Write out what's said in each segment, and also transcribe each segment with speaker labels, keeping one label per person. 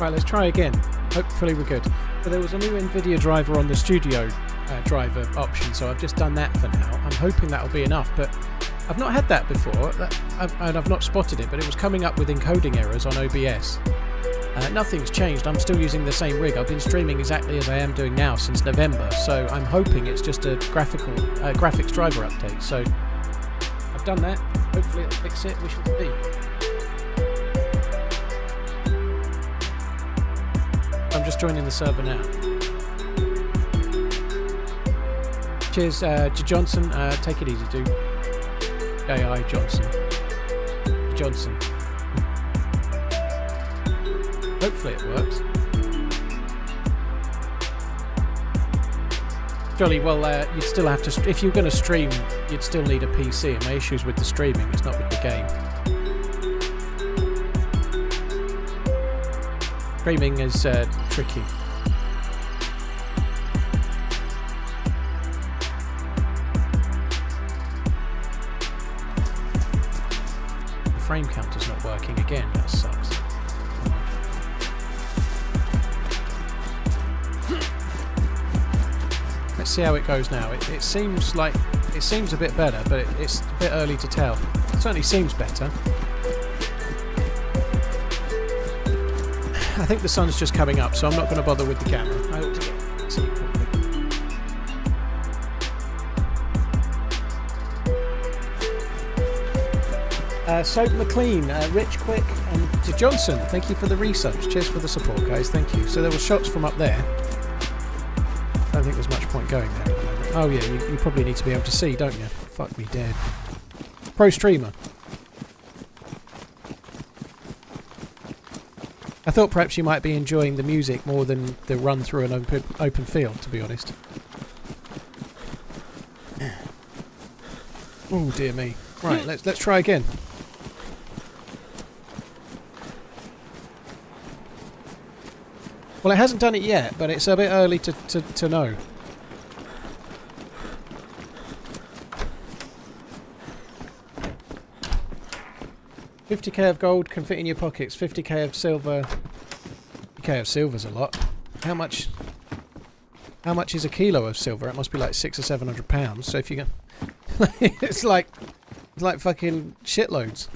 Speaker 1: Right, let's try again. Hopefully we're good. So there was a new NVIDIA driver on the studio driver option, so I've just done that for now. I'm hoping that'll be enough, but I've not had that before, and I've not spotted it, but it was coming up with encoding errors on OBS. Nothing's changed. I'm still using the same rig. I've been streaming exactly as I am doing now since November, so I'm hoping it's just a graphics driver update. So I've done that. Hopefully it'll fix it. We shall see. I'm just joining the server now. Cheers to Johnson. Take it easy, dude. J.I. Johnson. Johnson. Hopefully it works. Jolly, well, you'd still have to... If you're going to stream, you'd still need a PC, and my issue's with the streaming, it's not with the game. Streaming is tricky. The frame counter's not working again, that sucks. Let's see how it goes now. It seems like it seems a bit better, but it's a bit early to tell. It certainly seems better. I think the sun's just coming up, so I'm not going to bother with the camera. I ought to see it properly. Soap McLean, Rich Quick, and to Johnson, thank you for the resubs. Cheers for the support, guys. Thank you. So there were shots from up there. I don't think there's much point going there at the moment. Oh yeah, you probably need to be able to see, don't you? Fuck me dead. Pro streamer. I thought perhaps you might be enjoying the music more than the run through an open field, to be honest. Oh dear me. Right, let's try again. Well, it hasn't done it yet, but it's a bit early to know. $50k of gold can fit in your pockets. 50k of silver. 50k of silver's a lot. How much is a kilo of silver? It must be like £600 or £700. So if you go, it's like fucking shitloads.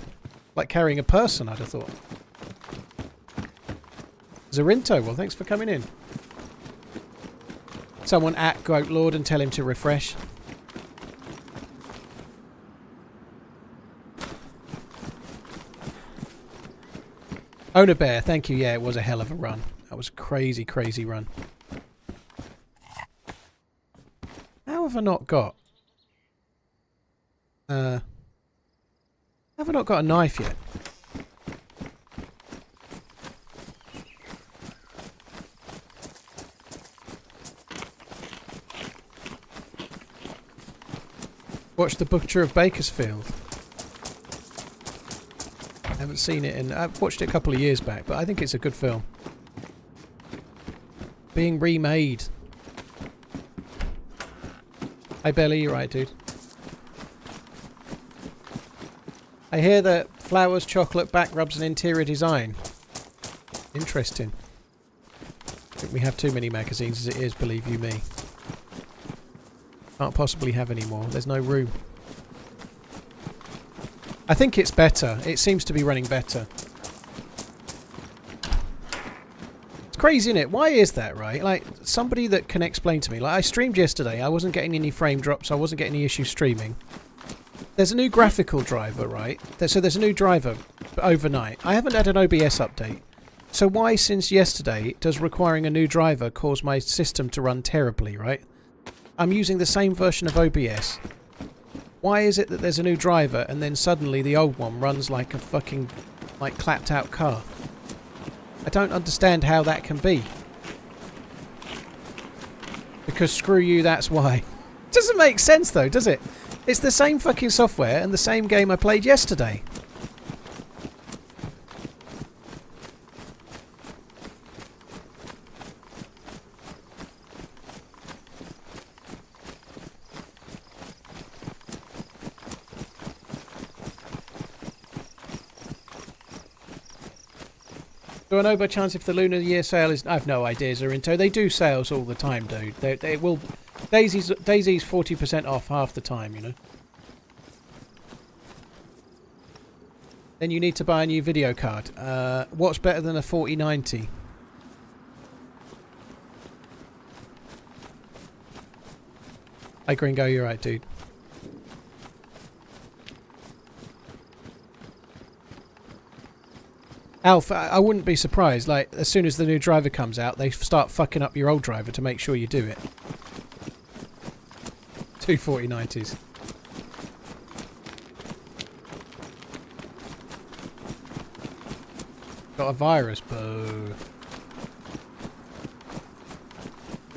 Speaker 1: Like carrying a person, I'd have thought. Zarinto, well, thanks for coming in. Someone at Goat Lord and tell him to refresh. Owner Bear, thank you. Yeah, it was a hell of a run. That was a crazy, crazy run. How have I not got? Have I not got a knife yet? Watch The Butcher of Bakersfield. I haven't seen it in... I've watched it a couple of years back, but I think it's a good film. Being remade. Hey Belly, you're right, dude. I hear that flowers, chocolate, back rubs and interior design. Interesting. I think we have too many magazines as it is, believe you me. Can't possibly have any more. There's no room. I think it's better. It seems to be running better. It's crazy, isn't it? Why is that, right? Like, somebody that can explain to me. Like, I streamed yesterday. I wasn't getting any frame drops. I wasn't getting any issues streaming. There's a new graphical driver, right? So there's a new driver overnight. I haven't had an OBS update. So why, since yesterday, does requiring a new driver cause my system to run terribly, right? I'm using the same version of OBS. Why is it that there's a new driver and then suddenly the old one runs like a fucking, like, clapped out car? I don't understand how that can be. Because screw you, that's why. Doesn't make sense though, does it? It's the same fucking software and the same game I played yesterday. Do I know by chance if the Lunar Year sale is... I've no idea, Zorinto. They do sales all the time, dude. They will... DayZ's 40% off half the time, you know. Then you need to buy a new video card. What's better than a 4090? Hey, Gringo, you're right, dude. Alf, I wouldn't be surprised. Like, as soon as the new driver comes out, they start fucking up your old driver to make sure you do it. 2 4090s. Got a virus, boo.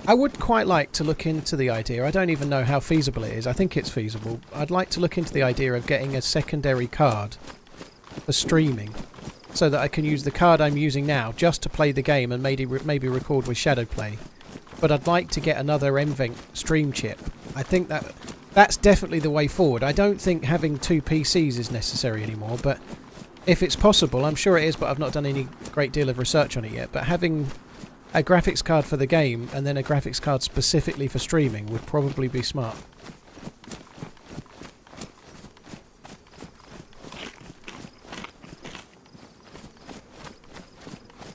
Speaker 1: I would quite like to look into the idea. I don't even know how feasible it is. I think it's feasible. I'd like to look into the idea of getting a secondary card for streaming, so that I can use the card I'm using now just to play the game and maybe record with Shadowplay. But I'd like to get another MVenc stream chip. I think that's definitely the way forward. I don't think having 2 PCs is necessary anymore, but if it's possible, I'm sure it is, but I've not done any great deal of research on it yet. But having a graphics card for the game and then a graphics card specifically for streaming would probably be smart.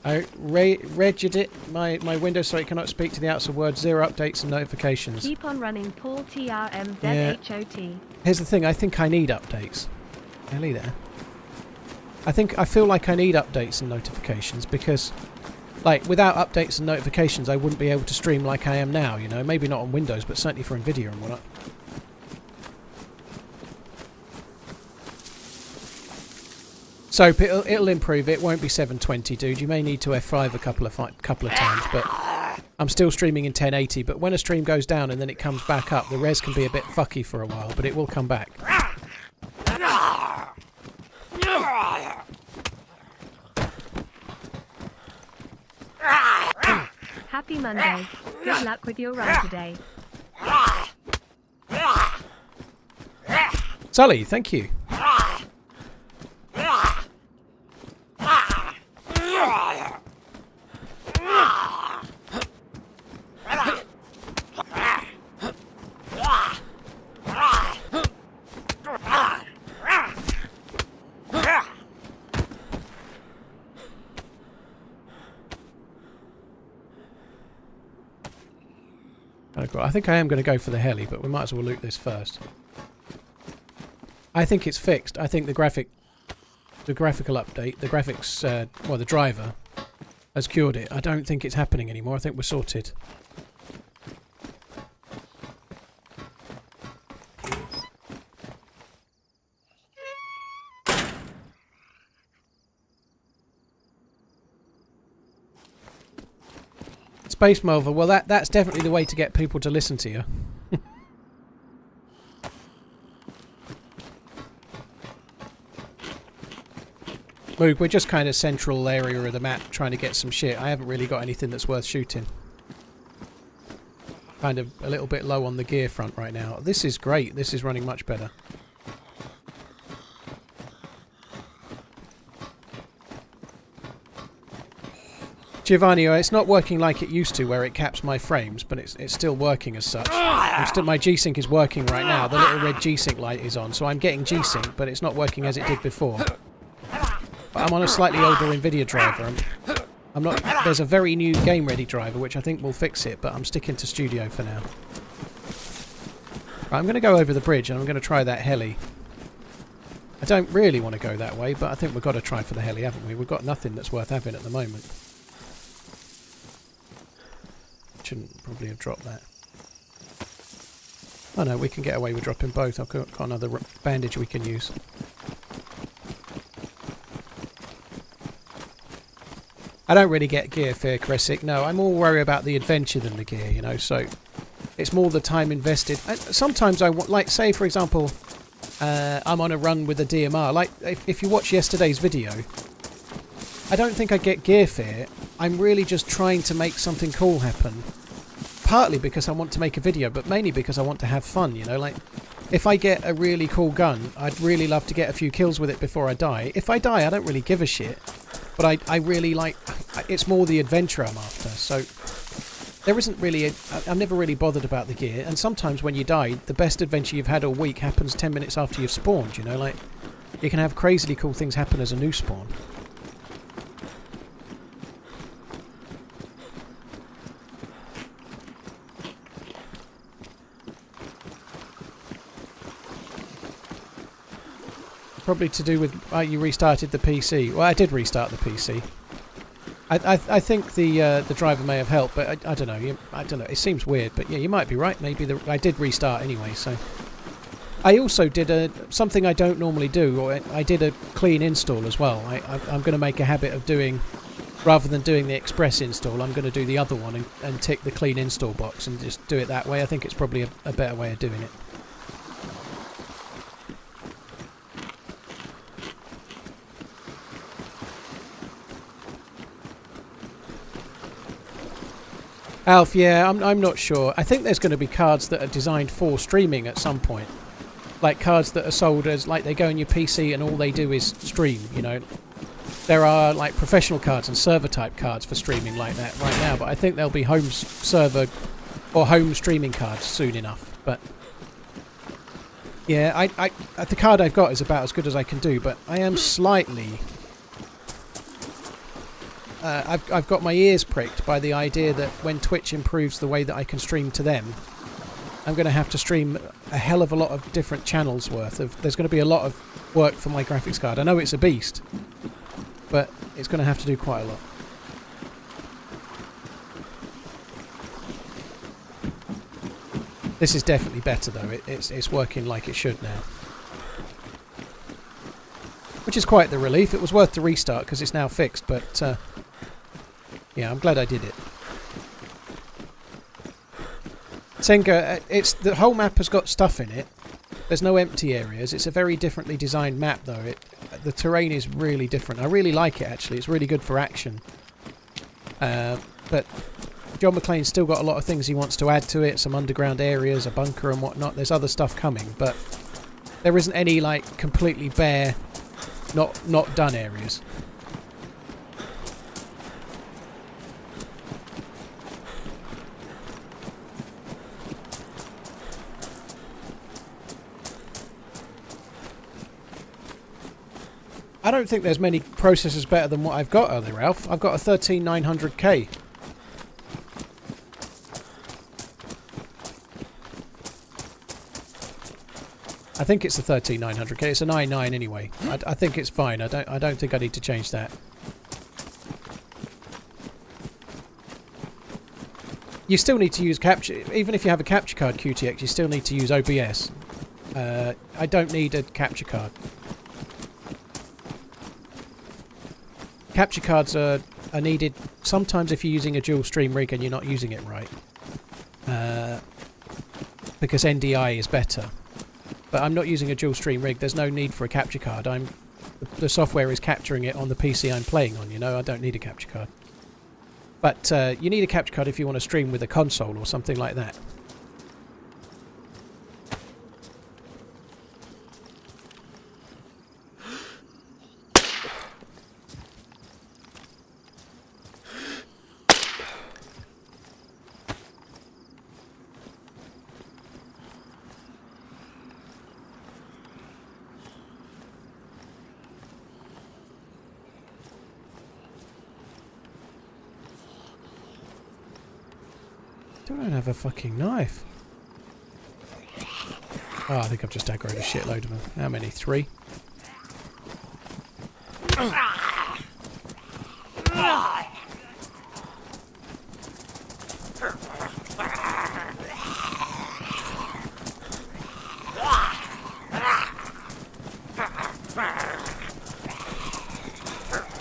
Speaker 1: I regged it, my Windows, so it cannot speak to the outside world. 0 updates and notifications.
Speaker 2: Keep on running, Paul TRMZ HOT.
Speaker 1: Here's the thing, I think I need updates. Heli there. I feel like I need updates and notifications because, like, without updates and notifications I wouldn't be able to stream like I am now, you know. Maybe not on Windows, but certainly for NVIDIA and whatnot. So it'll improve. It won't be 720, dude. You may need to F5 a couple of times, but I'm still streaming in 1080. But when a stream goes down and then it comes back up, the res can be a bit fucky for a while, but it will come back.
Speaker 2: Happy Monday. Good luck with your run today.
Speaker 1: Sully, thank you. I think I am going to go for the heli, but we might as well loot this first. I think it's fixed. I think the graphical update, the graphics, well, the driver has cured it. I don't think it's happening anymore. I think we're sorted. Space Mover, well that's definitely the way to get people to listen to you. Luke, we're just kind of central area of the map trying to get some shit. I haven't really got anything that's worth shooting. Kind of a little bit low on the gear front right now. This is great. This is running much better. Giovanni, it's not working like it used to where it caps my frames, but it's still working as such. My G-Sync is working right now. The little red G-Sync light is on, so I'm getting G-Sync, but it's not working as it did before. But I'm on a slightly older NVIDIA driver. I'm not. There's a very new game-ready driver, which I think will fix it, but I'm sticking to Studio for now. Right, I'm going to go over the bridge, and I'm going to try that heli. I don't really want to go that way, but I think we've got to try for the heli, haven't we? We've got nothing that's worth having at the moment. Shouldn't probably have dropped that. Oh no, we can get away with dropping both. I've got another bandage we can use. I don't really get gear fear, Kresic. No, I'm more worried about the adventure than the gear, you know, so it's more the time invested. Sometimes I want, like, say for example, I'm on a run with a DMR. Like, if you watch yesterday's video, I don't think I get gear fear. I'm really just trying to make something cool happen. Partly because I want to make a video, but mainly because I want to have fun, you know, like, if I get a really cool gun, I'd really love to get a few kills with it before I die. If I die, I don't really give a shit. But I really like... It's more the adventure I'm after, so... There isn't really... I'm never really bothered about the gear, and sometimes when you die, the best adventure you've had all week happens 10 minutes after you've spawned, you know? Like, you can have crazily cool things happen as a new spawn. Probably to do with you restarted the PC. Well, I did restart the PC. I think the driver may have helped, but I don't know. I don't know. It seems weird, but yeah, you might be right. Maybe I did restart anyway. So I also did something I don't normally do. Or I did a clean install as well. I'm going to make a habit of doing, rather than doing the express install, I'm going to do the other one and tick the clean install box and just do it that way. I think it's probably a better way of doing it. Alf, yeah, I'm not sure. I think there's going to be cards that are designed for streaming at some point. Like cards that are sold as, like, they go on your PC and all they do is stream, you know. There are, like, professional cards and server-type cards for streaming like that right now, but I think there'll be home server or home streaming cards soon enough. But, yeah, the card I've got is about as good as I can do, but I am slightly... I've got my ears pricked by the idea that when Twitch improves the way that I can stream to them, I'm going to have to stream a hell of a lot of different channels worth of... There's going to be a lot of work for my graphics card. I know it's a beast, but it's going to have to do quite a lot. This is definitely better though. It's working like it should now. Which is quite the relief. It was worth the restart because it's now fixed, but... yeah, I'm glad I did it. Senga, the whole map has got stuff in it. There's no empty areas. It's a very differently designed map, though. The terrain is really different. I really like it, actually. It's really good for action. But John McClane's still got a lot of things he wants to add to it. Some underground areas, a bunker and whatnot. There's other stuff coming, but there isn't any, like, completely bare, not done areas. I don't think there's many processors better than what I've got, are there, Ralph? I've got a 13900K. I think it's a 13900K. It's an i9 anyway. I think it's fine. I don't think I need to change that. You still need to use capture, even if you have a capture card QTX. You still need to use OBS. I don't need a capture card. Capture cards are needed sometimes if you're using a dual stream rig and you're not using it right. Because NDI is better. But I'm not using a dual stream rig. There's no need for a capture card. The software is capturing it on the PC I'm playing on, you know. I don't need a capture card. But you need a capture card if you want to stream with a console or something like that. I don't have a fucking knife. Oh, I think I've just aggroed a shitload of them. How many? 3?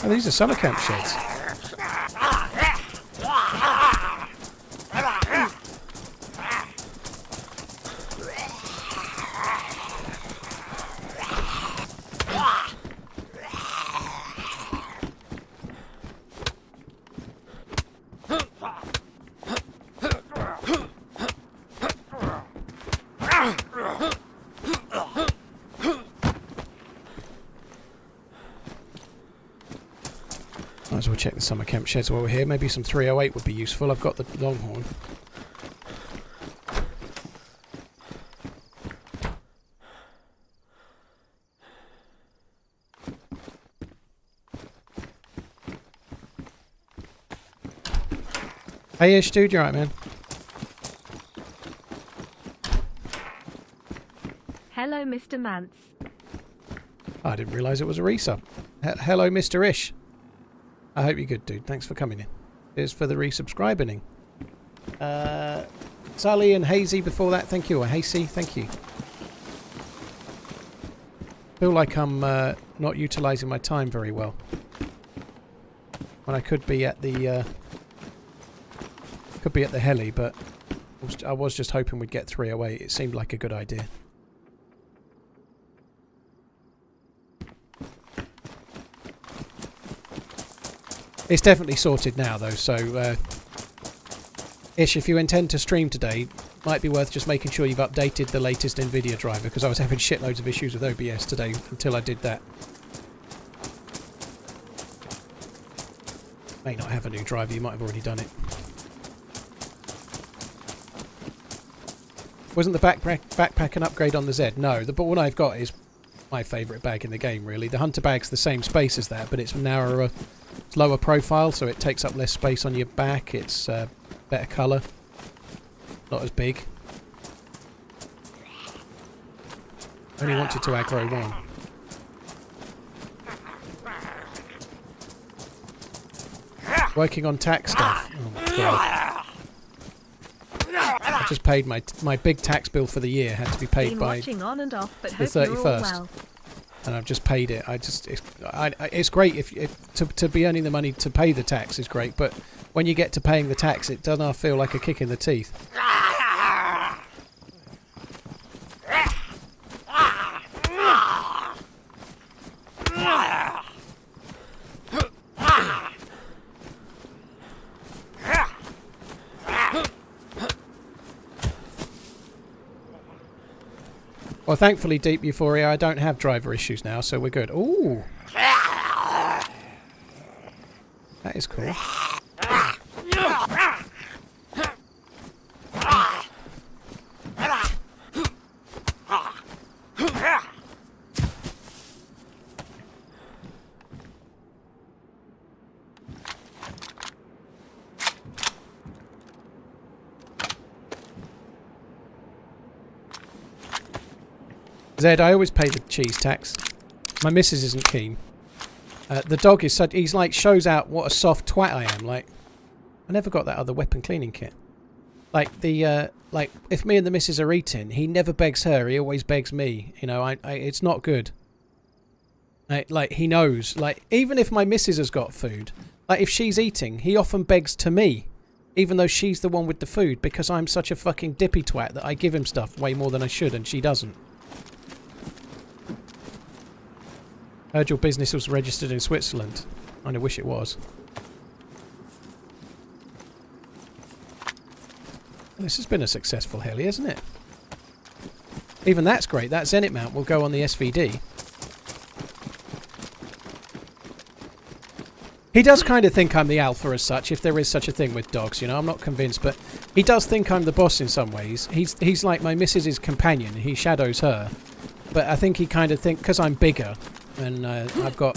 Speaker 1: Oh, these are summer camp sheds. as well check the summer camp sheds while we're here. Maybe some 308 would be useful. I've got the Longhorn. Hey Ish, dude, you alright, man?
Speaker 2: Hello, Mr. Mance.
Speaker 1: I didn't realise it was a resub. Hello, Mr. Ish. I hope you're good, dude. Thanks for coming in. Here's for the resubscribing. Sully and Hazy before that, thank you. Or Hazy, thank you. Feel like I'm not utilising my time very well. When I could be at the heli, but I was just hoping we'd get 308. It seemed like a good idea. It's definitely sorted now, though, so Ish, if you intend to stream today, might be worth just making sure you've updated the latest NVIDIA driver, because I was having shitloads of issues with OBS today until I did that. May not have a new driver, you might have already done it. Wasn't the backpack an upgrade on the Z? No, the one I've got is my favourite bag in the game, really. The Hunter bag's the same space as that, but it's narrower, it's lower profile, so it takes up less space on your back. It's better colour, not as big. Only wanted to aggro one. Working on tax stuff. Oh my god. I just paid my big tax bill for the year. Had to be paid by
Speaker 2: on and off, but
Speaker 1: the 31st,
Speaker 2: well.
Speaker 1: And I've just paid it. It's great if to be earning the money to pay the tax is great, but when you get to paying the tax, it does not feel like a kick in the teeth. Well, thankfully, Deep Euphoria, I don't have driver issues now, so we're good. Ooh! That is cool. Zed, I always pay the cheese tax. My missus isn't keen. The dog is such... He's like, shows out what a soft twat I am. Like, I never got that other weapon cleaning kit. Like, like, if me and the missus are eating, he never begs her. He always begs me. You know, it's not good. Like, he knows. Like, even if my missus has got food, like, if she's eating, he often begs to me. Even though she's the one with the food, because I'm such a fucking dippy twat that I give him stuff way more than I should, and she doesn't. Heard your business was registered in Switzerland. I kinda wish it was. This has been a successful heli, hasn't it? Even that's great. That Zenit mount will go on the SVD. He does kind of think I'm the alpha as such, if there is such a thing with dogs, you know. I'm not convinced, but he does think I'm the boss in some ways. He's like my missus's companion. He shadows her. But I think he kind of thinks, because I'm bigger, and I've got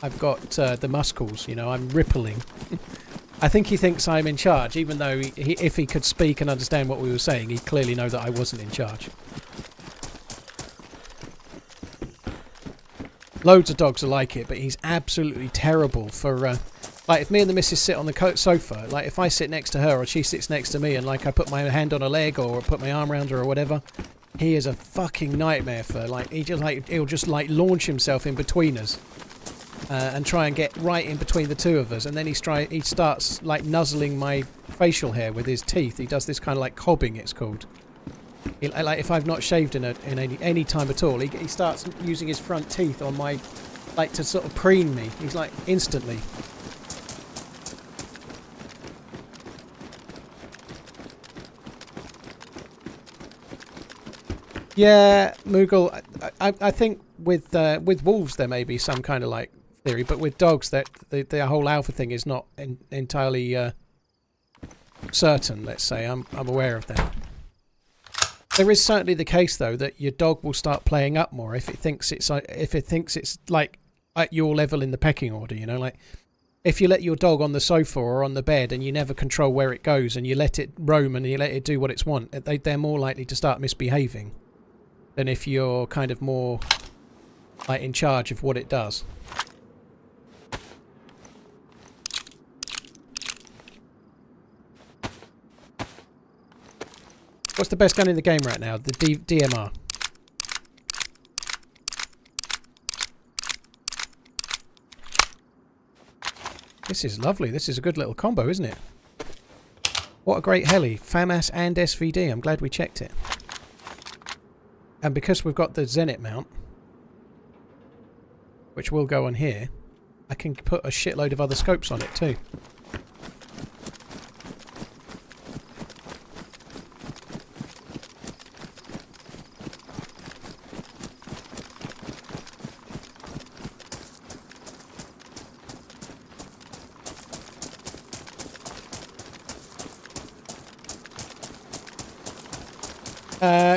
Speaker 1: the muscles, you know, I'm rippling. I think he thinks I'm in charge, even though if he could speak and understand what we were saying, he'd clearly know that I wasn't in charge. Loads of dogs are like it, but he's absolutely terrible for... like, if me and the missus sit on the sofa, like, if I sit next to her or she sits next to me and, like, I put my hand on her leg or put my arm around her or whatever... He is a fucking nightmare for, like, he'll just like launch himself in between us and try and get right in between the two of us, and then he starts like nuzzling my facial hair with his teeth. He does this kind of like cobbing, it's called. Like, if I've not shaved in any time at all, he starts using his front teeth on my, like, to sort of preen me. He's like instantly. Yeah, Moogle. I think with wolves there may be some kind of like theory, but with dogs, that the whole alpha thing is not entirely certain. Let's say I'm aware of that. There is certainly the case though that your dog will start playing up more if it thinks it's like at your level in the pecking order. You know, like if you let your dog on the sofa or on the bed and you never control where it goes and you let it roam and you let it do what it's want, they're more likely to start misbehaving than if you're kind of more like in charge of what it does. What's the best gun in the game right now? The DMR. This is lovely. This is a good little combo, isn't it? What a great heli. FAMAS and SVD. I'm glad we checked it. And because we've got the Zenit mount, which will go on here, I can put a shitload of other scopes on it too.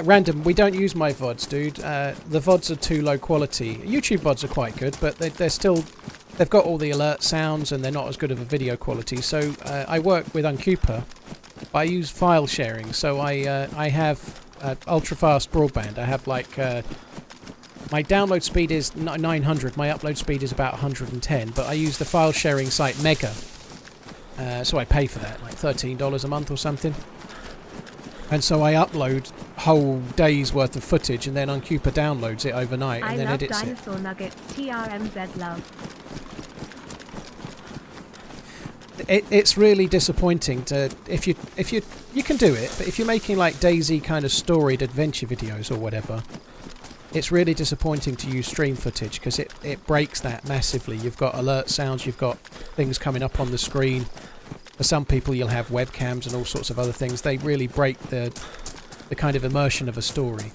Speaker 1: Random, we don't use my VODs, dude. The VODs are too low quality. YouTube VODs are quite good, but they're still... They've got all the alert sounds and they're not as good of a video quality. So I work with Uncupa, but I use file sharing. So I have ultra-fast broadband. I have like... my download speed is 900. My upload speed is about 110. But I use the file sharing site Mega. So I pay for that, like $13 a month or something. And so I upload whole days worth of footage and then Uncupa downloads it overnight and then edits it. I love dinosaur nuggets. TRMZ love. It's really disappointing to if you can do it, but if you're making like DayZ kind of storied adventure videos or whatever, it's really disappointing to use stream footage because it breaks that massively. You've got alert sounds, you've got things coming up on the screen. For some people you'll have webcams and all sorts of other things. They really break the kind of immersion of a story.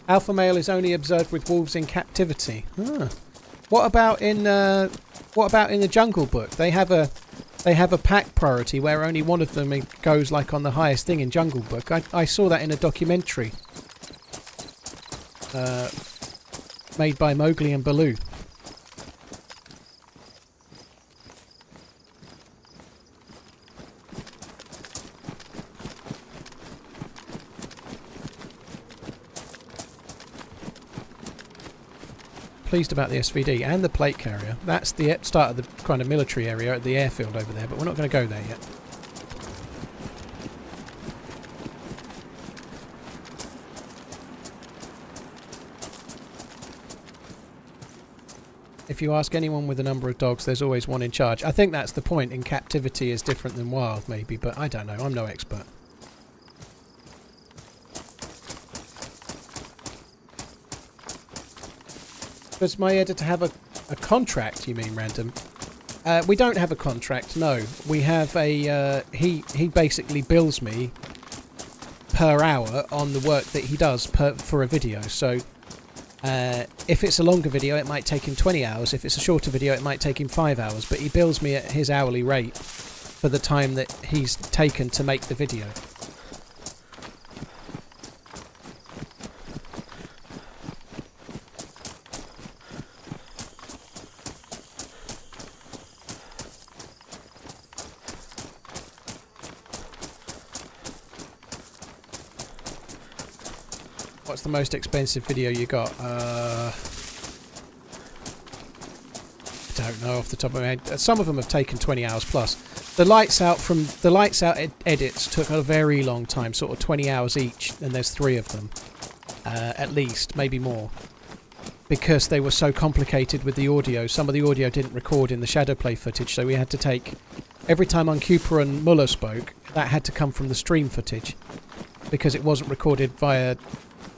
Speaker 1: Alpha male is only observed with wolves in captivity. Ah. What about in the Jungle Book? They have a pack priority where only one of them goes like on the highest thing in Jungle Book. I saw that in a documentary made by Mowgli and Baloo. Pleased about the SVD and the plate carrier. That's the start of the kind of military area at the airfield over there, but we're not going to go there yet. If you ask anyone with a number of dogs, there's always one in charge. I think that's the point. In captivity is different than wild, maybe, but I don't know. I'm no expert. Does my editor have a contract, you mean, Random? We don't have a contract, no. We have a... he basically bills me per hour on the work that he does for a video. So if it's a longer video, it might take him 20 hours. If it's a shorter video, it might take him 5 hours. But he bills me at his hourly rate for the time that he's taken to make the video. What's the most expensive video you got? I don't know off the top of my head. Some of them have taken 20 hours plus. The lights out edits took a very long time, sort of 20 hours each, and there's 3 of them, at least, maybe more, because they were so complicated with the audio. Some of the audio didn't record in the Shadowplay footage, so we had to take every time Uncupa and Muller spoke, that had to come from the stream footage because it wasn't recorded via.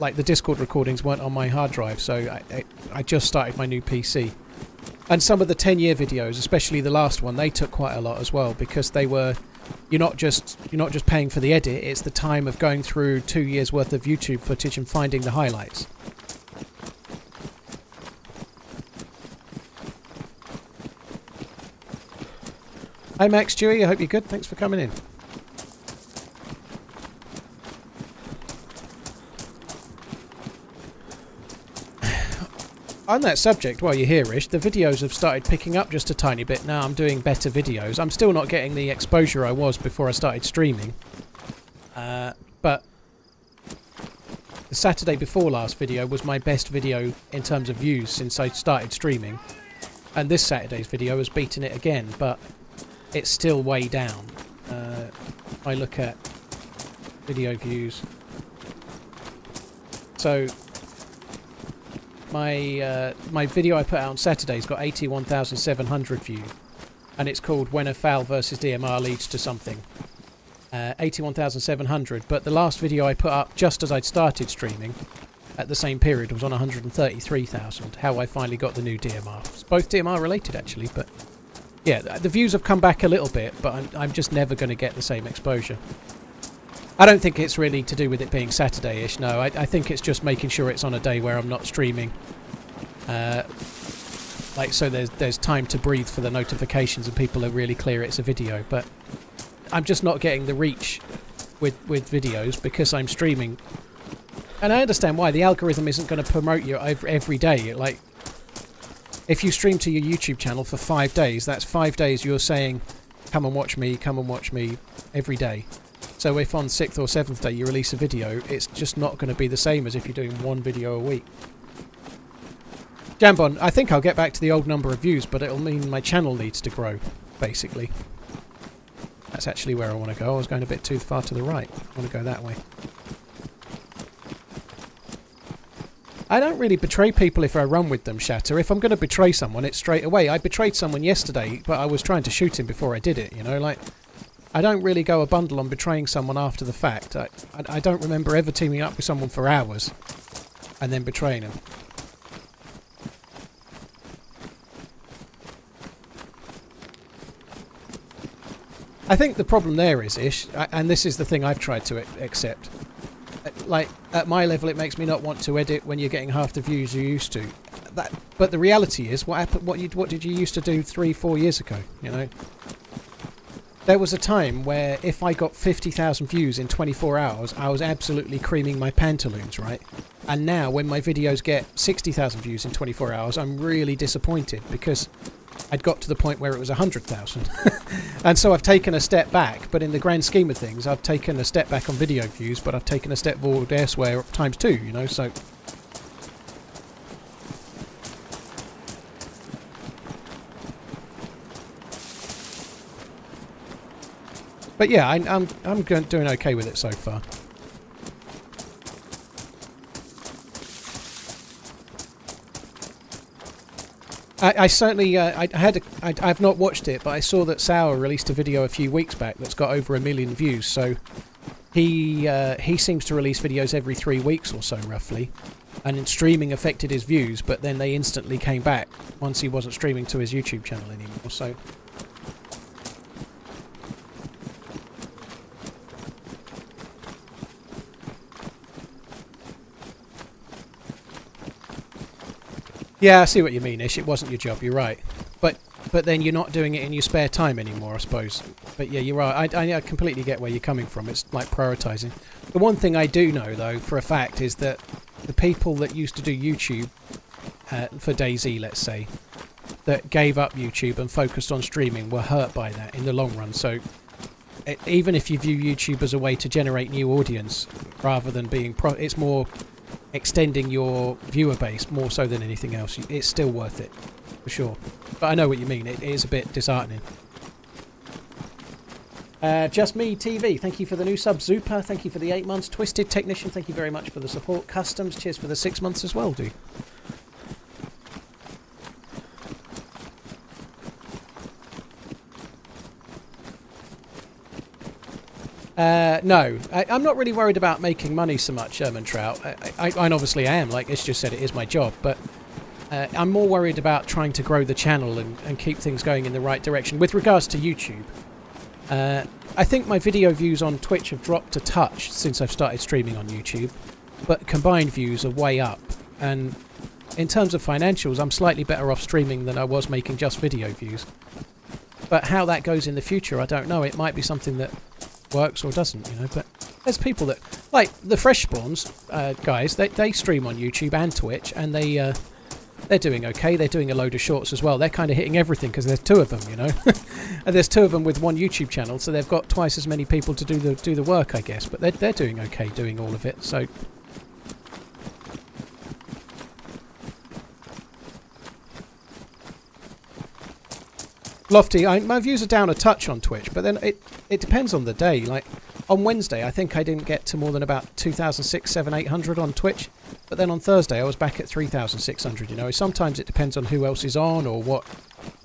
Speaker 1: Like, the Discord recordings weren't on my hard drive, so I just started my new PC. And some of the 10-year videos, especially the last one, they took quite a lot as well, because they were you're not just paying for the edit, it's the time of going through 2 years worth of YouTube footage and finding the highlights. Hi Max Dewey, I hope you're good. Thanks for coming in. On that subject, while you're here, Ish, the videos have started picking up just a tiny bit now. I'm doing better videos. I'm still not getting the exposure I was before I started streaming. But the Saturday before last video was my best video in terms of views since I started streaming. And this Saturday's video has beaten it again, but it's still way down. I look at video views. So my video I put out on Saturday's got 81,700 views, and it's called When a Foul versus DMR Leads to Something. 81,700, but the last video I put up just as I'd started streaming at the same period was on 133,000. How I finally got the new DMR. It's both DMR related actually, but yeah, the views have come back a little bit, but I'm just never going to get the same exposure. I don't think it's really to do with it being Saturday-ish, no. I think it's just making sure it's on a day where I'm not streaming. So there's time to breathe for the notifications and people are really clear it's a video. But I'm just not getting the reach with videos because I'm streaming. And I understand why. The algorithm isn't going to promote you every day. Like, if you stream to your YouTube channel for 5 days, that's 5 days you're saying, come and watch me every day. So if on 6th or 7th day you release a video, it's just not going to be the same as if you're doing one video a week. Jambon, I think I'll get back to the old number of views, but it'll mean my channel needs to grow, basically. That's actually where I want to go. I was going a bit too far to the right. I want to go that way. I don't really betray people if I run with them, Shatter. If I'm going to betray someone, it's straight away. I betrayed someone yesterday, but I was trying to shoot him before I did it, you know, like... I don't really go a bundle on betraying someone after the fact. I don't remember ever teaming up with someone for hours and then betraying them. I think the problem there is, Ish, and this is the thing I've tried to accept, like, at my level it makes me not want to edit when you're getting half the views you used to. But the reality is, what happened? What did you used to do 3-4 years ago, you know? There was a time where if I got 50,000 views in 24 hours, I was absolutely creaming my pantaloons, right? And now when my videos get 60,000 views in 24 hours, I'm really disappointed because I'd got to the point where it was 100,000. And so I've taken a step back, but in the grand scheme of things, I've taken a step back on video views, but I've taken a step forward elsewhere times 2, you know, so... But yeah, I'm doing okay with it so far. I certainly I've not watched it, but I saw that Sour released a video a few weeks back that's got over 1 million views. So he seems to release videos every 3 weeks or so, roughly. And streaming affected his views, but then they instantly came back once he wasn't streaming to his YouTube channel anymore. So. Yeah, I see what you mean, Ish. It wasn't your job, you're right. But then you're not doing it in your spare time anymore, I suppose. But yeah, you're right. I completely get where you're coming from. It's like prioritising. The one thing I do know, though, for a fact, is that the people that used to do YouTube for DayZ, let's say, that gave up YouTube and focused on streaming were hurt by that in the long run. So even if you view YouTube as a way to generate new audience rather than being... it's more... extending your viewer base more so than anything else. It's still worth it, for sure. But I know what you mean. It is a bit disheartening. Just Me TV, thank you for the new sub. Zupa, thank you for the 8 months. Twisted Technician, thank you very much for the support. Customs, cheers for the 6 months as well, dude. No, I'm not really worried about making money so much, Sherman Trout. I obviously am, like Ish just said, it is my job, but I'm more worried about trying to grow the channel and keep things going in the right direction. With regards to YouTube, I think my video views on Twitch have dropped a touch since I've started streaming on YouTube, but combined views are way up. And in terms of financials, I'm slightly better off streaming than I was making just video views. But how that goes in the future, I don't know. It might be something that works or doesn't, you know. But there's people that, like the Fresh Spawns guys, they stream on YouTube and Twitch, and they're doing okay. They're doing a load of shorts as well. They're kind of hitting everything because there's 2 of them, you know. And there's 2 of them with 1 YouTube channel, so they've got twice as many people to do the work, I guess. But they're doing okay doing all of it. So Lofty, my views are down a touch on Twitch, but then it depends on the day. Like on Wednesday, I think I didn't get to more than about 2,600, 700, 800 on Twitch. But then on Thursday, I was back at 3,600. You know, sometimes it depends on who else is on or what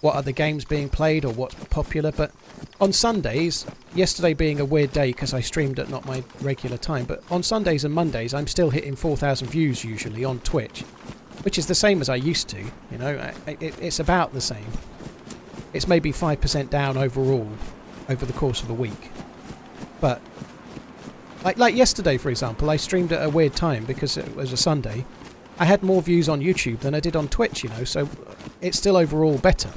Speaker 1: other games being played or what's popular. But on Sundays, yesterday being a weird day because I streamed at not my regular time, but on Sundays and Mondays, I'm still hitting 4,000 views usually on Twitch, which is the same as I used to. You know, it's about the same. It's maybe 5% down overall over the course of a week. But like yesterday, for example, I streamed at a weird time because it was a Sunday. I had more views on YouTube than I did on Twitch, you know, so it's still overall better.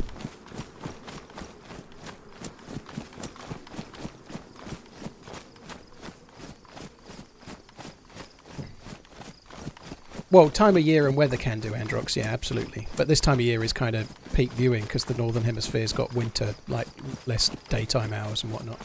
Speaker 1: Well, time of year and weather can do, Androx, yeah, absolutely. But this time of year is kind of peak viewing because the Northern Hemisphere's got winter, like less daytime hours and whatnot.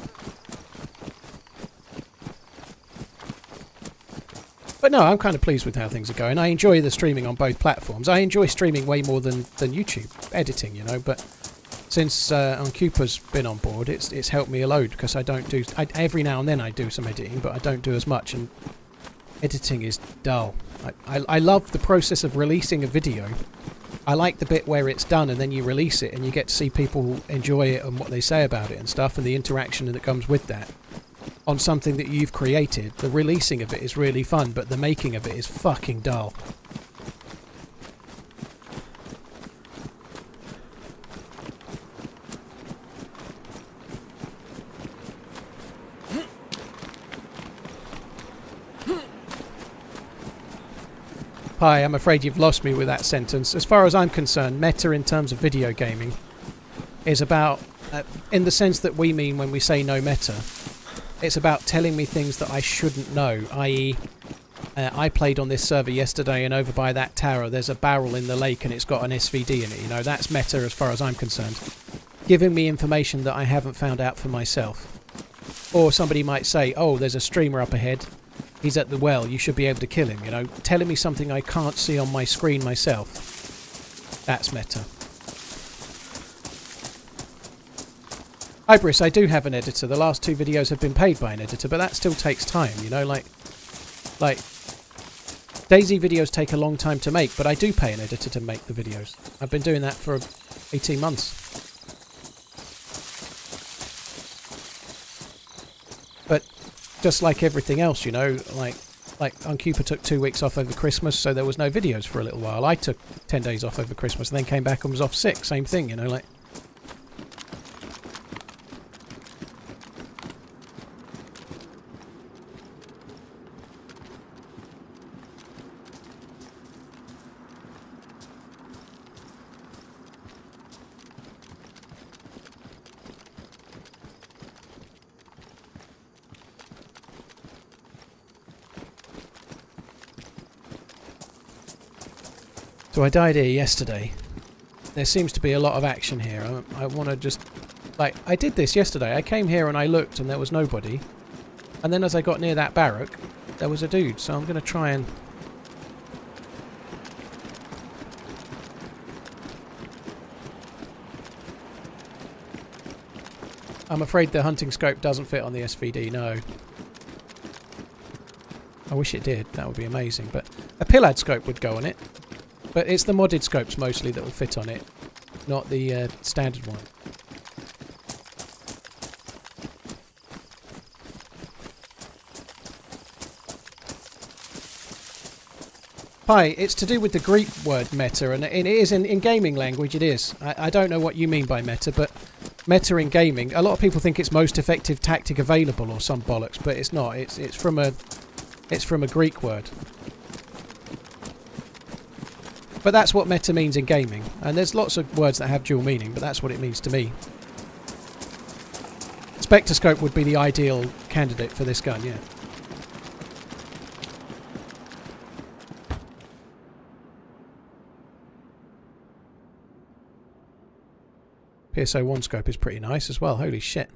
Speaker 1: But no, I'm kind of pleased with how things are going. I enjoy the streaming on both platforms. I enjoy streaming way more than YouTube, editing, you know, but since Uncupa's been on board, it's helped me a load because every now and then I do some editing, but I don't do as much, and editing is dull. I love the process of releasing a video. I like the bit where it's done and then you release it and you get to see people enjoy it and what they say about it and stuff and the interaction that comes with that on something that you've created. The releasing of it is really fun, but the making of it is fucking dull. Hi, I'm afraid you've lost me with that sentence. As far as I'm concerned, meta in terms of video gaming is about, in the sense that we mean when we say no meta, it's about telling me things that I shouldn't know, i.e. I played on this server yesterday and over by that tower there's a barrel in the lake and it's got an SVD in it, you know, that's meta as far as I'm concerned. Giving me information that I haven't found out for myself. Or somebody might say, oh, there's a streamer up ahead. He's at the well, you should be able to kill him, you know. Telling me something I can't see on my screen myself. That's meta. Ibris, I do have an editor. The last 2 videos have been paid by an editor, but that still takes time, you know, like DayZ videos take a long time to make, but I do pay an editor to make the videos. I've been doing that for 18 months. But just like everything else, you know, like Uncupa took 2 weeks off over Christmas, so there was no videos for a little while. I took 10 days off over Christmas and then came back and was off sick. Same thing, you know, like. So I died here yesterday. There seems to be a lot of action here. I want to just... Like, I did this yesterday. I came here and I looked and there was nobody. And then as I got near that barrack, there was a dude. So I'm going to try and... I'm afraid the hunting scope doesn't fit on the SVD, no. I wish it did. That would be amazing. But a Pillad scope would go on it. But it's the modded scopes mostly that will fit on it, not the standard one. Hi, it's to do with the Greek word meta, and it is in gaming language, it is. I don't know what you mean by meta, but Meta in gaming, a lot of people think it's most effective tactic available or some bollocks, but it's not. It's from a Greek word. But that's what meta means in gaming, and there's lots of words that have dual meaning, but that's what it means to me. Spectroscope would be the ideal candidate for this gun, yeah. PSO1 scope is pretty nice as well, holy shit.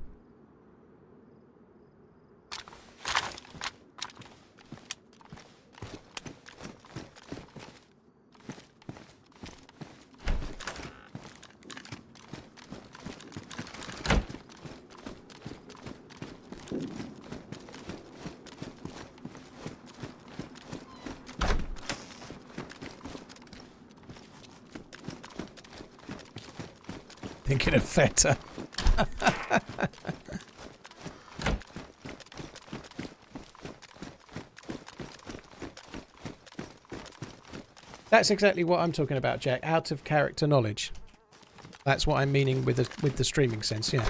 Speaker 1: Thinking of feta. That's exactly what I'm talking about, Jack. Out of character knowledge. That's what I'm meaning with the streaming sense, yeah.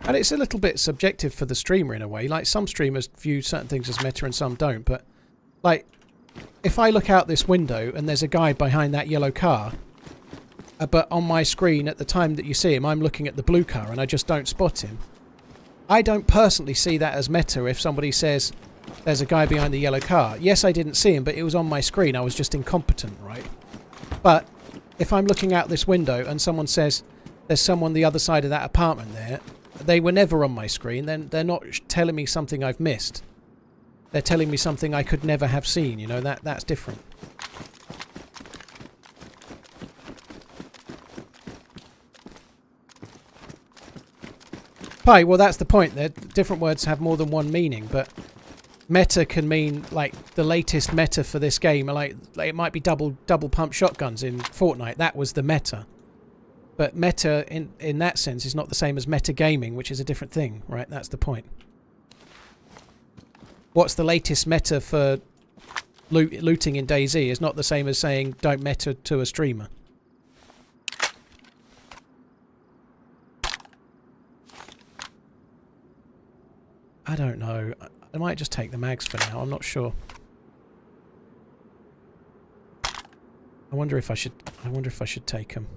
Speaker 1: And it's a little bit subjective for the streamer in a way. Like, some streamers view certain things as meta and some don't. But, like, if I look out this window and there's a guy behind that yellow car, but on my screen at the time that you see him, I'm looking at the blue car and I just don't spot him. I don't personally see that as meta if somebody says there's a guy behind the yellow car. Yes, I didn't see him, but it was on my screen. I was just incompetent, right? But if I'm looking out this window and someone says there's someone the other side of that apartment there, they were never on my screen. Then they're not telling me something I've missed. They're telling me something I could never have seen. You know, that's different. Pi, well, that's the point. Different words have more than one meaning, but meta can mean like the latest meta for this game. Like it might be double pump shotguns in Fortnite. That was the meta. But meta in that sense is not the same as meta gaming, which is a different thing, right? That's the point. What's the latest meta for looting in DayZ is not the same as saying don't meta to a streamer. I don't know. I might just take the mags for now. I'm not sure. I wonder if I should take them.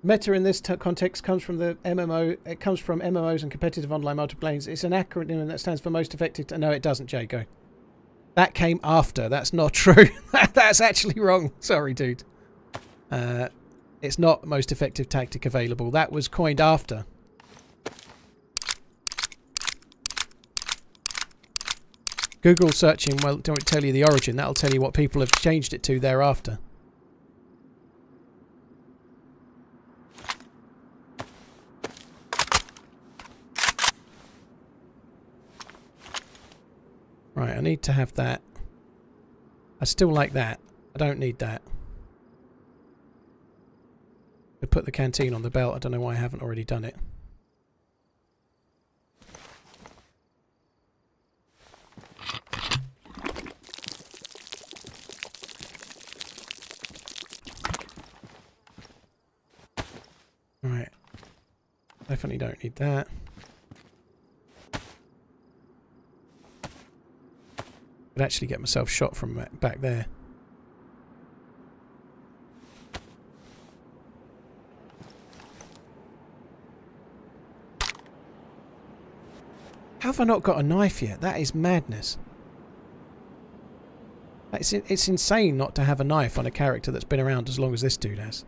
Speaker 1: Meta in this context comes from the MMO. It comes from MMOs and competitive online multiplayer. It's an acronym that stands for most effective. No, it doesn't, Jago. That came after. That's not true. That's actually wrong. Sorry, dude. It's not most effective tactic available. That was coined after. Google searching will don't tell you the origin. That'll tell you what people have changed it to thereafter. Right, I need to have that. I still like that. I don't need that. I put the canteen on the belt. I don't know why I haven't already done it. Right. Definitely don't need that. I'd actually get myself shot from back there. How have I not got a knife yet? That is madness. It's insane not to have a knife on a character that's been around as long as this dude has.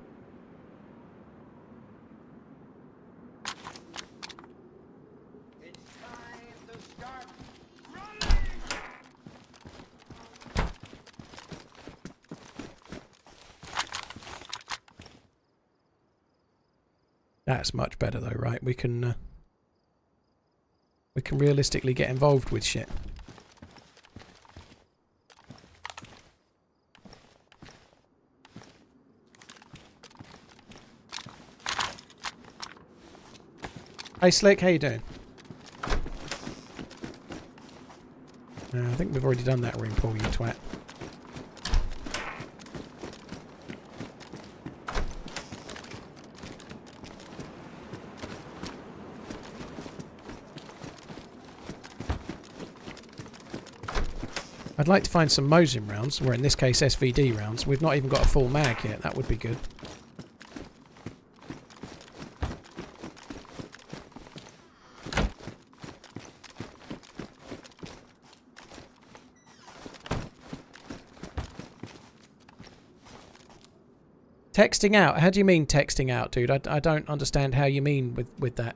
Speaker 1: That's much better though, right? We can realistically get involved with shit. Hey Slick, how you doing? I think we've already done that room pool, you twat. I'd like to find some Mosin rounds, or in this case SVD rounds. We've not even got a full mag yet, that would be good. Texting out? How do you mean texting out, dude? I don't understand how you mean with that.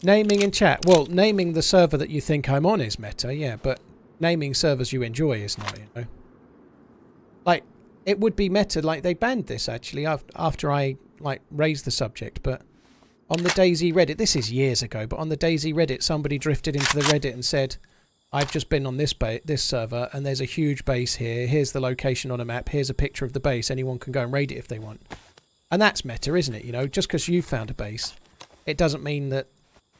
Speaker 1: Naming in chat. Well, naming the server that you think I'm on is meta, yeah, but naming servers you enjoy is not, you know. Like, it would be meta, like, they banned this, actually, after I, like, raised the subject, but on the DayZ Reddit, this is years ago, but on the DayZ Reddit, somebody drifted into the Reddit and said, I've just been on this server, and there's a huge base here, here's the location on a map, here's a picture of the base, anyone can go and raid it if they want. And that's meta, isn't it, you know? Just because you found a base, it doesn't mean that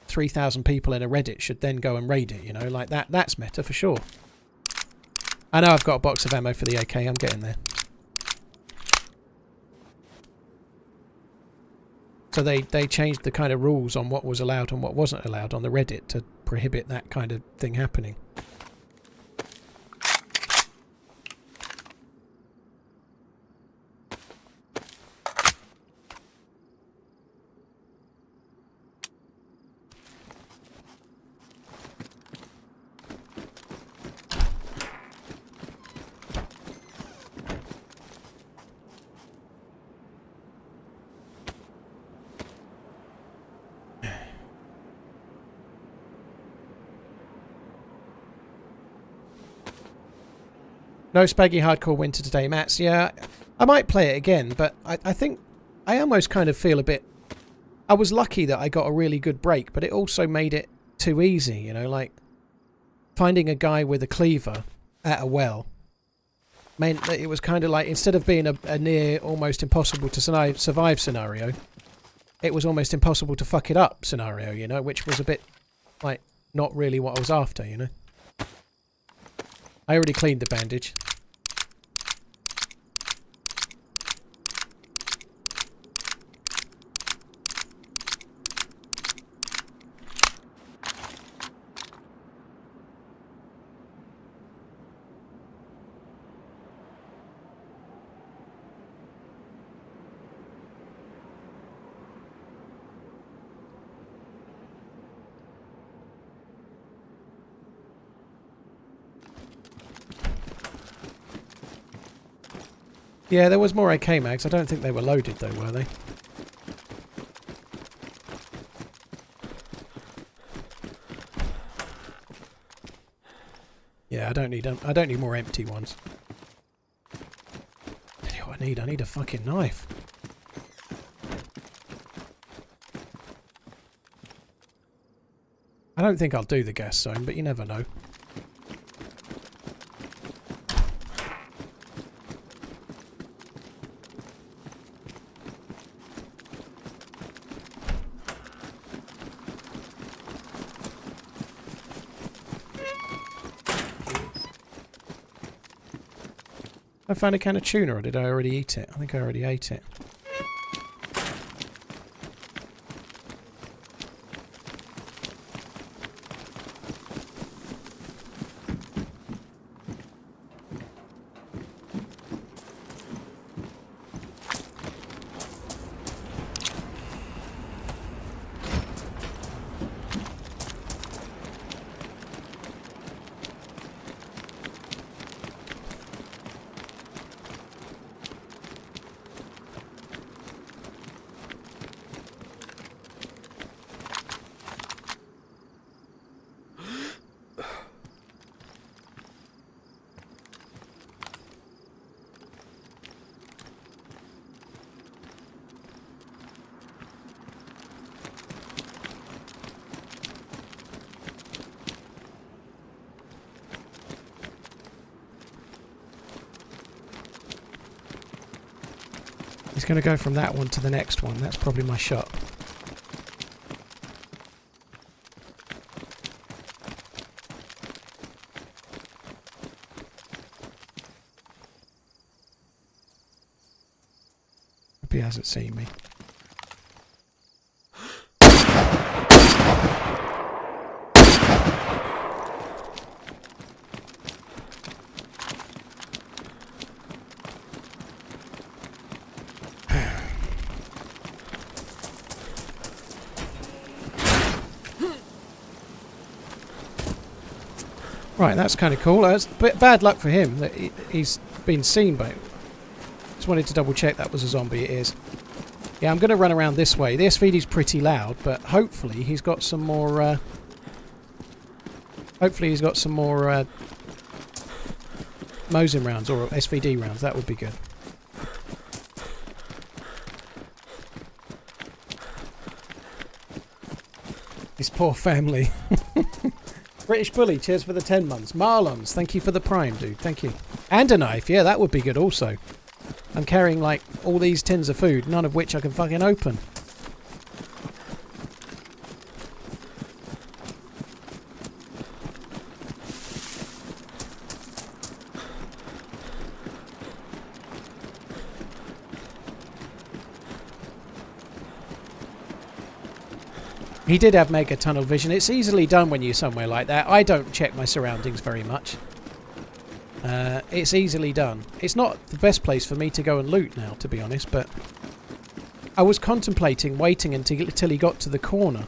Speaker 1: 3,000 people in a Reddit should then go and raid it, you know, like that's meta for sure. I know I've got a box of ammo for the AK, I'm getting there. So they changed the kind of rules on what was allowed and what wasn't allowed on the Reddit to prohibit that kind of thing happening. No Spaggy Hardcore Winter today, Mats. Yeah, I might play it again, but I think I almost kind of feel a bit... I was lucky that I got a really good break, but it also made it too easy, you know, like finding a guy with a cleaver at a well meant that it was kind of like, instead of being a near almost impossible to survive scenario, it was almost impossible to fuck it up scenario, you know, which was a bit like not really what I was after, you know. I already cleaned the bandage. Yeah, there was more AK mags. I don't think they were loaded though, were they? Yeah, I don't need more empty ones. Tell you what I need a fucking knife. I don't think I'll do the gas zone, but you never know. I found a can of tuna, or did I already eat it? I think I already ate it. He's going to go from that one to the next one. That's probably my shot. Hope he hasn't seen me. Right, that's kind of cool. That's a bit bad luck for him that he's been seen by... Just wanted to double check that was a zombie. It is. Yeah, I'm going to run around this way. The SVD's pretty loud, but hopefully he's got some more... hopefully he's got some more Mosin rounds or SVD rounds. That would be good. His poor family. British Bully, cheers for the 10 months. Marlons, thank you for the prime, dude. Thank you. And a knife, yeah, that would be good also. I'm carrying, like, all these tins of food, none of which I can fucking open. He did have mega tunnel vision. It's easily done when you're somewhere like that. I don't check my surroundings very much. It's easily done. It's not the best place for me to go and loot now, to be honest, but I was contemplating waiting until he got to the corner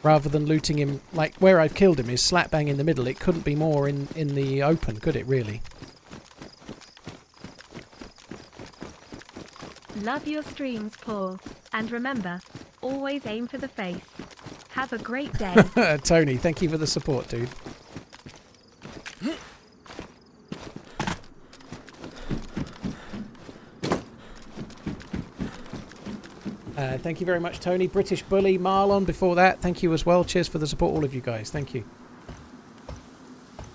Speaker 1: rather than looting him. Like, where I've killed him is slap bang in the middle. It couldn't be more in the open, could it, really?
Speaker 2: Love your streams, Paul. And remember, always aim for the face. Have a great day.
Speaker 1: Tony, thank you for the support, dude. Thank you very much, Tony. British Bully, Marlon before that. Thank you as well. Cheers for the support, all of you guys. Thank you.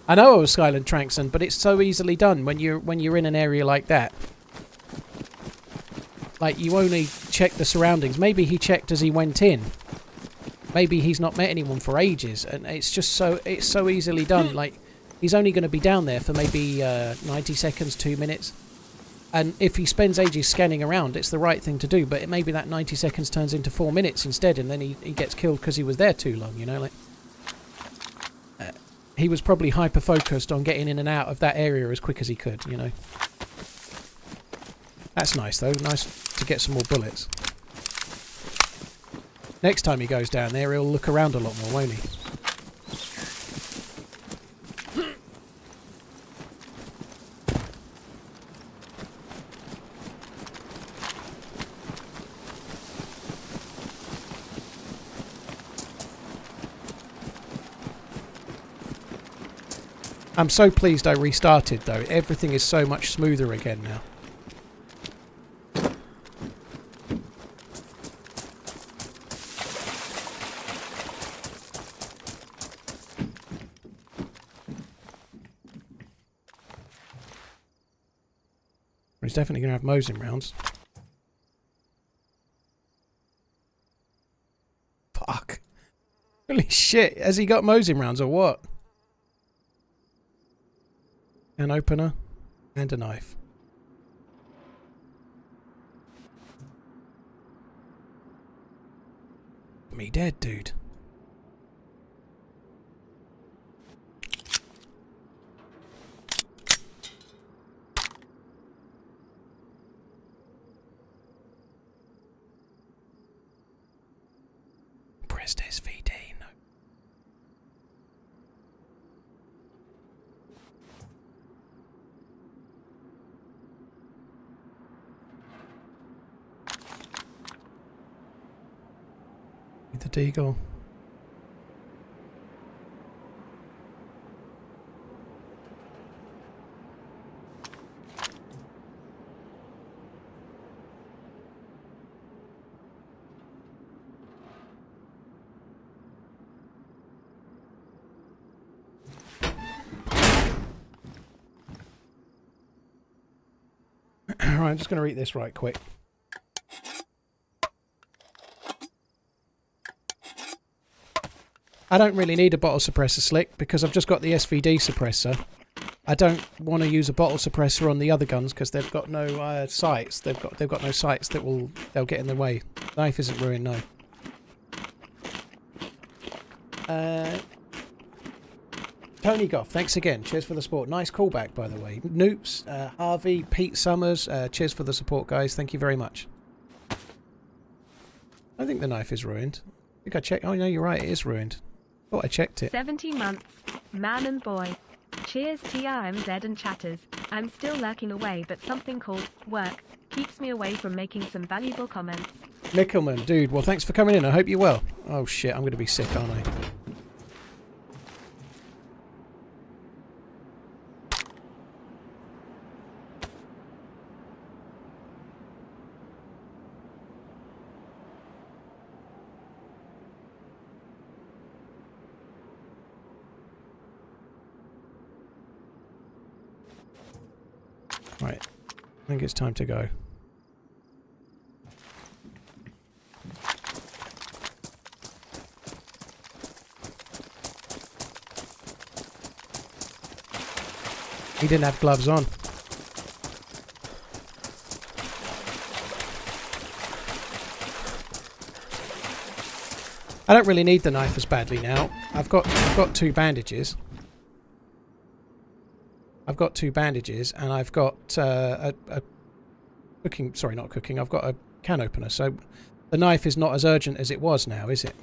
Speaker 1: I know I was Skyland Trankson, but it's so easily done when you're in an area like that. Like, you only check the surroundings. Maybe he checked as he went in. Maybe he's not met anyone for ages, and it's so easily done. Like, he's only going to be down there for maybe 90 seconds, 2 minutes. And if he spends ages scanning around, it's the right thing to do. But maybe that 90 seconds turns into 4 minutes instead, and then he gets killed because he was there too long, you know? Like, he was probably hyper-focused on getting in and out of that area as quick as he could, you know? That's nice, though. Nice to get some more bullets. Next time he goes down there, he'll look around a lot more, won't he? I'm so pleased I restarted, though. Everything is so much smoother again now. He's definitely going to have Mosin rounds. Fuck. Holy shit. Has he got Mosin rounds or what? An opener and a knife. Me dead, dude. Pressed SVD. No. The deagle. Alright, I'm just going to read this right quick. I don't really need a bottle suppressor, Slick, because I've just got the SVD suppressor. I don't want to use a bottle suppressor on the other guns because they've got no sights. They've got no sights that they'll get in the way. Knife isn't ruined, no. Tony Goff, thanks again. Cheers for the support. Nice callback, by the way. Noops, Harvey, Pete Summers, cheers for the support, guys. Thank you very much. I think the knife is ruined. I think I checked. Oh, no, you're right. It is ruined. Thought I checked it.
Speaker 2: 70 months, man and boy. Cheers TRMZ and chatters. I'm still lurking away, but something called work keeps me away from making some valuable comments.
Speaker 1: Mickelman, dude, well, thanks for coming in. I hope you're well. Oh, shit, I'm going to be sick, aren't I? Right, I think it's time to go. He didn't have gloves on. I don't really need the knife as badly now. I've got 2 bandages. I've got 2 bandages, and I've got a cooking... Sorry, not cooking. I've got a can opener, so the knife is not as urgent as it was now, is it?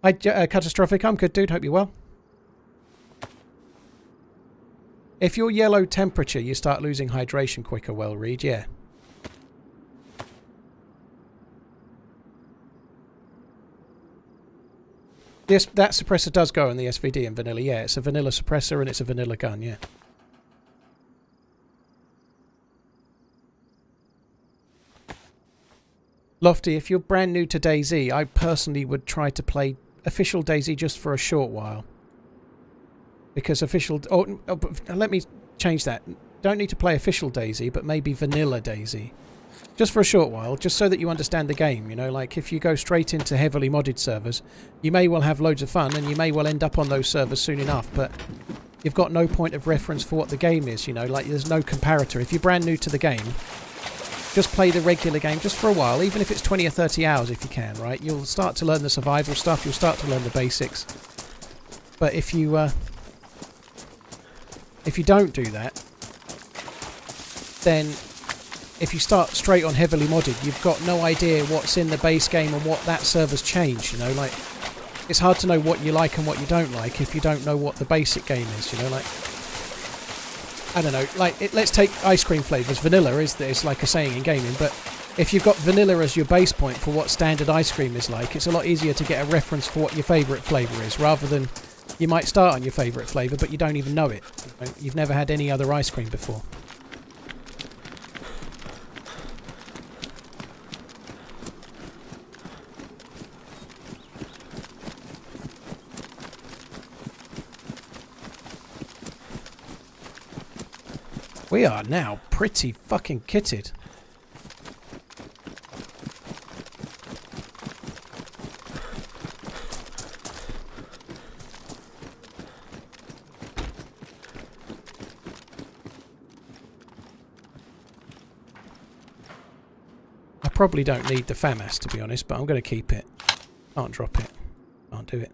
Speaker 1: Hi, Catastrophic. I'm good, dude. Hope you're well. If you're yellow temperature, you start losing hydration quicker, well, Reed, yeah. Yes, that suppressor does go on the SVD in vanilla, yeah. It's a vanilla suppressor and it's a vanilla gun, yeah. Lofty, if you're brand new to DayZ, I personally would try to play official DayZ just for a short while. Because official... Oh, let me change that. Don't need to play official DayZ, but maybe vanilla DayZ. Just for a short while, just so that you understand the game, you know? Like, if you go straight into heavily modded servers, you may well have loads of fun, and you may well end up on those servers soon enough, but you've got no point of reference for what the game is, you know? Like, there's no comparator. If you're brand new to the game, just play the regular game just for a while, even if it's 20 or 30 hours if you can, right? You'll start to learn the survival stuff, you'll start to learn the basics. But if you don't do that, then if you start straight on heavily modded, you've got no idea what's in the base game and what that server's changed, you know, like, it's hard to know what you like and what you don't like if you don't know what the basic game is, you know, like, I don't know, like, let's take ice cream flavours. Vanilla is like a saying in gaming, but if you've got vanilla as your base point for what standard ice cream is like, it's a lot easier to get a reference for what your favourite flavour is, rather than you might start on your favourite flavour, but you don't even know it. You've never had any other ice cream before. We are now pretty fucking kitted. I probably don't need the FAMAS, to be honest, but I'm going to keep it. Can't drop it. Can't do it.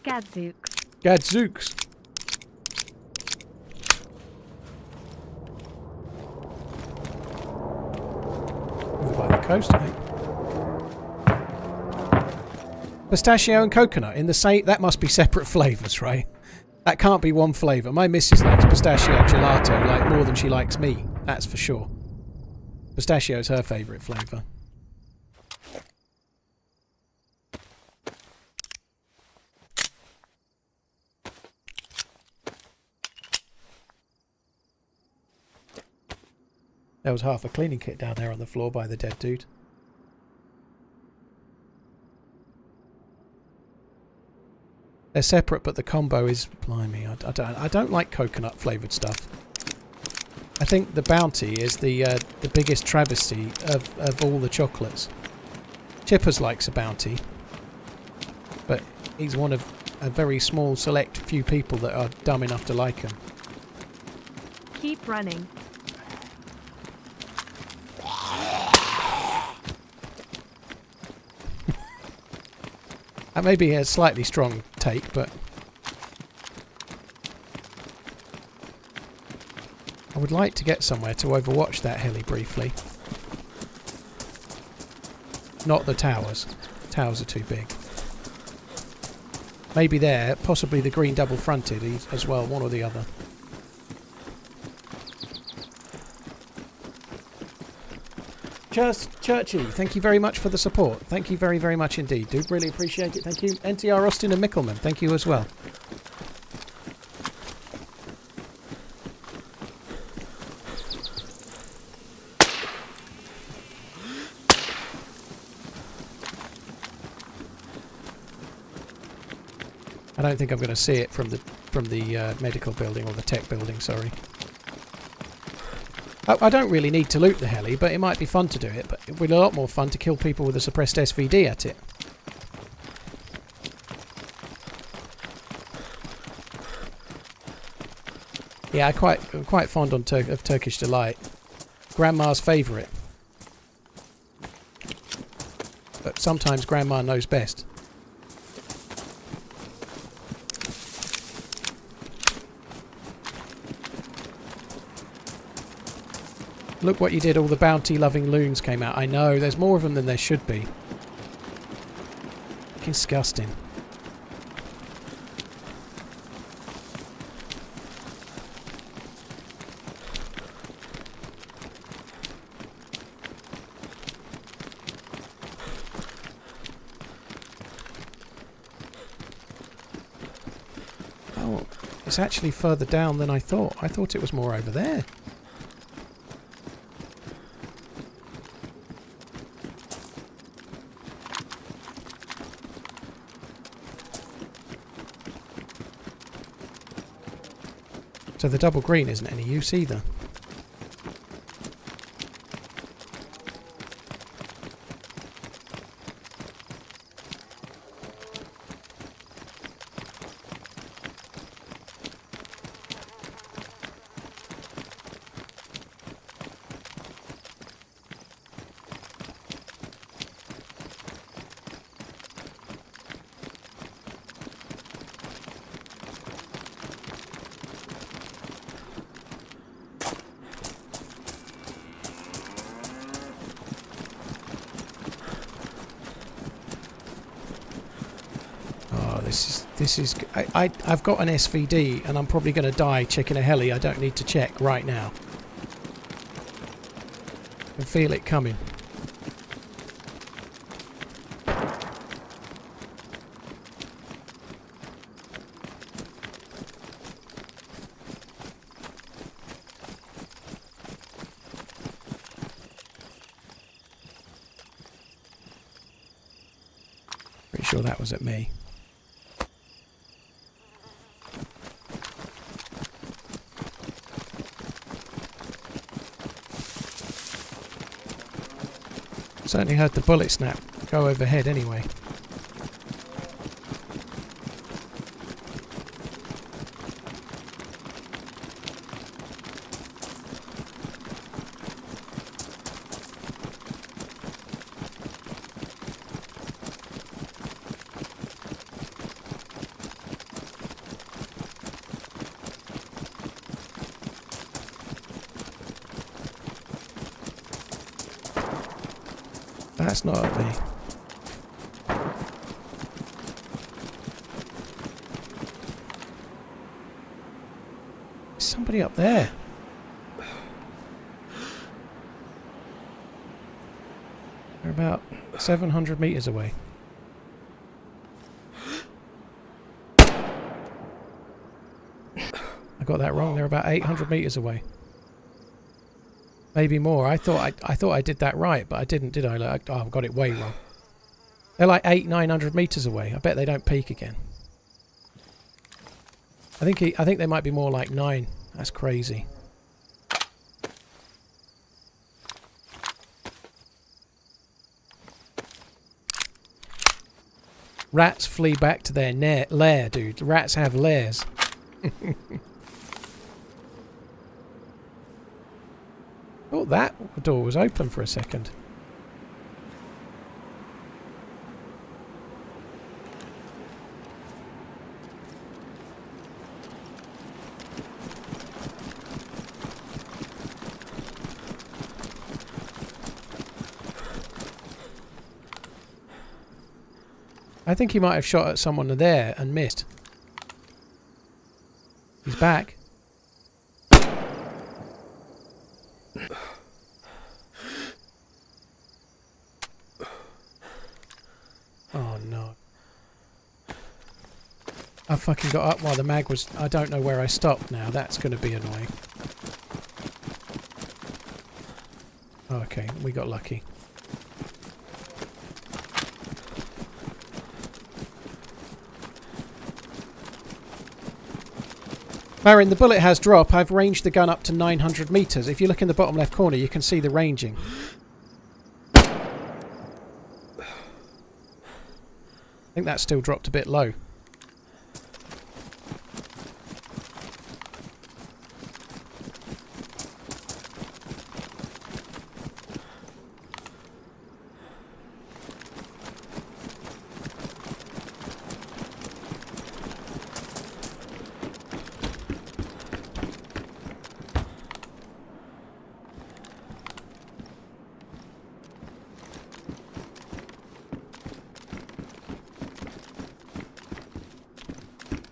Speaker 2: Gadzooks.
Speaker 1: Gadzooks. Over by the coast, I think. Pistachio and coconut in the same... That must be separate flavours, right? That can't be one flavour. My missus likes pistachio gelato like more than she likes me. That's for sure. Pistachio is her favourite flavour. There was half a cleaning kit down there on the floor by the dead dude. They're separate, but the combo is... Blimey, I don't like coconut flavoured stuff. I think the Bounty is the biggest travesty of all the chocolates. Chippers likes a Bounty, but he's one of a very small select few people that are dumb enough to like him.
Speaker 2: Keep running.
Speaker 1: That may be a slightly strong take, but I would like to get somewhere to overwatch that heli briefly. Not the towers. Towers are too big. Maybe there, possibly the green double-fronted as well, one or the other. Churchy, thank you very much for the support. Thank you very, very much indeed, dude. Really appreciate it. Thank you. NTR Austin and Mickelman, thank you as well. I don't think I'm going to see it from the medical building or the tech building. Sorry. I don't really need to loot the heli, but it might be fun to do it. But it would be a lot more fun to kill people with a suppressed SVD at it. Yeah, I'm quite fond of Turkish Delight. Grandma's favourite. But sometimes Grandma knows best. Look what you did, all the bounty-loving loons came out. I know, there's more of them than there should be. Disgusting. Oh, it's actually further down than I thought. I thought it was more over there. So the double green isn't any use either. I've got an SVD and I'm probably going to die checking a heli I don't need to check right now. I can feel it coming. Pretty sure that was at me. Certainly heard the bullet snap go overhead anyway. That's not at me. There's somebody up there. They're about 700 meters away. I got that wrong. They're about 800 meters away. Maybe more. I thought I did that right, but I didn't, did I? Like, oh, I've got it way wrong. They're like 800-900 meters away. I bet they don't peak again. I think they might be more like 9. That's crazy. Rats flee back to their lair, dude. Rats have lairs. Oh, that door was open for a second. I think he might have shot at someone there and missed. He's back. Oh no. I fucking got up while the mag was... I don't know where I stopped now. That's going to be annoying. Okay, we got lucky. Baron, the bullet has drop. I've ranged the gun up to 900 meters. If you look in the bottom left corner, you can see the ranging. I think that still dropped a bit low.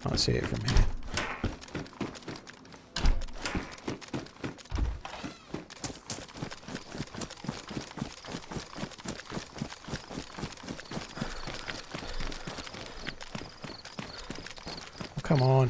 Speaker 1: Can't see it from here. Oh, come on.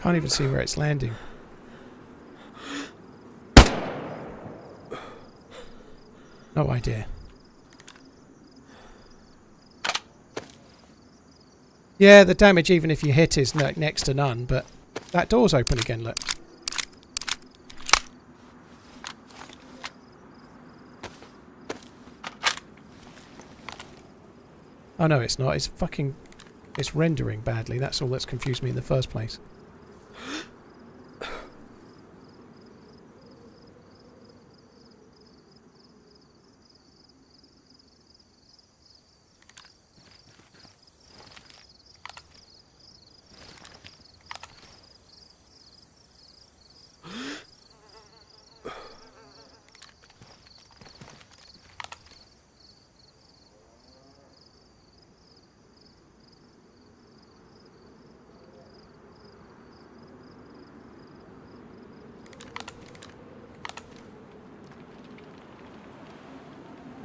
Speaker 1: Can't even see where it's landing. No idea. Yeah, the damage, even if you hit, is next to none, but that door's open again, look. Oh no, it's not. It's fucking... It's rendering badly. That's all that's confused me in the first place.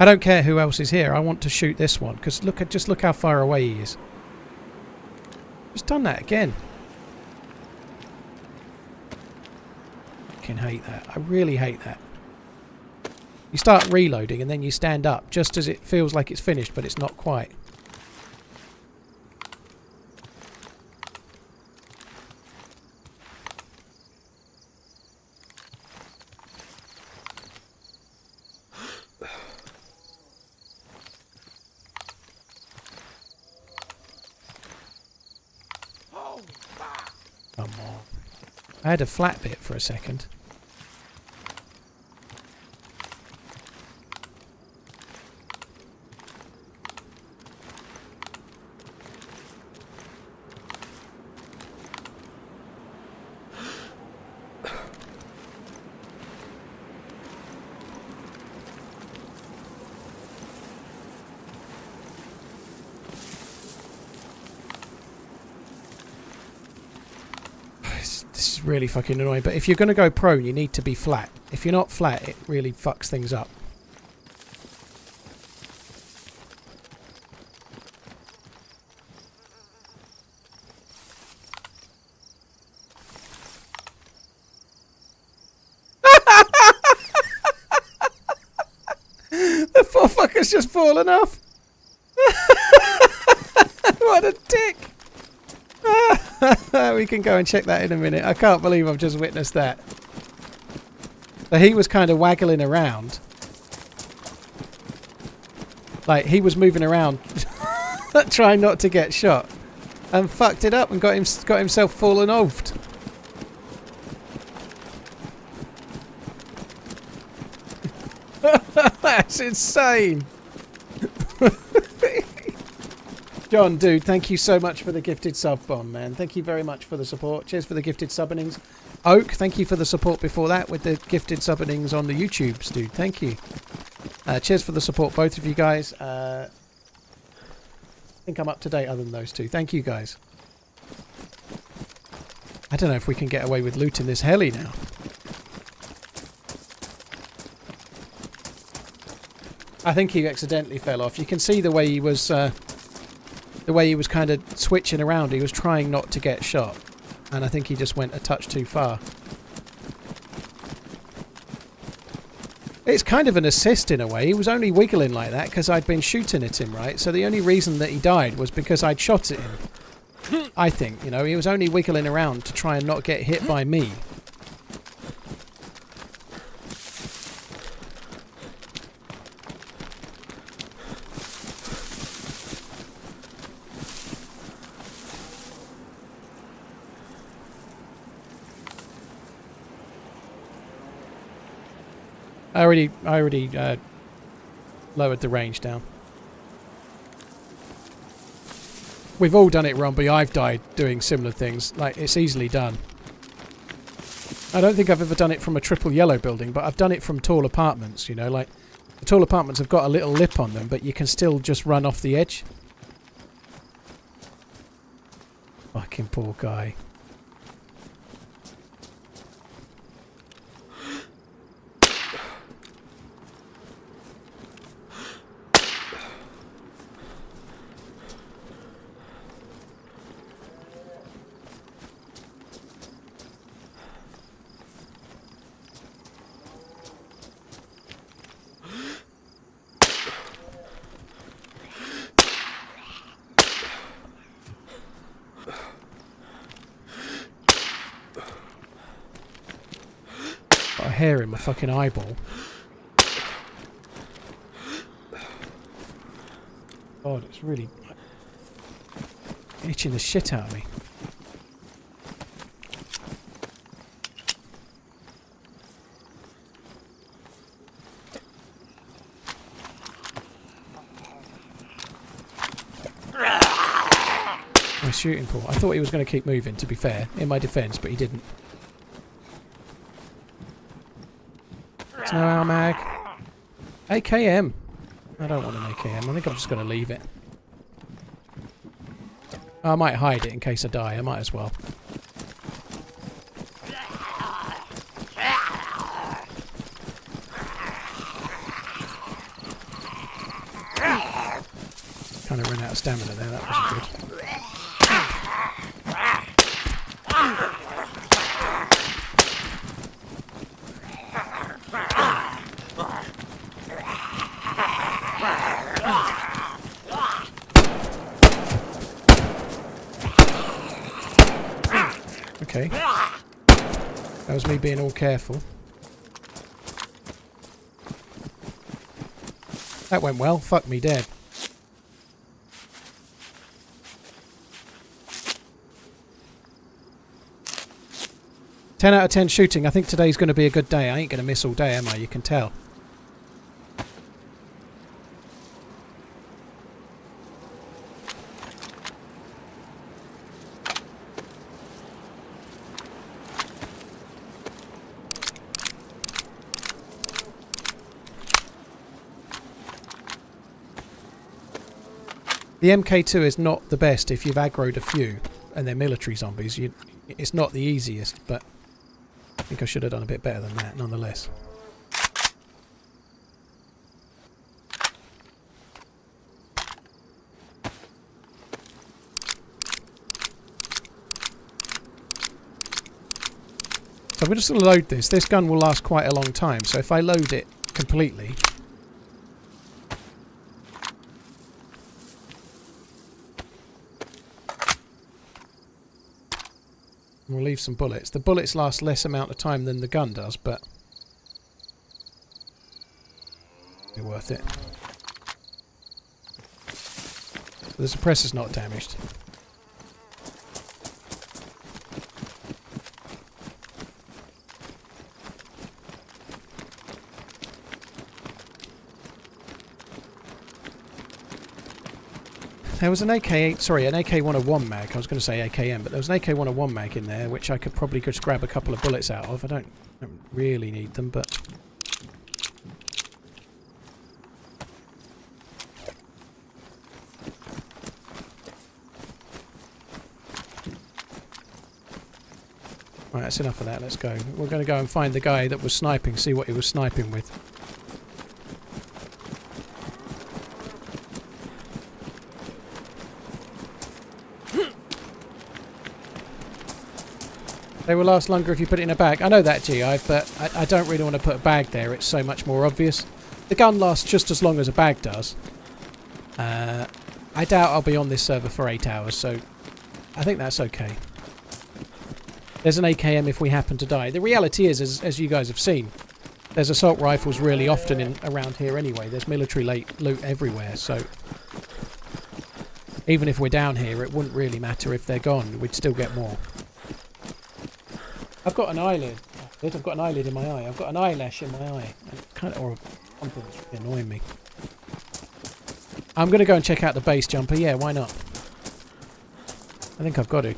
Speaker 1: I don't care who else is here. I want to shoot this one because just look how far away he is. Just done that again. I fucking hate that. I really hate that. You start reloading and then you stand up just as it feels like it's finished, but it's not quite. Come on. I had a flat bit for a second. This is really fucking annoying. But if you're going to go prone, you need to be flat. If you're not flat, it really fucks things up. The poor fucker's just fallen off. What a dick. We can go and check that in a minute. I can't believe I've just witnessed that. So he was kind of waggling around. Like, he was moving around trying not to get shot. And fucked it up and got himself fallen offed. That's insane. John, dude, thank you so much for the gifted sub bomb, man. Thank you very much for the support. Cheers for the gifted subbinings. Oak, thank you for the support before that with the gifted subbinings on the YouTubes, dude. Thank you. Cheers for the support, both of you guys. I think I'm up to date other than those two. Thank you, guys. I don't know if we can get away with looting this heli now. I think he accidentally fell off. You can see the way he was kind of switching around. He was trying not to get shot, and I think he just went a touch too far. It's kind of an assist in a way. He was only wiggling like that because I'd been shooting at him, right? So the only reason that he died was because I'd shot at him. I think, you know, he was only wiggling around to try and not get hit by me. I already lowered the range down. We've all done it, Romby. I've died doing similar things. Like, it's easily done. I don't think I've ever done it from a triple yellow building, but I've done it from tall apartments, you know. Like, the tall apartments have got a little lip on them, but you can still just run off the edge. Fucking poor guy. Got a hair in my fucking eyeball. God, it's really itching the shit out of me. My shooting pool. I thought he was going to keep moving, to be fair, in my defence, but he didn't. It's no our mag. AKM. I don't want an AKM. I think I'm just going to leave it. I might hide it in case I die. I might as well. Kind of ran out of stamina there. That wasn't good. Okay. That was me being all careful. That went well. Fuck me dead. 10 out of 10 shooting. I think today's going to be a good day. I ain't going to miss all day, am I? You can tell. The MK2 is not the best if you've aggroed a few and they're military zombies. It's not the easiest, but I think I should have done a bit better than that, nonetheless. So I'm just going to load this. This gun will last quite a long time, so if I load it completely... We'll leave some bullets. The bullets last less amount of time than the gun does, but... Be worth it. The suppressor's not damaged. There was an AK-101 mag. I was going to say AKM, but there was an AK-101 mag in there, which I could probably just grab a couple of bullets out of. I don't really need them, but... Right, that's enough of that. Let's go. We're going to go and find the guy that was sniping, see what he was sniping with. They will last longer if you put it in a bag. I know that, GI, but I don't really want to put a bag there. It's so much more obvious. The gun lasts just as long as a bag does. I doubt I'll be on this server for 8 hours, so I think that's okay. There's an AKM if we happen to die. The reality is, as you guys have seen, there's assault rifles really often around here anyway. There's military loot everywhere, so even if we're down here, it wouldn't really matter if they're gone. We'd still get more. I've got an eyelid. I've got an eyelid in my eye. I've got an eyelash in my eye. Or something that's really annoying me. I'm going to go and check out the base jumper. Yeah, why not? I think I've got to.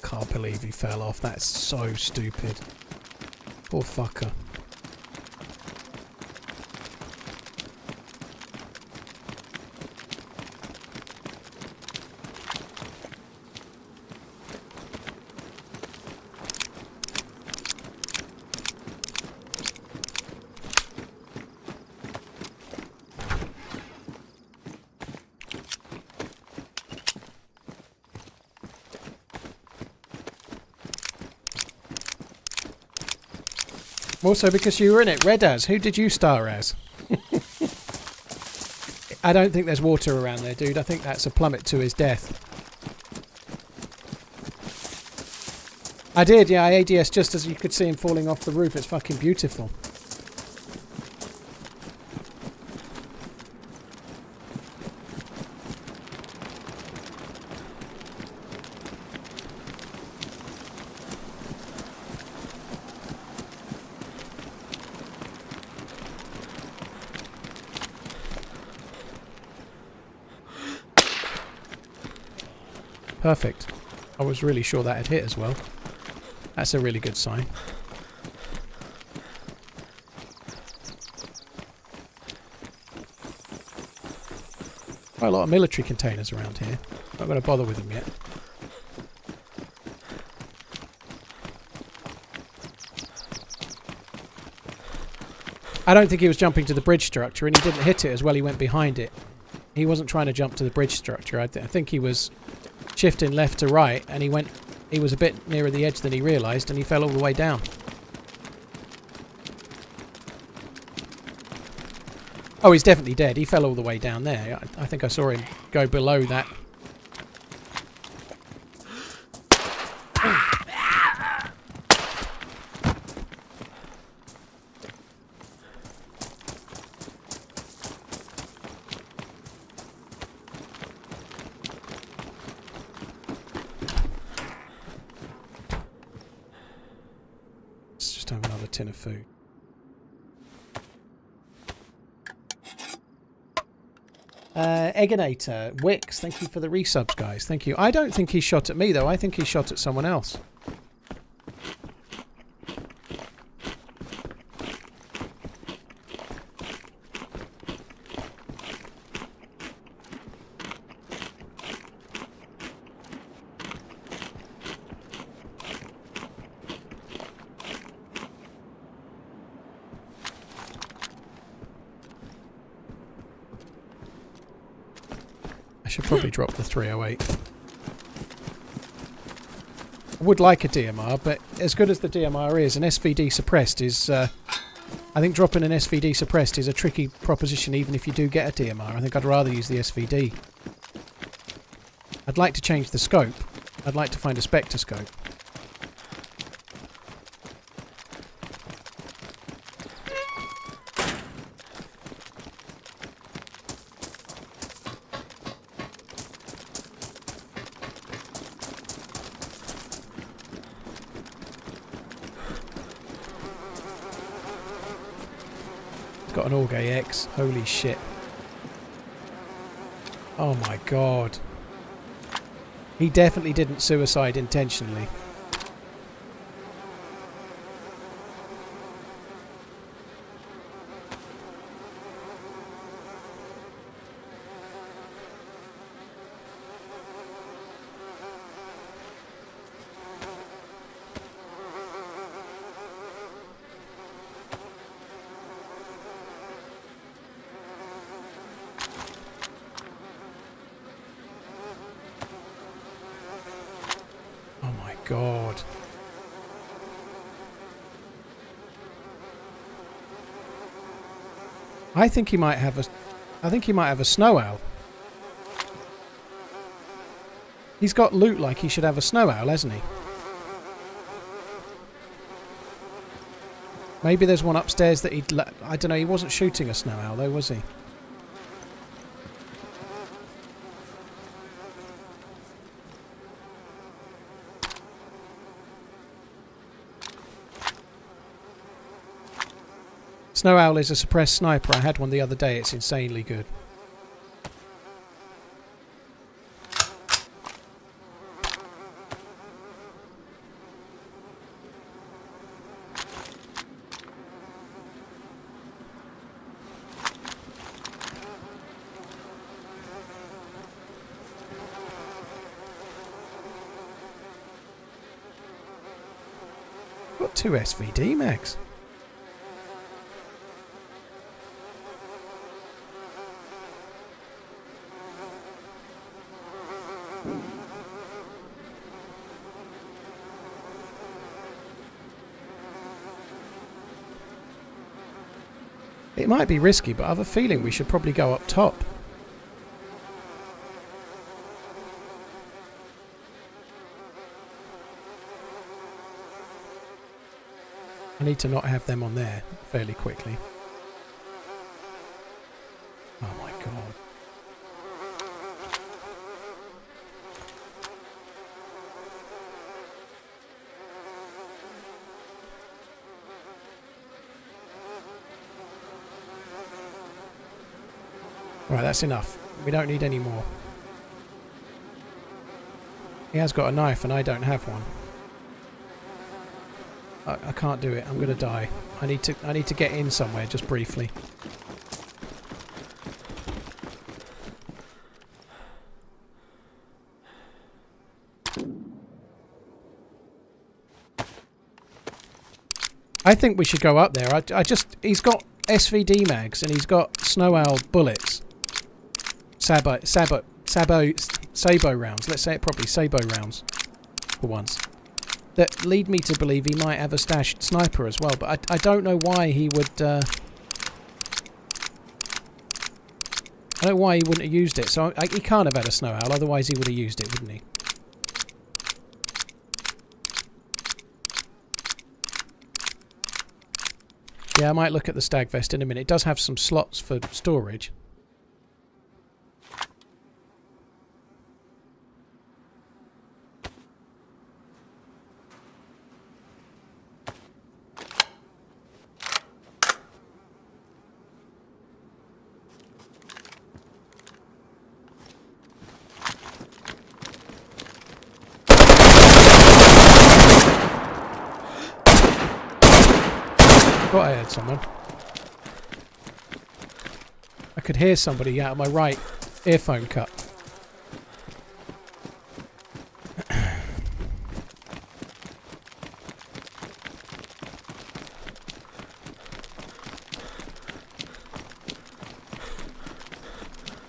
Speaker 1: Can't believe he fell off. That's so stupid. Poor fucker. Also, because you were in it, Red as. Who did you star as? I don't think there's water around there, dude. I think that's a plummet to his death. I did, yeah. I ADS just as you could see him falling off the roof. It's fucking beautiful. Perfect. I was really sure that had hit as well. That's a really good sign. Quite a lot of military containers around here. Not going to bother with them yet. I don't think he was jumping to the bridge structure, and he didn't hit it as well. He went behind it. He wasn't trying to jump to the bridge structure. I think he was shifting left to right, and he was a bit nearer the edge than he realised, and he fell all the way down. Oh, he's definitely dead. He fell all the way down there. I think I saw him go below that. to have another tin of food. Egginator, Wix, thank you for the resubs, guys. Thank you. I don't think he shot at me, though. I think he shot at someone else. Should probably drop the 308. I would like a DMR, but as good as the DMR is, an SVD suppressed is... I think dropping an SVD suppressed is a tricky proposition even if you do get a DMR. I think I'd rather use the SVD. I'd like to change the scope. I'd like to find a Spectre scope. Got an Orgay X. Holy shit. Oh my god. He definitely didn't suicide intentionally. God. I think he might have a snow owl. He's got loot like he should have a snow owl, hasn't he? Maybe there's one upstairs that I don't know, he wasn't shooting a snow owl though, was he? Snow Owl is a suppressed sniper. I had one the other day. It's insanely good. Got 2 SVD mags. It might be risky, but I have a feeling we should probably go up top. I need to not have them on there fairly quickly. Oh my god. Right, that's enough. We don't need any more. He has got a knife and I don't have one. I can't do it. I'm gonna die. I need to get in somewhere just briefly. I think we should go up there. He's got SVD mags and he's got Snow Owl bullets. Sabo rounds. Let's say it properly. Sabo rounds. For once. That lead me to believe he might have a stashed sniper as well. But I don't know why he would... I don't know why he wouldn't have used it. So he can't have had a Snow Owl. Otherwise he would have used it, wouldn't he? Yeah, I might look at the stag vest in a minute. It does have some slots for storage. Thought I heard someone. I could hear somebody out of my right earphone cut.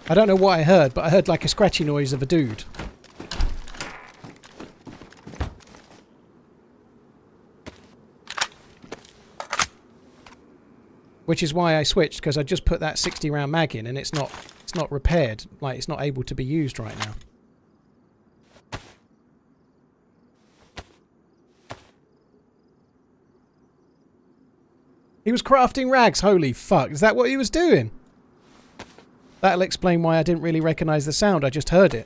Speaker 1: I don't know what I heard, but I heard like a scratchy noise of a dude. Which is why I switched, because I just put that 60 round mag in and it's not repaired, like it's not able to be used right now. He was crafting rags, holy fuck, is that what he was doing? That'll explain why I didn't really recognise the sound, I just heard it.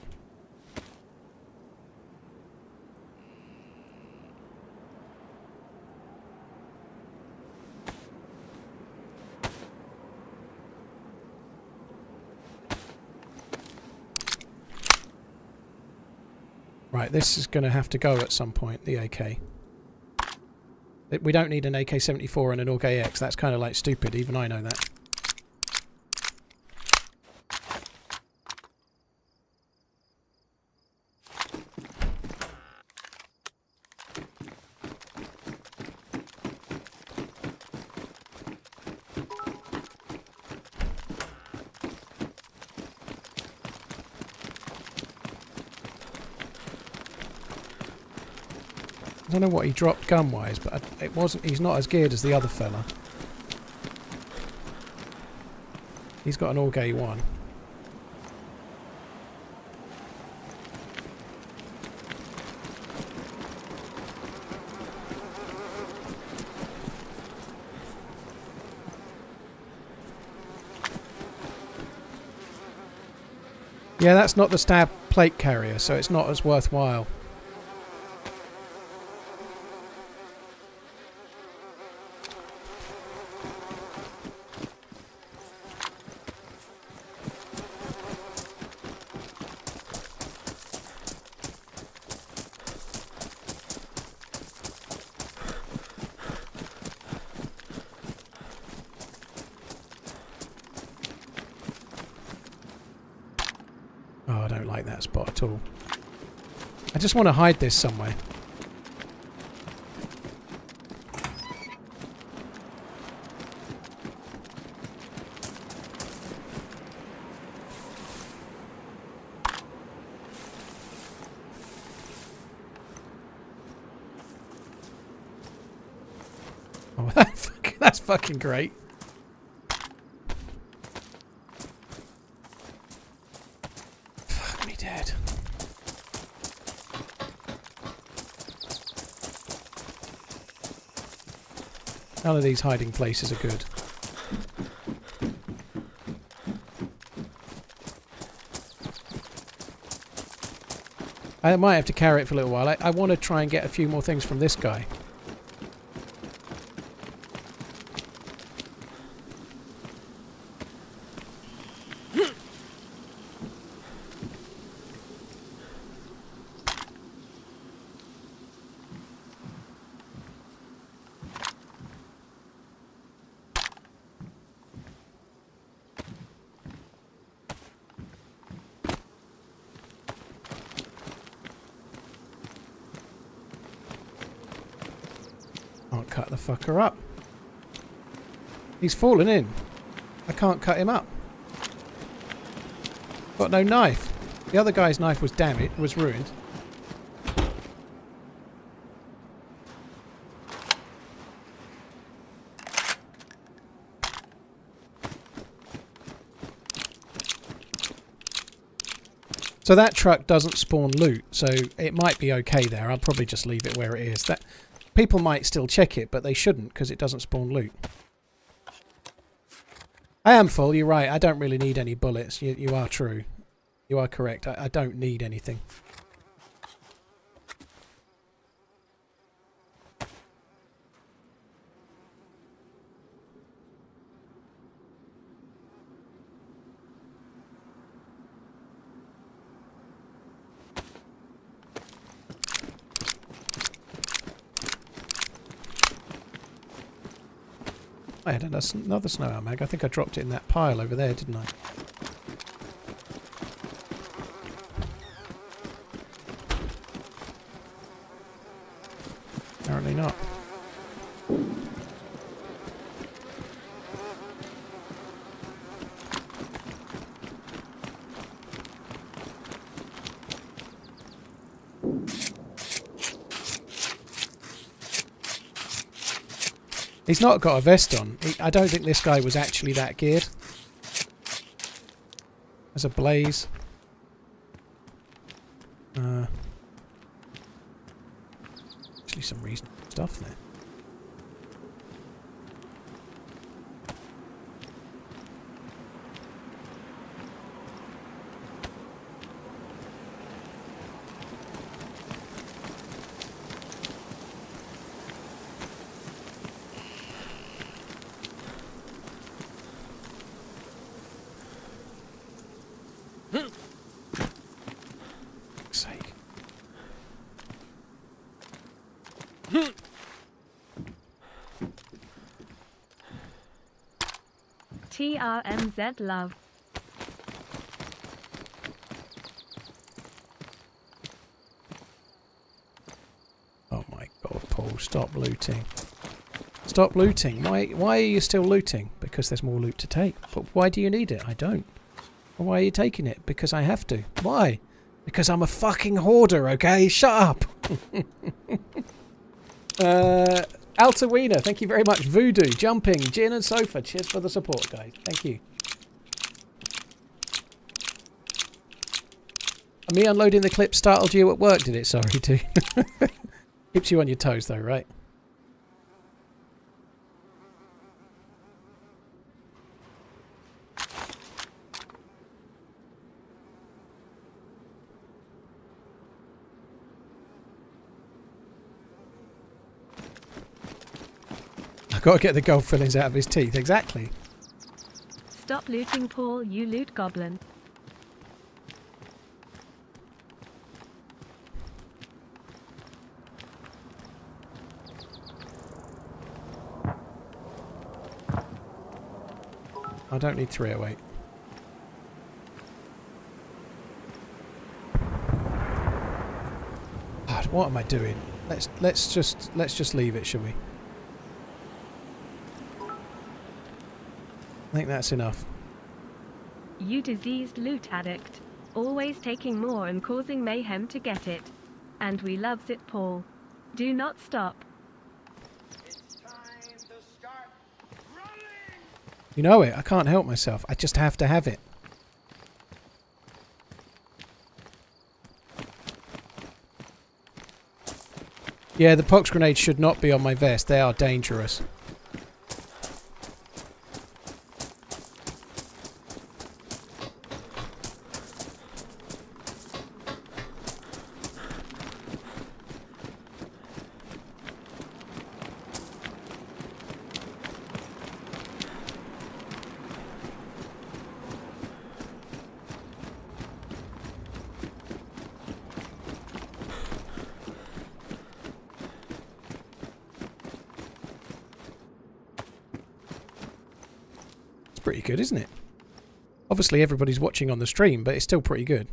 Speaker 1: Right, this is going to have to go at some point, the AK. We don't need an AK-74 and an AUG-AX, that's kind of like stupid, even I know that. I don't know what he dropped gun-wise, but it wasn't. He's not as geared as the other fella. He's got an AUG-A1. Yeah, that's not the stab plate carrier, so it's not as worthwhile. Oh, I don't like that spot at all. I just want to hide this somewhere. Oh, that's fucking great. Dead. None of these hiding places are good. I might have to carry it for a little while. I want to try and get a few more things from this guy. Can't cut the fucker up. He's fallen in. I can't cut him up. Got no knife. The other guy's knife was damaged, was ruined. So that truck doesn't spawn loot, so it might be okay there. I'll probably just leave it where it is. That people might still check it, but they shouldn't because it doesn't spawn loot. I am full, you're right. I don't really need any bullets. You are true. You are correct. I don't need anything. I had another snow owl mag. I think I dropped it in that pile over there, didn't I? Apparently not. He's not got a vest on. I don't think this guy was actually that geared. There's a blaze. Actually some reasonable stuff there. Sake.
Speaker 2: TRMZ love.
Speaker 1: Oh my god, Paul, stop looting. Stop looting. Why are you still looting? Because there's more loot to take. But why do you need it? I don't. Why are you taking it? Because I have to. Why? Because I'm a fucking hoarder, okay? Shut up! Altawina, thank you very much. Voodoo, Jumping, Gin and Sofa. Cheers for the support, guys. Thank you. And me unloading the clip startled you at work, did it? Sorry, too. Keeps you on your toes, though, right? I've got to get the gold fillings out of his teeth. Exactly.
Speaker 2: Stop looting, Paul, you loot goblin.
Speaker 1: I don't need 308. God, what am I doing? Let's just leave it, shall we? I think that's enough.
Speaker 2: You diseased loot addict. Always taking more and causing mayhem to get it. And we loves it, Paul. Do not stop.
Speaker 3: It's time to start running!
Speaker 1: You know it. I can't help myself. I just have to have it. Yeah, the pox grenades should not be on my vest. They are dangerous. Pretty good, isn't it? Obviously everybody's watching on the stream, but it's still pretty good.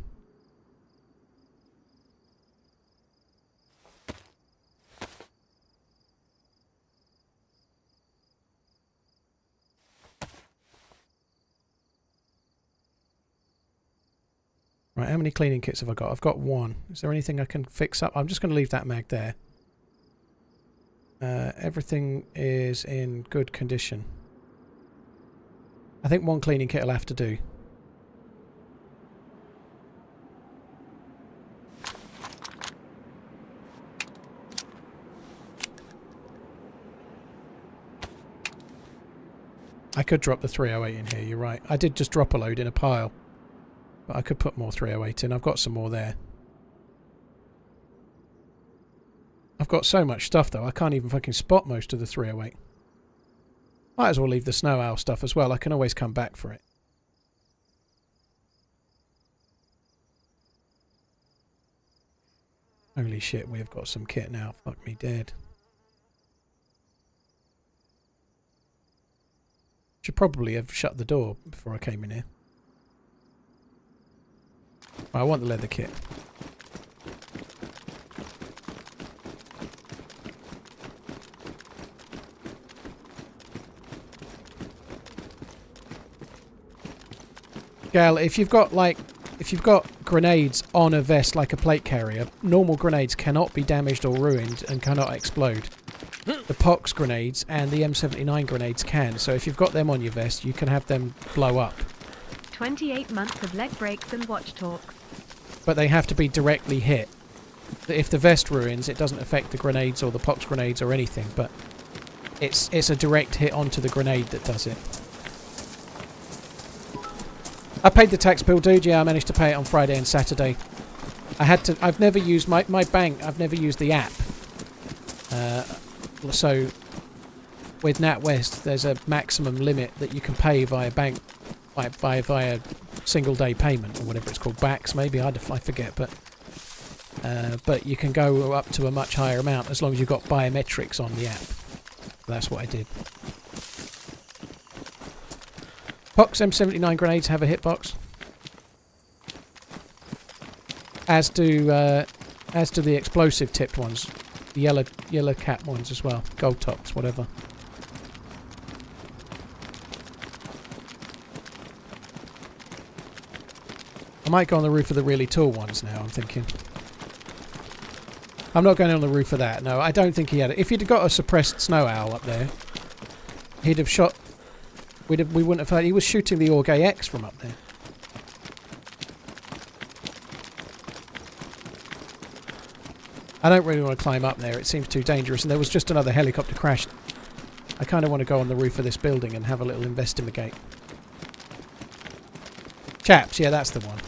Speaker 1: Right, how many cleaning kits have I got? I've got one. Is there anything I can fix up? I'm just going to leave that mag there. Everything is in good condition. I think one cleaning kit will have to do. I could drop the 308 in here, you're right. I did just drop a load in a pile. But I could put more 308 in. I've got some more there. I've got so much stuff though, I can't even fucking spot most of the 308. Might as well leave the snow owl stuff as well. I can always come back for it. Holy shit, we have got some kit now. Fuck me dead. Should probably have shut the door before I came in here. I want the leather kit. Gal, if you've got grenades on a vest like a plate carrier, normal grenades cannot be damaged or ruined and cannot explode. The POX grenades and the M79 grenades can, so if you've got them on your vest, you can have them blow up.
Speaker 2: 28 months of leg breaks and watch talks.
Speaker 1: But they have to be directly hit. If the vest ruins, it doesn't affect the grenades or the POX grenades or anything, but it's a direct hit onto the grenade that does it. I paid the tax bill, dude. Yeah, I managed to pay it on Friday and Saturday. I've never used my bank. I've never used the app. So with NatWest, there's a maximum limit that you can pay via bank, via single day payment or whatever it's called, backs maybe. I forget, but you can go up to a much higher amount as long as you've got biometrics on the app. That's what I did. POX M79 grenades have a hitbox, as do the explosive tipped ones, the yellow cap ones as well, gold tops, whatever. I might go on the roof of the really tall ones now, I'm thinking. I'm not going on the roof of that, no. I don't think he had it. If he'd got a suppressed snow owl up there, he'd have shot... we wouldn't have heard... He was shooting the Orgay X from up there. I don't really want to climb up there. It seems too dangerous. And there was just another helicopter crash. I kind of want to go on the roof of this building and have a little investigate. Chaps, yeah, that's the one.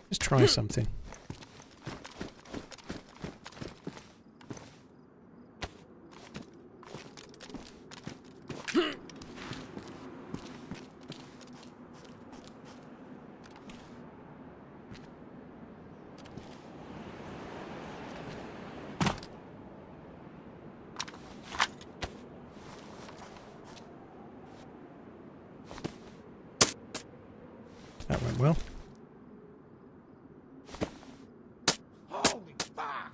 Speaker 1: Let's try something. That went well.
Speaker 3: Holy fuck!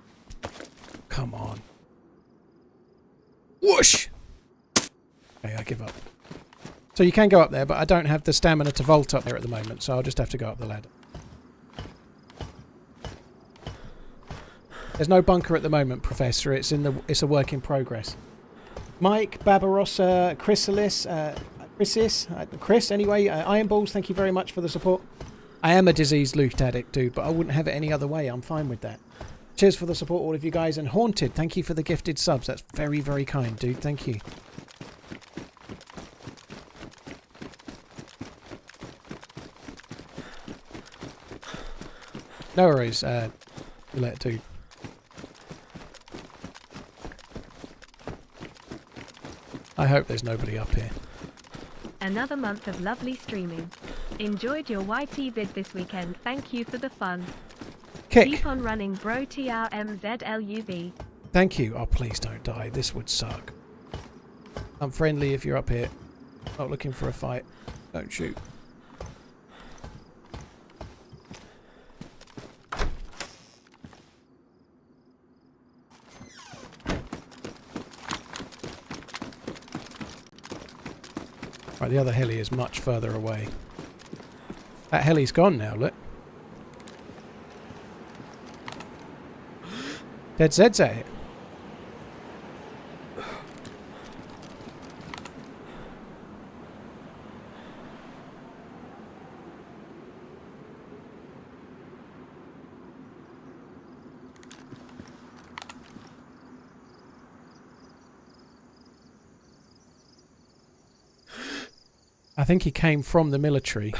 Speaker 1: Come on. Whoosh! Okay, I give up. So you can go up there, but I don't have the stamina to vault up there at the moment, so I'll just have to go up the ladder. There's no bunker at the moment, Professor. It's a work in progress. Mike, Barbarossa, Chrysalis, Chris, anyway, Iron Balls, thank you very much for the support. I am a diseased loot addict, dude, but I wouldn't have it any other way. I'm fine with that. Cheers for the support, all of you guys. And Haunted, thank you for the gifted subs. That's very, very kind, dude. Thank you. No worries, dude. I hope there's nobody up here.
Speaker 2: Another month of lovely streaming. Enjoyed your YT vid this weekend. Thank you for the fun.
Speaker 1: Kick.
Speaker 2: Keep on running, bro. TRMZ LUV.
Speaker 1: Thank you. Oh, please don't die. This would suck. I'm friendly if you're up here. Not looking for a fight. Don't shoot. Right, the other heli is much further away. That heli's gone now, look. DayZ's at it. I think he came from the military.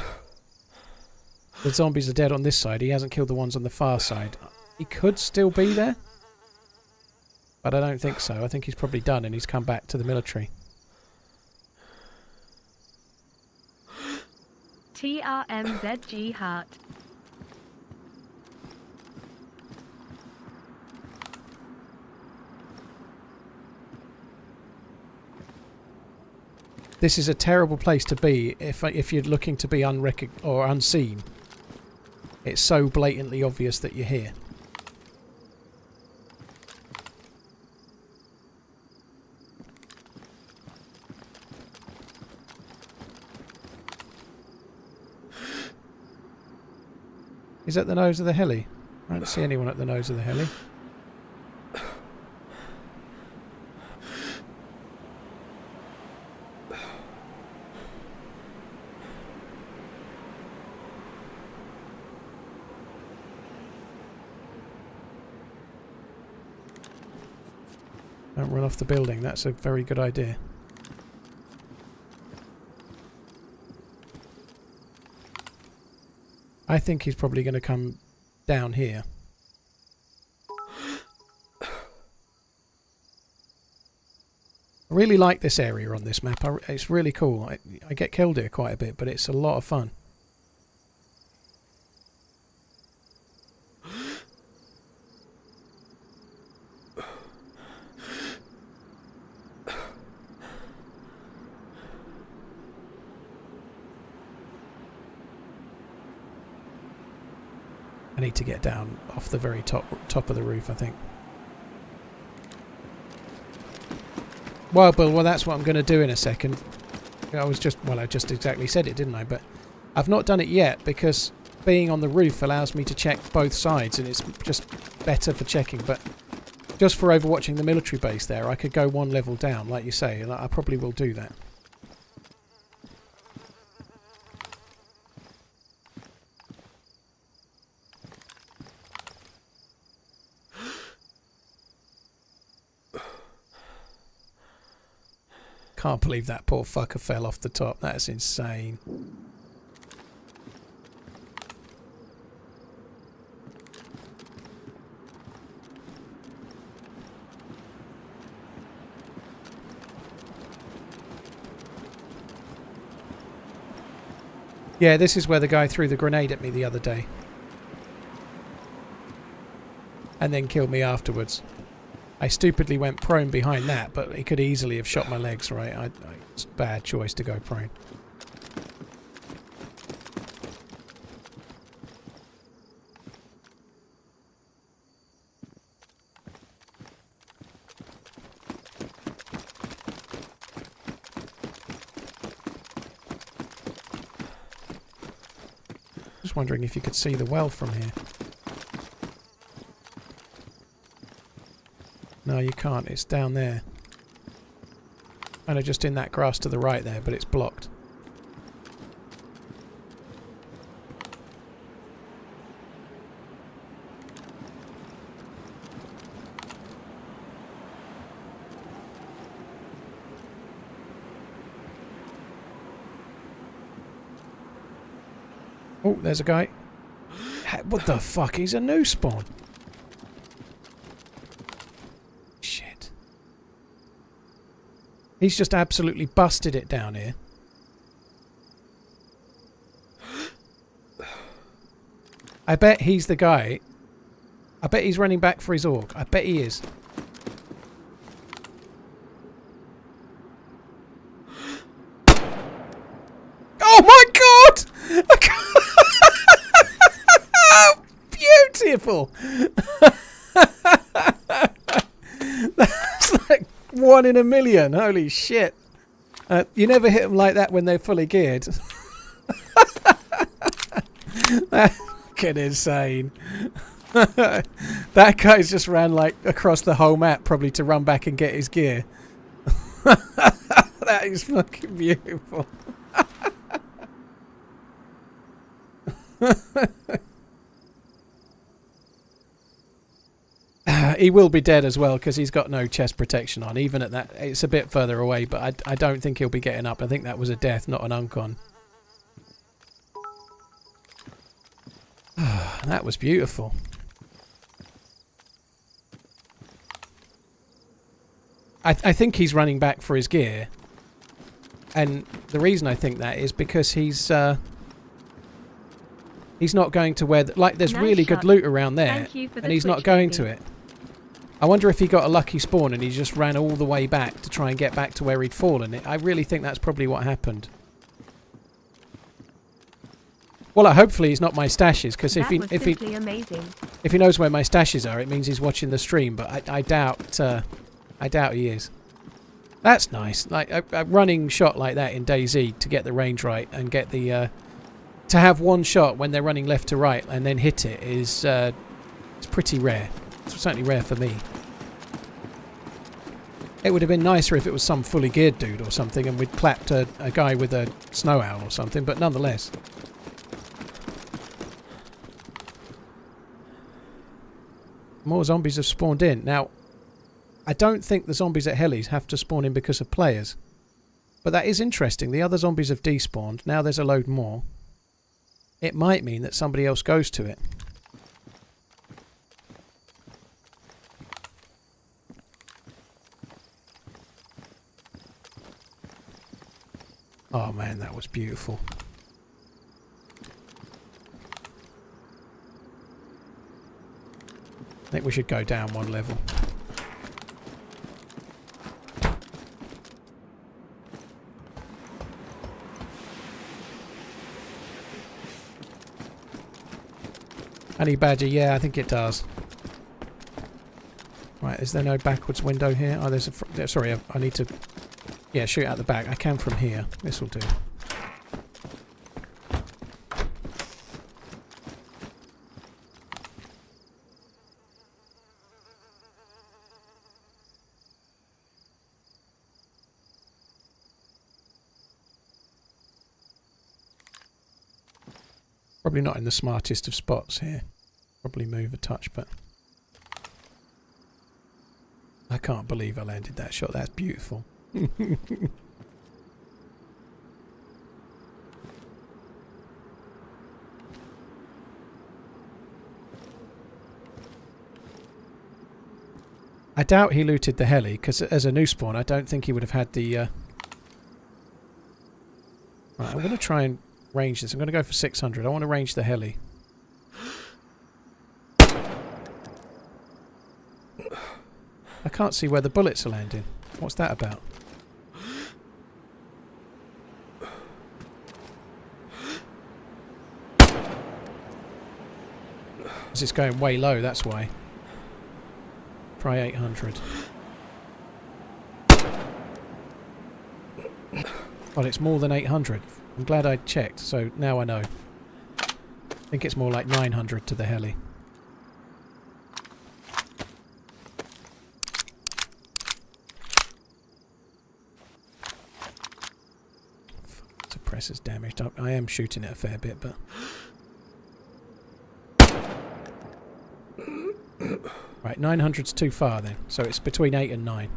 Speaker 1: The zombies are dead on this side. He hasn't killed the ones on the far side. He could still be there. But I don't think so. I think he's probably done and he's come back to the military.
Speaker 2: TRMZG Heart.
Speaker 1: This is a terrible place to be if you're looking to be or unseen. It's so blatantly obvious that you're here. Is at the nose of the heli? I don't see anyone at the nose of the heli. Don't run off the building, that's a very good idea. I think he's probably going to come down here. I really like this area on this map. It's really cool. I get killed here quite a bit, but it's a lot of fun. I need to get down off the very top of the roof, I think. Well, Bill, well, that's what I'm going to do in a second. I just exactly said it, didn't I? But I've not done it yet because being on the roof allows me to check both sides, and it's just better for checking. But just for overwatching the military base there, I could go one level down, like you say, and I probably will do that. Can't believe that poor fucker fell off the top. That's insane. Yeah, this is where the guy threw the grenade at me the other day. And then killed me afterwards. I stupidly went prone behind that, but he could easily have shot my legs, right? It's a bad choice to go prone. Just wondering if you could see the well from here. No, you can't. It's down there. Kind of just in that grass to the right there, but it's blocked. Oh, there's a guy. What the fuck? He's a new spawn. He's just absolutely busted it down here. I bet he's the guy. I bet he's running back for his org. I bet he is. Oh my god! Beautiful! That's like 1 in a million. Holy shit. You never hit them like that when they're fully geared. That's fucking insane. That guy's just ran like across the whole map probably to run back and get his gear. That is fucking beautiful. He will be dead as well because he's got no chest protection on. Even at that, it's a bit further away, but I don't think he'll be getting up. I think that was a death, not an uncon. That was beautiful. I think he's running back for his gear, and the reason I think that is because he's not going to where like there's
Speaker 2: Nice
Speaker 1: really
Speaker 2: shot.
Speaker 1: good loot around there,
Speaker 2: Thank you for
Speaker 1: and
Speaker 2: the
Speaker 1: he's not
Speaker 2: Twitch
Speaker 1: going
Speaker 2: baby.
Speaker 1: to it. I wonder if he got a lucky spawn and he just ran all the way back to try and get back to where he'd fallen. I really think that's probably what happened. Well, hopefully he's not my stashes, because if he knows where my stashes are, it means he's watching the stream. But I doubt he is. That's nice. Like a running shot like that in DayZ to get the range right and get the to have one shot when they're running left to right and then hit it is it's pretty rare. It's certainly rare for me. It would have been nicer if it was some fully geared dude or something and we'd clapped a guy with a snow owl or something, but nonetheless. More zombies have spawned in. Now, I don't think the zombies at Helis have to spawn in because of players. But that is interesting. The other zombies have despawned. Now there's a load more. It might mean that somebody else goes to it. Oh man, that was beautiful. I think we should go down one level. Honey Badger, yeah, I think it does. Right, is there no backwards window here? Oh, there's a... sorry, I need to... Yeah, shoot out the back. I can from here. This will do. Probably not in the smartest of spots here. Probably move a touch, but... I can't believe I landed that shot. That's beautiful. I doubt he looted the heli, because as a new spawn, I don't think he would have had the... Right, I'm going to try and range this. I'm going to go for 600. I want to range the heli. I can't see where the bullets are landing. What's that about? Because it's going way low, that's why. Try 800. Well, it's more than 800. I'm glad I checked, so now I know. I think it's more like 900 to the heli. Suppressor's damaged. I am shooting it a fair bit, but... Right, 900's too far then, so it's between 8 and 9.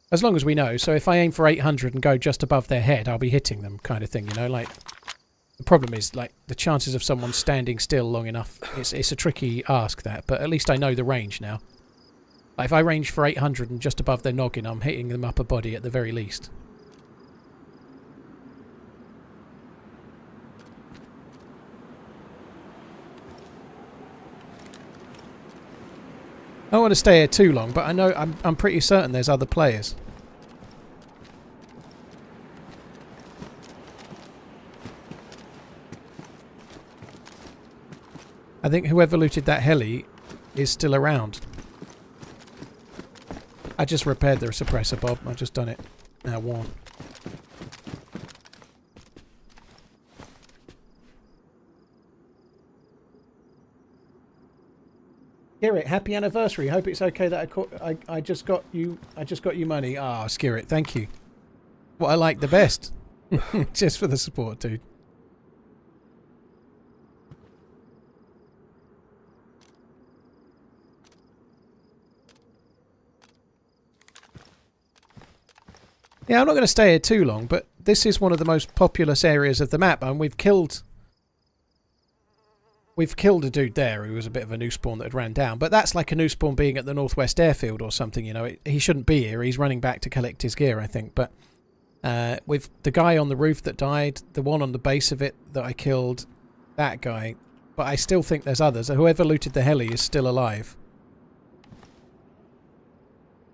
Speaker 1: As long as we know, so if I aim for 800 and go just above their head, I'll be hitting them, kind of thing, you know, like... The problem is, like, the chances of someone standing still long enough, it's a tricky ask, that, but at least I know the range now. Like, if I range for 800 and just above their noggin, I'm hitting them upper body at the very least. I don't want to stay here too long, but I know I'm pretty certain there's other players. I think whoever looted that heli is still around. I just repaired the suppressor, Bob. I've just done it. Now worn. Skirrit, happy anniversary. Hope it's okay that I just got you money. Ah, Skirrit, thank you. What I like the best. Just for the support, dude. Yeah, I'm not going to stay here too long, but this is one of the most populous areas of the map, and we've killed we've killed a dude there who was a bit of a new spawn that had ran down, but that's like a new spawn being at the Northwest Airfield or something, you know. He shouldn't be here. He's running back to collect his gear, I think. But with the guy on the roof that died, the one on the base of it that I killed, that guy. But I still think there's others. Whoever looted the heli is still alive.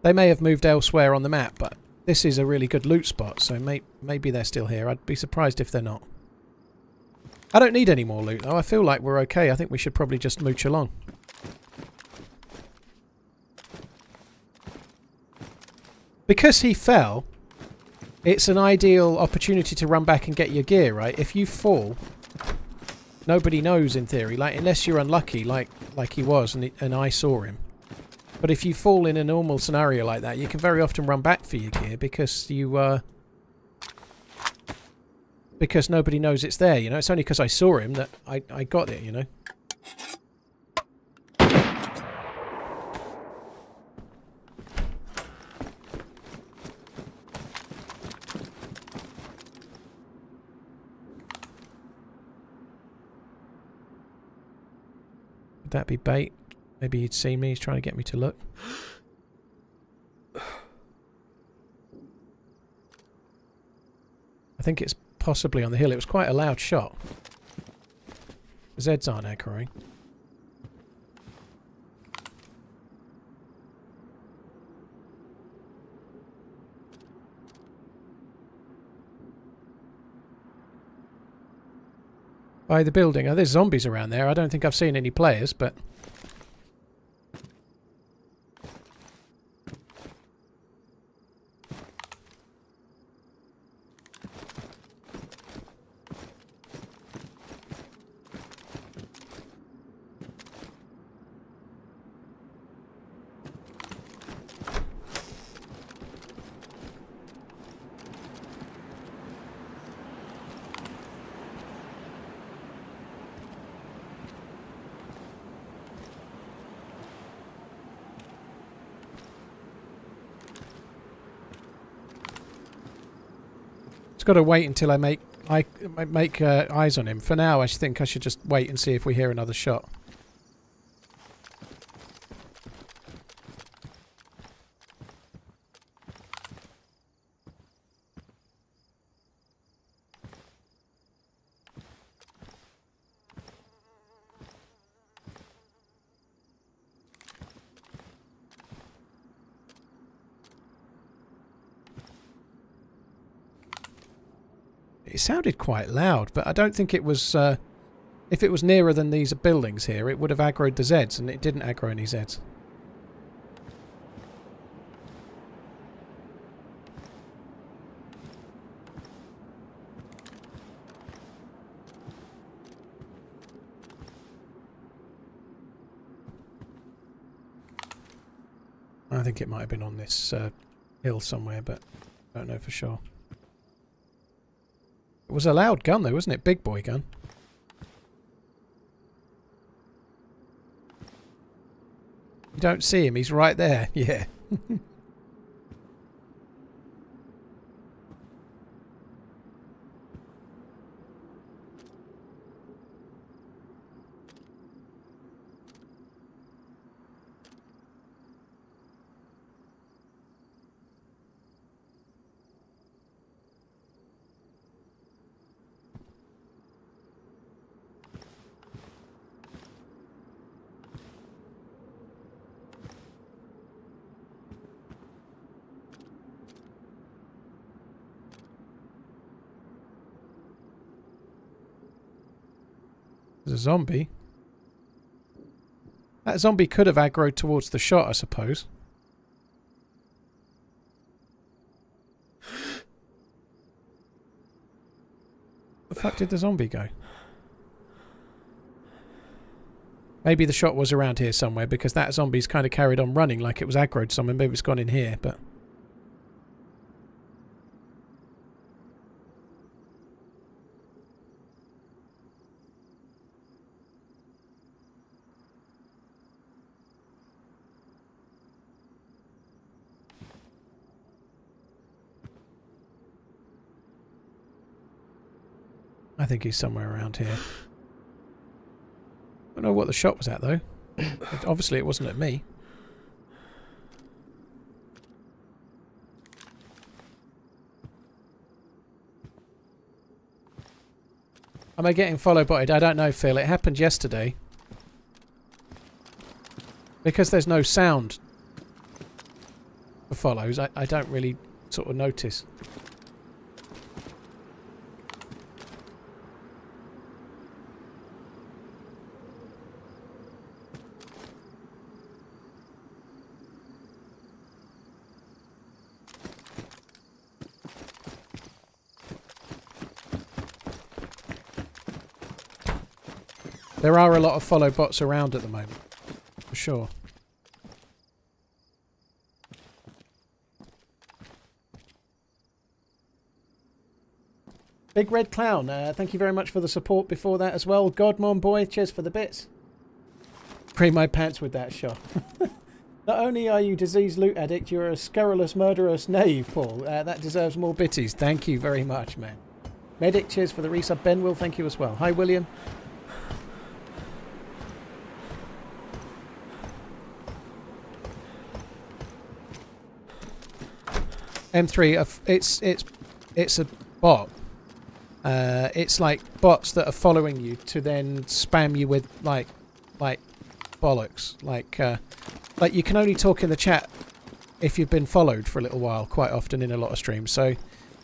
Speaker 1: They may have moved elsewhere on the map, but this is a really good loot spot, so maybe they're still here. I'd be surprised if they're not. I don't need any more loot, though. I feel like we're okay. I think we should probably just mooch along. Because he fell, it's an ideal opportunity to run back and get your gear, right? If you fall, nobody knows in theory, like unless you're unlucky, like he was, and I saw him. But if you fall in a normal scenario like that, you can very often run back for your gear because you because nobody knows it's there, you know. It's only because I saw him that I got it, you know. Would that be bait? Maybe he'd seen me. He's trying to get me to look. I think it's possibly on the hill. It was quite a loud shot. The Zeds aren't echoing. By the building. Oh, there's zombies around there. I don't think I've seen any players, but... got to wait until I make eyes on him. For now, I think I should just wait and see if we hear another shot. It sounded quite loud, but I don't think it was... if it was nearer than these buildings here, it would have aggroed the Zeds, and it didn't aggro any Zeds. I think it might have been on this hill somewhere, but I don't know for sure. It was a loud gun though, wasn't it? Big boy gun. You don't see him, he's right there. Yeah. There's a zombie. That zombie could have aggroed towards the shot, I suppose. Where the fuck did the zombie go? Maybe the shot was around here somewhere because that zombie's kind of carried on running like it was aggroed somewhere. Maybe it's gone in here, but... I think he's somewhere around here. don't know what the shot was at though. Obviously it wasn't at me. Am I getting follow botted? I don't know, Phil. It happened yesterday. Because there's no sound for follows, I don't really sort of notice. There are a lot of follow bots around at the moment, for sure. Big Red Clown, thank you very much for the support before that as well. Godmon Boy, cheers for the bits. Pre my pants with that shot. Not only are you diseased loot addict, you're a scurrilous murderous knave, Paul. That deserves more bitties. Thank you very much, man. Medic, cheers for the resub. Ben Will, thank you as well. Hi, William. M3, it's a bot. It's like bots that are following you to then spam you with like bollocks. Like you can only talk in the chat if you've been followed for a little while, quite often in a lot of streams. So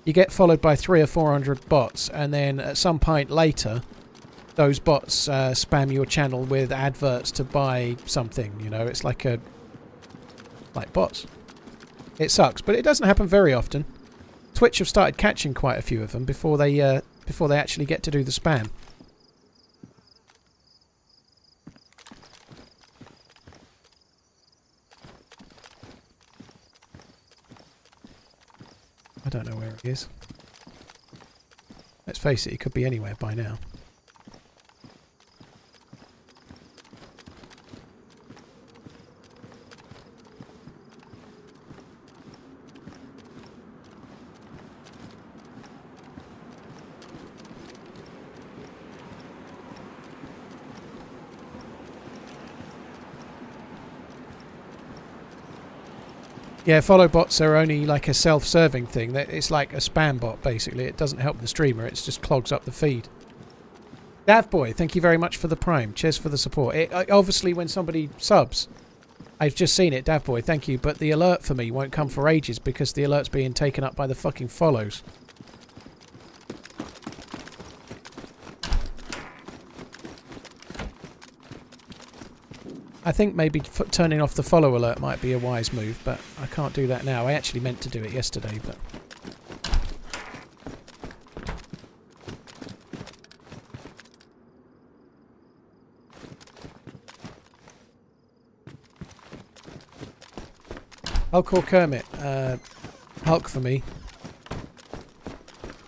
Speaker 1: you get followed by 300 or 400 bots, and then at some point later, those bots spam your channel with adverts to buy something. You know, it's like bots. It sucks, but it doesn't happen very often. Twitch have started catching quite a few of them before they actually get to do the spam. I don't know where it is. Let's face it, it could be anywhere by now. Yeah, follow bots are only like a self-serving thing. It's like a spam bot, basically. It doesn't help the streamer. It just clogs up the feed. Davboy, thank you very much for the prime. Cheers for the support. Obviously, when somebody subs, I've just seen it, Davboy, thank you, but the alert for me won't come for ages because the alert's being taken up by the fucking follows. I think maybe turning off the follow alert might be a wise move, but I can't do that now. I actually meant to do it yesterday, but... Hulk or Kermit? Hulk for me.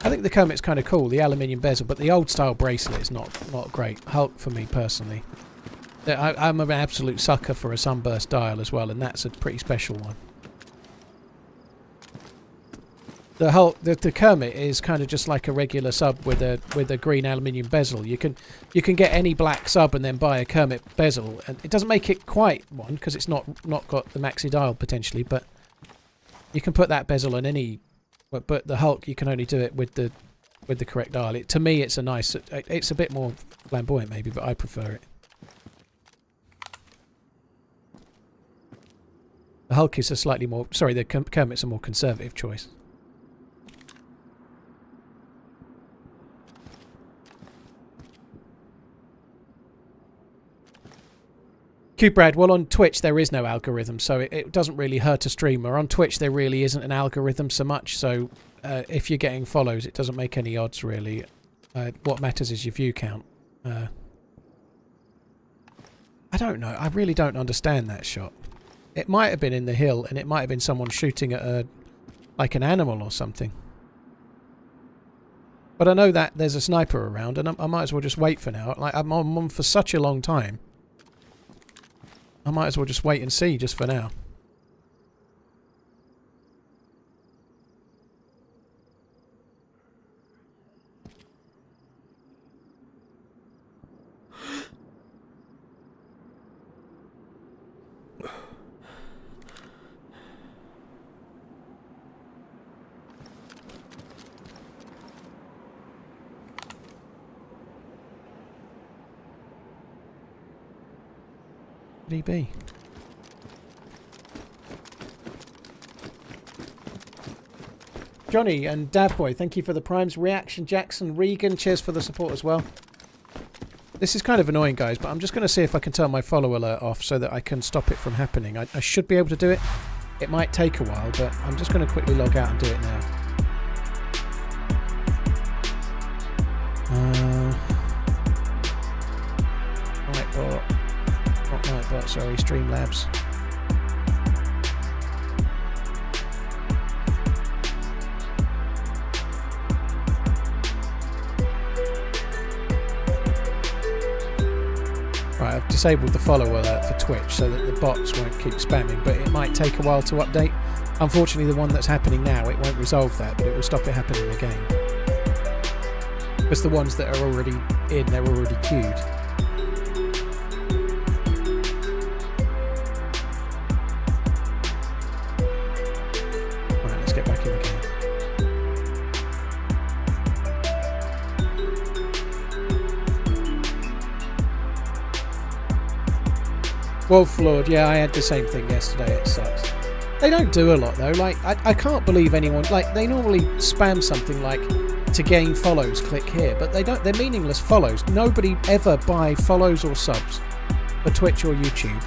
Speaker 1: I think the Kermit's kind of cool, the aluminium bezel, but the old style bracelet is not great. Hulk for me personally. I'm an absolute sucker for a sunburst dial as well, and that's a pretty special one. The Hulk, the Kermit is kind of just like a regular sub with a green aluminium bezel. You can get any black sub and then buy a Kermit bezel, and it doesn't make it quite one because it's not got the maxi dial potentially, but you can put that bezel on any. But the Hulk, you can only do it with the correct dial. To me, it's a bit more flamboyant maybe, but I prefer it. The Hulk is a slightly more... Sorry, the Kermit's a more conservative choice. Qbrad, well on Twitch there is no algorithm, so it doesn't really hurt a streamer. On Twitch there really isn't an algorithm so much, so if you're getting follows it doesn't make any odds really. What matters is your view count. I don't know, I really don't understand that shot. It might have been in the hill, and it might have been someone shooting at like an animal or something. But I know that there's a sniper around, and I might as well just wait for now. Like I'm on for such a long time. I might as well just wait and see just for now. Could he be? Johnny and Davboy, thank you for the primes. Reaction Jackson, Regan, cheers for the support as well. This is kind of annoying, guys, but I'm just going to see if I can turn my follow alert off so that I can stop it from happening. I should be able to do it. It might take a while, but I'm just going to quickly log out and do it now. Nightbot. Not Nightbot, sorry, Streamlabs. Right, I've disabled the follow alert for Twitch so that the bots won't keep spamming, but it might take a while to update. Unfortunately, the one that's happening now, it won't resolve that, but it will stop it happening again. Because the ones that are already in, they're already queued. Right, let's get back in the game. Wolf Lord, yeah, I had the same thing yesterday, it sucks. They don't do a lot though, like, I can't believe anyone, like, they normally spam something like, to gain follows, click here, but they're meaningless follows. Nobody ever buy follows or subs for Twitch or YouTube,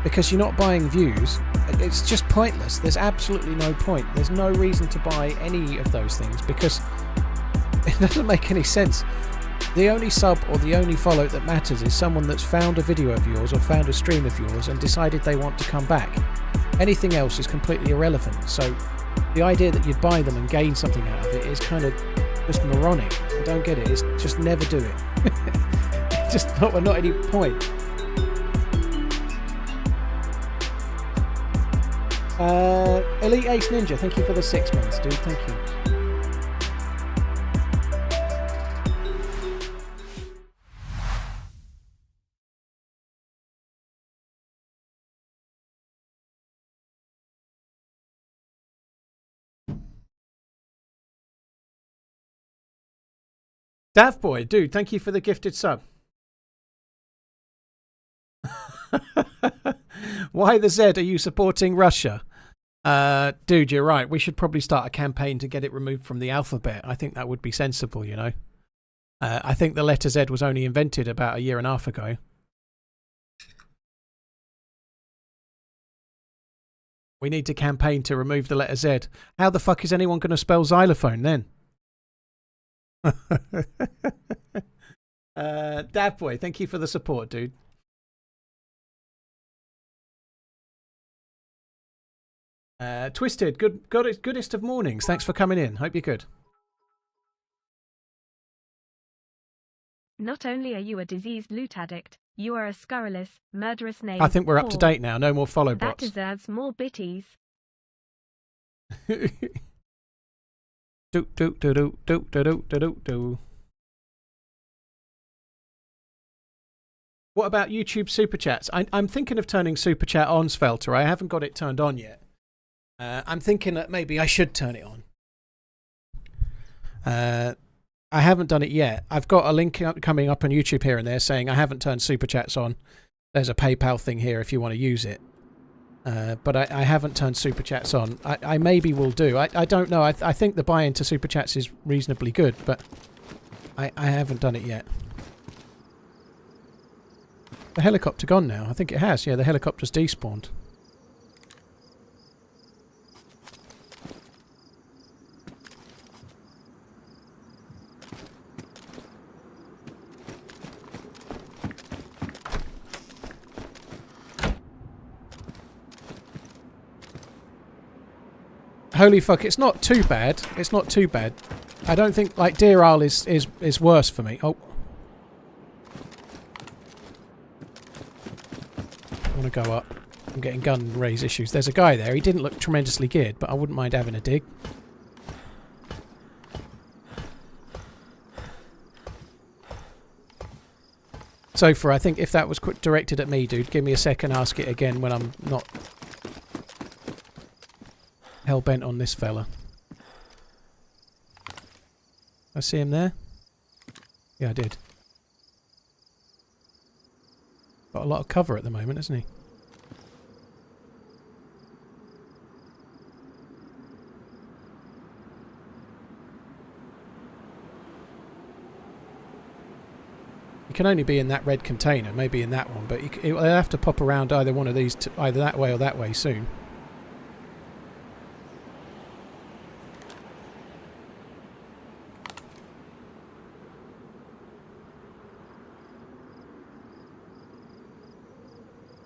Speaker 1: because you're not buying views. It's just pointless. There's absolutely no point. There's no reason to buy any of those things, because it doesn't make any sense. The only sub or the only follow that matters is someone that's found a video of yours or found a stream of yours and decided they want to come back. Anything else is completely irrelevant. So the idea that you'd buy them and gain something out of it is kind of just moronic. I don't get it. It's just never do it. Just not any point. Elite Ace Ninja, thank you for the 6 months, dude. Thank you. Davboy, dude, thank you for the gifted sub. Why the Z are you supporting Russia? Dude, you're right. We should probably start a campaign to get it removed from the alphabet. I think that would be sensible, you know. I think the letter Z was only invented about 1.5 years ago. We need to campaign to remove the letter Z. How the fuck is anyone going to spell xylophone then? Davboy, thank you for the support, dude. Twisted, goodest of mornings. Thanks for coming in. Hope you're good.
Speaker 2: Not only are you a diseased loot addict, you are a scurrilous, murderous name.
Speaker 1: I think we're up to date now. No more follow
Speaker 2: That
Speaker 1: bots.
Speaker 2: deserves more bitties.
Speaker 1: What about YouTube super chats? I'm thinking of turning super chat on, Svelter. I haven't got it turned on yet. I'm thinking that maybe I should turn it on. I haven't done it yet. I've got a link coming up on YouTube here and there saying I haven't turned super chats on. There's a PayPal thing here if you want to use it. But I haven't turned super chats on. I maybe will do. I don't know. I think the buy-in to super chats is reasonably good, but I haven't done it yet. The helicopter gone now? I think it has. Yeah, the helicopter's despawned. Holy fuck, it's not too bad. It's not too bad. I don't think, like, Deer Isle is worse for me. Oh. I want to go up. I'm getting gun raise issues. There's a guy there. He didn't look tremendously geared, but I wouldn't mind having a dig. So I think if that was directed at me, dude, give me a second, ask it again when I'm not hell-bent on this fella. I see him there? Yeah, I did. Got a lot of cover at the moment, isn't he? It can only be in that red container, maybe in that one, but it'll have to pop around either one of these, either that way or that way soon.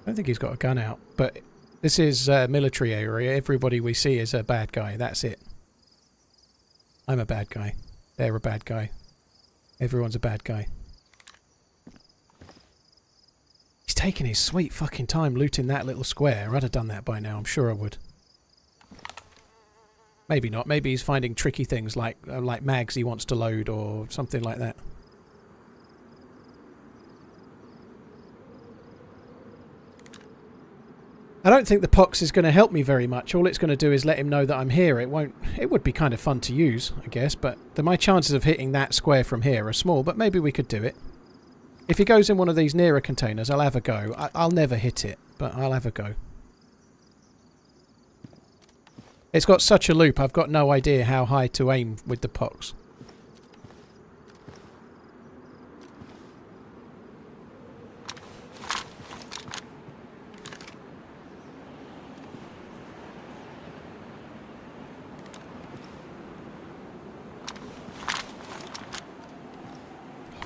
Speaker 1: I don't think he's got a gun out, but this is a military area. Everybody we see is a bad guy. That's it. I'm a bad guy. They're a bad guy. Everyone's a bad guy. He's taking his sweet fucking time looting that little square. I'd have done that by now. I'm sure I would. Maybe not. Maybe he's finding tricky things like mags he wants to load or something like that. I don't think the pox is going to help me very much. All it's going to do is let him know that I'm here. It won't. It would be kind of fun to use, I guess, but my chances of hitting that square from here are small, but maybe we could do it. If he goes in one of these nearer containers, I'll have a go. I'll never hit it, but I'll have a go. It's got such a loop, I've got no idea how high to aim with the pox.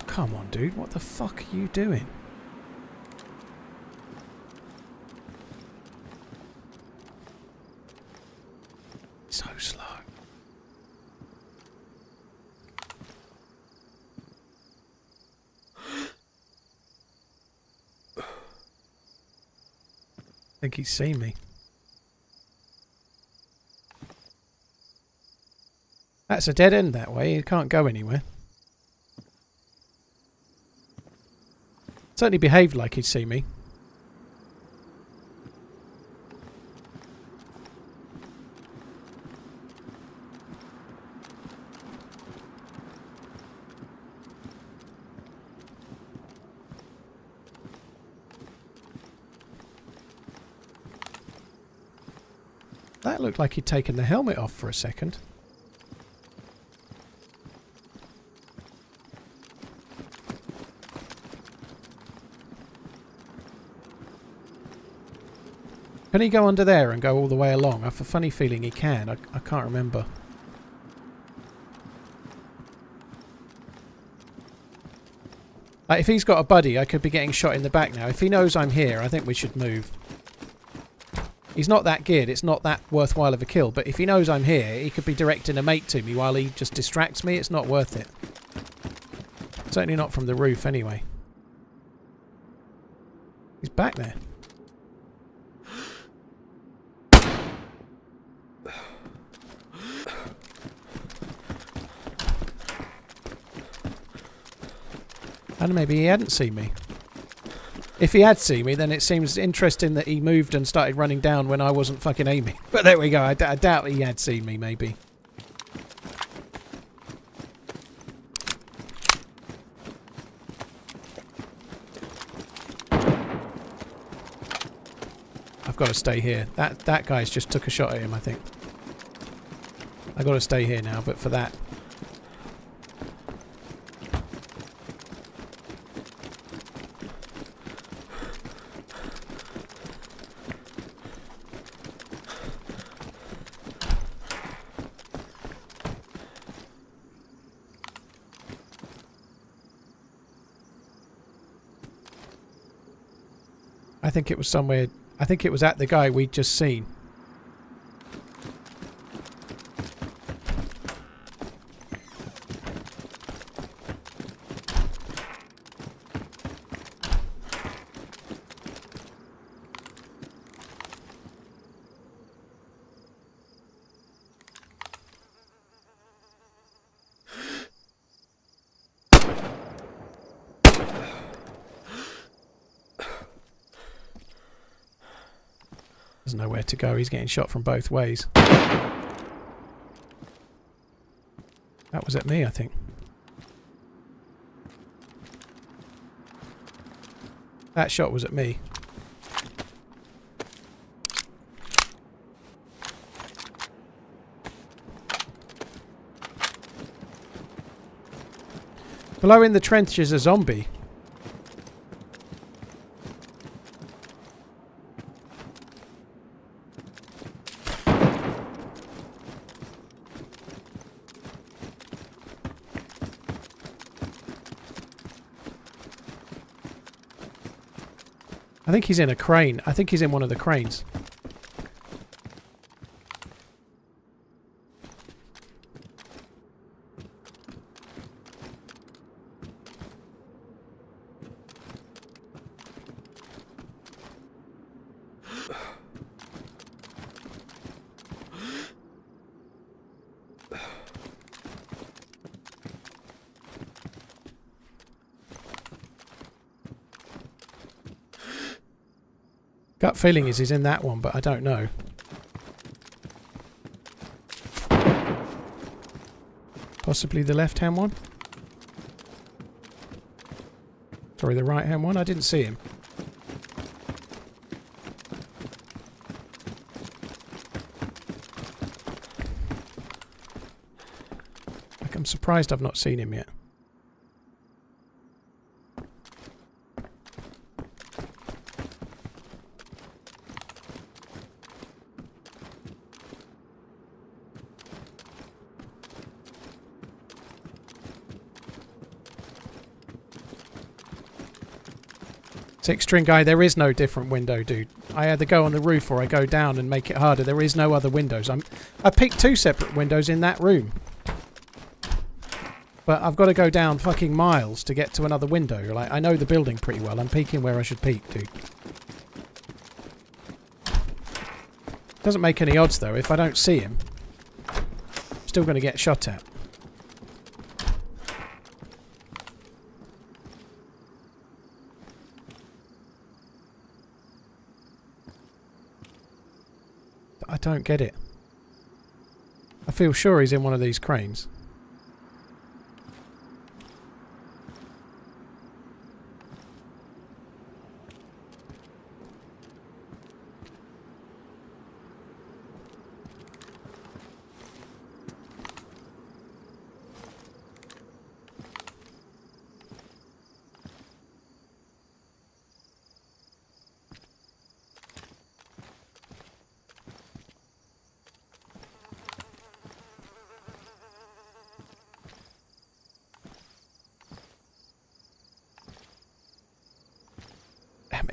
Speaker 1: Come on, dude. What the fuck are you doing? So slow. I think he's seen me. That's a dead end that way. You can't go anywhere. Certainly behaved like he'd see me. That looked like he'd taken the helmet off for a second. Can he go under there and go all the way along? I have a funny feeling he can. I can't remember. If he's got a buddy, I could be getting shot in the back now. If he knows I'm here, I think we should move. He's not that geared. It's not that worthwhile of a kill. But if he knows I'm here, he could be directing a mate to me while he just distracts me. It's not worth it. Certainly not from the roof anyway. He's back there. And maybe he hadn't seen me. If he had seen me, then it seems interesting that he moved and started running down when I wasn't fucking aiming. But there we go. I doubt he had seen me, maybe. I've got to stay here. That guy's just took a shot at him, I think. I've got to stay here now, but for that... I think it was somewhere... I think it was at the guy we'd just seen. There's nowhere to go. He's getting shot from both ways. That was at me, I think. That shot was at me. Below in the trench is a zombie. I think he's in a crane. I think he's in one of the cranes. Gut feeling is he's in that one, but I don't know. Possibly the left-hand one? Sorry, the right-hand one? I didn't see him. Like, I'm surprised I've not seen him yet. Six string guy, there is no different window, dude. I either go on the roof or I go down and make it harder. There is no other windows. I picked 2 separate windows in that room. But I've got to go down fucking miles to get to another window. Like, I know the building pretty well. I'm peeking where I should peek, dude. Doesn't make any odds though. If I don't see him, I'm still going to get shot at. I don't get it. I feel sure he's in one of these cranes.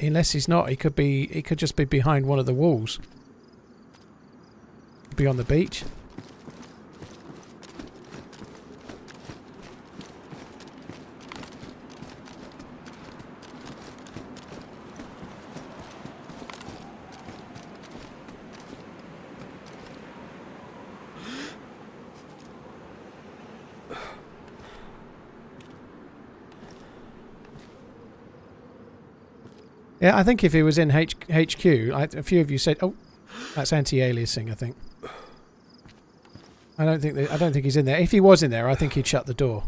Speaker 1: Unless he's not, he could just be behind one of the walls. Be on the beach. Yeah, I think if he was in HQ, a few of you said, "Oh, that's anti-aliasing." I think. I don't think he's in there. If he was in there, I think he'd shut the door.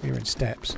Speaker 1: You're in steps.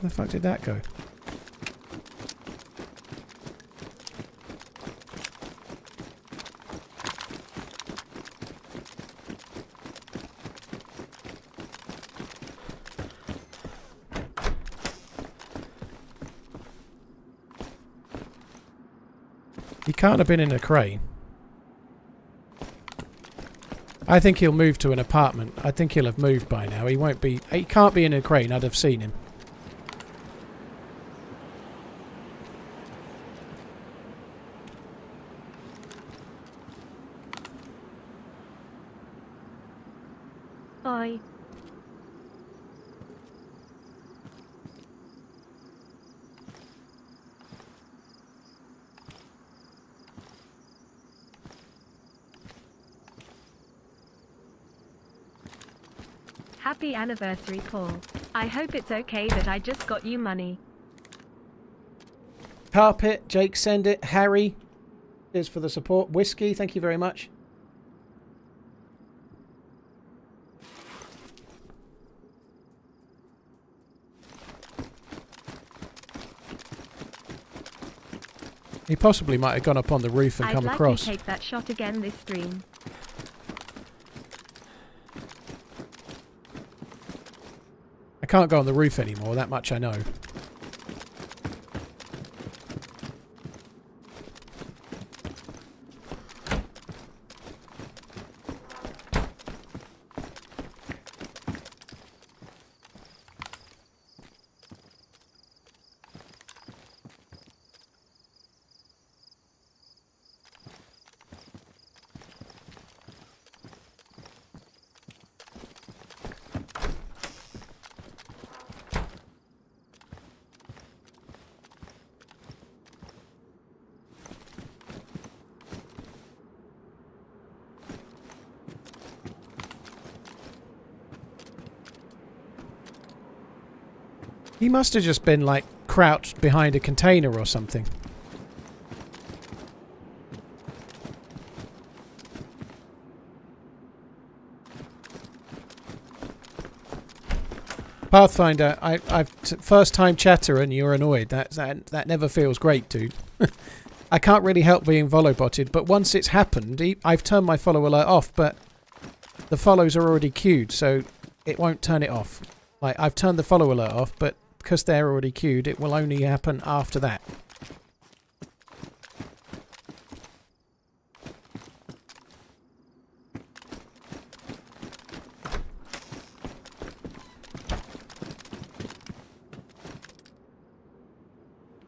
Speaker 1: Where the fuck did that go? He can't have been in a crane. I think he'll move to an apartment. I think he'll have moved by now. He won't be... He can't be in a crane. I'd have seen him.
Speaker 2: Oi. Happy anniversary, Paul. I hope it's okay that I just got you money.
Speaker 1: Carpet, Jake, send it. Harry, cheers for the support. Whiskey, thank you very much. He possibly might have gone up on the roof and come across.
Speaker 2: I'd like to take that shot again this stream.
Speaker 1: I can't go on the roof anymore, that much I know. He must have just been, like, crouched behind a container or something. Pathfinder, first time chatter and you're annoyed. That never feels great, dude. I can't really help being volobotted, but once it's happened, I've turned my follow alert off, but the follows are already queued, so it won't turn it off. Like, I've turned the follow alert off, but because they're already queued, it will only happen after that.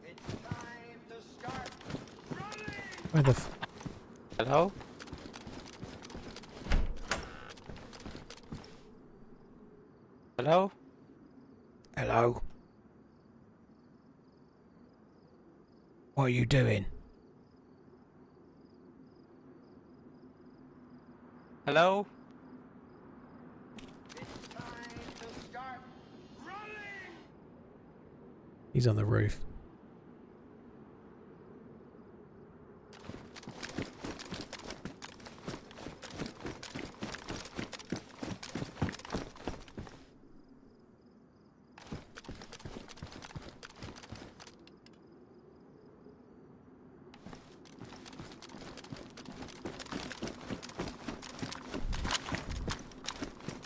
Speaker 3: It's time to start running.
Speaker 1: Where the f...
Speaker 4: Hello? Hello?
Speaker 1: Hello? What are you doing?
Speaker 4: Hello?
Speaker 3: It's time to start running.
Speaker 1: He's on the roof.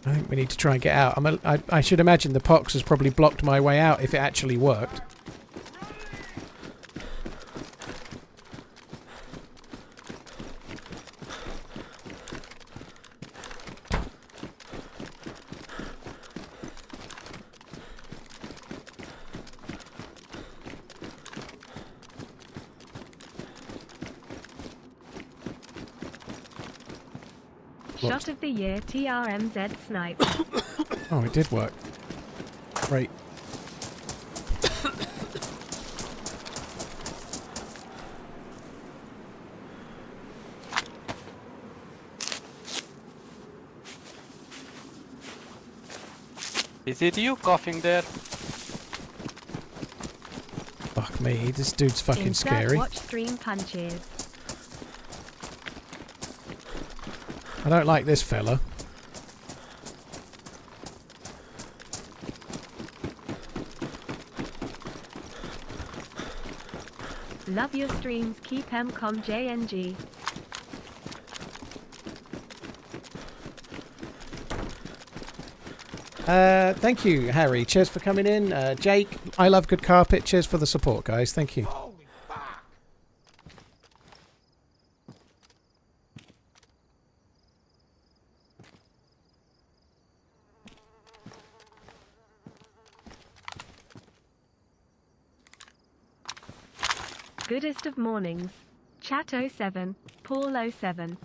Speaker 1: I think we need to try and get out. I should imagine the pox has probably blocked my way out if it actually worked.
Speaker 2: Shot of the year, TRMZ snipe.
Speaker 1: Oh, it did work. Great.
Speaker 4: Is it you coughing there?
Speaker 1: Fuck me, this dude's fucking
Speaker 2: Insert
Speaker 1: scary.
Speaker 2: watch stream punches.
Speaker 1: I don't like this fella.
Speaker 2: Love your streams, keep com JNG.
Speaker 1: Thank you, Harry. Cheers for coming in. Jake, I love good carpet. Cheers for the support, guys. Thank you.
Speaker 3: Holy fuck.
Speaker 2: Goodest of mornings. Chat 07, Paul 07.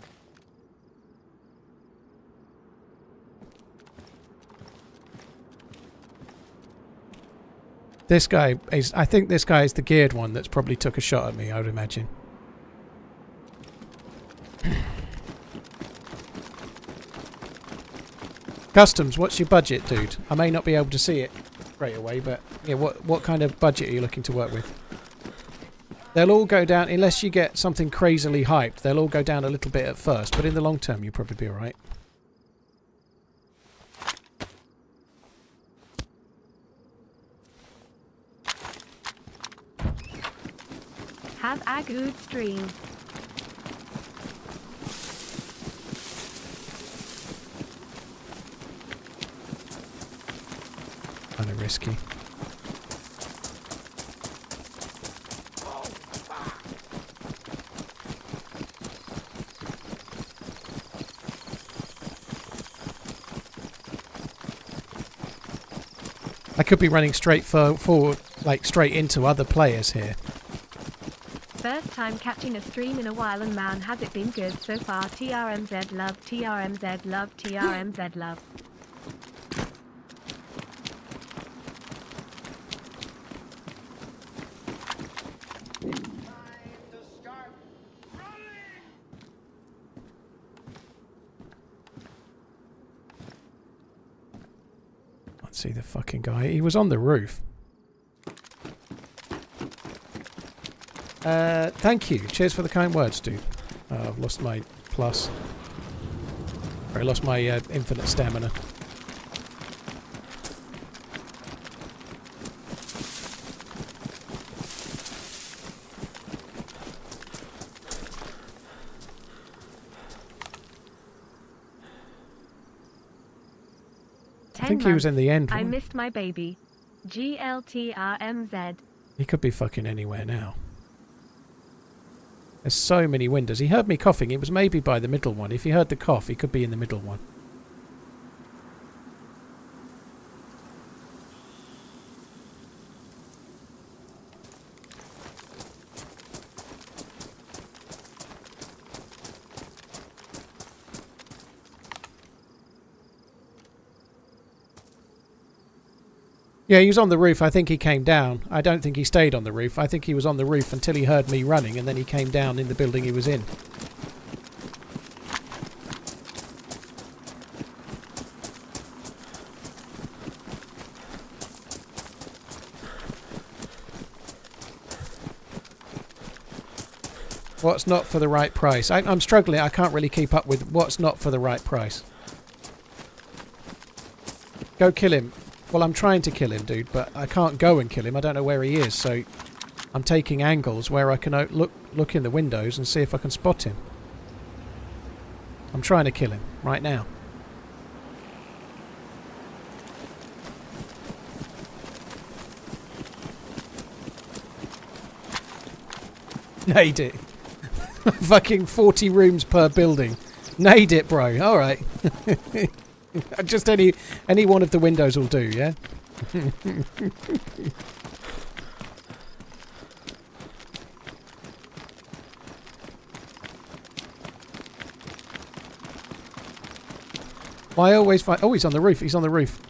Speaker 1: This guy is... I think this guy is the geared one that's probably took a shot at me, I would imagine. Customs, what's your budget, dude? I may not be able to see it straight away, but yeah, what kind of budget are you looking to work with? They'll all go down, unless you get something crazily hyped, they'll all go down a little bit at first, but in the long term you'll probably be alright.
Speaker 2: Have a good stream.
Speaker 1: Kind of risky. I could be running straight forward, like straight into other players here.
Speaker 2: First time catching a stream in a while and man has it been good so far. TRMZ love, TRMZ love, TRMZ love.
Speaker 3: Time to start running!
Speaker 1: Let's see the fucking guy. He was on the roof. Thank you. Cheers for the kind words, dude. I've lost my plus. I lost my infinite stamina. I think he was in the end
Speaker 2: I
Speaker 1: one.
Speaker 2: missed my baby. GLTRMZ.
Speaker 1: He could be fucking anywhere now. There's so many windows. He heard me coughing. It was maybe by the middle one. If he heard the cough, he could be in the middle one. Yeah, he was on the roof. I think he came down. I don't think he stayed on the roof. I think he was on the roof until he heard me running, and then he came down in the building he was in. What's not for the right price? I'm struggling. I can't really keep up with what's not for the right price. Go kill him. Well, I'm trying to kill him, dude, but I can't go and kill him. I don't know where he is, so I'm taking angles where I can look in the windows and see if I can spot him. I'm trying to kill him right now. Nade it. Fucking 40 rooms per building. Nade it, bro. All right. Just any one of the windows will do, yeah? I always find... Oh, he's on the roof. He's on the roof.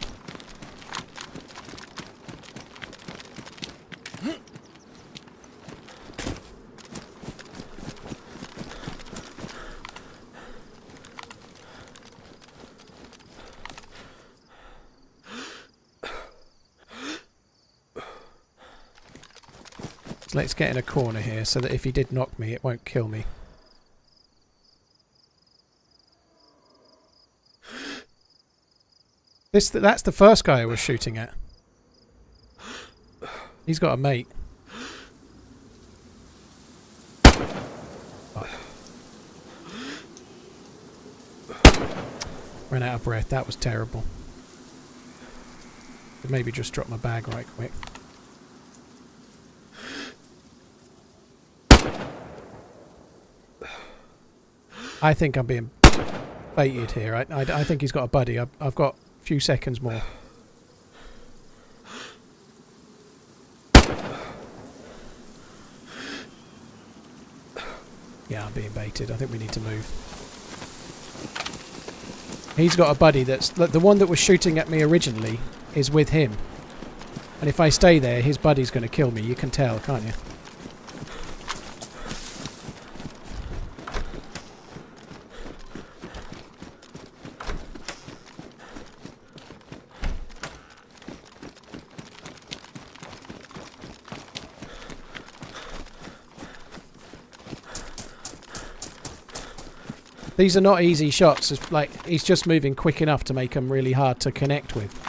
Speaker 1: Let's get in a corner here so that if he did knock me, it won't kill me. That's the first guy I was shooting at. He's got a mate. Oh. Ran out of breath. That was terrible. Could maybe just drop my bag right quick. I think I'm being baited here. I think he's got a buddy. I've got a few seconds more. Yeah, I'm being baited. I think we need to move. He's got a buddy that's... The one that was shooting at me originally is with him. And if I stay there, his buddy's going to kill me. You can tell, can't you? These are not easy shots. It's like he's just moving quick enough to make them really hard to connect with.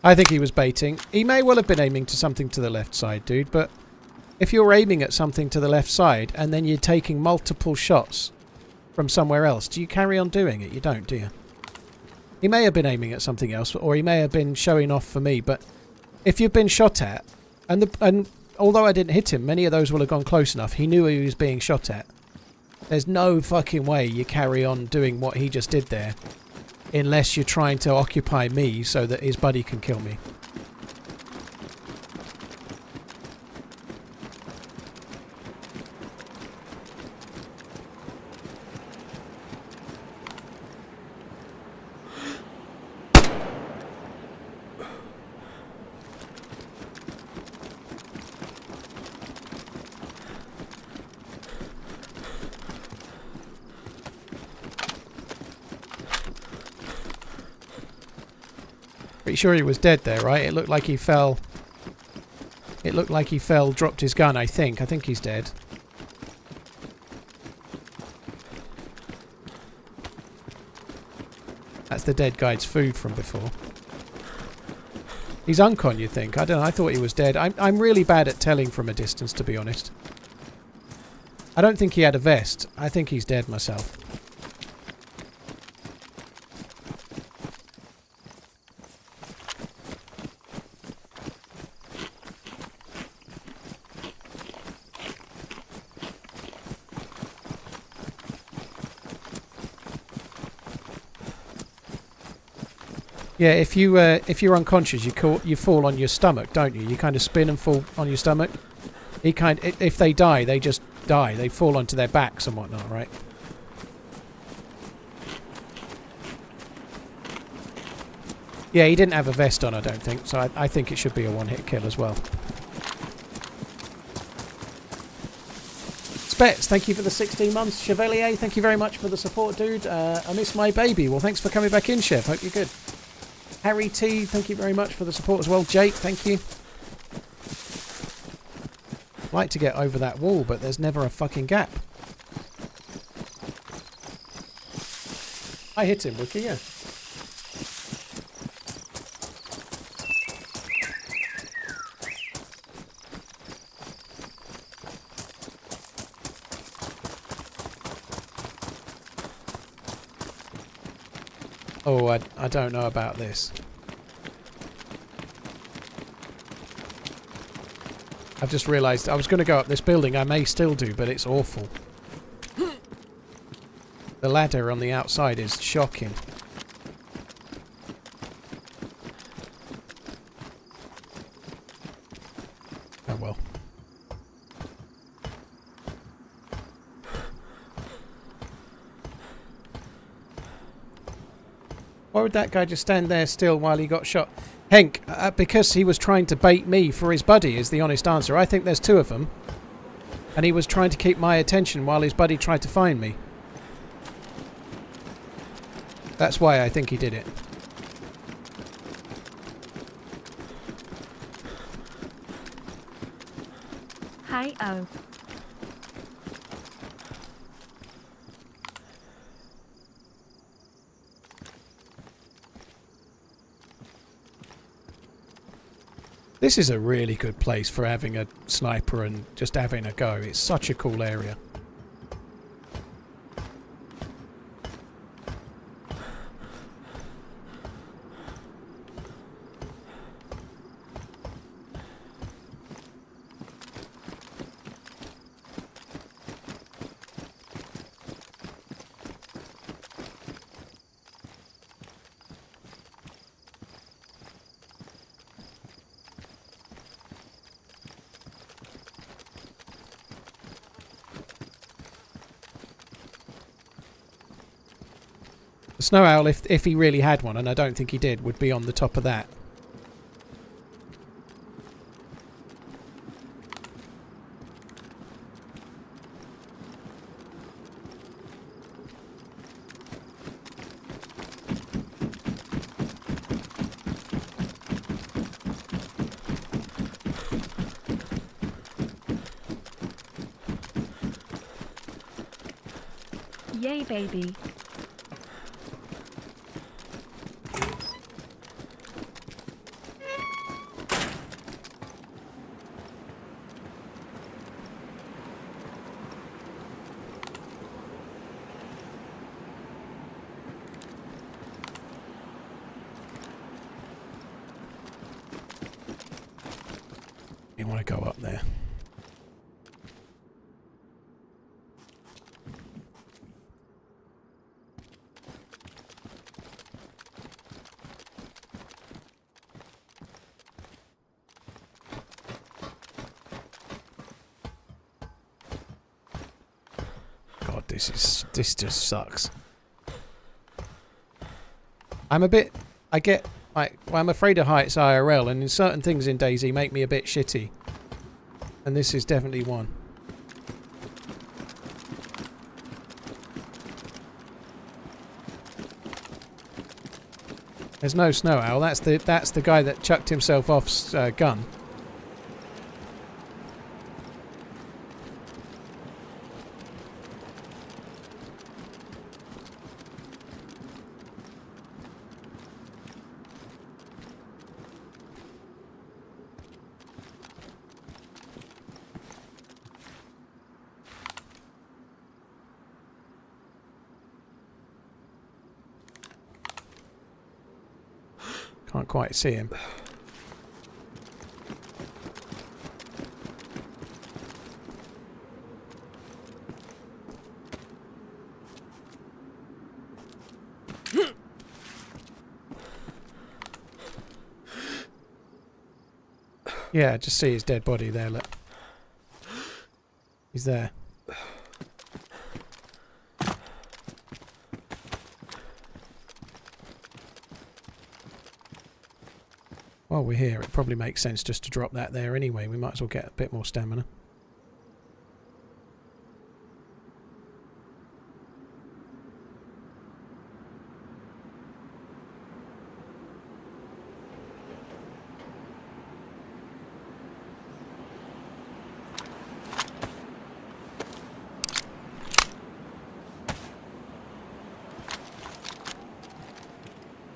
Speaker 1: I think he was baiting. He may well have been aiming to something to the left side, dude, but if you're aiming at something to the left side and then you're taking multiple shots from somewhere else, do you carry on doing it? You don't, do you? He may have been aiming at something else, or he may have been showing off for me, but if you've been shot at, and although I didn't hit him, many of those will have gone close enough. He knew he was being shot at. There's no fucking way you carry on doing what he just did there. Unless you're trying to occupy me so that his buddy can kill me. Pretty sure he was dead there, right? It looked like he fell. It looked like he fell, dropped his gun, I think. I think he's dead. That's the dead guy's food from before. He's uncon, you think? I don't know. I thought he was dead. I'm really bad at telling from a distance, to be honest. I don't think he had a vest. I think he's dead myself. Yeah, if you're unconscious, you fall on your stomach, don't you? You kind of spin and fall on your stomach. If they die, they just die. They fall onto their backs and whatnot, right? Yeah, he didn't have a vest on, I don't think, so I think it should be a one-hit kill as well. Spets, thank you for the 16 months. Chevalier, thank you very much for the support, dude. I miss my baby. Well, thanks for coming back in, Chef. Hope you're good. Harry T, thank you very much for the support as well. Jake, thank you. I'd like to get over that wall, but there's never a fucking gap. I hit him, Wookie, yeah. Oh, I don't know about this. I've just realised I was going to go up this building. I may still do, but it's awful. The ladder on the outside is shocking. Oh well. Why would that guy just stand there still while he got shot? Henk, because he was trying to bait me for his buddy is the honest answer. I think there's two of them. And he was trying to keep my attention while his buddy tried to find me. That's why I think he did it.
Speaker 2: Hi, oh.
Speaker 1: This is a really good place for having a sniper and just having a go. It's such a cool area. The snow owl, if he really had one, and I don't think he did, would be on the top of that.
Speaker 2: Yay, baby.
Speaker 1: You want to go up there. God, this just sucks. I'm afraid of heights IRL, and in certain things in DayZ make me a bit shitty. And this is definitely one. There's no snow owl. That's the guy that chucked himself off's gun. Can't quite see him. Yeah, just see his dead body there, look. He's there. While we're here, it probably makes sense just to drop that there anyway. We might as well get a bit more stamina.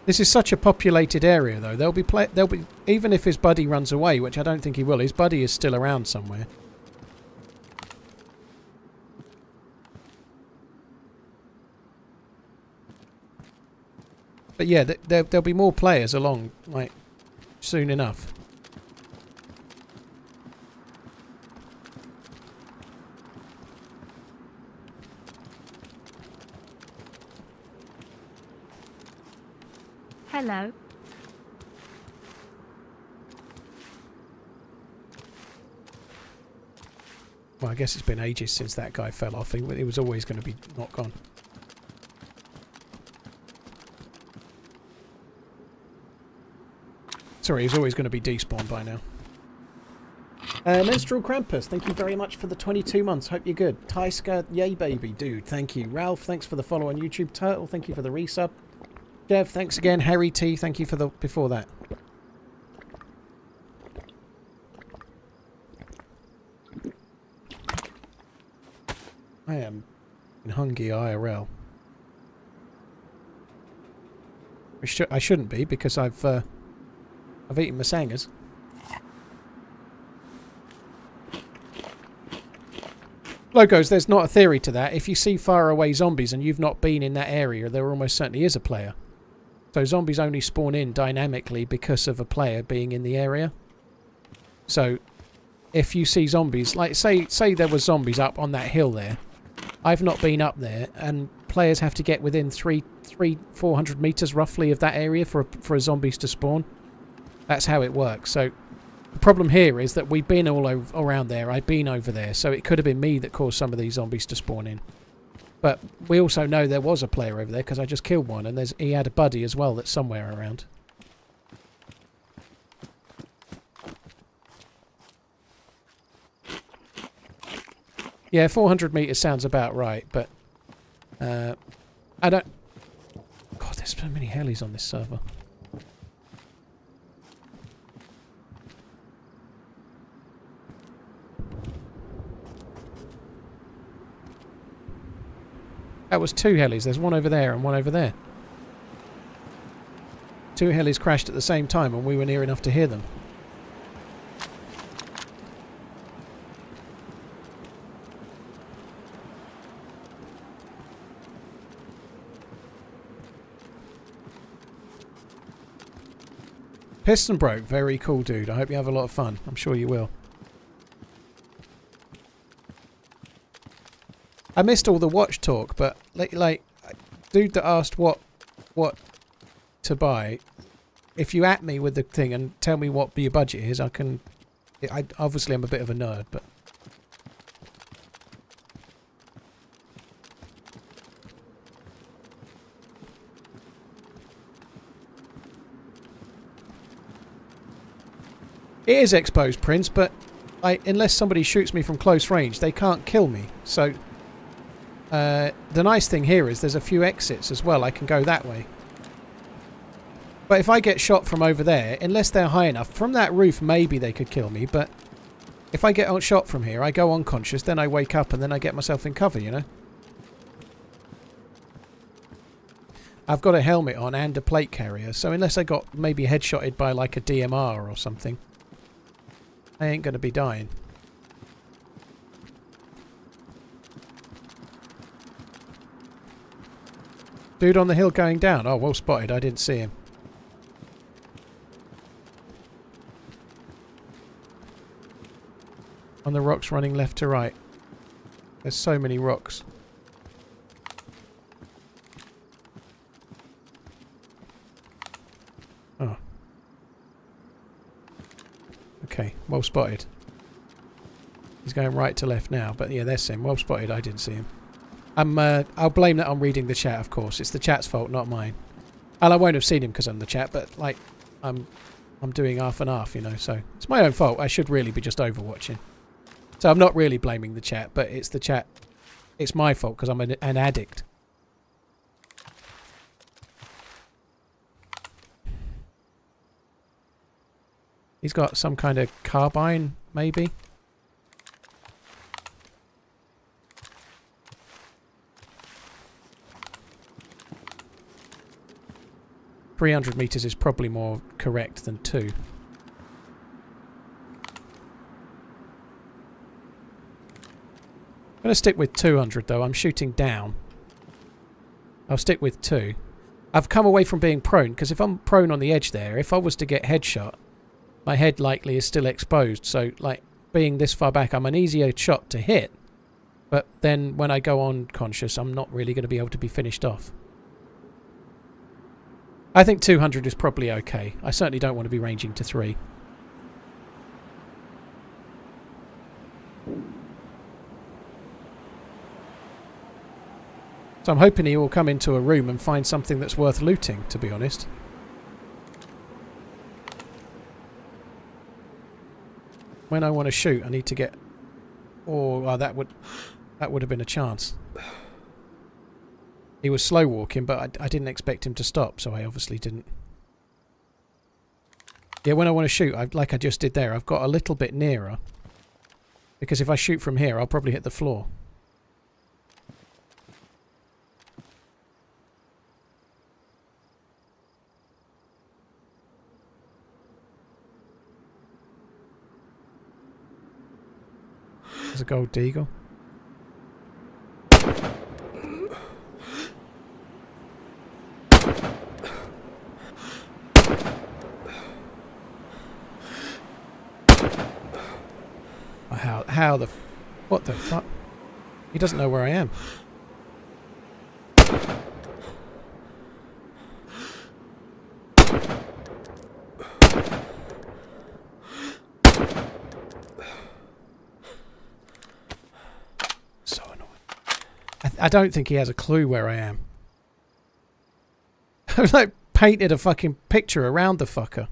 Speaker 1: This is such a populated area, though. There'll be even if his buddy runs away, which I don't think he will. His buddy is still around somewhere. But yeah, there'll be more players along, like, soon enough.
Speaker 2: Hello.
Speaker 1: Well, I guess it's been ages since that guy fell off. He was always going to be not gone. Sorry, he's always going to be despawned by now. Menstrual Krampus, thank you very much for the 22 months. Hope you're good. Tyska, yay baby, dude, thank you. Ralph, thanks for the follow on YouTube. Turtle, thank you for the resub. Jeff, thanks again. Harry T, thank you for the before that. I am in hungry IRL. I shouldn't be because I've eaten my sangers. Logos, there's not a theory to that. If you see far away zombies and you've not been in that area, there almost certainly is a player. So zombies only spawn in dynamically because of a player being in the area. So if you see zombies, like say there were zombies up on that hill there. I've not been up there, and players have to get within 400 meters roughly of that area for a zombies to spawn. That's how it works. So the problem here is that we've been all around there. I've been over there, so it could have been me that caused some of these zombies to spawn in. But we also know there was a player over there because I just killed one, and he had a buddy as well that's somewhere around. Yeah, 400 meters sounds about right, but I don't... God, there's so many helis on this server. That was 2 helis. There's one over there and one over there. 2 helis crashed at the same time and we were near enough to hear them. Piston broke. Very cool, dude. I hope you have a lot of fun. I'm sure you will. I missed all the watch talk, but like dude that asked what to buy, if you at me with the thing and tell me what your budget is, I can... obviously I'm a bit of a nerd, but... It is exposed, Prince, but unless somebody shoots me from close range, they can't kill me. So the nice thing here is there's a few exits as well. I can go that way. But if I get shot from over there, unless they're high enough, from that roof maybe they could kill me, but if I get shot from here, I go unconscious, then I wake up and then I get myself in cover, you know? I've got a helmet on and a plate carrier, so unless I got maybe headshotted by like a DMR or something, I ain't going to be dying. Dude on the hill going down. Oh, well spotted. I didn't see him. On the rocks running left to right. There's so many rocks. Oh. Okay, well spotted. He's going right to left now, but yeah, there's him. Well spotted. I didn't see him. I'll blame that on reading the chat, of course. It's the chat's fault, not mine. And I won't have seen him because I'm the chat, but like, I'm doing half and half, you know. So it's my own fault. I should really be just overwatching. So I'm not really blaming the chat, but it's the chat. It's my fault because I'm an addict. He's got some kind of carbine, maybe. $300 is probably more correct than 2. I'm going to stick with 200 though. I'm shooting down. I'll stick with 2. I've come away from being prone because if I'm prone on the edge there, if I was to get headshot, my head likely is still exposed. So like being this far back, I'm an easier shot to hit. But then when I go unconscious, I'm not really going to be able to be finished off. I think 200 is probably okay. I certainly don't want to be ranging to 3. So I'm hoping he will come into a room and find something that's worth looting, to be honest. When I want to shoot, I need to get... Oh, that would have been a chance. He was slow walking, but I didn't expect him to stop, so I obviously didn't. Yeah, when I want to shoot, like I just did there, I've got a little bit nearer. Because if I shoot from here, I'll probably hit the floor. There's a gold deagle. How the... What the fuck? He doesn't know where I am. So annoying. I don't think he has a clue where I am. I've like painted a fucking picture around the fucker.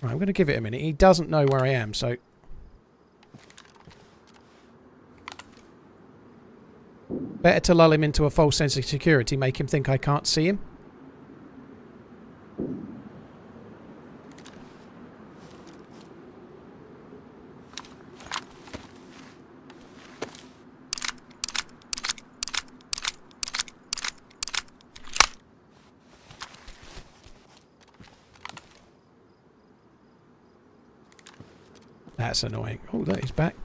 Speaker 1: Right, I'm going to give it a minute. He doesn't know where I am, so... Better to lull him into a false sense of security, make him think I can't see him. That's annoying. Oh, look, he's back.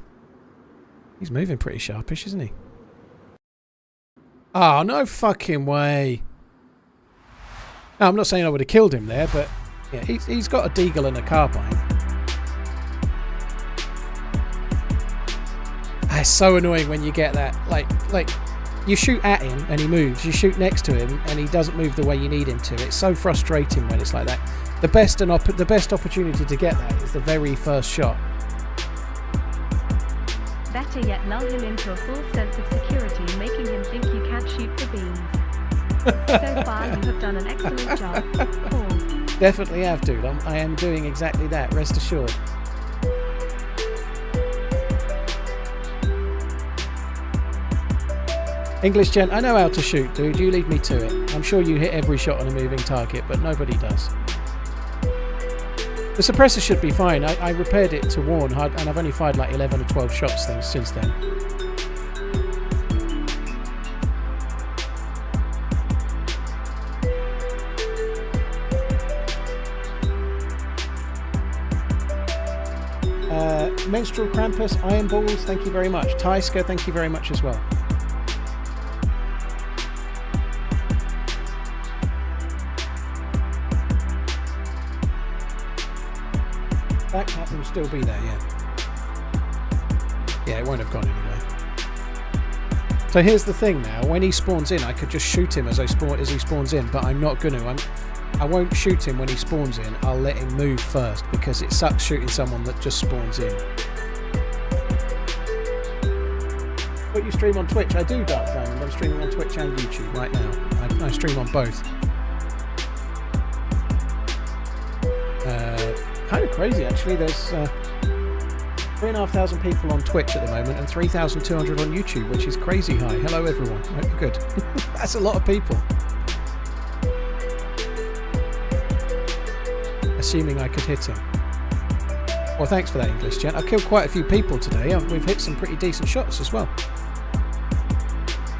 Speaker 1: He's moving pretty sharpish, isn't he? Oh, no fucking way. No, I'm not saying I would have killed him there, but yeah, he's got a deagle and a carbine. It's so annoying when you get that. Like you shoot at him and he moves. You shoot next to him and he doesn't move the way you need him to. It's so frustrating when it's like that. The best opportunity to get that is the very first shot.
Speaker 2: Better yet, lull him into a false sense of security, making him think you can't shoot the beams. So far, you have done an excellent job. Paul.
Speaker 1: Definitely have, dude. I am doing exactly that, rest assured. English gent, I know how to shoot, dude. You leave me to it. I'm sure you hit every shot on a moving target, but nobody does. The suppressor should be fine. I repaired it to warn, and I've only fired like 11 or 12 shots since then. Menstrual Krampus, Iron Balls, thank you very much. Tyska, thank you very much as well. That will still be there, yeah. Yeah, it won't have gone anywhere. So here's the thing now, when he spawns in, I could just shoot him as he spawns in, but I'm not going to. I won't shoot him when he spawns in, I'll let him move first, because it sucks shooting someone that just spawns in. But you stream on Twitch? I do, Dark Diamond. I'm streaming on Twitch and YouTube right now. I stream on both. Kind of crazy, actually. There's 3,500 people on Twitch at the moment and 3,200 on YouTube, which is crazy high. Hello, everyone. I hope you're good. That's a lot of people. Assuming I could hit him. Well, thanks for that, English gent. I've killed quite a few people today. We've hit some pretty decent shots as well.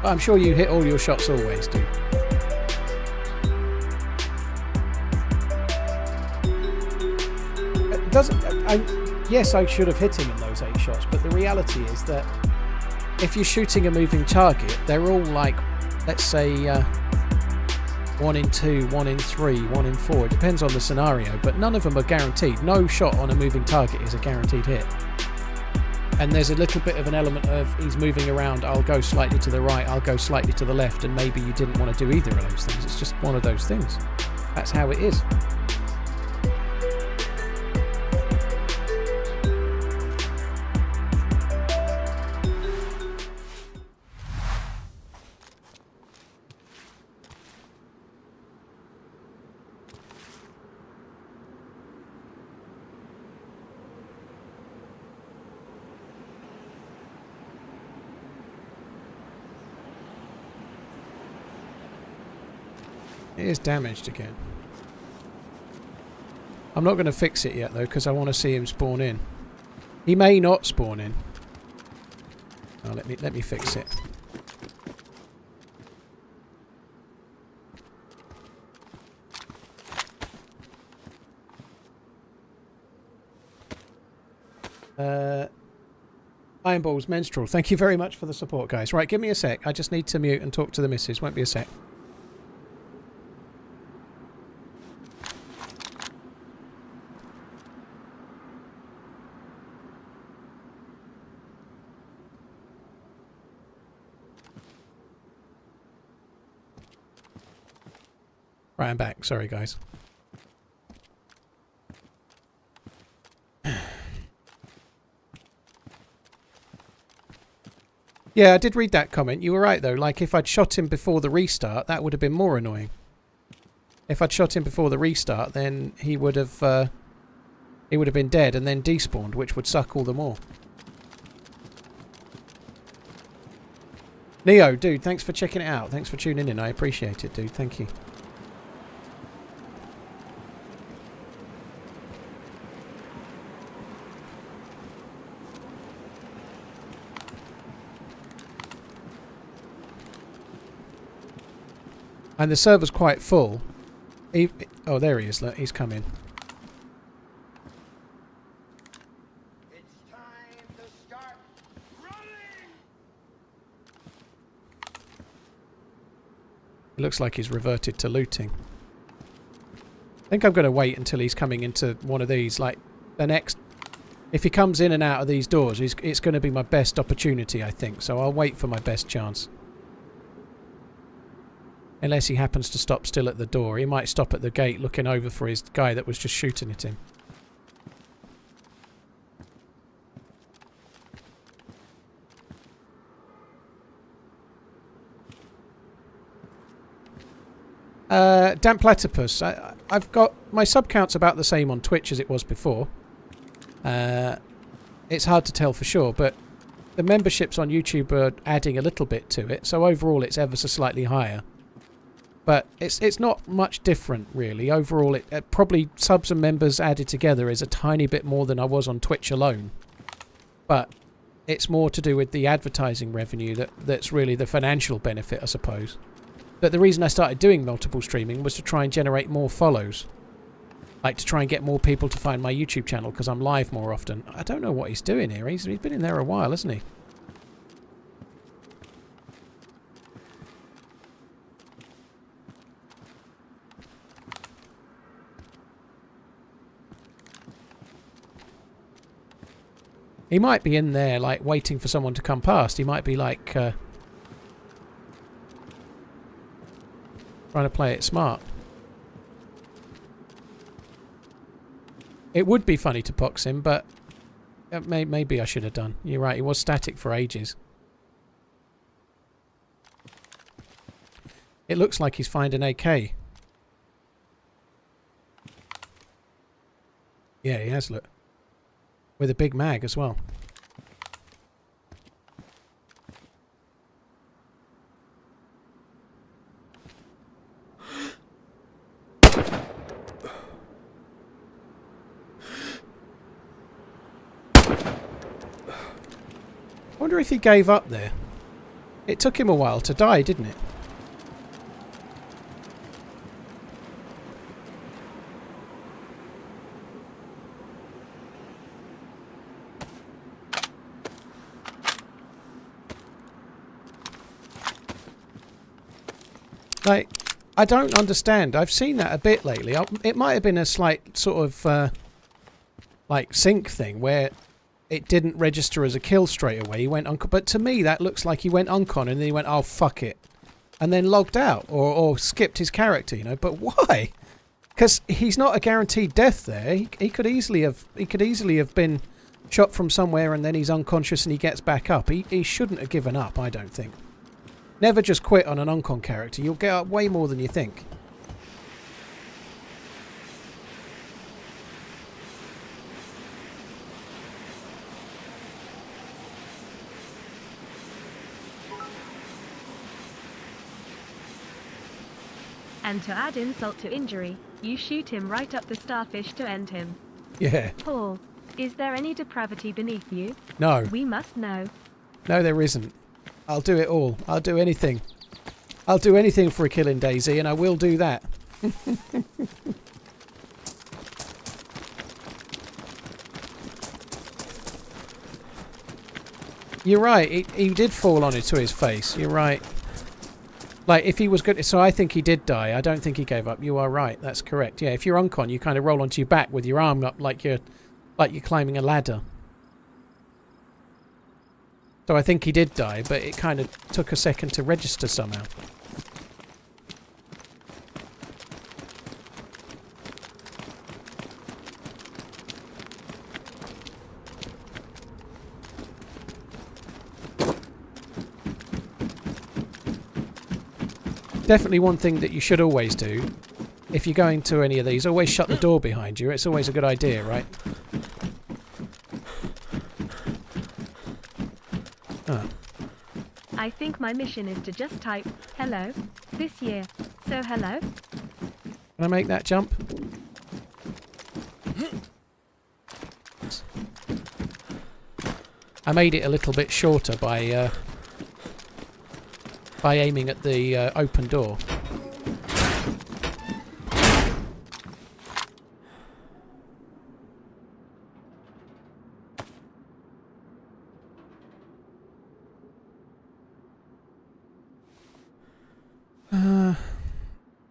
Speaker 1: But I'm sure you hit all your shots always, do. Yes, I should have hit him in those 8 shots, but the reality is that if you're shooting a moving target, they're all like, let's say, 1 in 2, 1 in 3, 1 in 4. It depends on the scenario, but none of them are guaranteed. No shot on a moving target is a guaranteed hit. And there's a little bit of an element of he's moving around, I'll go slightly to the right, I'll go slightly to the left, and maybe you didn't want to do either of those things. It's just one of those things. That's how it is. It is damaged again. I'm not going to fix it yet though, because I want to see him spawn in. He may not spawn in. Oh, let me fix it. Iron Balls Menstrual. Thank you very much for the support, guys. Right, give me a sec. I just need to mute and talk to the missus. Won't be a sec. Right, I'm back. Sorry, guys. Yeah, I did read that comment. You were right, though. Like, if I'd shot him before the restart, that would have been more annoying. If I'd shot him before the restart, then he would have been dead and then despawned, which would suck all the more. Neo, dude, thanks for checking it out. Thanks for tuning in. I appreciate it, dude. Thank you. And the server's quite full. Oh, there he is. Look, he's come in.
Speaker 3: It's time to start running!
Speaker 1: It looks like he's reverted to looting. I think I'm going to wait until he's coming into one of these. Like, the next... If he comes in and out of these doors, it's going to be my best opportunity, I think. So I'll wait for my best chance. Unless he happens to stop still at the door. He might stop at the gate looking over for his guy that was just shooting at him. Damp Platypus. I've got... My sub count's about the same on Twitch as it was before. It's hard to tell for sure, but the memberships on YouTube are adding a little bit to it. So overall it's ever so slightly higher. But it's not much different, really. Overall, it probably subs and members added together is a tiny bit more than I was on Twitch alone. But it's more to do with the advertising revenue that's really the financial benefit, I suppose. But the reason I started doing multiple streaming was to try and generate more follows. Like, to try and get more people to find my YouTube channel, because I'm live more often. I don't know what he's doing here. He's been in there a while, hasn't he? He might be in there, like, waiting for someone to come past. He might be, like, trying to play it smart. It would be funny to box him, but maybe I should have done. You're right, he was static for ages. It looks like he's found an AK. Yeah, he has, look. With a big mag as well. I wonder if he gave up there. It took him a while to die, didn't it? Like, I don't understand. I've seen that a bit lately. It might have been a slight sort of, like, sync thing where it didn't register as a kill straight away. He went uncon, but to me that looks like he went uncon and then he went, oh, fuck it. And then logged out or skipped his character, you know. But why? Because he's not a guaranteed death there. He could easily have been shot from somewhere and then he's unconscious and he gets back up. He shouldn't have given up, I don't think. Never just quit on an uncon character. You'll get up way more than you think.
Speaker 2: And to add insult to injury, you shoot him right up the starfish to end him.
Speaker 1: Yeah.
Speaker 2: Paul, is there any depravity beneath you?
Speaker 1: No.
Speaker 2: We must know.
Speaker 1: No, there isn't. I'll do it all. I'll do anything. I'll do anything for a kill in DayZ, and I will do that. You're right. He did fall on it to his face. You're right. Like, if he was good... So I think he did die. I don't think he gave up. You are right. That's correct. Yeah, if you're uncon, you kind of roll onto your back with your arm up like you're climbing a ladder. So I think he did die, but it kind of took a second to register somehow. Definitely one thing that you should always do, if you're going to any of these, always shut the door behind you. It's always a good idea, right? Oh.
Speaker 2: I think my mission is to just type, hello, this year. So hello?
Speaker 1: Can I make that jump? I made it a little bit shorter by aiming at the open door.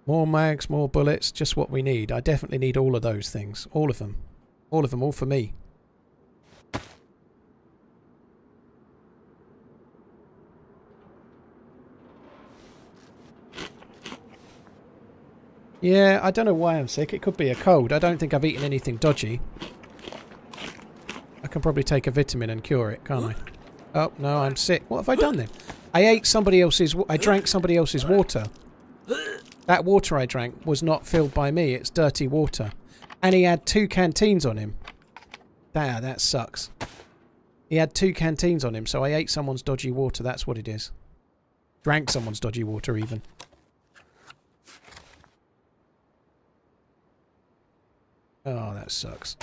Speaker 1: More mags, more bullets, just what we need. I definitely need all of those things. All of them. All of them, all for me. Yeah, I don't know why I'm sick. It could be a cold. I don't think I've eaten anything dodgy. I can probably take a vitamin and cure it, can't I? Oh, no, I'm sick. What have I done then? I ate somebody else's... I drank somebody else's water. That water I drank was not filled by me. It's dirty water. And he had 2 canteens on him. Ah, that sucks. He had 2 canteens on him, so I ate someone's dodgy water. That's what it is. Drank someone's dodgy water, even. Oh, that sucks.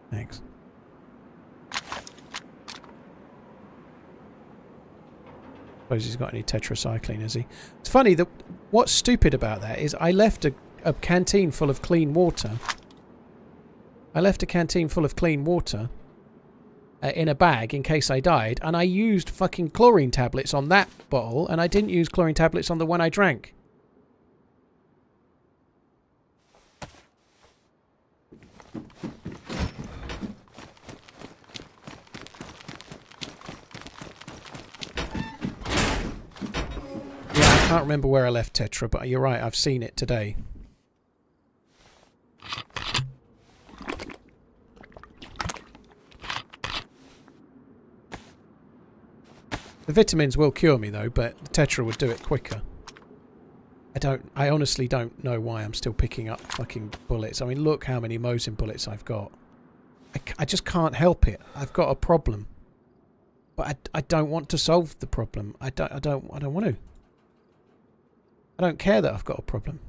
Speaker 1: Thanks. Suppose he's got any tetracycline, has he? It's funny that what's stupid about that is I left a canteen full of clean water. I left a canteen full of clean water in a bag in case I died, and I used fucking chlorine tablets on that bottle, and I didn't use chlorine tablets on the one I drank. I can't remember where I left Tetra, but you're right, I've seen it today. The vitamins will cure me though, but the Tetra would do it quicker. I honestly don't know why I'm still picking up fucking bullets. I mean, look how many Mosin bullets I've got. I just can't help it. I've got a problem. But I don't want to solve the problem. I don't want to. I don't care that I've got a problem.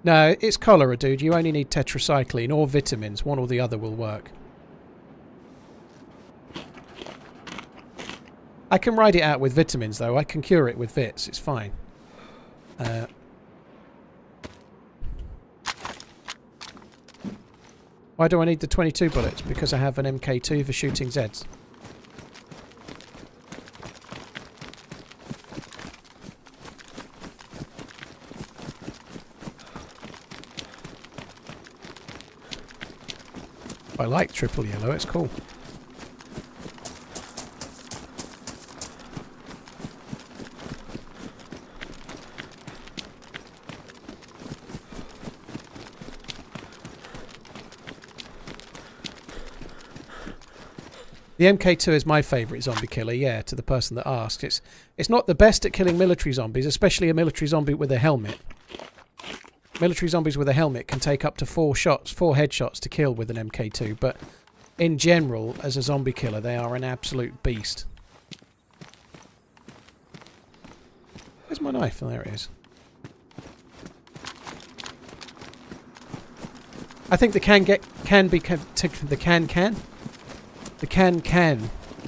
Speaker 1: No, it's cholera, dude. You only need tetracycline or vitamins. One or the other will work. I can ride it out with vitamins, though. I can cure it with vits. It's fine. Why do I need the 22 bullets? Because I have an MK2 for shooting Zeds. I like triple yellow, it's cool. The MK2 is my favourite zombie killer, yeah, to the person that asked. It's not the best at killing military zombies, especially a military zombie with a helmet. Military zombies with a helmet can take up to 4 headshots to kill with an MK2, but in general, as a zombie killer, they are an absolute beast. Where's my knife? Oh, there it is. I think the can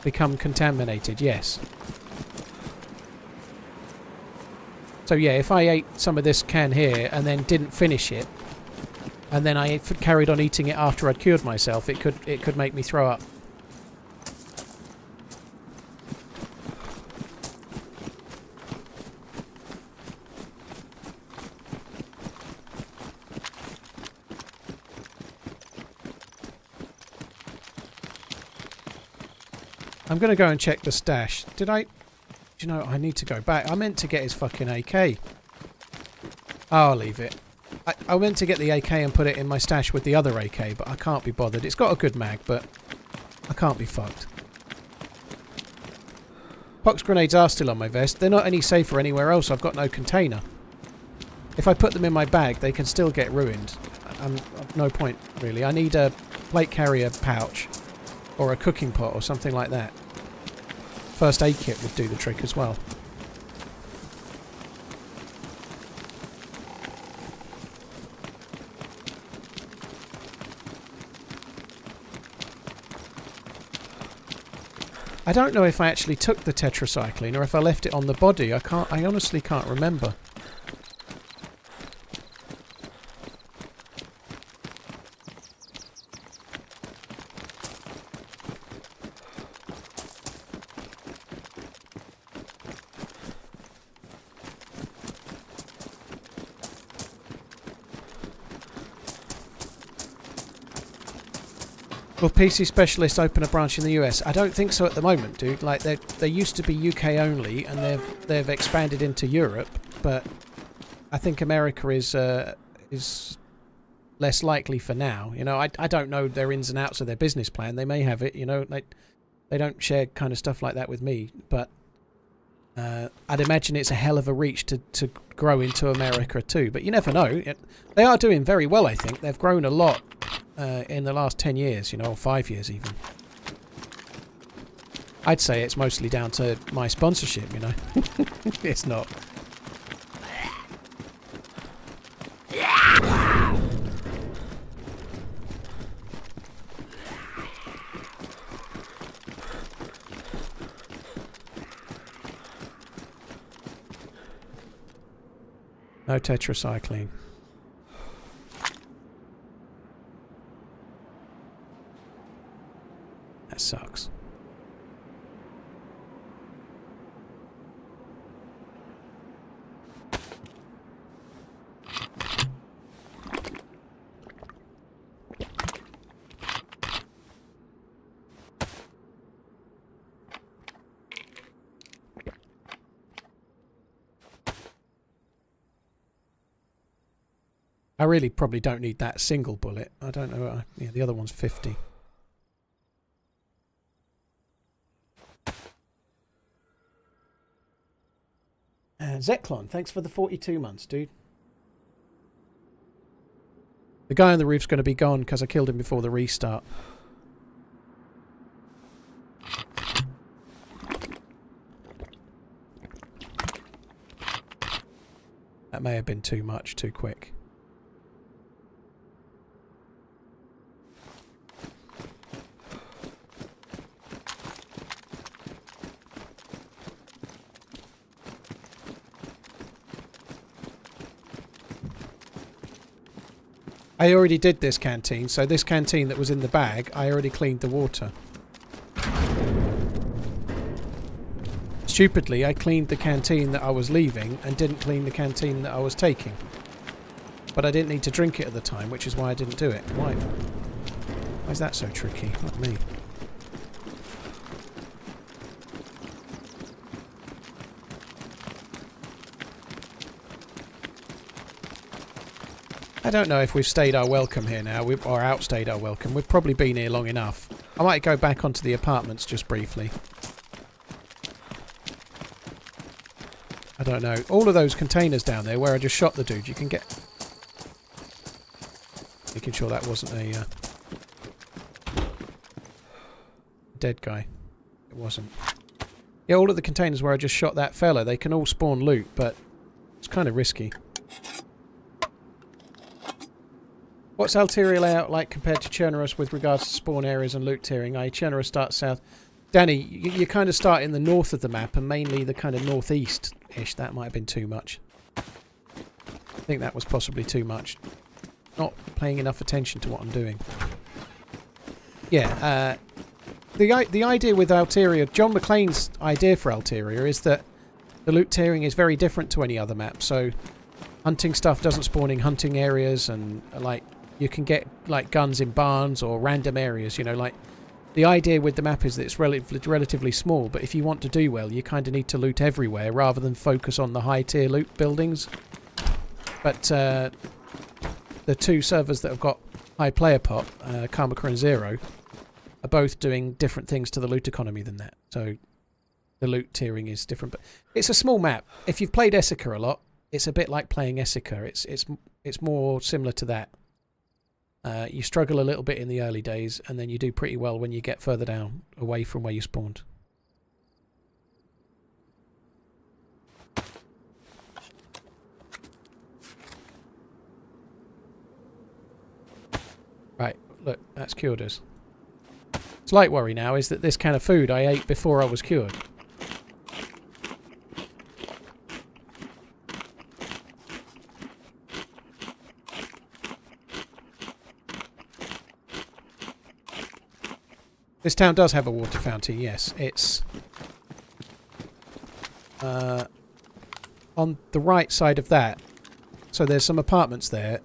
Speaker 1: become contaminated, yes. So yeah, if I ate some of this can here and then didn't finish it, and then I carried on eating it after I'd cured myself, it could make me throw up. I'm going to go and check the stash. Did I... Do you know, I need to go back. I meant to get his fucking AK. Oh, I'll leave it. I meant to get the AK and put it in my stash with the other AK, but I can't be bothered. It's got a good mag, but I can't be fucked. Pox grenades are still on my vest. They're not any safer anywhere else. I've got no container. If I put them in my bag, they can still get ruined. No point, really. I need a plate carrier pouch or a cooking pot or something like that. First aid kit would do the trick as well. I don't know if I actually took the tetracycline or if I left it on the body. I honestly can't remember. Will PC Specialists open a branch in the US? I don't think so at the moment, dude. Like they used to be UK only, and they've expanded into Europe. But I think America is less likely for now. You know, I don't know their ins and outs of their business plan. They may have it. You know, they don't share kind of stuff like that with me. But I'd imagine it's a hell of a reach to grow into America too. But you never know. They are doing very well. I think they've grown a lot. In the last 10 years, you know, or 5 years even. I'd say it's mostly down to my sponsorship, you know. It's not. No tetracycline. Sucks. I really probably don't need that single bullet. I don't know. Yeah, the other one's 50. Zeklon, thanks for the 42 months, dude. The guy on the roof's going to be gone because I killed him before the restart. That may have been too much, too quick. I already did this canteen, so this canteen that was in the bag, I already cleaned the water. Stupidly, I cleaned the canteen that I was leaving and didn't clean the canteen that I was taking. But I didn't need to drink it at the time, which is why I didn't do it. Why? Why is that so tricky? Not me. I don't know if we've stayed our welcome here now, or outstayed our welcome. We've probably been here long enough. I might go back onto the apartments just briefly. I don't know. All of those containers down there where I just shot the dude, you can get... Making sure that wasn't a dead guy. It wasn't. Yeah, all of the containers where I just shot that fella, they can all spawn loot, but it's kind of risky. What's Alteria layout like compared to Chernarus with regards to spawn areas and loot tiering? Chernarus starts south. Danny, you kind of start in the north of the map and mainly the kind of northeast-ish. That might have been too much. I think that was possibly too much. Not paying enough attention to what I'm doing. Yeah, the idea with Alteria, John McClane's idea for Alteria is that the loot tiering is very different to any other map. So hunting stuff doesn't spawn in hunting areas, and like you can get like guns in barns or random areas, you know, like the idea with the map is that it's relatively small, but if you want to do well, you kind of need to loot everywhere rather than focus on the high-tier loot buildings. But the two servers that have got high player pop, Karmaka and Zero, are both doing different things to the loot economy than that. So the loot tiering is different. But it's a small map. If you've played Essica a lot, it's a bit like playing Essica. It's more similar to that. You struggle a little bit in the early days, and then you do pretty well when you get further down, away from where you spawned. Right, look, that's cured us. Slight worry now is that this can of food I ate before I was cured. This town does have a water fountain, yes. It's on the right side of that. So there's some apartments there,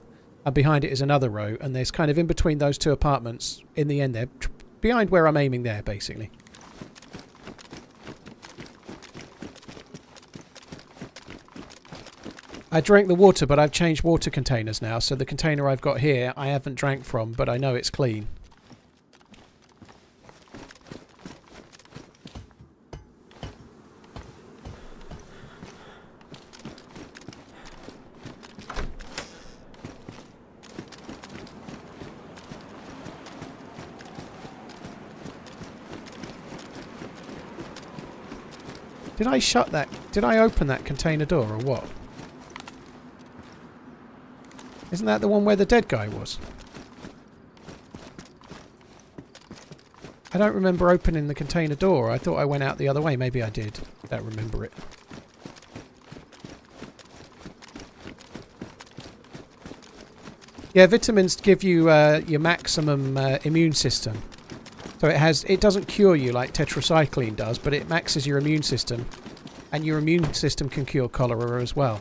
Speaker 1: and behind it is another row, and there's kind of in between those two apartments, in the end there, behind where I'm aiming there, basically. I drank the water, but I've changed water containers now, so the container I've got here I haven't drank from, but I know it's clean. Did I shut that? Did I open that container door or what? Isn't that the one where the dead guy was? I don't remember opening the container door. I thought I went out the other way. Maybe I did. I don't remember it. Yeah, vitamins give you your maximum immune system. So it doesn't cure you like tetracycline does, but it maxes your immune system, and your immune system can cure cholera as well.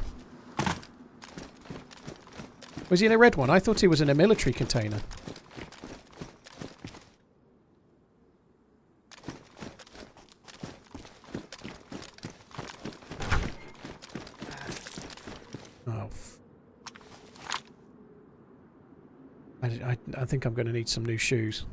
Speaker 1: Was he in a red one? I thought he was in a military container. Oh. I think I'm going to need some new shoes.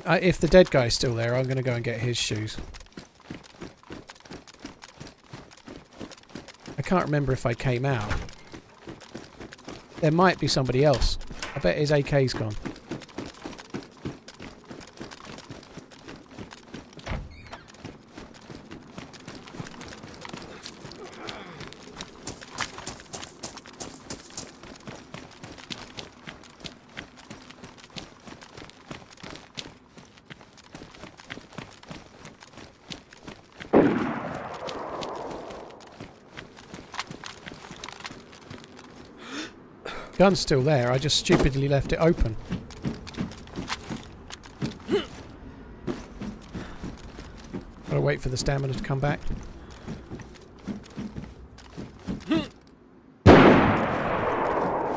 Speaker 1: If the dead guy's still there, I'm going to go and get his shoes. I can't remember if I came out. There might be somebody else. I bet his AK's gone. Gun's still there, I just stupidly left it open. Gotta wait for the stamina to come back.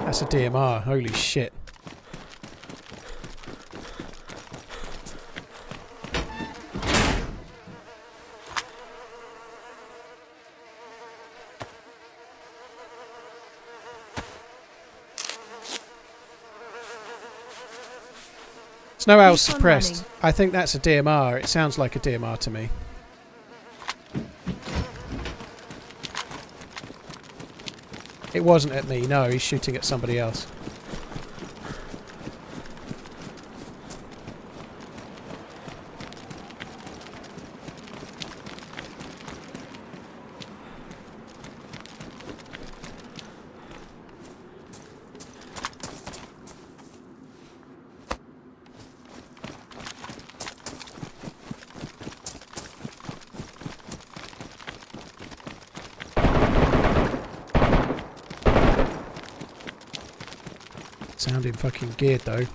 Speaker 1: That's a DMR, holy shit. Snow Owl's suppressed. I think that's a DMR. It sounds like a DMR to me. It wasn't at me, no, he's shooting at somebody else. Sounding fucking geared though.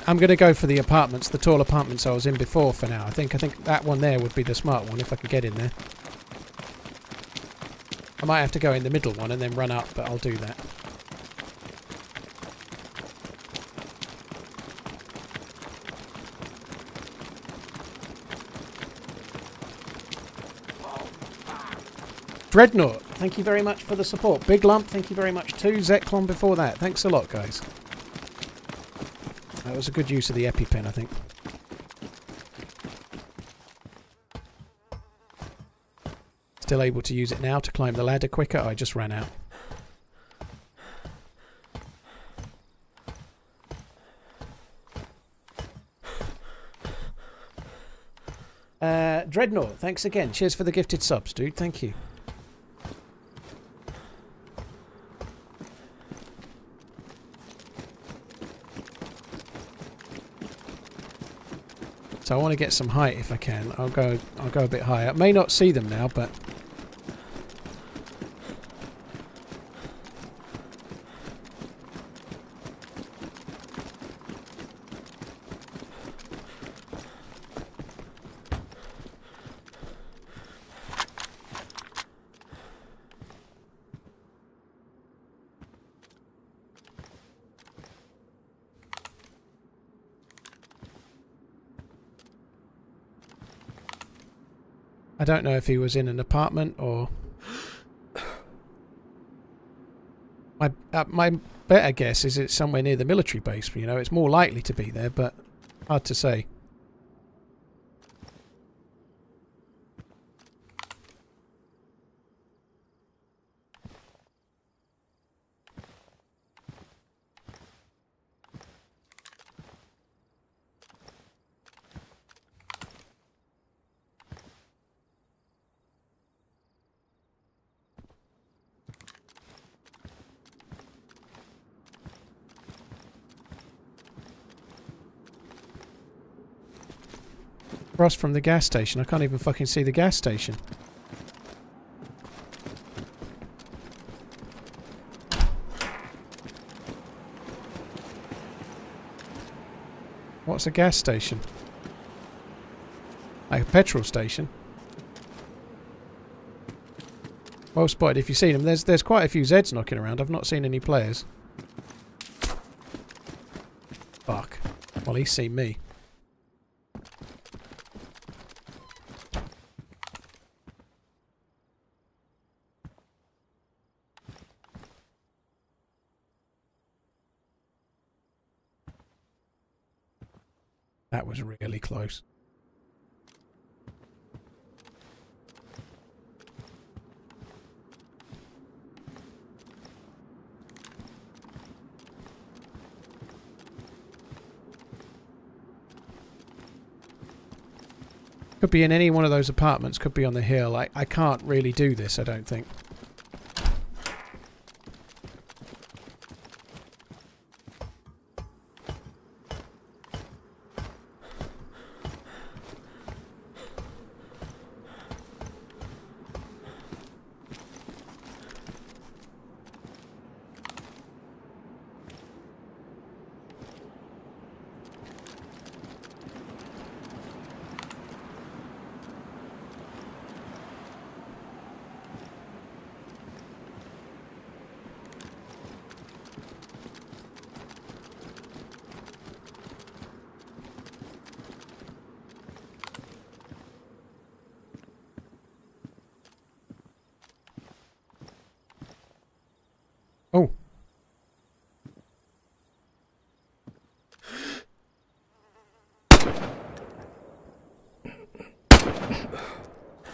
Speaker 1: I'm going to go for the apartments, the tall apartments I was in before for now. I think that one there would be the smart one if I could get in there. I might have to go in the middle one and then run up, but I'll do that. Dreadnought, thank you very much for the support. Big Lump, thank you very much too. Zeklon before that. Thanks a lot, guys. That was a good use of the EpiPen, I think. Still able to use it now to climb the ladder quicker. I just ran out. Dreadnought, thanks again. Cheers for the gifted subs, dude. Thank you. So I want to get some height if I can. I'll go a bit higher. I may not see them now, but I don't know if he was in an apartment or... My better guess is it's somewhere near the military base. You know, it's more likely to be there, but hard to say. Across from the gas station. I can't even fucking see the gas station. What's a gas station? Like a petrol station. Well spotted if you've seen them. There's quite a few Zeds knocking around. I've not seen any players. Fuck. Well, he's seen me. That was really close. Could be in any one of those apartments, could be on the hill. I can't really do this, I don't think.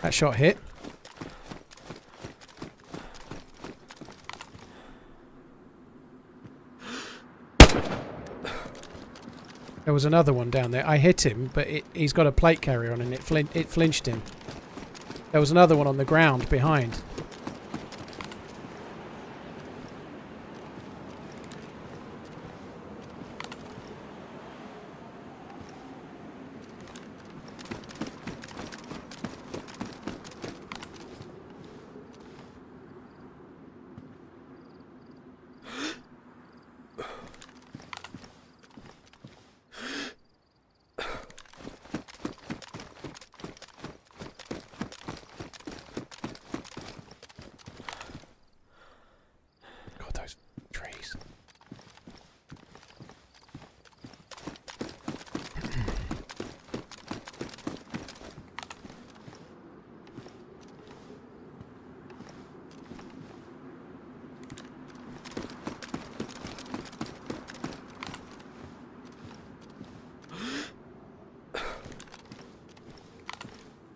Speaker 1: That shot hit. There was another one down there. I hit him, but he's got a plate carrier on and it flinched him. There was another one on the ground behind.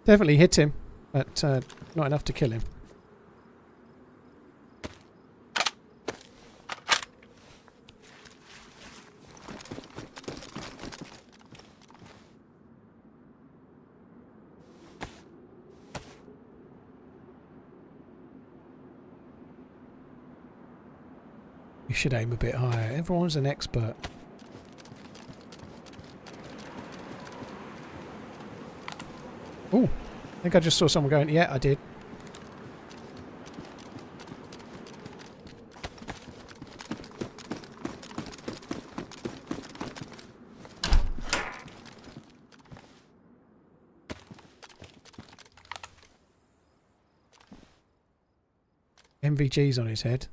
Speaker 1: Definitely hit him, but not enough to kill him. You should aim a bit higher. Everyone's an expert. Oh, I think I just saw someone going. Yeah, I did. MVG's on his head.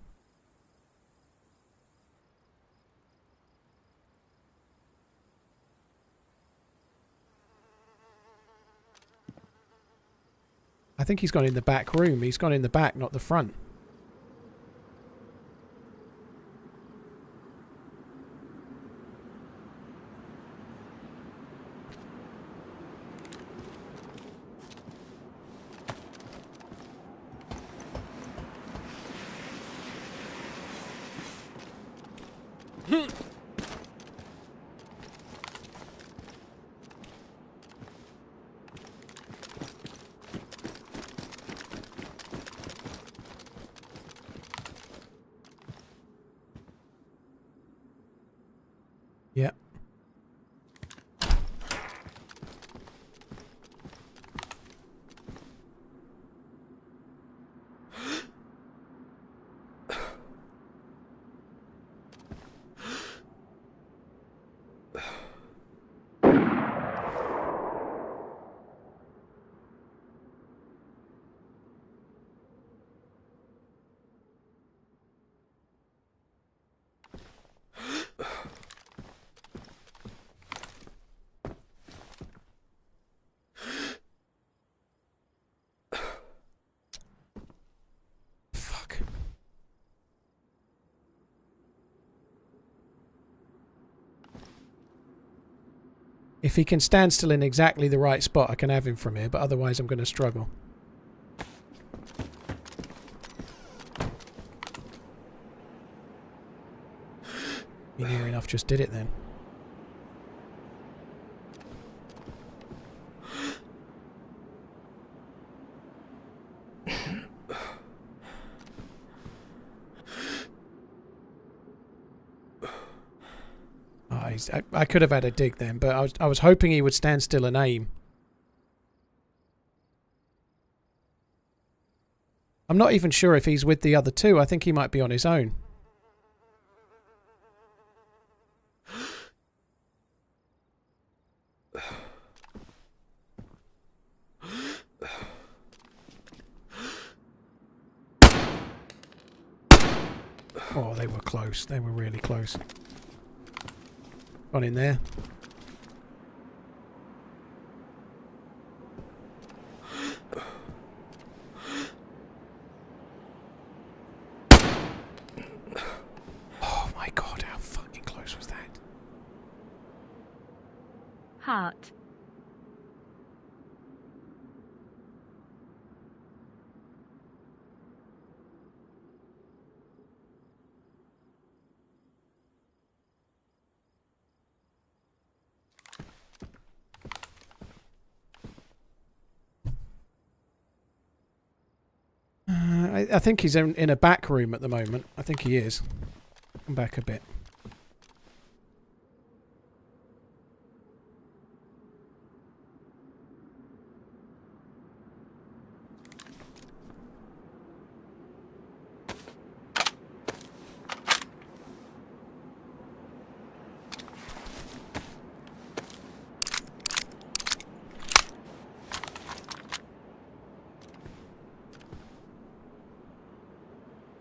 Speaker 1: I think he's gone in the back room. He's gone in the back, not the front. Yeah. If he can stand still in exactly the right spot, I can have him from here, but otherwise I'm going to struggle. You near enough just did it then. I could have had a dig then, but I was hoping he would stand still and aim. I'm not even sure if he's with the other two. I think he might be on his own. Oh, they were close. They were really close. Gone in there. Oh my god, how fucking close was that?
Speaker 2: Heart.
Speaker 1: I think he's in a back room at the moment. I think he is. Come back a bit.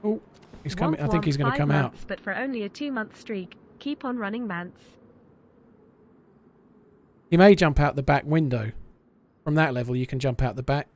Speaker 1: Oh, he's coming. I think he's going to come out.
Speaker 2: But for only a 2-month streak. Keep on running, Mance.
Speaker 1: He may jump out the back window. From that level, you can jump out the back.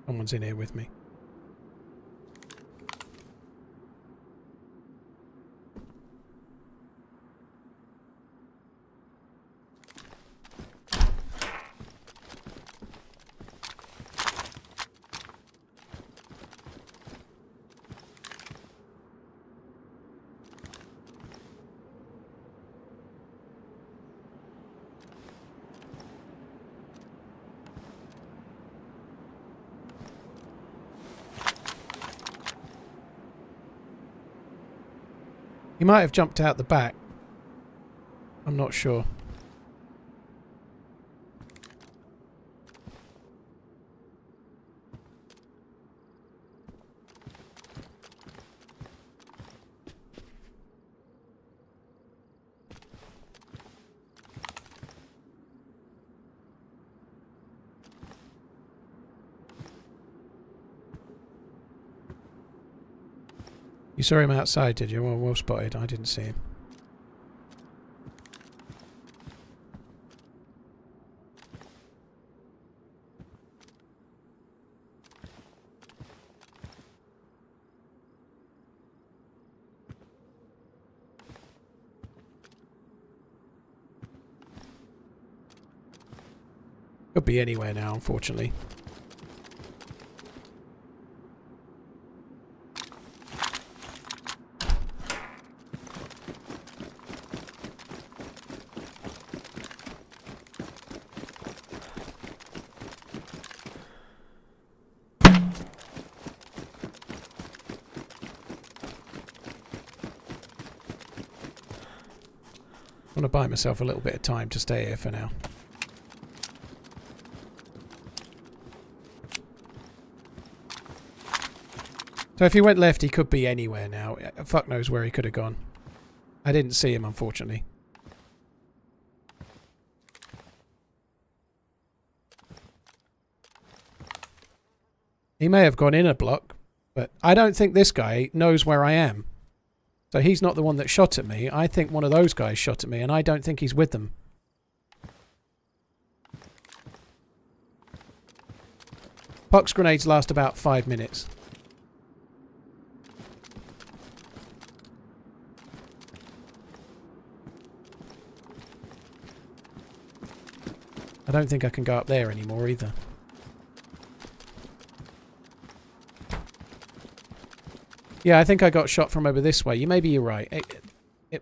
Speaker 1: Someone's in here with me. He might have jumped out the back. I'm not sure. You saw him outside, did you? Well spotted. I didn't see him. Could be anywhere now, unfortunately. I want to buy myself a little bit of time to stay here for now. So if he went left, he could be anywhere now. Fuck knows where he could have gone. I didn't see him, unfortunately. He may have gone in a block, but I don't think this guy knows where I am. So he's not the one that shot at me. I think one of those guys shot at me, and I don't think he's with them. Pox grenades last about 5 minutes. I don't think I can go up there anymore either. Yeah, I think I got shot from over this way. Maybe you're right. Oh,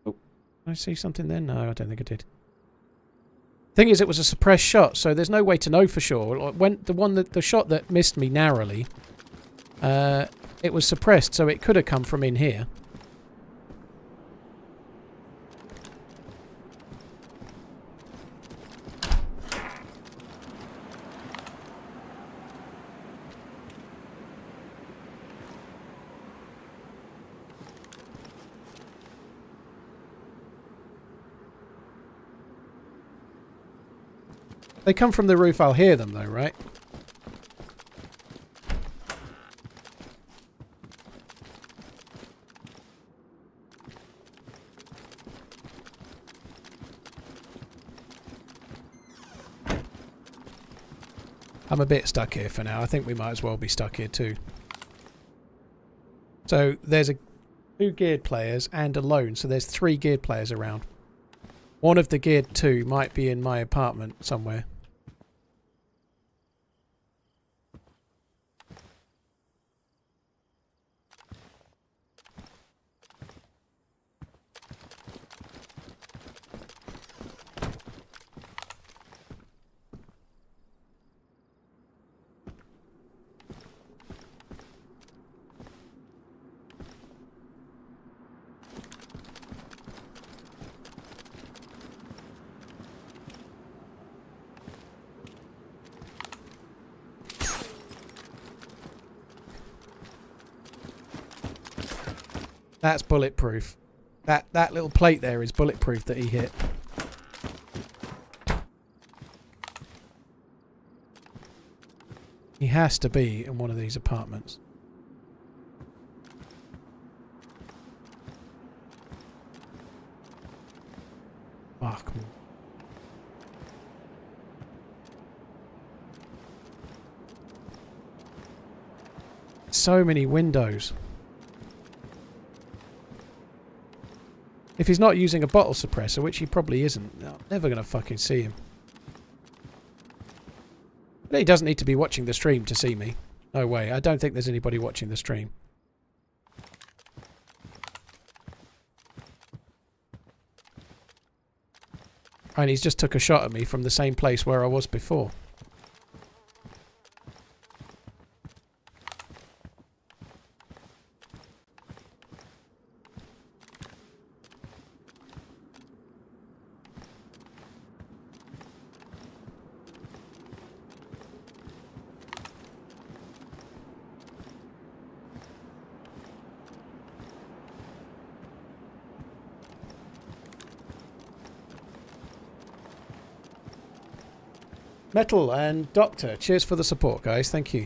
Speaker 1: did I see something then? No, I don't think I did. Thing is, it was a suppressed shot, so there's no way to know for sure. When the shot that missed me narrowly, it was suppressed, so it could have come from in here. They come from the roof, I'll hear them though, right? I'm a bit stuck here for now. I think we might as well be stuck here too. So there's two geared players and a lone, so there's 3 geared players around. One of the geared 2 might be in my apartment somewhere. That's bulletproof. That little plate there is bulletproof that he hit. He has to be in one of these apartments. Fuck. So many windows. If he's not using a bottle suppressor, which he probably isn't, I'm never going to fucking see him. But he doesn't need to be watching the stream to see me. No way. I don't think there's anybody watching the stream. And he's just took a shot at me from the same place where I was before. Metal and Doctor, cheers for the support, guys. Thank you.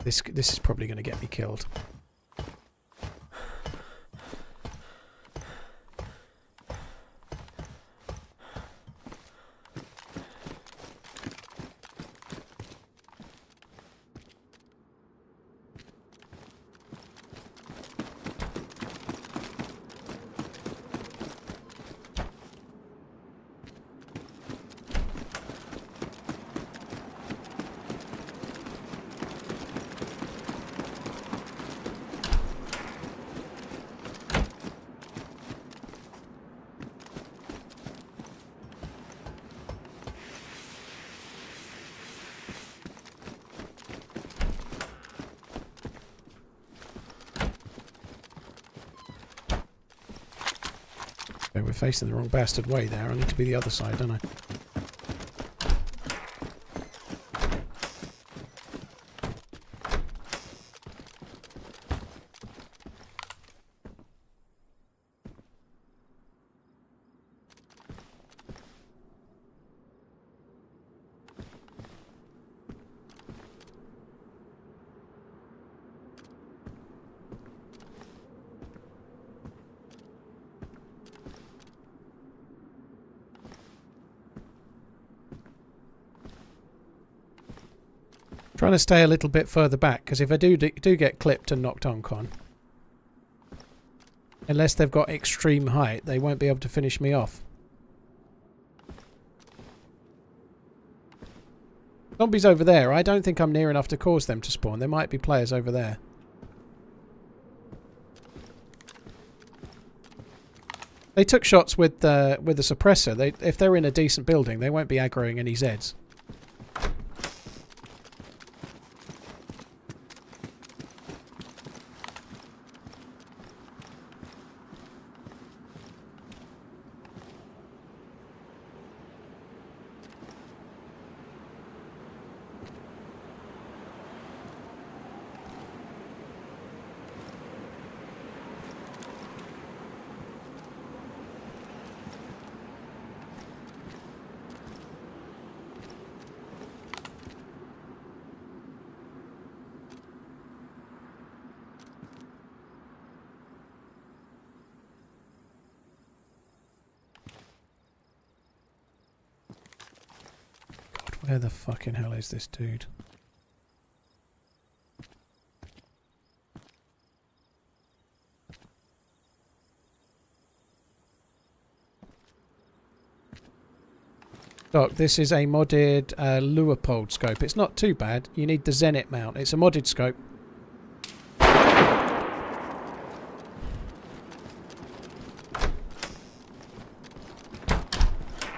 Speaker 1: This is probably going to get me killed. We're facing the wrong bastard way there. I need to be the other side, don't I? Trying to stay a little bit further back, because if I do get clipped and knocked on con, unless they've got extreme height, they won't be able to finish me off. Zombies over there. I don't think I'm near enough to cause them to spawn. There might be players over there. They took shots with the suppressor. If they're in a decent building, they won't be aggroing any Zeds. Where the fucking hell is this dude? Doc, this is a modded Leupold scope. It's not too bad. You need the Zenit mount. It's a modded scope.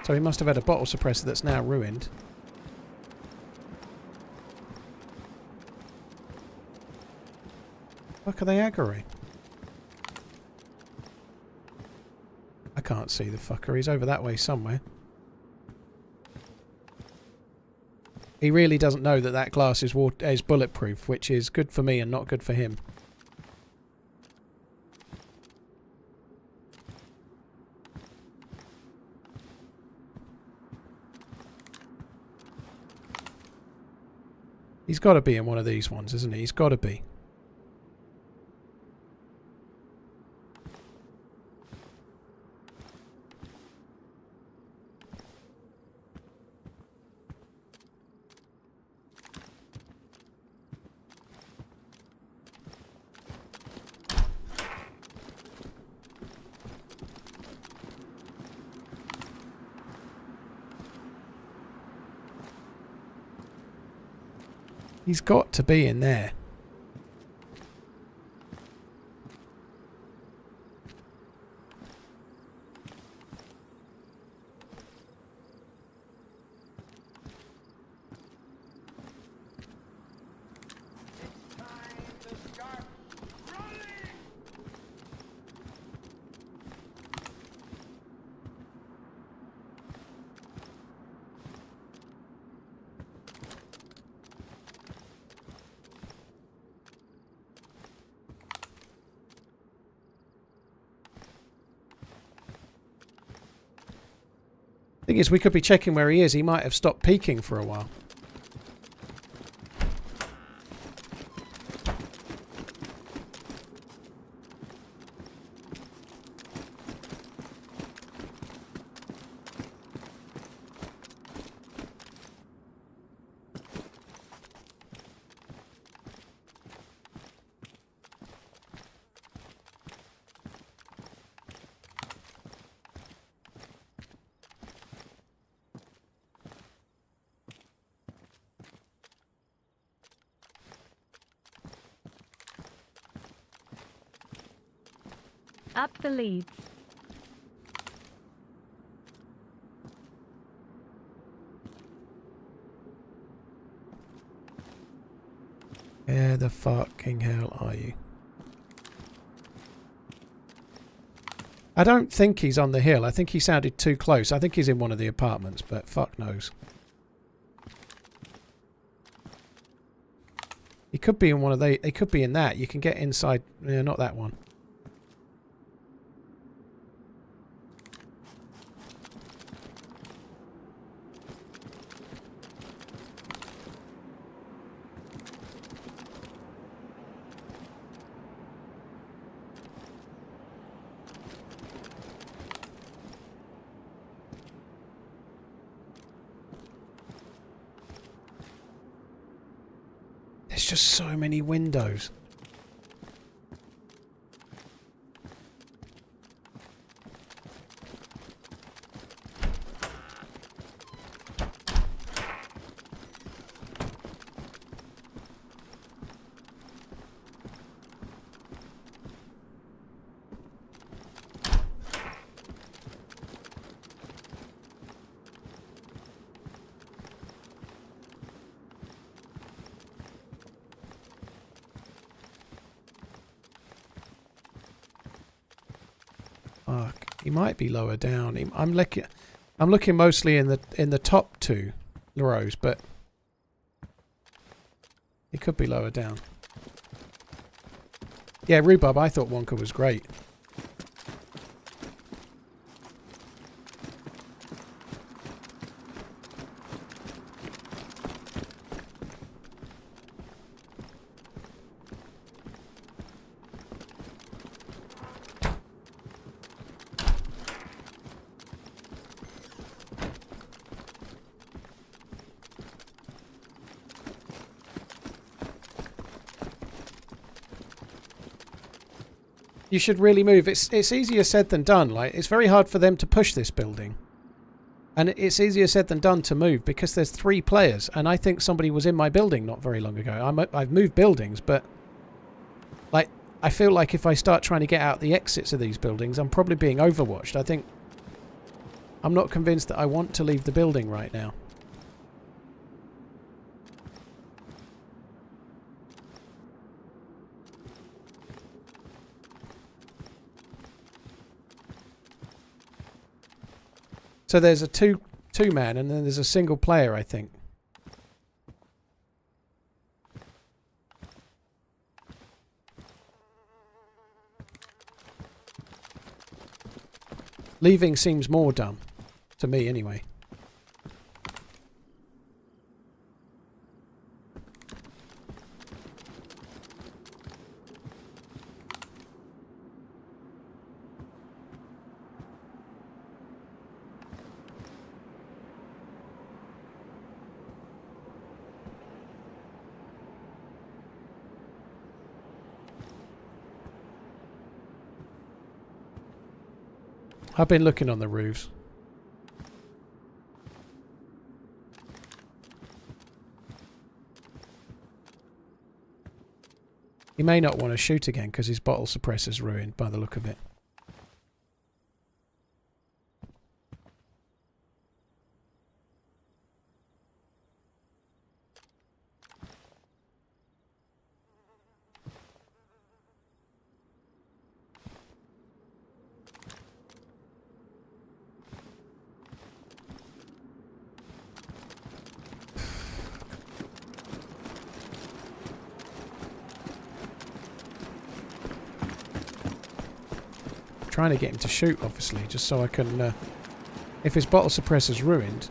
Speaker 1: So he must have had a bottle suppressor that's now ruined. Fuck are they aggroing? I can't see the fucker. He's over that way somewhere. He really doesn't know that that glass is bulletproof, which is good for me and not good for him. He's got to be in one of these ones, isn't he? He's got to be. He's got to be in there.
Speaker 3: Time to start running!
Speaker 1: Thing is, we could be checking where he is. He might have stopped peeking for a while.
Speaker 2: Up the leads.
Speaker 1: Where the fucking hell are you? I don't think he's on the hill. I think he sounded too close. I think he's in one of the apartments, but fuck knows. He could be in one of the... He could be in that. You can get inside... Yeah, not that one. There's just so many windows. Fuck, he might be lower down. I'm looking mostly in the top two rows, but he could be lower down. Yeah, Rhubarb, I thought Wonka was great. You should really move. It's easier said than done. Like, it's very hard for them to push this building. And it's easier said than done to move because there's 3 players. And I think somebody was in my building not very long ago. I've moved buildings, but like, I feel like if I start trying to get out the exits of these buildings, I'm probably being overwatched. I'm not convinced that I want to leave the building right now. So there's a two-man and then there's a single player, I think. Leaving seems more dumb. To me, anyway. I've been looking on the roofs. He may not want to shoot again because his bottle suppressor's ruined by the look of it. Trying to get him to shoot, obviously, just so I can, if his bottle suppressor's ruined.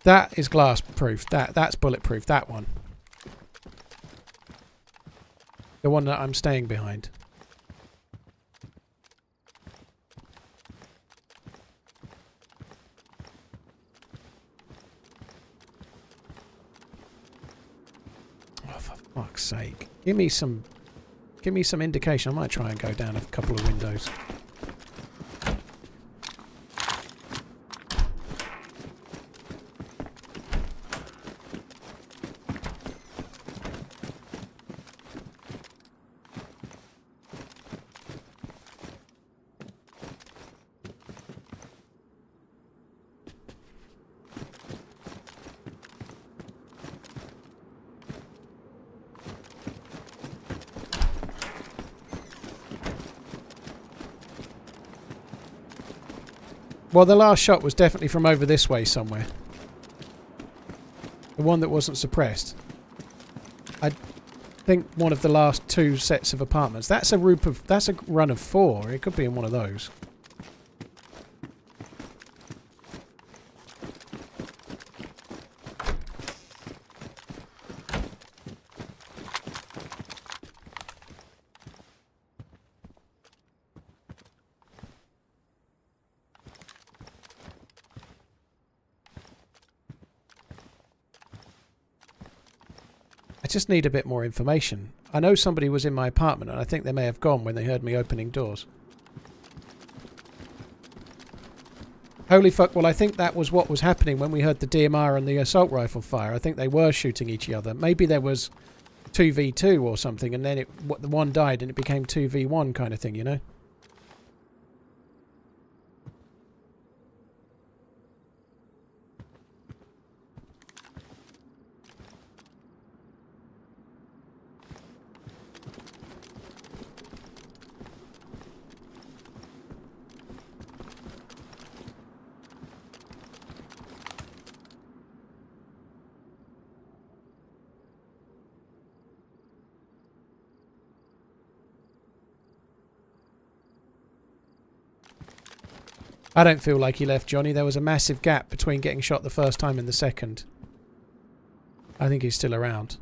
Speaker 1: That is glass proof. That's bulletproof, that one. The one that I'm staying behind. Oh, for fuck's sake. Give me some indication. I might try and go down a couple of windows. Well, the last shot was definitely from over this way somewhere. The one that wasn't suppressed. I think one of the last 2 sets of apartments. That's a run of 4. It could be in one of those. I just need a bit more information. I know somebody was in my apartment and I think they may have gone when they heard me opening doors. Holy fuck, well I think that was what was happening when we heard the DMR and the assault rifle fire. I think they were shooting each other. Maybe there was 2v2 or something and then the one died and it became 2v1 kind of thing, you know? I don't feel like he left, Johnny. There was a massive gap between getting shot the first time and the second. I think he's still around.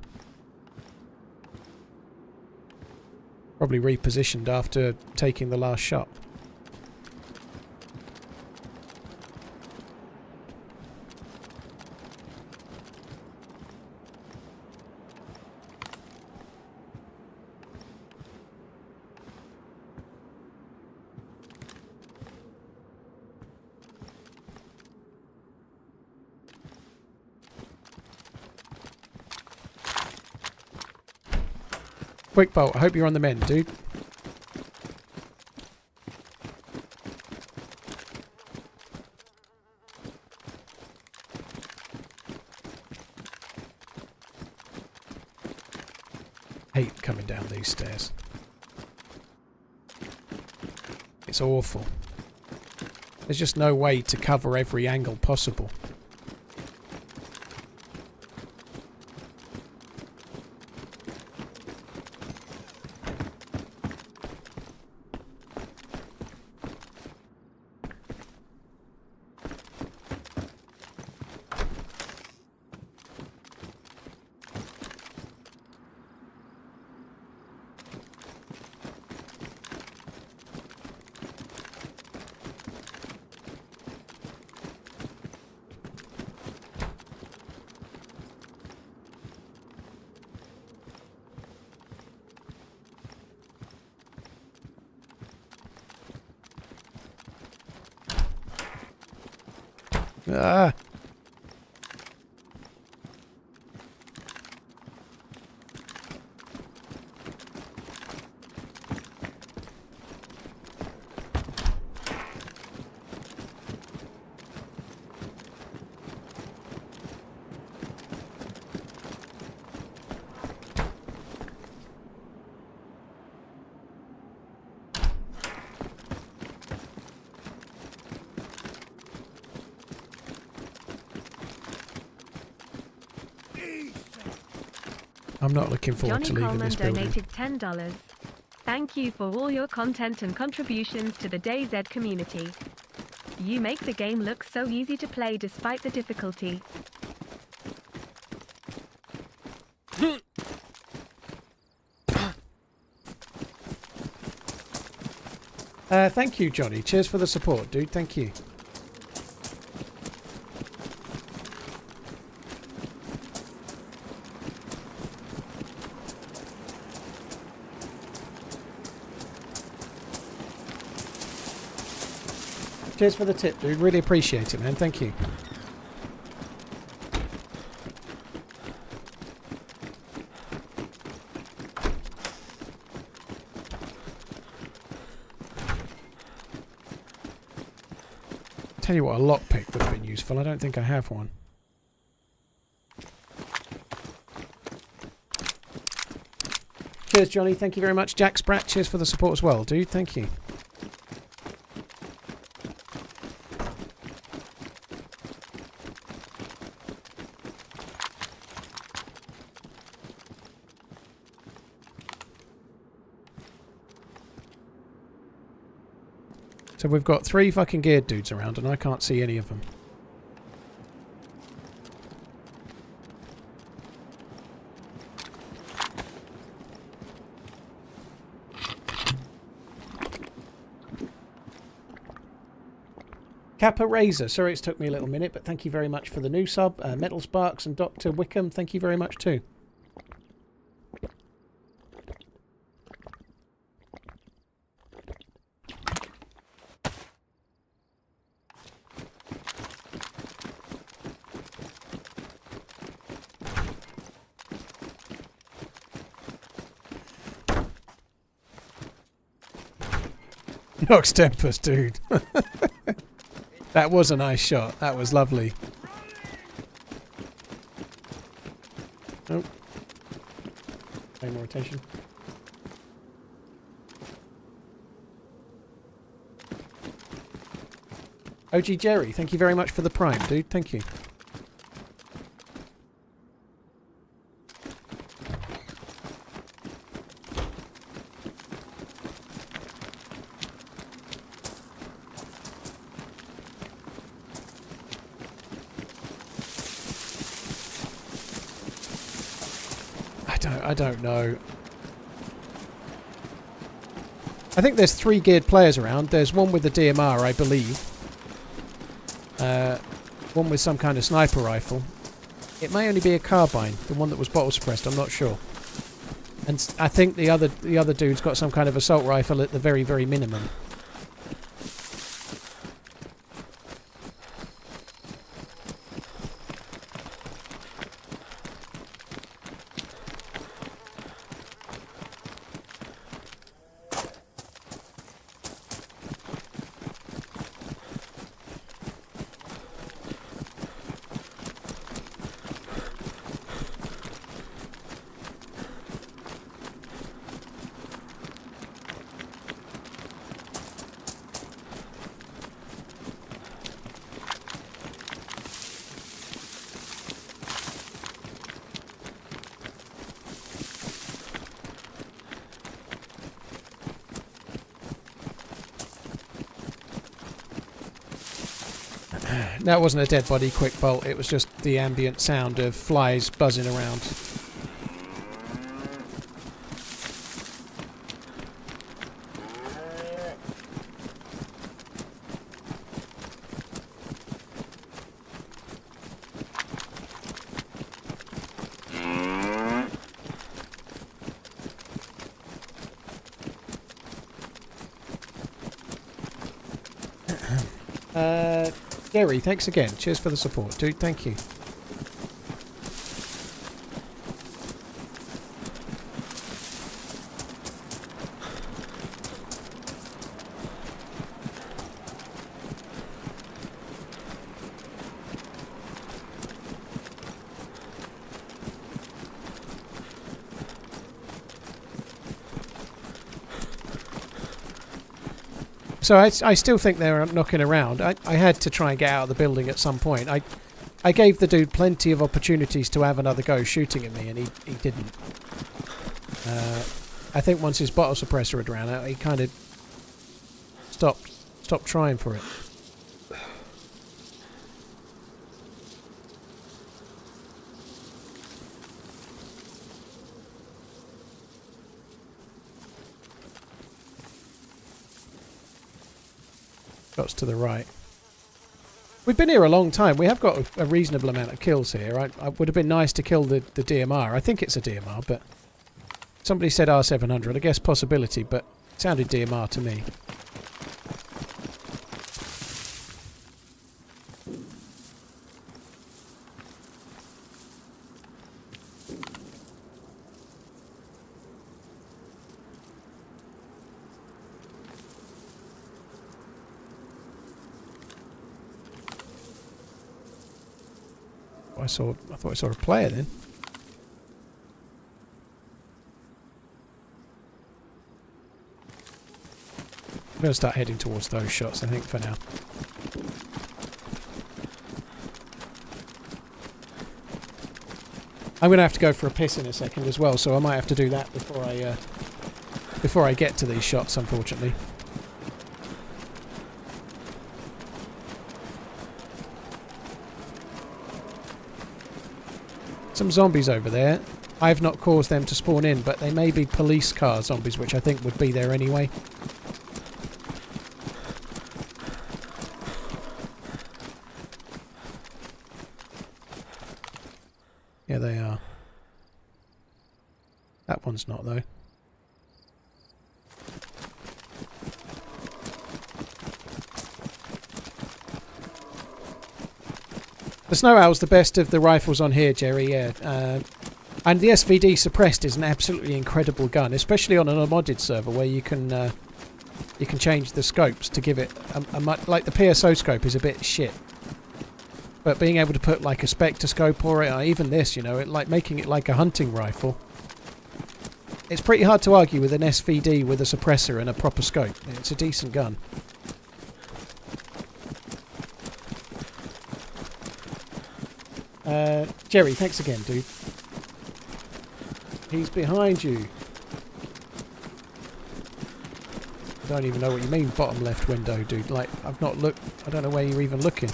Speaker 1: Probably repositioned after taking the last shot. Quick bolt, I hope you're on the mend, dude. Hate coming down these stairs. It's awful. There's just no way to cover every angle possible. Ah. I'm not looking forward
Speaker 2: Johnny
Speaker 1: to leaving
Speaker 2: Coleman
Speaker 1: this building.
Speaker 2: donated $10. Thank you for all your content and contributions to the DayZ community. You make the game look so easy to play despite the difficulty.
Speaker 1: Thank you, Johnny. Cheers for the support, dude. Thank you. Cheers for the tip, dude. Really appreciate it, man. Thank you. Tell you what, a lockpick would have been useful. I don't think I have one. Cheers, Johnny. Thank you very much. Jack Spratt, cheers for the support as well, dude. Thank you. So we've got 3 fucking geared dudes around and I can't see any of them. Kappa Razor, sorry it's took me a little minute, but thank you very much for the new sub. Metal Sparks and Dr. Wickham, thank you very much too. Nox Tempest, dude. That was a nice shot. That was lovely. Oh. Pay more attention. OG Jerry, thank you very much for the prime, dude. Thank you. I don't know. I think there's 3 geared players around. There's one with the DMR, I believe. One with some kind of sniper rifle. It may only be a carbine, the one that was bottle suppressed, I'm not sure. And I think the other dude's got some kind of assault rifle at the very, very minimum. That wasn't a dead body quick bolt, it was just the ambient sound of flies buzzing around. Gary, thanks again. Cheers for the support, dude. Thank you. So I still think they're knocking around. I had to try and get out of the building at some point. I gave the dude plenty of opportunities to have another go shooting at me, and he didn't. I think once his bottle suppressor had ran out, he kind of stopped trying for it. Shots to the right. We've been here a long time. We have got a reasonable amount of kills here. I would have been nice to kill the DMR. I think it's a DMR, but somebody said R700. I guess possibility, but it sounded DMR to me. I thought I saw a player then. I'm going to start heading towards those shots, I think, for now. I'm going to have to go for a piss in a second as well, so I might have to do that before I get to these shots, unfortunately. Some zombies over there. I've not caused them to spawn in, but they may be police car zombies, which I think would be there anyway. Yeah, they are. That one's not, though. The Snow Owl's the best of the rifles on here, Jerry, yeah. And the SVD suppressed is an absolutely incredible gun, especially on an unmodded server where you can change the scopes to give it like the PSO scope is a bit shit. But being able to put like a Spectre scope or even this, you know, making it like a hunting rifle. It's pretty hard to argue with an SVD with a suppressor and a proper scope. It's a decent gun. Jerry, thanks again, dude. He's behind you. I don't even know what you mean, bottom left window, dude. Like, I've not looked. I don't know where you're even looking.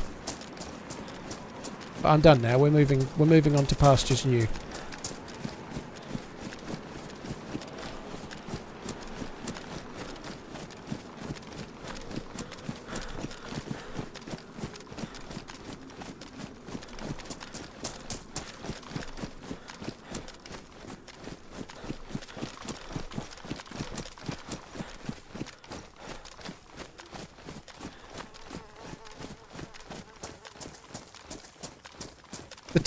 Speaker 1: But I'm done now. We're moving on to pastures new.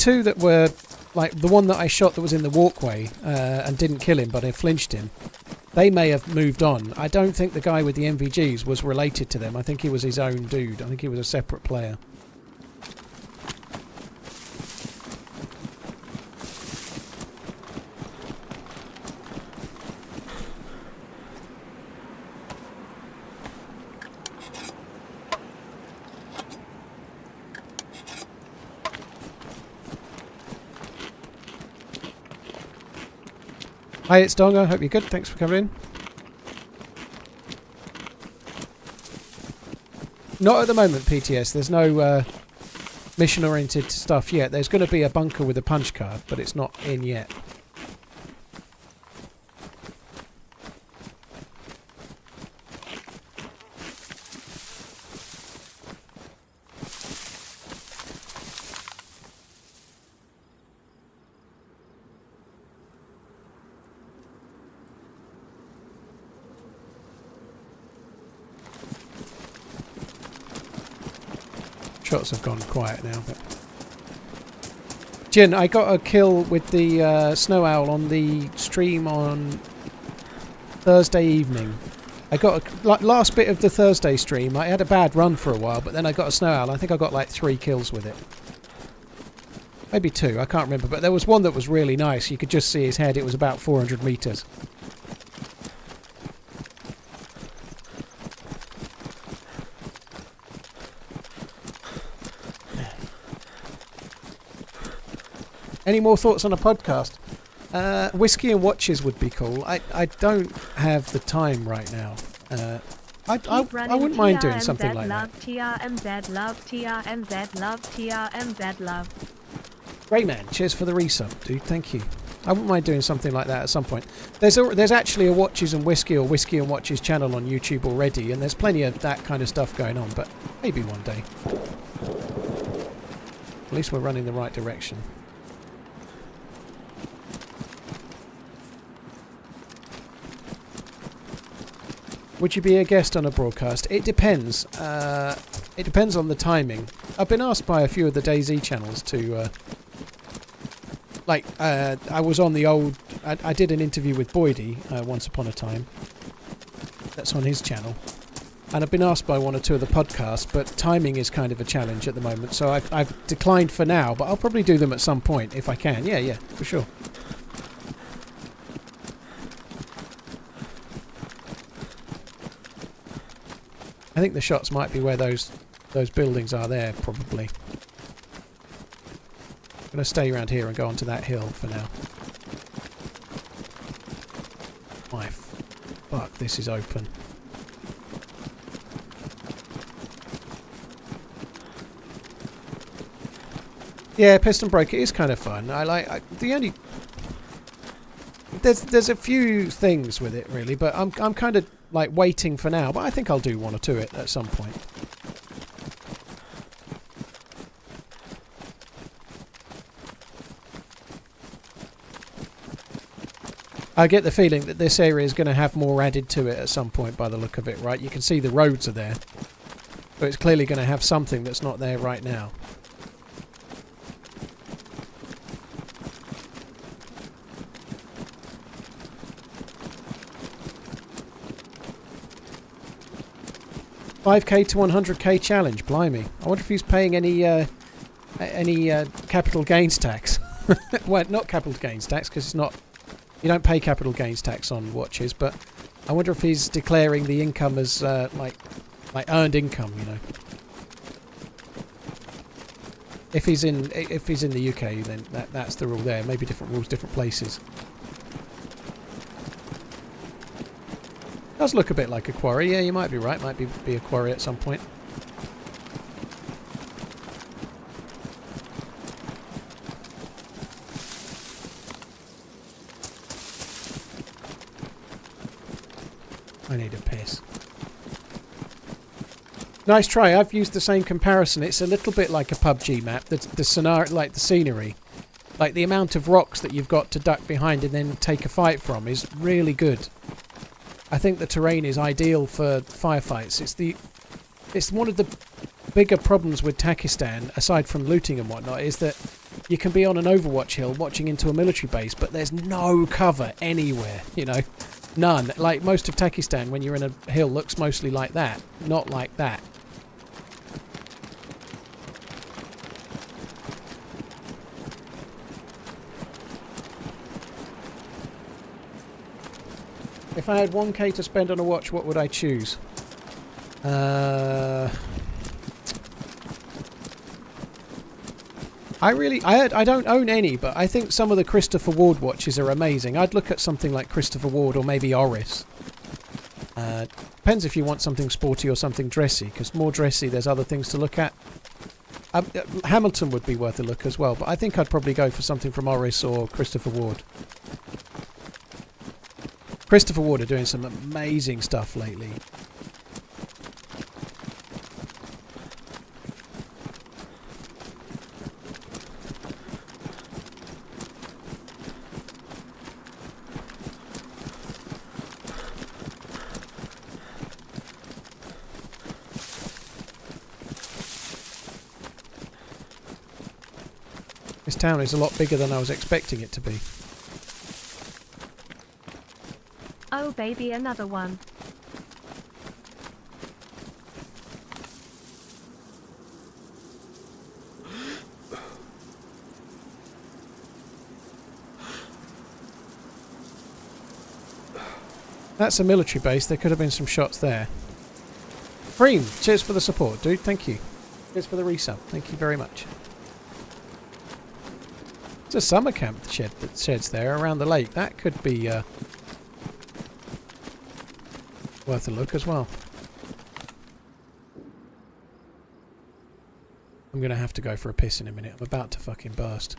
Speaker 1: two that were like the one that I shot that was in the walkway and didn't kill him, but I flinched him. They may have moved on. I don't think the guy with the MVGs was related to them. I think he was his own dude. I think he was a separate player. Hi, it's Donga. Hope you're good. Thanks for coming in. Not at the moment, PTS. There's no mission-oriented stuff yet. There's going to be a bunker with a punch card, but it's not in yet. Shots have gone quiet now. But Jin, I got a kill with the snow owl on the stream on Thursday evening. I got a last bit of the Thursday stream. I had a bad run for a while, but then I got a snow owl. I think I got like 3 kills with it. Maybe 2, I can't remember. But there was one that was really nice. You could just see his head. It was about 400 meters. Any more thoughts on a podcast? Whiskey and watches would be cool. I don't have the time right now. I wouldn't mind doing something like that.
Speaker 2: TRMZ, love TRMZ, love TRMZ, love.
Speaker 1: Great man, cheers for the resub, dude. Thank you. I wouldn't mind doing something like that at some point. There's actually a watches and whiskey or whiskey and watches channel on YouTube already, and there's plenty of that kind of stuff going on. But maybe one day. At least we're running the right direction. Would you be a guest on a broadcast? It depends. It depends on the timing. I've been asked by a few of the DayZ channels to... I was on the old... I did an interview with Boydie once upon a time. That's on his channel. And I've been asked by one or two of the podcasts, but timing is kind of a challenge at the moment. So I've declined for now, but I'll probably do them at some point if I can. Yeah, for sure. I think the shots might be where those buildings are there, probably. I'm going to stay around here and go onto that hill for now. My fuck, this is open. Yeah, piston break, it is kind of fun. There's a few things with it really, but I'm kind of like waiting for now, but I think I'll do 1 or 2 at some point. I get the feeling that this area is going to have more added to it at some point by the look of it, right? You can see the roads are there, but it's clearly going to have something that's not there right now. $5k to $100k challenge, blimey. I wonder if he's paying any capital gains tax. Well, not capital gains tax, because it's not... You don't pay capital gains tax on watches, but I wonder if he's declaring the income as like earned income, you know. If he's in the UK, then that's the rule there. Maybe different rules, different places. Does look a bit like a quarry. Yeah, you might be right. Might be a quarry at some point. I need a piss. Nice try. I've used the same comparison. It's a little bit like a PUBG map. The scenario, like the scenery, like the amount of rocks that you've got to duck behind and then take a fight from is really good. I think the terrain is ideal for firefights. It's one of the bigger problems with Takistan, aside from looting and whatnot, is that you can be on an Overwatch hill watching into a military base, but there's no cover anywhere, you know. None. Like most of Takistan, when you're in a hill, looks mostly like that. Not like that. If I had 1k to spend on a watch, what would I choose? I don't own any, but I think some of the Christopher Ward watches are amazing. I'd look at something like Christopher Ward or maybe Oris. Depends if you want something sporty or something dressy, because more dressy there's other things to look at. Hamilton would be worth a look as well, but I think I'd probably go for something from Oris or Christopher Ward. Christopher Ward are doing some amazing stuff lately. This town is a lot bigger than I was expecting it to be.
Speaker 2: Oh baby, another one.
Speaker 1: That's a military base. There could have been some shots there. Freem, cheers for the support, dude. Thank you. Cheers for the resub. Thank you very much. It's a summer camp shed that sheds there around the lake. That could be worth a look as well. I'm going to have to go for a piss in a minute. I'm about to fucking burst.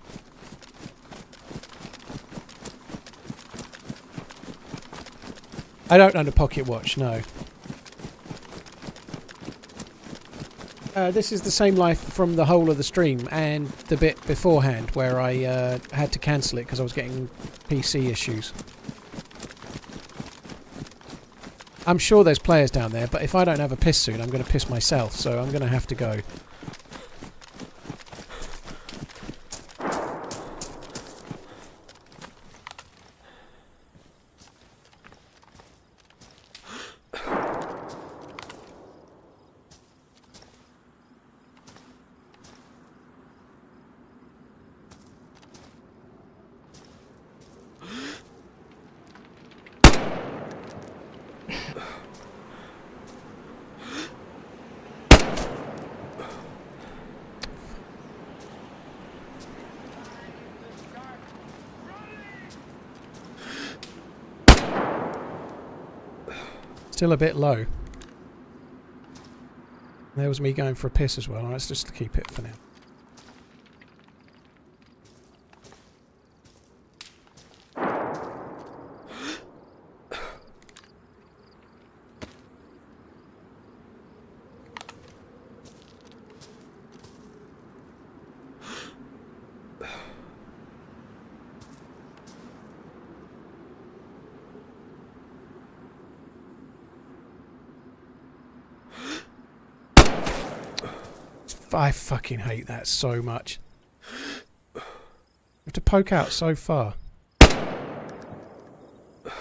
Speaker 1: I don't own a pocket watch, no. This is the same life from the whole of the stream and the bit beforehand where I had to cancel it because I was getting PC issues. I'm sure there's players down there, but if I don't have a piss soon, I'm going to piss myself, so I'm going to have to go. Still a bit low. There was me going for a piss as well. Let's just keep it for now. I fucking hate that so much. You have to poke out so far.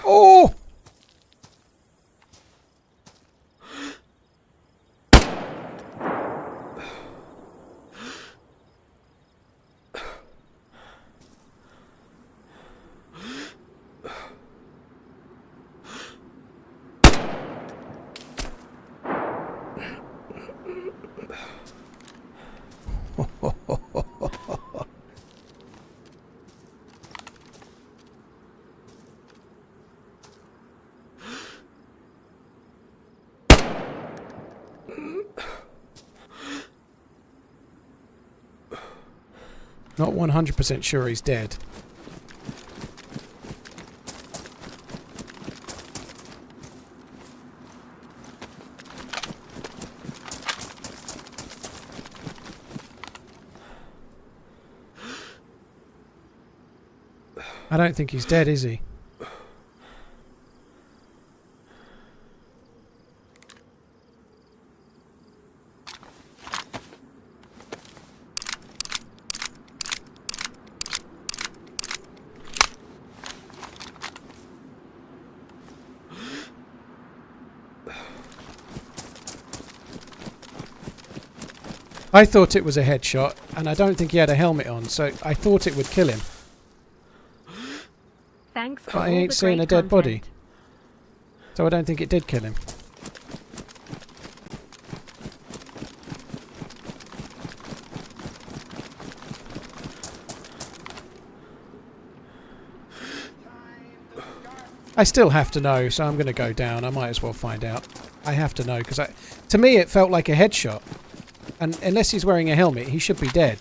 Speaker 1: Oh! Not 100% sure he's dead. I don't think he's dead, is he? I thought it was a headshot, and I don't think he had a helmet on, so I thought it would kill him.
Speaker 2: Thanks for
Speaker 1: But I
Speaker 2: all
Speaker 1: ain't
Speaker 2: the
Speaker 1: seeing
Speaker 2: great
Speaker 1: a dead body.
Speaker 2: content.
Speaker 1: So I don't think it did kill him. I still have to know, so I'm going to go down. I might as well find out. I have to know, because to me it felt like a headshot. And unless he's wearing a helmet, he should be dead.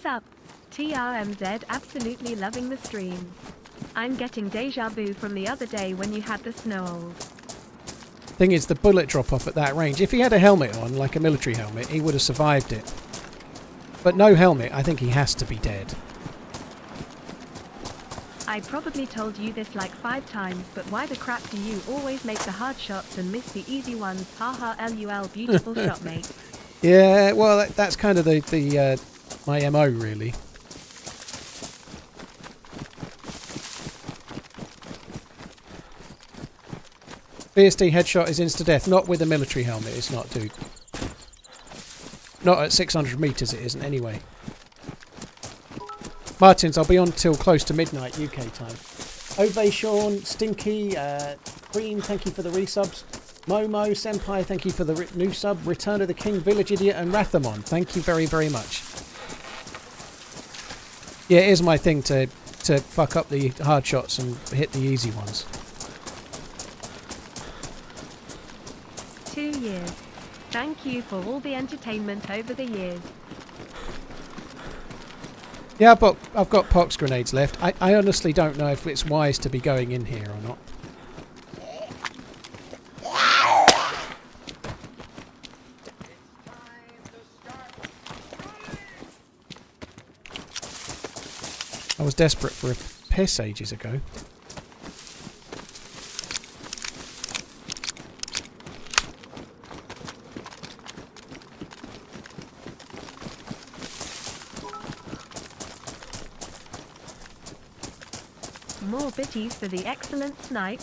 Speaker 2: Sup? TRMZ absolutely loving the streams. I'm getting deja vu from the other day when you had the snowles.
Speaker 1: Thing is, the bullet drop off at that range. If he had a helmet on, like a military helmet, he would have survived it. But no helmet, I think he has to be dead.
Speaker 2: I probably told you this like 5 times, but why the crap do you always make the hard shots and miss the easy ones? Haha lul, beautiful shot mate.
Speaker 1: Yeah, well, that's kind of my MO, really. BSD headshot is insta-death. Not with a military helmet, it's not, dude. Not at 600 metres it isn't, anyway. Martins, I'll be on till close to midnight UK time. Ovation, Stinky, Green, thank you for the resubs. Momo, Senpai, thank you for the new sub. Return of the King, Village Idiot, and Rathamon, thank you very, very much. Yeah, it is my thing to fuck up the hard shots and hit the easy ones.
Speaker 2: 2 years. Thank you for all the entertainment over the years.
Speaker 1: Yeah, but I've got pox grenades left. I honestly don't know if it's wise to be going in here or not. I was desperate for a piss ages ago.
Speaker 2: More bitties for the excellent snipe.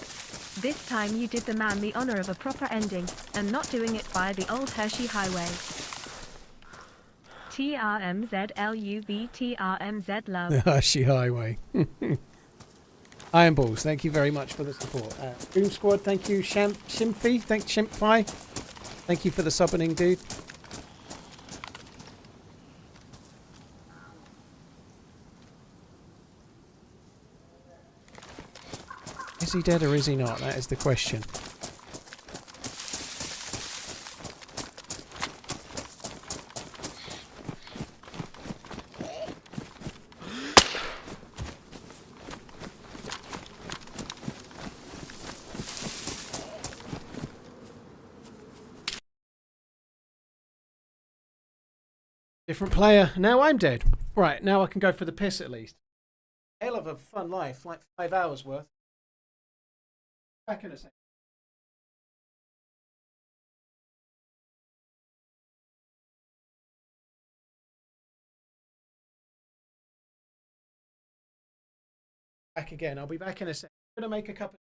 Speaker 2: This time you did the man the honor of a proper ending, and not doing it via the old Hershey Highway. TRMZ LUV TRMZ love.
Speaker 1: Hershey Highway. Iron Balls, thank you very much for the support. Doom Squad, thank you. Shimpy, Shimpfi. Thank you for the subbing, dude. Is he dead or is he not? That is the question. Different player. Now I'm dead. Right, now I can go for the piss at least. Hell of a fun life, like 5 hours worth. Back in a second. Back again. I'll be back in a second. I'm going to make a cup of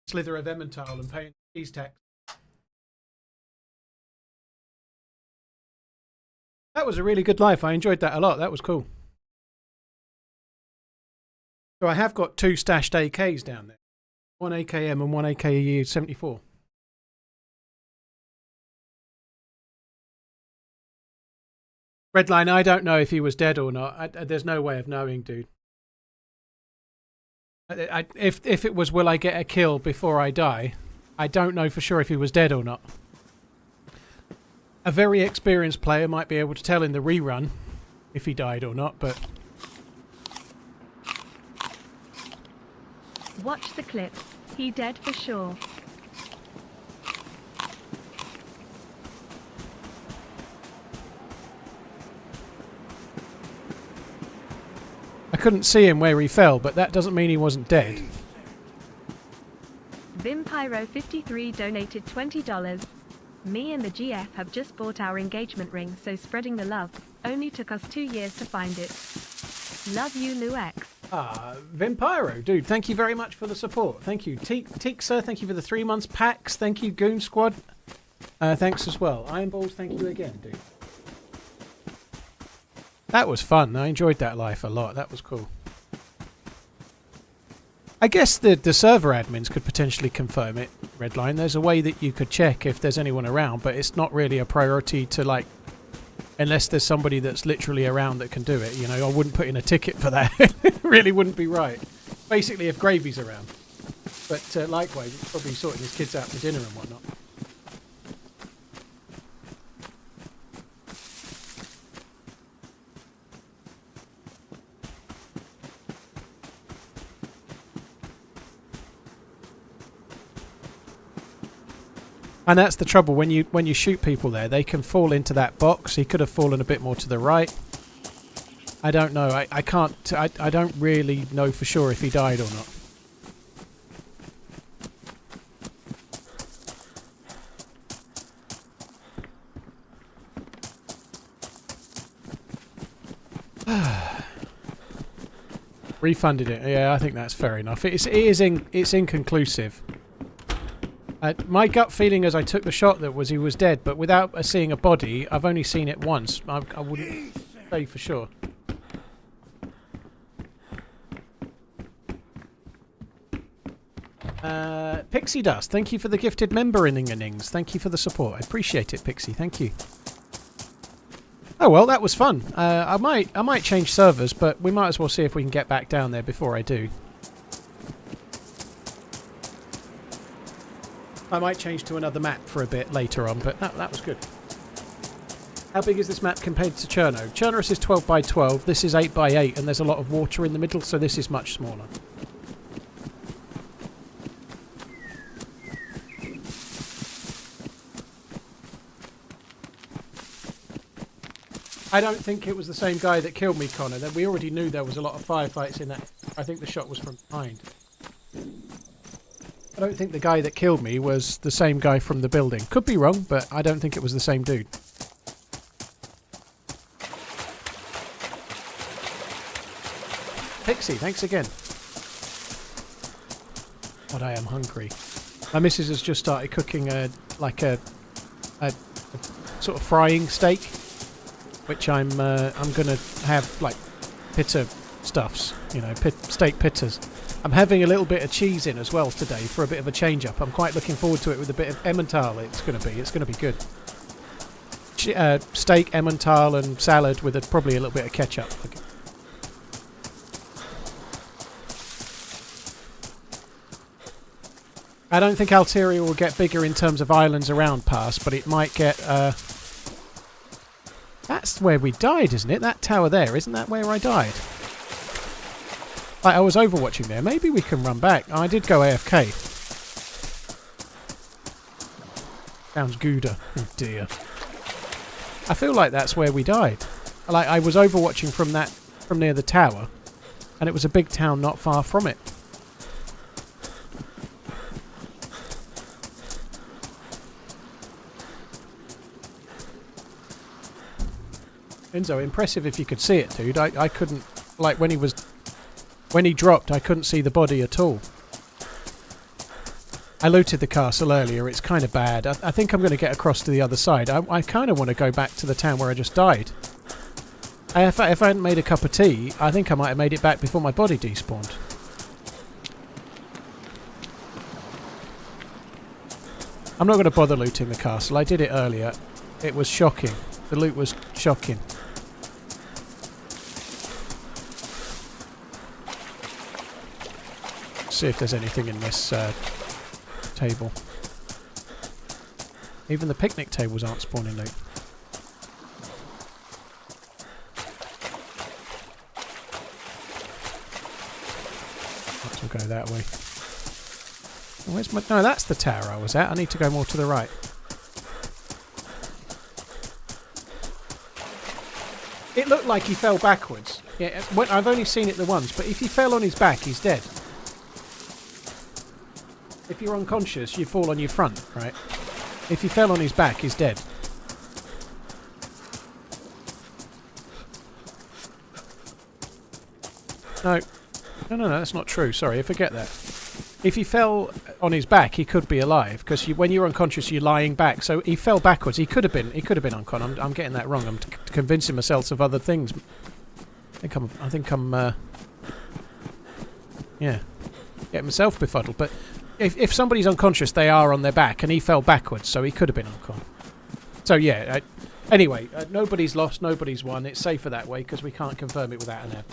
Speaker 1: slither of Emmental and paying cheese tax. That was a really good life. I enjoyed that a lot. That was cool. So I have got 2 stashed AKs down there. 1 AKM and 1 AKE 74. Redline, I don't know if he was dead or not. There's no way of knowing, dude. If it was will I get a kill before I die, I don't know for sure if he was dead or not. A very experienced player might be able to tell in the rerun if he died or not, but...
Speaker 2: Watch the clip. He dead for sure.
Speaker 1: I couldn't see him where he fell, but that doesn't mean he wasn't dead.
Speaker 2: Vimpyro53 donated $20. Me and the GF have just bought our engagement ring, so spreading the love. Only took us 2 years to find it. Love you, Luex.
Speaker 1: Ah, Vampiro, dude, thank you very much for the support. Thank you. Teeksa, thank you for the 3 months. Pax, thank you. Goon Squad, thanks as well. Ironballs, thank you again, dude. That was fun. I enjoyed that life a lot. That was cool. I guess the server admins could potentially confirm it, Redline. There's a way that you could check if there's anyone around, but it's not really a priority to, like, unless there's somebody that's literally around that can do it. You know, I wouldn't put in a ticket for that. It really wouldn't be right. Basically, if Gravy's around. But likewise, he's probably sorting his kids out for dinner and whatnot. And that's the trouble when you shoot people there, they can fall into that box. He could have fallen a bit more to the right. I don't know. I can't. I don't really know for sure if he died or not. Refunded it. Yeah, I think that's fair enough. It's inconclusive. My gut feeling as I took the shot that was he was dead, but without seeing a body, I've only seen it once. I wouldn't say for sure. Pixie Dust, thank you for the gifted member innings. Thank you for the support. I appreciate it, Pixie. Thank you. Oh well, that was fun. I might change servers, but we might as well see if we can get back down there before I do. I might change to another map for a bit later on, but that was good. How big is this map compared to Cherno? Chernarus is 12 by 12, this is 8 by 8, and there's a lot of water in the middle, so this is much smaller. I don't think it was the same guy that killed me, Connor. We already knew there was a lot of firefights in that. I think the shot was from behind. I don't think the guy that killed me was the same guy from the building. Could be wrong, but I don't think it was the same dude. Pixie, thanks again. God, I am hungry. My missus has just started cooking a sort of frying steak, which I'm gonna have like pitta stuffs, you know, steak pittas. I'm having a little bit of cheese in as well today for a bit of a change up. I'm quite looking forward to it with a bit of Emmental. It's going to be good. Steak, Emmental, and salad with probably a little bit of ketchup. Okay. I don't think Alteria will get bigger in terms of islands around Pass, but it might get. That's where we died, isn't it? That tower there, isn't that where I died? I was overwatching there. Maybe we can run back. I did go AFK. Sounds gooder. Oh dear. I feel like that's where we died. Like I was overwatching from near the tower, and it was a big town not far from it. Enzo, impressive if you could see it, dude. I couldn't, like when he dropped, I couldn't see the body at all. I looted the castle earlier. It's kind of bad. I think I'm going to get across to the other side. I kind of want to go back to the town where I just died. If I hadn't made a cup of tea, I think I might have made it back before my body despawned. I'm not going to bother looting the castle. I did it earlier. It was shocking. The loot was shocking. See if there's anything in this table. Even the picnic tables aren't spawning loot. Might as well go that way. Where's my... No, that's the tower I was at. I need to go more to the right. It looked like he fell backwards. Yeah, I've only seen it the once, but if he fell on his back, he's dead. If you're unconscious, you fall on your front, right? If he fell on his back, he's dead. No, that's not true. Sorry, I forget that. If he fell on his back, he could be alive because when you're unconscious, you're lying back. So he fell backwards. He could have been unconscious. I'm getting that wrong. I'm convincing myself of other things. I think I'm. Yeah, getting myself befuddled. But if somebody's unconscious, they are on their back, and he fell backwards, so he could have been unconscious. So yeah. Anyway, nobody's lost, nobody's won. It's safer that way because we can't confirm it without an app.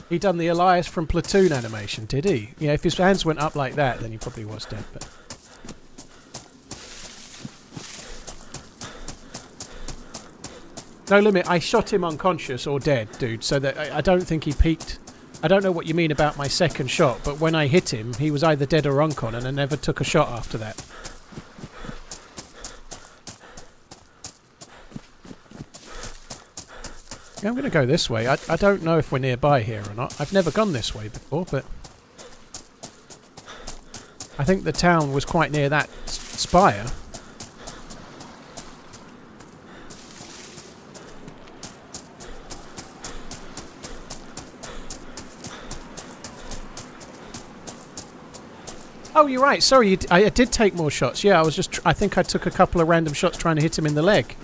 Speaker 1: He done the Elias from Platoon animation, did he? Yeah, if his hands went up like that, then he probably was dead. But no limit. I shot him unconscious or dead, dude. So that I don't think he peaked. I don't know what you mean about my second shot, but when I hit him, he was either dead or uncon, and I never took a shot after that. Yeah, I'm going to go this way. I don't know if we're nearby here or not. I've never gone this way before, but I think the town was quite near that spire. Oh, you're right. Sorry, I did take more shots. Yeah, I think I took a couple of random shots trying to hit him in the leg.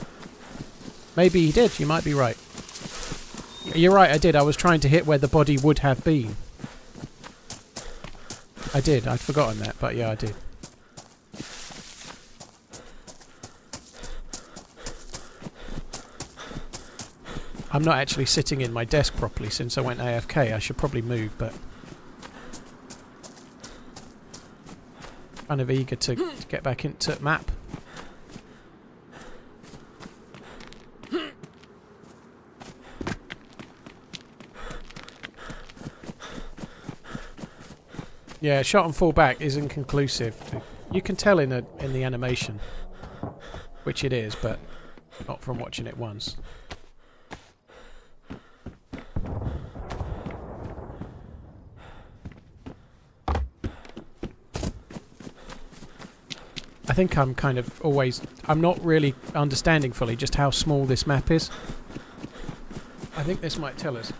Speaker 1: Maybe he did. You might be right. You're right, I did. I was trying to hit where the body would have been. I did. I'd forgotten that, but yeah, I did. I'm not actually sitting in my desk properly since I went AFK. I should probably move, but kind of eager to get back into map. Yeah, shot and fall back is inconclusive. You can tell in the animation, which it is, but not from watching it once. I think I'm kind of I'm not really understanding fully just how small this map is. I think this might tell us.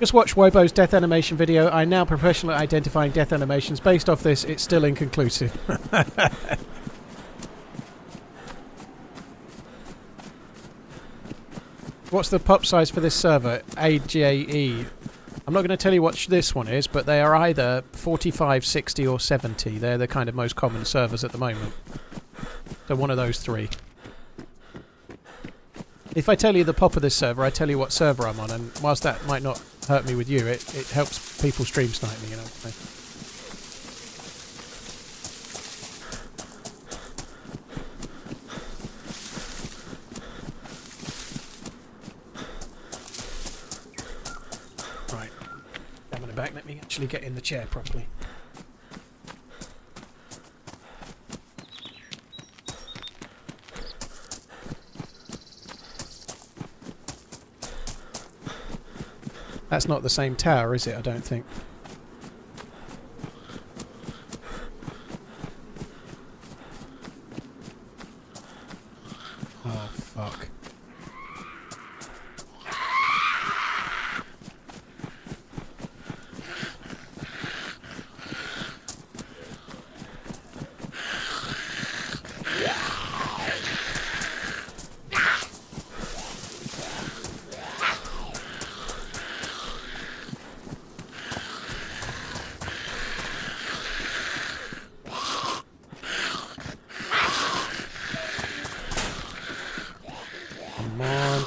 Speaker 1: Just watch Wobo's death animation video. I'm now professionally identifying death animations. Based off this, it's still inconclusive. What's the pop size for this server? AJE. I'm not going to tell you what this one is, but they are either 45, 60 or 70. They're the kind of most common servers at the moment. So one of those three. If I tell you the pop of this server, I tell you what server I'm on, and whilst that might not hurt me with you, it helps people stream snipe me, you know. Right, coming back, let me actually get in the chair properly. That's not the same tower, is it? I don't think. Oh, fuck.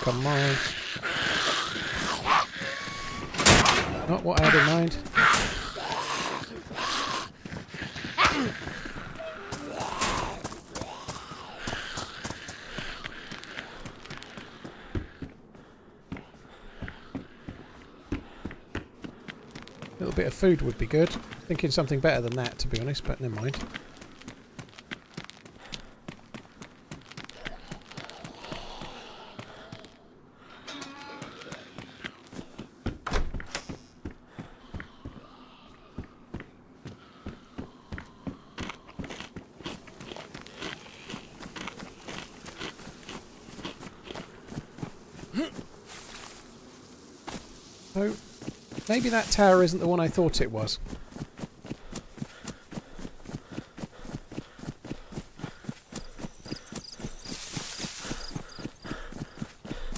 Speaker 1: Come on. Not what I had in mind. A little bit of food would be good. Thinking something better than that, to be honest, but never mind. So, maybe that tower isn't the one I thought it was.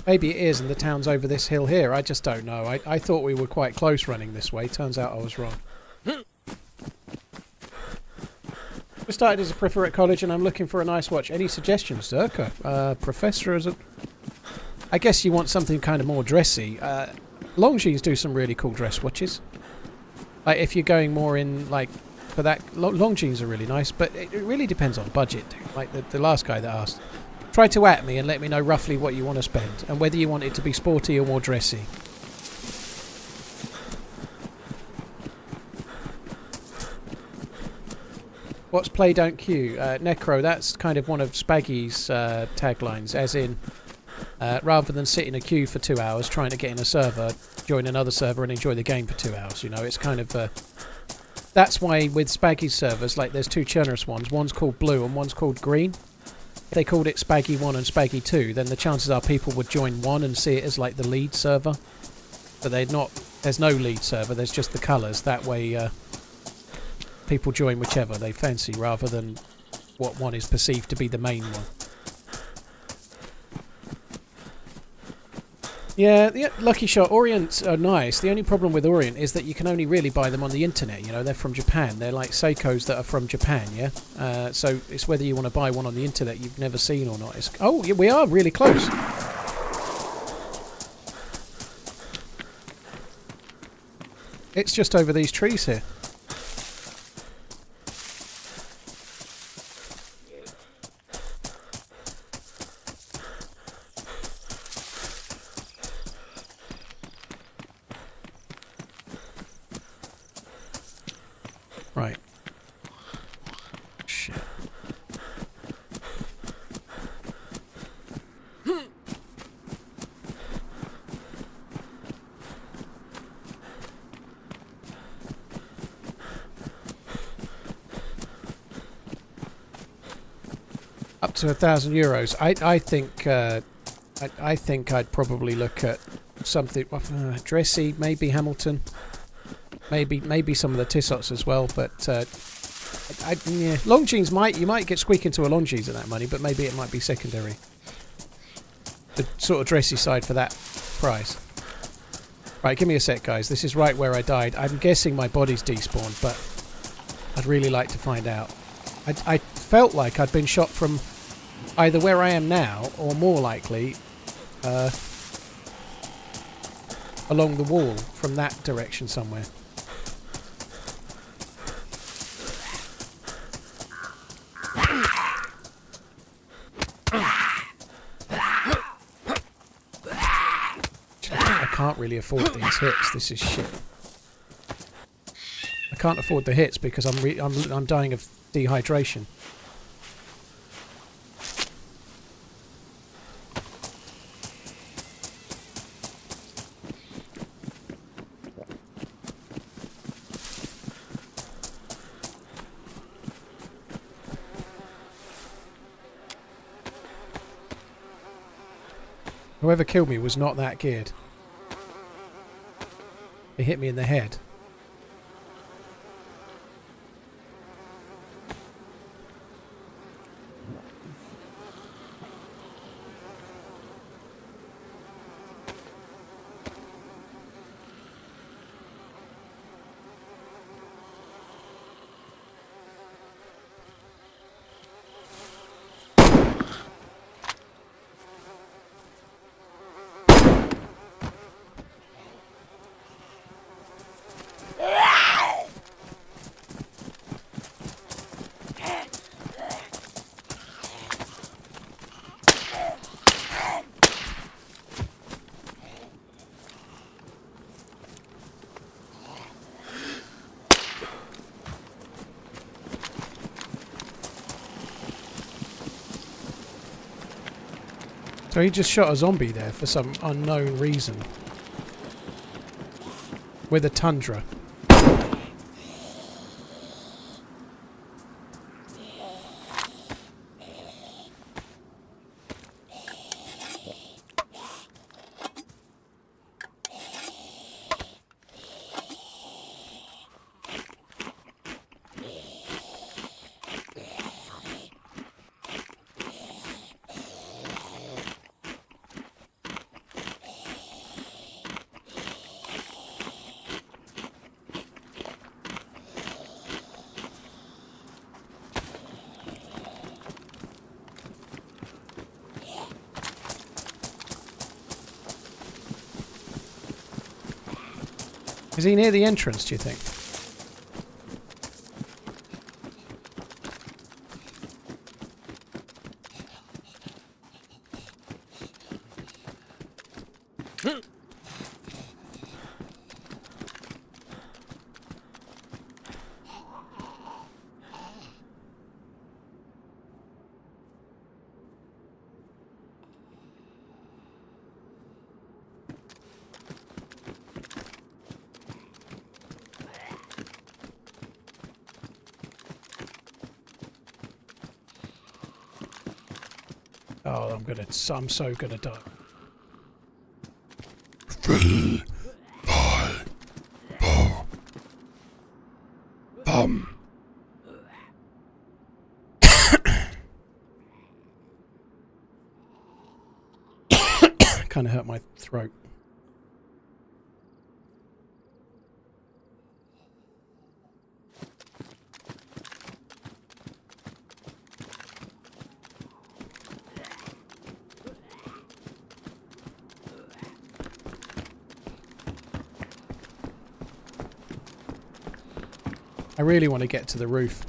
Speaker 1: Maybe it is and the town's over this hill here, I just don't know. I thought we were quite close running this way, turns out I was wrong. I started as a prepper at college and I'm looking for a nice watch. Any suggestions, Zerka? Professor, is it? I guess you want something kind of more dressy. Longines do some really cool dress watches. Like if you're going more in like for that, Longines are really nice, but it really depends on budget. Like the last guy that asked, try to at me and let me know roughly what you want to spend and whether you want it to be sporty or more dressy. What's play don't queue? Necro, that's kind of one of Spaggy's taglines, as in rather than sit in a queue for 2 hours trying to get in a server, join another server and enjoy the game for 2 hours, you know, it's kind of that's why with Spaggy's servers, like there's two Chernarus ones, one's called blue and one's called green. If they called it Spaggy 1 and Spaggy 2, then the chances are people would join one and see it as like the lead server, but there's no lead server, there's just the colours. That way people join whichever they fancy rather than what one is perceived to be the main one. Yeah, the Lucky Shot Orient are nice. The only problem with Orient is that you can only really buy them on the internet. You know, they're from Japan. They're like Seikos that are from Japan, yeah? So it's whether you want to buy one on the internet you've never seen or not. Oh, yeah, we are really close. It's just over these trees here. Right. Shit. Up to €1,000. I think I'd probably look at something dressy, maybe Hamilton. Maybe some of the Tissots as well, but yeah. Longines you might get squeak into a Longines at that money, but maybe it might be secondary. The sort of dressy side for that price. Right, give me a sec, guys. This is right where I died. I'm guessing my body's despawned, but I'd really like to find out. I felt like I'd been shot from either where I am now, or more likely, along the wall from that direction somewhere. I can't really afford these hits. This is shit. I can't afford the hits because I'm dying of dehydration. Whoever killed me was not that geared. He hit me in the head. So he just shot a zombie there for some unknown reason. With a tundra. Is he near the entrance, do you think? Oh, I'm so gonna die. 3, 5, 4, bum. Kind of hurt my throat. I really want to get to the roof.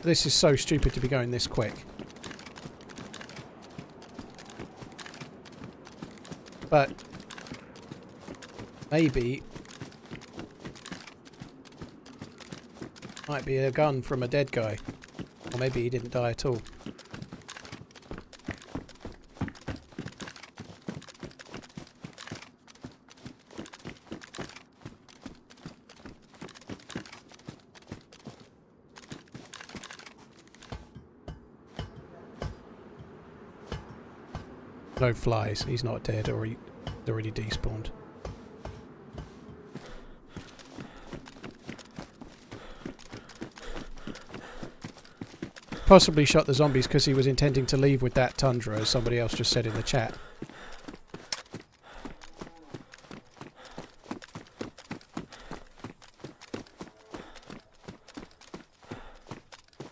Speaker 1: This is so stupid to be going this quick. But maybe might be a gun from a dead guy. Or maybe he didn't die at all. No flies. He's not dead, or he's already despawned. Possibly shot the zombies because he was intending to leave with that tundra, as somebody else just said in the chat.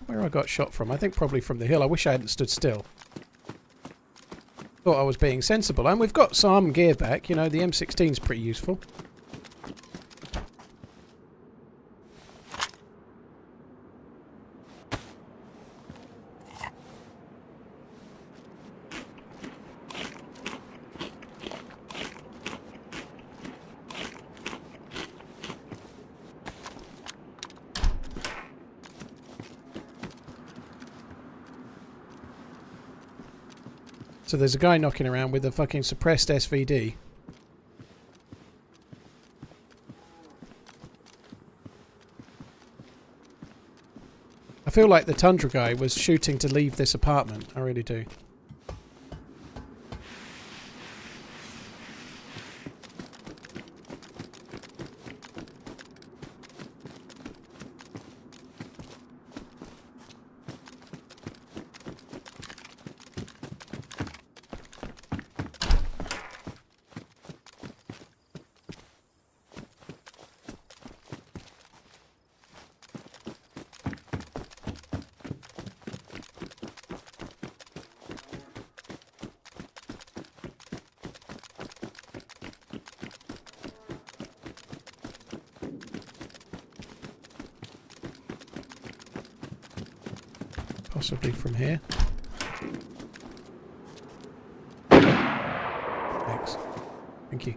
Speaker 1: Where I got shot from? I think probably from the hill. I wish I hadn't stood still. Thought I was being sensible, and we've got some gear back. You know, the M16's pretty useful. So there's a guy knocking around with a fucking suppressed SVD. I feel like the Tundra guy was shooting to leave this apartment. I really do. Possibly from here. Thanks. Thank you.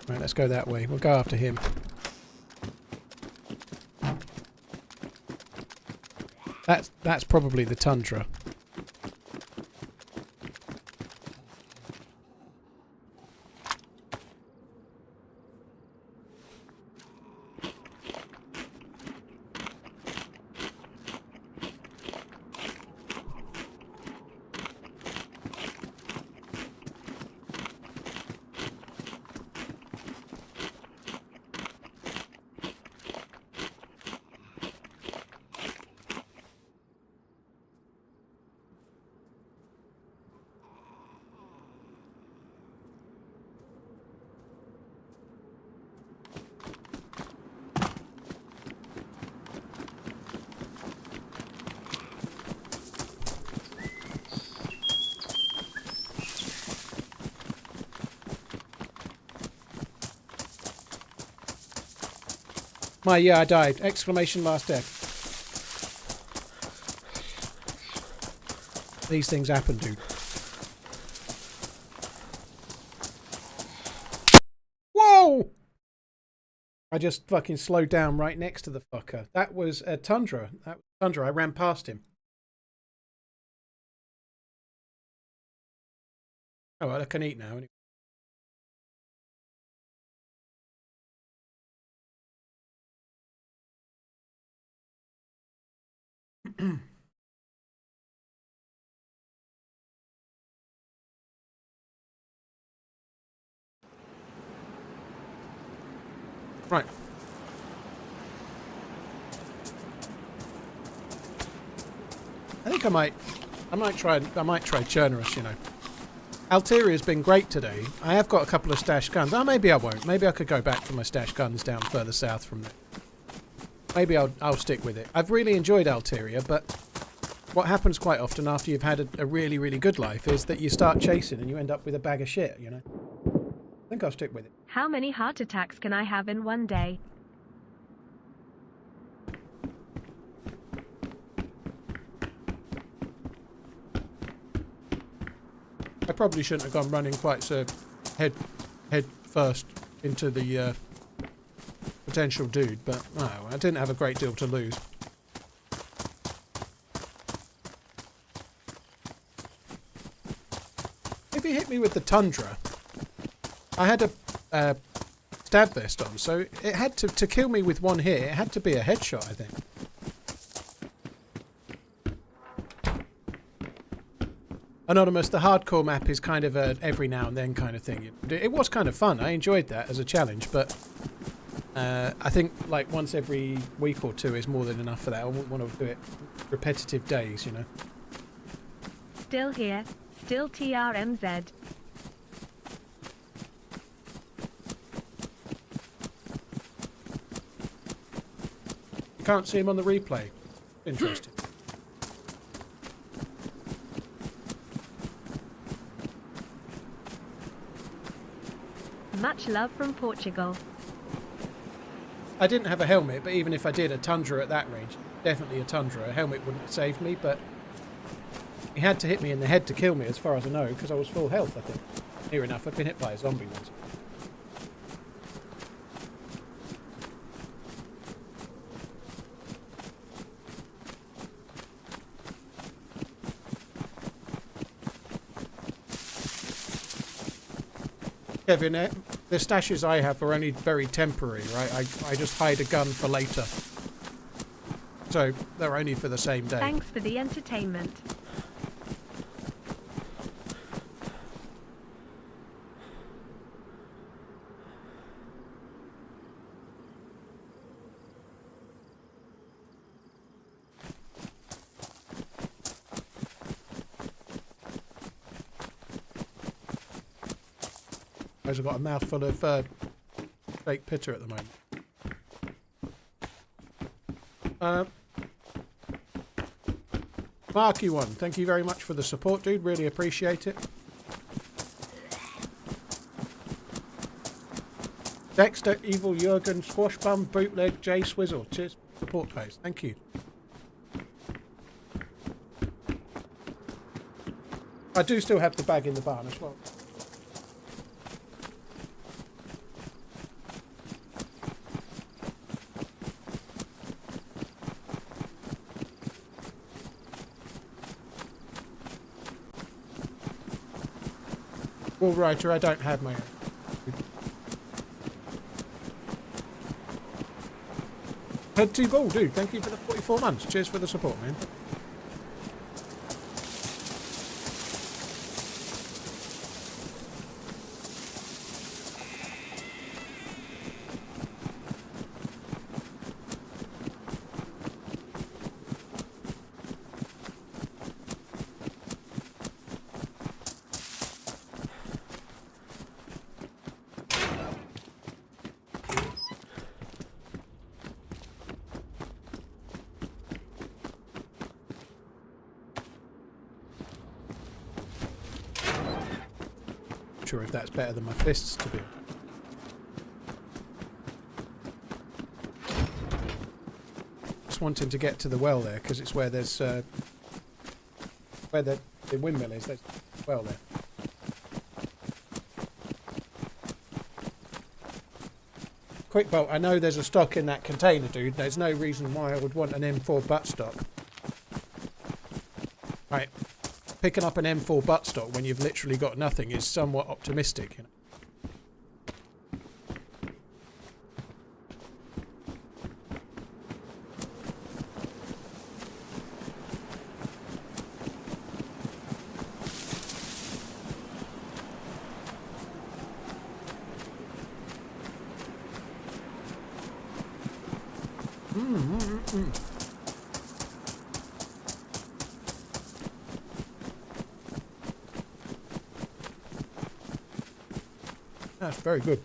Speaker 1: Right, let's go that way. We'll go after him. That's probably the Tundra. Yeah, I died. Exclamation last death. These things happen, dude. Whoa! I just fucking slowed down right next to the fucker. That was a Tundra. That was Tundra. I ran past him. Oh, well, I can eat now. Right. I think I might try Chernarus, you know. Alteria's been great today. I have got a couple of stash guns. Oh, maybe I won't. Maybe I could go back to my stash guns down further south from there. Maybe I'll stick with it. I've really enjoyed Alteria, but what happens quite often after you've had a really, really good life is that you start chasing and you end up with a bag of shit, you know. I think I'll stick with it.
Speaker 2: How many heart attacks can I have in one day?
Speaker 1: I probably shouldn't have gone running quite so head first into the potential dude, but no, I didn't have a great deal to lose. If he hit me with the Tundra, I had a stab vest on, so it had to kill me with one hit. It had to be a headshot, I think. Anonymous, the hardcore map is kind of a every now and then kind of thing. It was kind of fun. I enjoyed that as a challenge, but I think like once every week or two is more than enough for that. I wouldn't want to do it repetitive days, you know.
Speaker 2: Still here, still TRMZ.
Speaker 1: You can't see him on the replay. Interesting.
Speaker 2: Much love from Portugal.
Speaker 1: I didn't have a helmet, but even if I did, a Tundra at that range, definitely a Tundra. A helmet wouldn't have saved me, but he had to hit me in the head to kill me, as far as I know, because I was full health, I think. Near enough, I've been hit by a zombie once. Kevin, the stashes I have are only very temporary, right? I just hide a gun for later. So they're only for the same day.
Speaker 2: Thanks for the entertainment.
Speaker 1: I've got a mouthful of fake pitter at the moment. Marky one, thank you very much for the support, dude. Really appreciate it. Dexter, Evil, Jurgen, Squash Bum, Bootleg, Jay Swizzle. Cheers, support post. Thank you. I do still have the bag in the barn as well. Wall writer, I don't have my own. Head to ball, dude. Thank you for the 44 months. Cheers for the support, man. Sure if that's better than my fists to be. wanting to get to the well there because it's where there's where the windmill is. There's a well there. Quick bolt, I know there's a stock in that container, dude. There's no reason why I would want an M4 buttstock. Right. Picking up an M4 buttstock when you've literally got nothing is somewhat optimistic, you know. That's very good.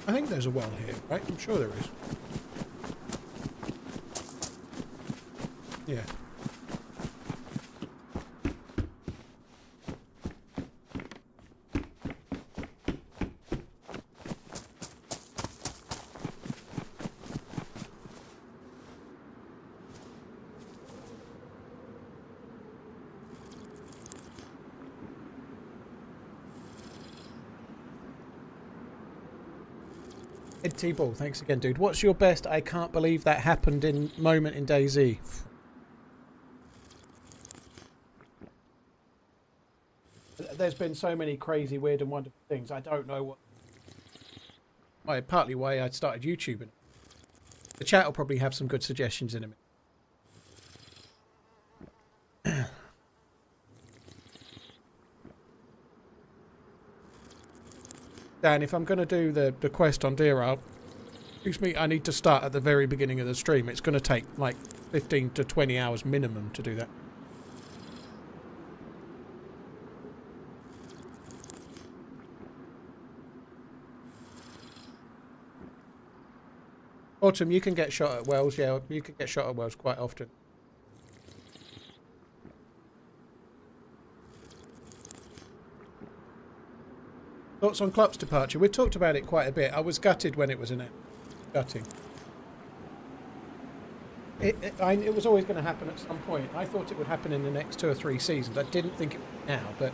Speaker 1: I think there's a well here, right? I'm sure there is. Yeah. Ed T-Ball, thanks again, dude. What's your best I can't believe that happened in moment in DayZ? There's been so many crazy, weird and wonderful things. I don't know what... partly why I started YouTubing. The chat will probably have some good suggestions in a minute. Dan, if I'm going to do the quest on Dira, excuse me, I need to start at the very beginning of the stream. It's going to take like 15 to 20 hours minimum to do that. Autumn, you can get shot at wells. Yeah, you can get shot at wells quite often. Thoughts on Klopp's departure? We've talked about it quite a bit. I was gutted when it was announced. Gutting. It was always going to happen at some point. I thought it would happen in the next 2 or 3 seasons. I didn't think it would now, but...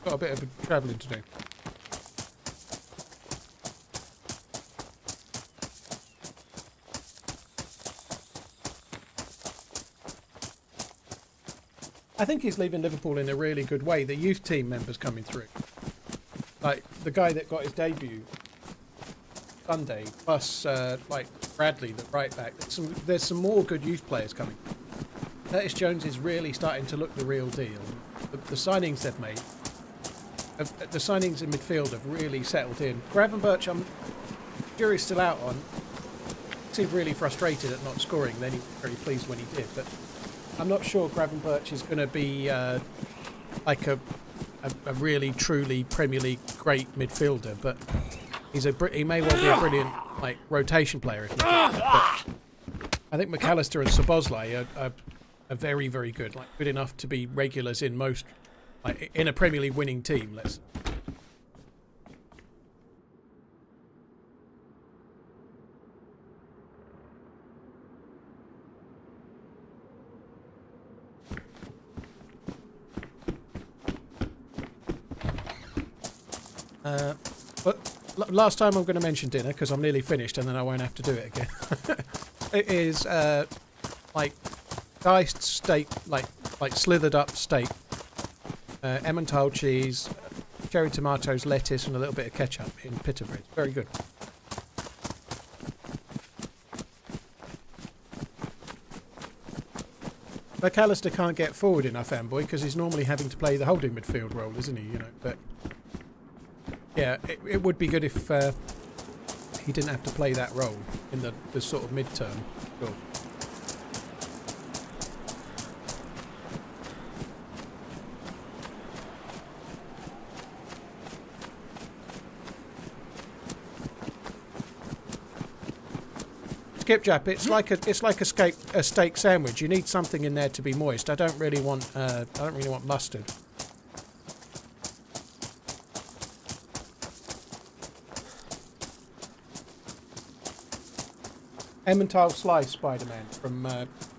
Speaker 1: got a bit of travelling to do. I think he's leaving Liverpool in a really good way. The youth team members coming through. Like, the guy that got his debut Sunday, plus, like, Bradley, the right back. There's some more good youth players coming. Curtis Jones is really starting to look the real deal. The signings they've made, the signings in midfield have really settled in. Gravenberch, jury's still out on. He seemed really frustrated at not scoring, then he was very pleased when he did. But I'm not sure Gravenberch is going to be like a really, truly Premier League great midfielder, but he may well be a brilliant like rotation player. If you think. But I think McAllister and Soboslai are are very, very good. Like good enough to be regulars in most, like in a Premier League winning team. Let's. But last time I'm going to mention dinner because I'm nearly finished and then I won't have to do it again. It is like diced steak, like slithered up steak, Emmental cheese, cherry tomatoes, lettuce, and a little bit of ketchup in pita bread. Very good. McAllister can't get forward enough, Amboy, because he's normally having to play the holding midfield role, isn't he? You know, but. Yeah, it would be good if he didn't have to play that role in the sort of mid-term. Sure. Skipjack, it's like a steak sandwich. You need something in there to be moist. I don't really want mustard. Emmental slice Spider-Man from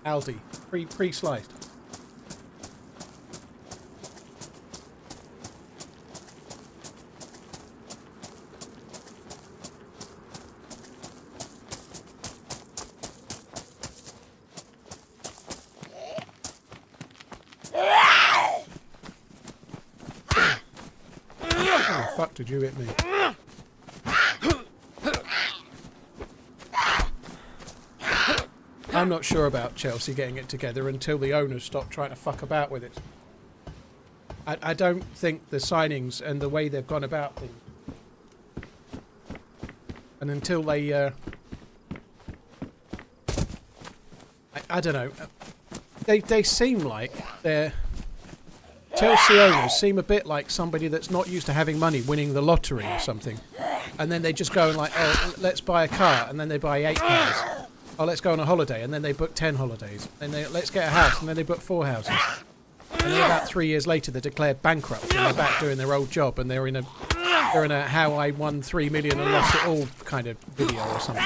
Speaker 1: Aldi, pre-sliced. Oh, fuck, did you hit me? I'm not sure about Chelsea getting it together until the owners stop trying to fuck about with it. I don't think the signings and the way they've gone about things, and until they, I don't know, they seem like they're Chelsea owners seem a bit like somebody that's not used to having money winning the lottery or something, and then they just go and like, oh, let's buy a car, and then they buy 8 cars. Oh, let's go on a holiday, and then they book 10 holidays. And they let's get a house, and then they book 4 houses. And then about 3 years later, they're declared bankrupt, and they're back doing their old job, and they're in a how I won 3 million and lost it all kind of video or something.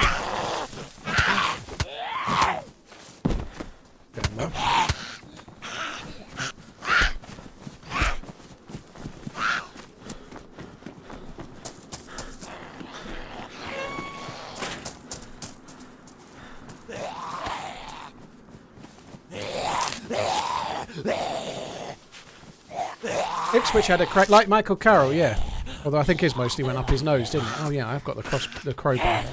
Speaker 1: Ipswich had a crack like Michael Carroll, yeah. Although I think his mostly went up his nose, didn't it? Oh yeah, I've got the crowbar.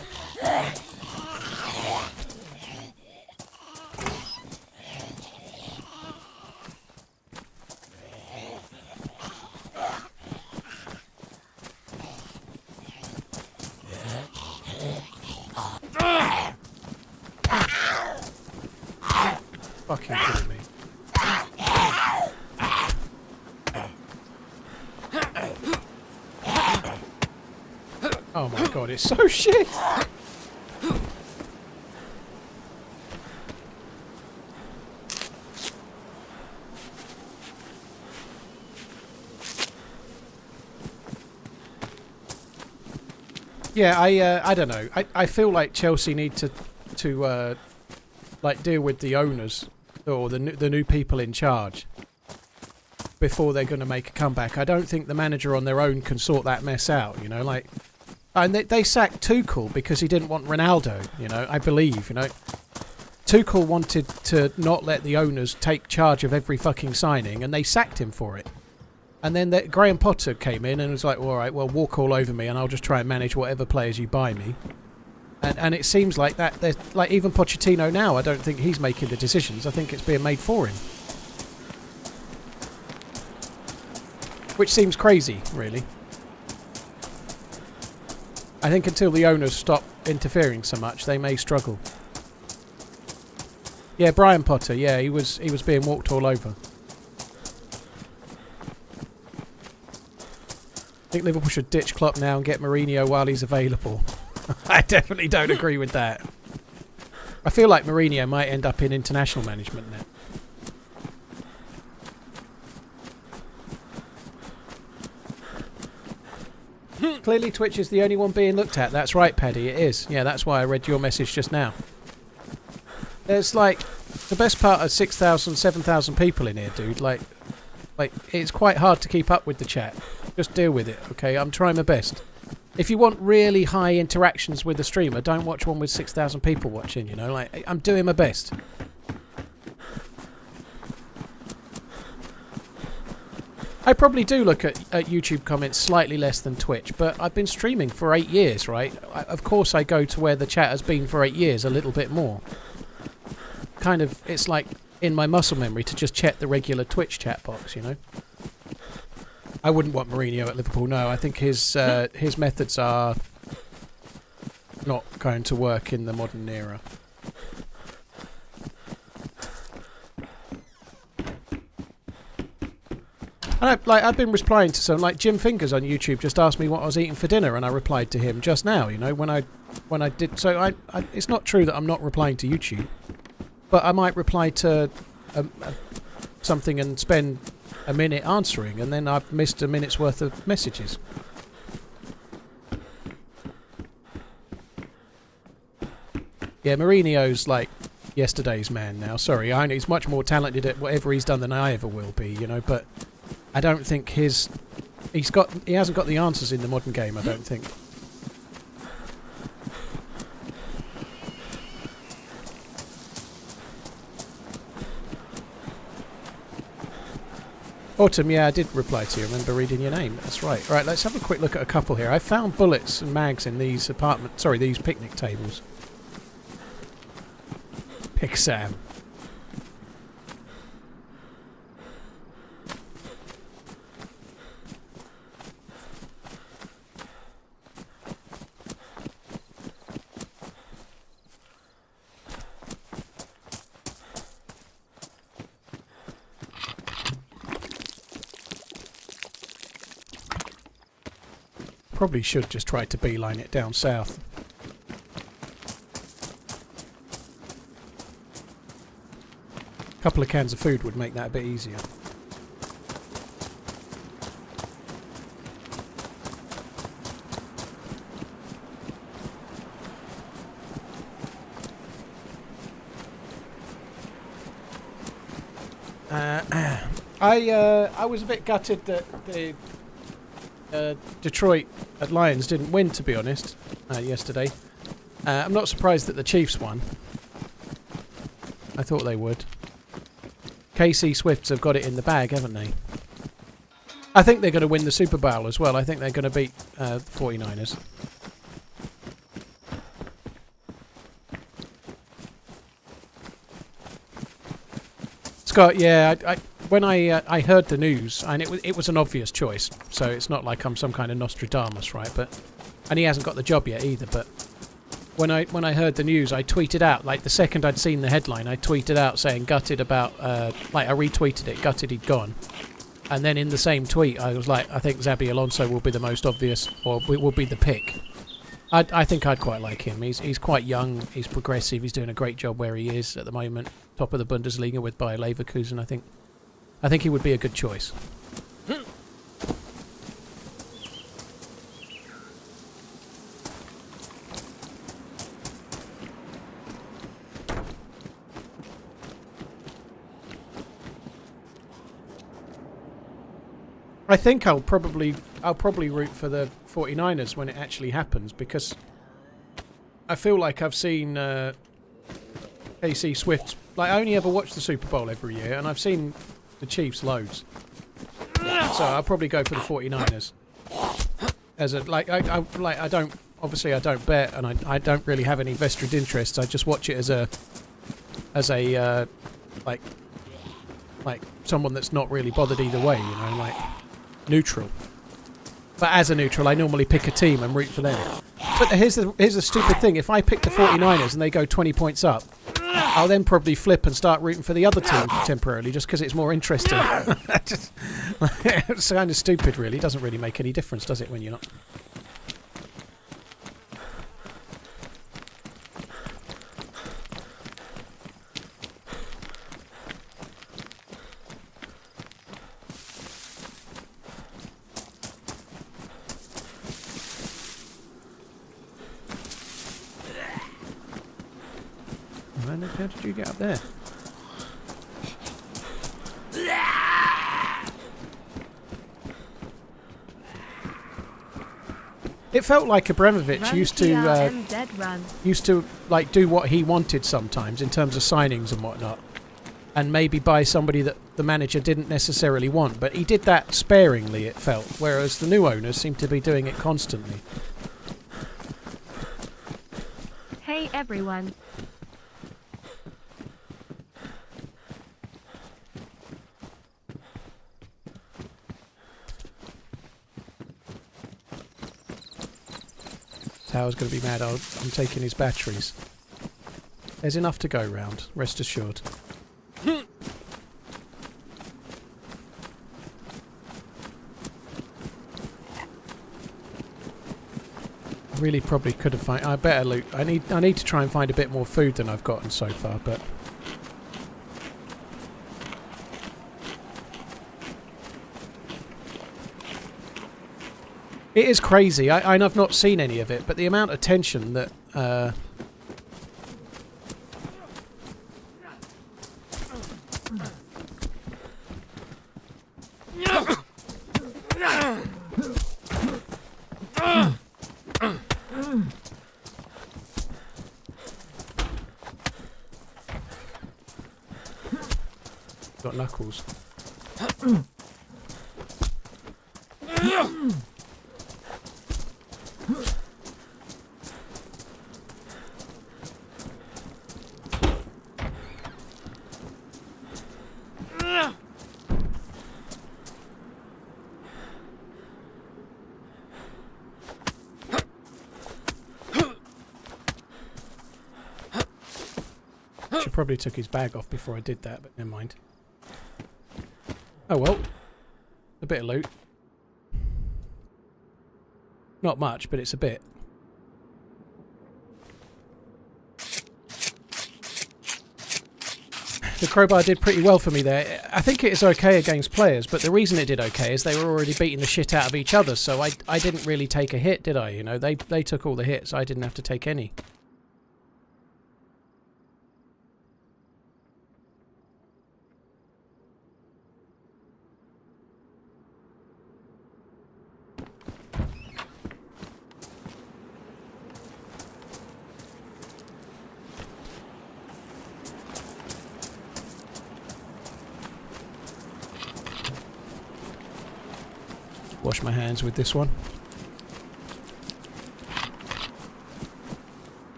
Speaker 1: Fucking kidding me. Oh my god, it's so shit! Yeah, I don't know. I feel like Chelsea need to like deal with the owners or the new people in charge before they're going to make a comeback. I don't think the manager on their own can sort that mess out, you know, like. And they sacked Tuchel because he didn't want Ronaldo, you know, I believe, you know. Tuchel wanted to not let the owners take charge of every fucking signing, and they sacked him for it. And then Graham Potter came in and was like, all right, well, walk all over me and I'll just try and manage whatever players you buy me. And it seems like that, like even Pochettino now, I don't think he's making the decisions. I think it's being made for him. Which seems crazy, really. I think until the owners stop interfering so much, they may struggle. Yeah, Brian Potter. Yeah, he was being walked all over. I think Liverpool should ditch Klopp now and get Mourinho while he's available. I definitely don't agree with that. I feel like Mourinho might end up in international management now. Clearly Twitch is the only one being looked at. That's right, Paddy, it is. Yeah, that's why I read your message just now. There's like the best part of 6,000, 7,000 people in here, dude. Like it's quite hard to keep up with the chat. Just deal with it, okay? I'm trying my best. If you want really high interactions with the streamer, don't watch one with 6,000 people watching, you know? Like, I'm doing my best. I probably do look at YouTube comments slightly less than Twitch, but I've been streaming for 8 years, right? Of course I go to where the chat has been for 8 years a little bit more. Kind of, it's like in my muscle memory to just check the regular Twitch chat box, you know? I wouldn't want Mourinho at Liverpool, no. I think his methods are not going to work in the modern era. And I've been replying to some, like Jim Fingers on YouTube just asked me what I was eating for dinner, and I replied to him just now, you know, when I did. So I it's not true that I'm not replying to YouTube, but I might reply to something and spend a minute answering, and then I've missed a minute's worth of messages. Yeah, Mourinho's like yesterday's man now. Sorry, I know he's much more talented at whatever he's done than I ever will be, you know, but I don't think he hasn't got the answers in the modern game, I don't think. Autumn, yeah, I did reply to you. I remember reading your name. That's right. Right, let's have a quick look at a couple here. I found bullets and mags in these these picnic tables. Pick Sam. Probably should just try to beeline it down south. A couple of cans of food would make that a bit easier. I was a bit gutted that the Detroit Lions didn't win, to be honest, yesterday. I'm not surprised that the Chiefs won. I thought they would. KC Swifts have got it in the bag, haven't they? I think they're going to win the Super Bowl as well. I think they're going to beat the 49ers. Scott, yeah, when I heard the news, and it was an obvious choice, so it's not like I'm some kind of Nostradamus, right? And he hasn't got the job yet either. But when I heard the news, I tweeted out, like the second I'd seen the headline, I tweeted out saying gutted about, like I retweeted it, gutted he'd gone, and then in the same tweet I was like, I think Xabi Alonso will be the most obvious, or will be the pick. I think I'd quite like him. He's quite young, he's progressive, he's doing a great job where he is at the moment, top of the Bundesliga with Bayer Leverkusen. I think he would be a good choice. I think I'll probably root for the 49ers when it actually happens, because I feel like I've seen KC Swift. Like, I only ever watch the Super Bowl every year, and I've seen the Chiefs loads. So I'll probably go for the 49ers. As a I don't bet, and I don't really have any vested interests. I just watch it as a like someone that's not really bothered either way, you know, like neutral. But as a neutral, I normally pick a team and root for them. But here's the stupid thing: if I pick the 49ers and they go 20 points up, I'll then probably flip and start rooting for the other team temporarily, just because it's more interesting. It's kind of stupid, really. It doesn't really make any difference, does it, when you're not... How did you get up there? It felt like Abramovich
Speaker 2: Run
Speaker 1: used to
Speaker 2: TRMZ run.
Speaker 1: like do what he wanted sometimes in terms of signings and whatnot, and maybe buy somebody that the manager didn't necessarily want. But he did that sparingly, it felt, whereas the new owners seem to be doing it constantly.
Speaker 2: Hey everyone.
Speaker 1: Tower's going to be mad. I'm taking his batteries. There's enough to go round, rest assured. Really probably could have found... I better loot. I need to try and find a bit more food than I've gotten so far, but... It is crazy. I've not seen any of it, but the amount of tension that... got knuckles. Should probably took his bag off before I did that, but never mind. Oh well. A bit of loot. Not much, but it's a bit. The crowbar did pretty well for me there. I think it is okay against players, but the reason it did okay is they were already beating the shit out of each other, so I didn't really take a hit, did I? You know, they took all the hits, I didn't have to take any. Wash my hands with this one.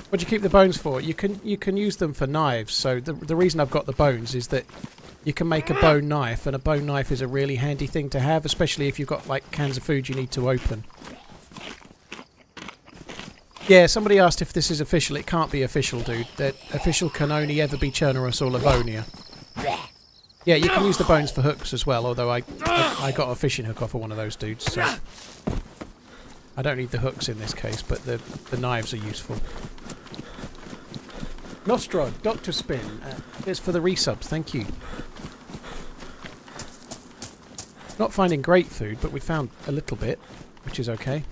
Speaker 1: What do you keep the bones for? You can use them for knives. So the reason I've got the bones is that you can make a bone knife, and a bone knife is a really handy thing to have, especially if you've got like cans of food you need to open. Yeah, somebody asked if this is official. It can't be official, dude. That official can only ever be Chernarus or Livonia. Yeah, you can use the bones for hooks as well, although I got a fishing hook off of one of those dudes, so I don't need the hooks in this case, but the knives are useful. Nostrod, Dr. Spin, it's for the resubs, thank you. Not finding great food, but we found a little bit, which is okay.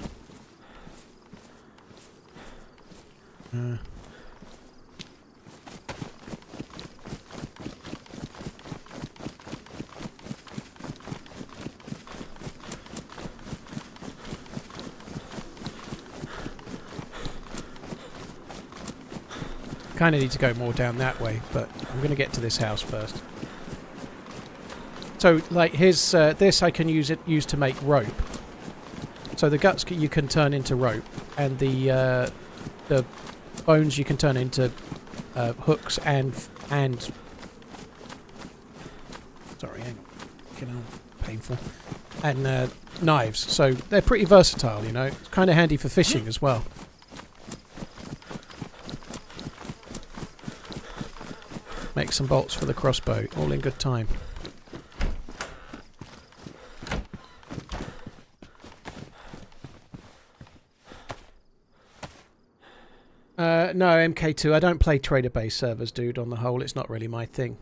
Speaker 1: Kind of need to go more down that way, but I'm going to get to this house first. So, like, here's this I can use to make rope. So the guts you can turn into rope, and the bones you can turn into hooks and sorry, hang on, you know, painful, and knives. So they're pretty versatile, you know. It's kind of handy for fishing as well. Make some bolts for the crossbow, all in good time. No, MK2, I don't play trader-based servers, dude, on the whole. It's not really my thing.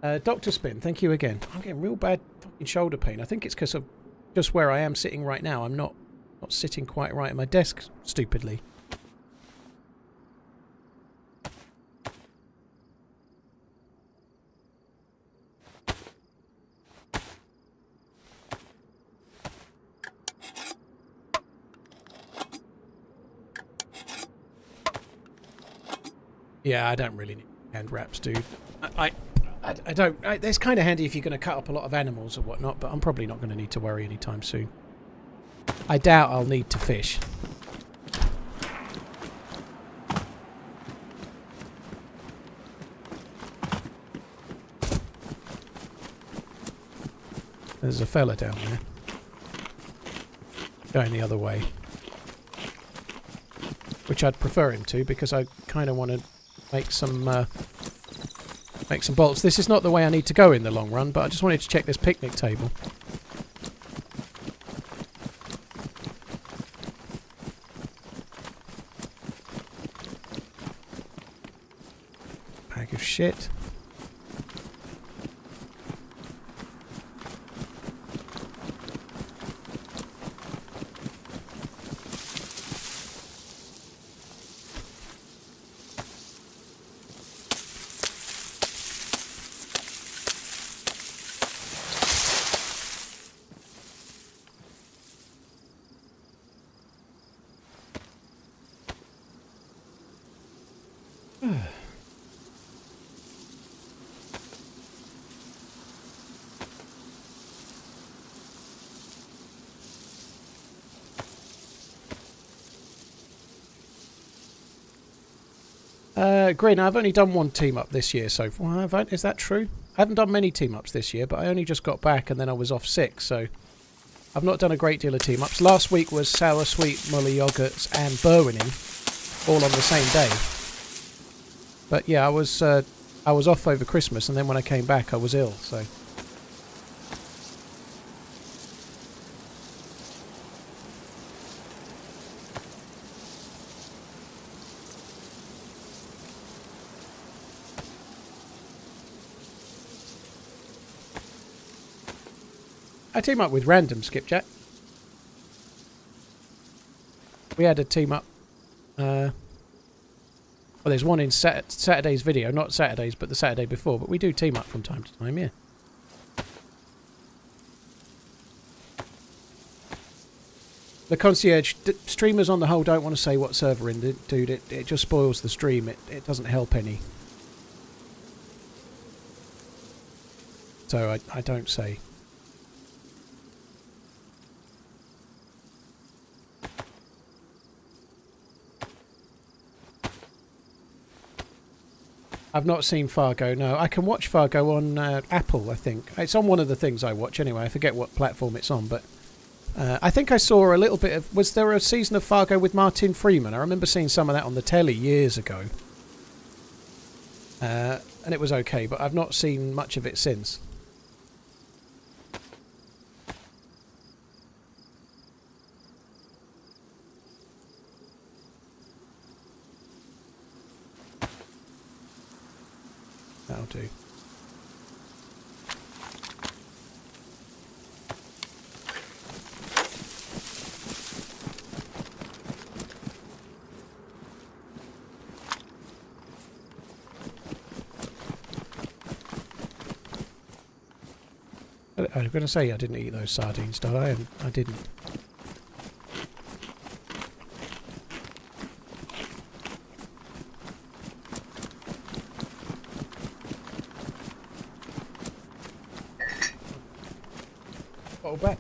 Speaker 1: Dr. Spin, thank you again. I'm getting real bad fucking shoulder pain. I think it's because of just where I am sitting right now. I'm not Not sitting quite right at my desk, stupidly. Yeah, I don't really need hand wraps, dude. I don't. It's kind of handy if you're going to cut up a lot of animals or whatnot, but I'm probably not going to need to worry anytime soon. I doubt I'll need to fish. There's a fella down there. Going the other way. Which I'd prefer him to, because I kind of want to make some bolts. This is not the way I need to go in the long run, but I just wanted to check this picnic table. Bag of shit. Green, I've only done one team up this year so far. Is that true? I haven't done many team ups this year, but I only just got back and then I was off sick, so I've not done a great deal of team ups. Last week was sour, sweet, mully yogurts and burwinning, all on the same day. But yeah, I was off over Christmas, and then when I came back, I was ill. So. I team up with random, Skipjack. We had a team up. Well, there's one in Saturday's video, not Saturday's, but the Saturday before. But we do team up from time to time, yeah. The concierge streamers on the whole don't want to say what server in, dude. It just spoils the stream. It doesn't help any. So I don't say. I've not seen Fargo, no. I can watch Fargo on Apple, I think. It's on one of the things I watch anyway. I forget what platform it's on, but I think I saw a little bit of... Was there a season of Fargo with Martin Freeman? I remember seeing some of that on the telly years ago. And it was okay, but I've not seen much of it since. That'll do. I was going to say I didn't eat those sardines, did I? And I didn't. Back.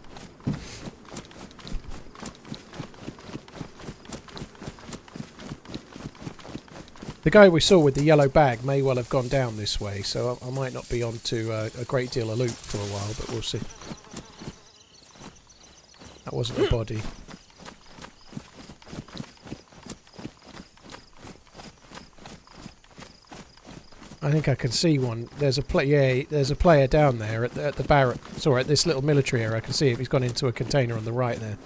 Speaker 1: The guy we saw with the yellow bag may well have gone down this way, so I might not be on to a great deal of loot for a while, but we'll see. That wasn't a body. I think I can see one. There's a there's a player down there at the barrack. Sorry, at this little military area. I can see him. He's gone into a container on the right there.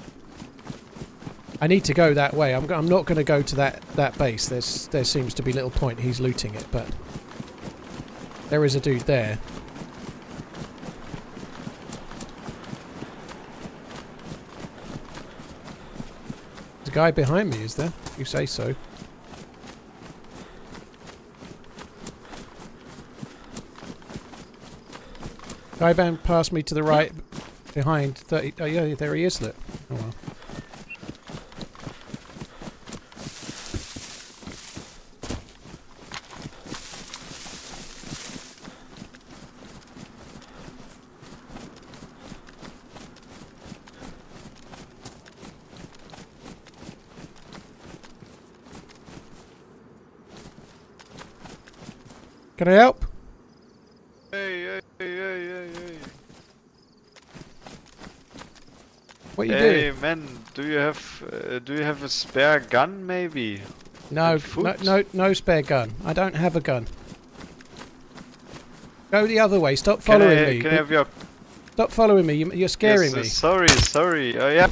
Speaker 1: I need to go that way. I'm not going to go to that base. There seems to be little point. He's looting it, but there is a dude there. a guy behind me, is there? You say so. Guy van past me to the right, behind 30. Oh yeah, there he is. Look. Oh well. Can I help?
Speaker 5: Hey.
Speaker 1: What are you
Speaker 5: Hey
Speaker 1: doing?
Speaker 5: man, do you have a spare gun maybe?
Speaker 1: No,
Speaker 5: and food?
Speaker 1: no spare gun. I don't have a gun. Go the other way. Stop
Speaker 5: Can
Speaker 1: following
Speaker 5: I,
Speaker 1: me.
Speaker 5: Can I have your...
Speaker 1: Stop following me. You're scaring me.
Speaker 5: Sorry. Yeah.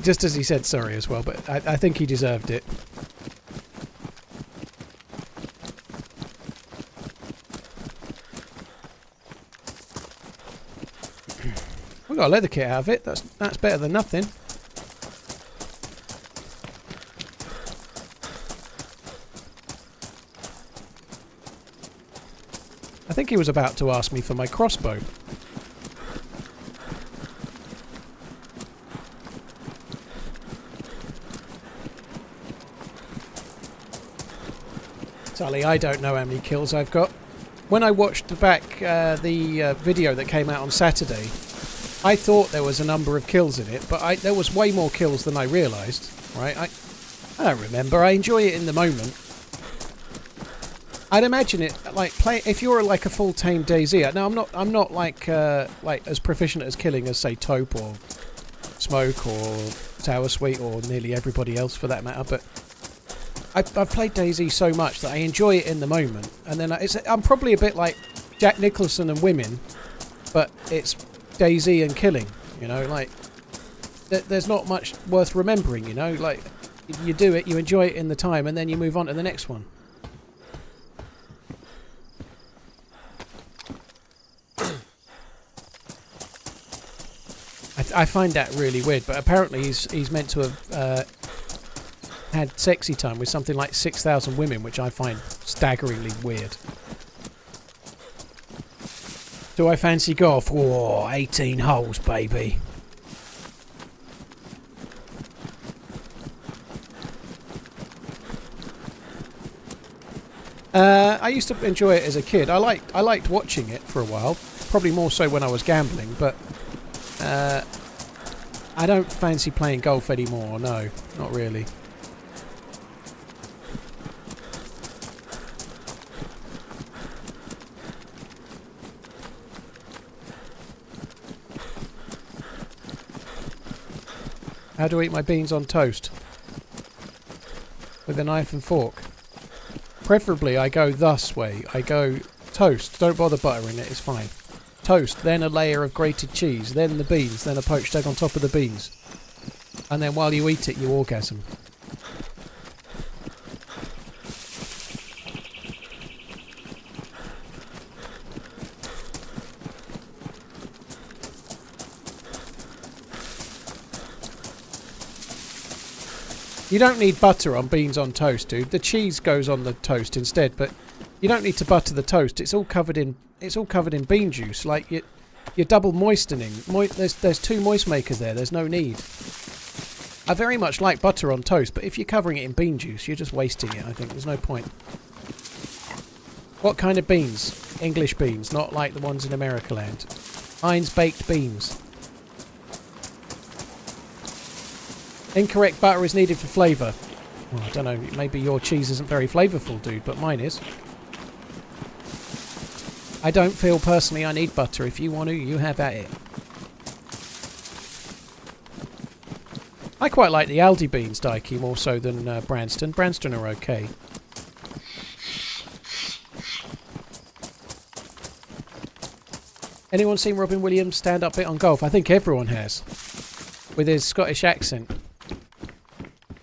Speaker 1: Just as he said sorry as well, but I think he deserved it. We got a leather kit out of it. That's better than nothing. I think he was about to ask me for my crossbow. Sully, I don't know how many kills I've got. When I watched back the video that came out on Saturday, I thought there was a number of kills in it, but there was way more kills than I realised. Right? I don't remember. I enjoy it in the moment. I'd imagine it like if you're like a full tame DayZ. Now I'm not like as proficient as killing as say Taupe or Smoke or Tower Suite or nearly everybody else for that matter, but I've played DayZ so much that I enjoy it in the moment, and then I'm probably a bit like Jack Nicholson and women, but it's DayZ and killing. You know, like there's not much worth remembering. You know, like you do it, you enjoy it in the time, and then you move on to the next one. I find that really weird, but apparently he's meant to have had sexy time with something like 6,000 women, which I find staggeringly weird. Do I fancy golf? Whoa, 18 holes, baby. I used to enjoy it as a kid. I liked watching it for a while, probably more so when I was gambling, but I don't fancy playing golf anymore. No, not really. How do I eat my beans on toast? With a knife and fork. Preferably I go thus way. I go toast. Don't bother buttering it, it's fine. Toast, then a layer of grated cheese, then the beans, then a poached egg on top of the beans. And then while you eat it, you orgasm. You don't need butter on beans on toast, dude. The cheese goes on the toast instead, but you don't need to butter the toast. It's all covered in bean juice. Like you're double moistening. There's two moist makers there. There's no need. I very much like butter on toast, but if you're covering it in bean juice, you're just wasting it. I think there's no point. What kind of beans? English beans, not like the ones in America land. Heinz baked beans. Incorrect butter is needed for flavour. Well, I don't know, maybe your cheese isn't very flavourful, dude, but mine is. I don't feel personally I need butter. If you want to, you have at it. I quite like the Aldi beans, Dikey, more so than Branston. Branston are okay. Anyone seen Robin Williams' stand-up bit on golf? I think everyone has. With his Scottish accent.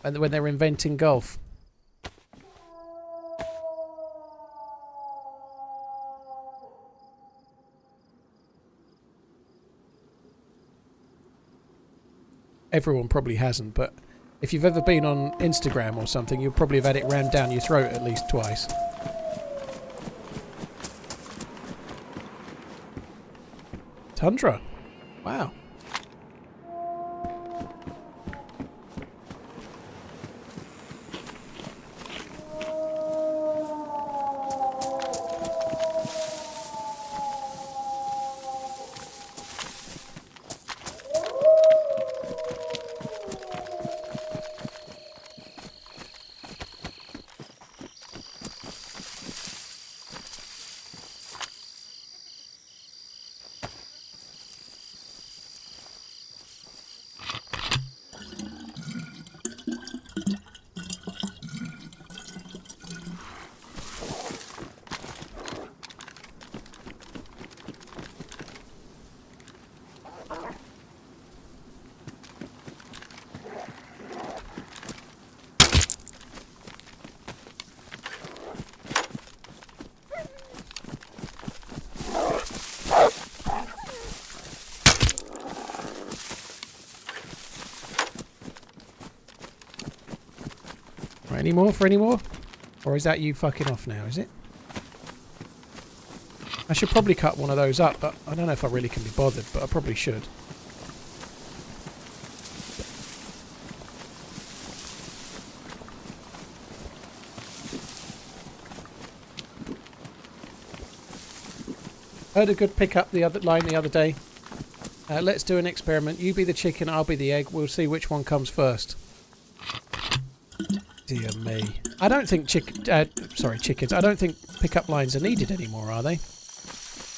Speaker 1: And when they're inventing golf. everyone probably hasn't, but if you've ever been on Instagram or something, you'll probably have had it rammed down your throat at least twice. Tundra. Wow. Any more for any more? Or is that you fucking off now, is it? I should probably cut one of those up, but I don't know if I really can be bothered, but I probably should. Heard a good pickup the other line the other day. Let's do an experiment. You be the chicken, I'll be the egg. We'll see which one comes first. Dear me. I don't think chickens. I don't think pickup lines are needed anymore, are they?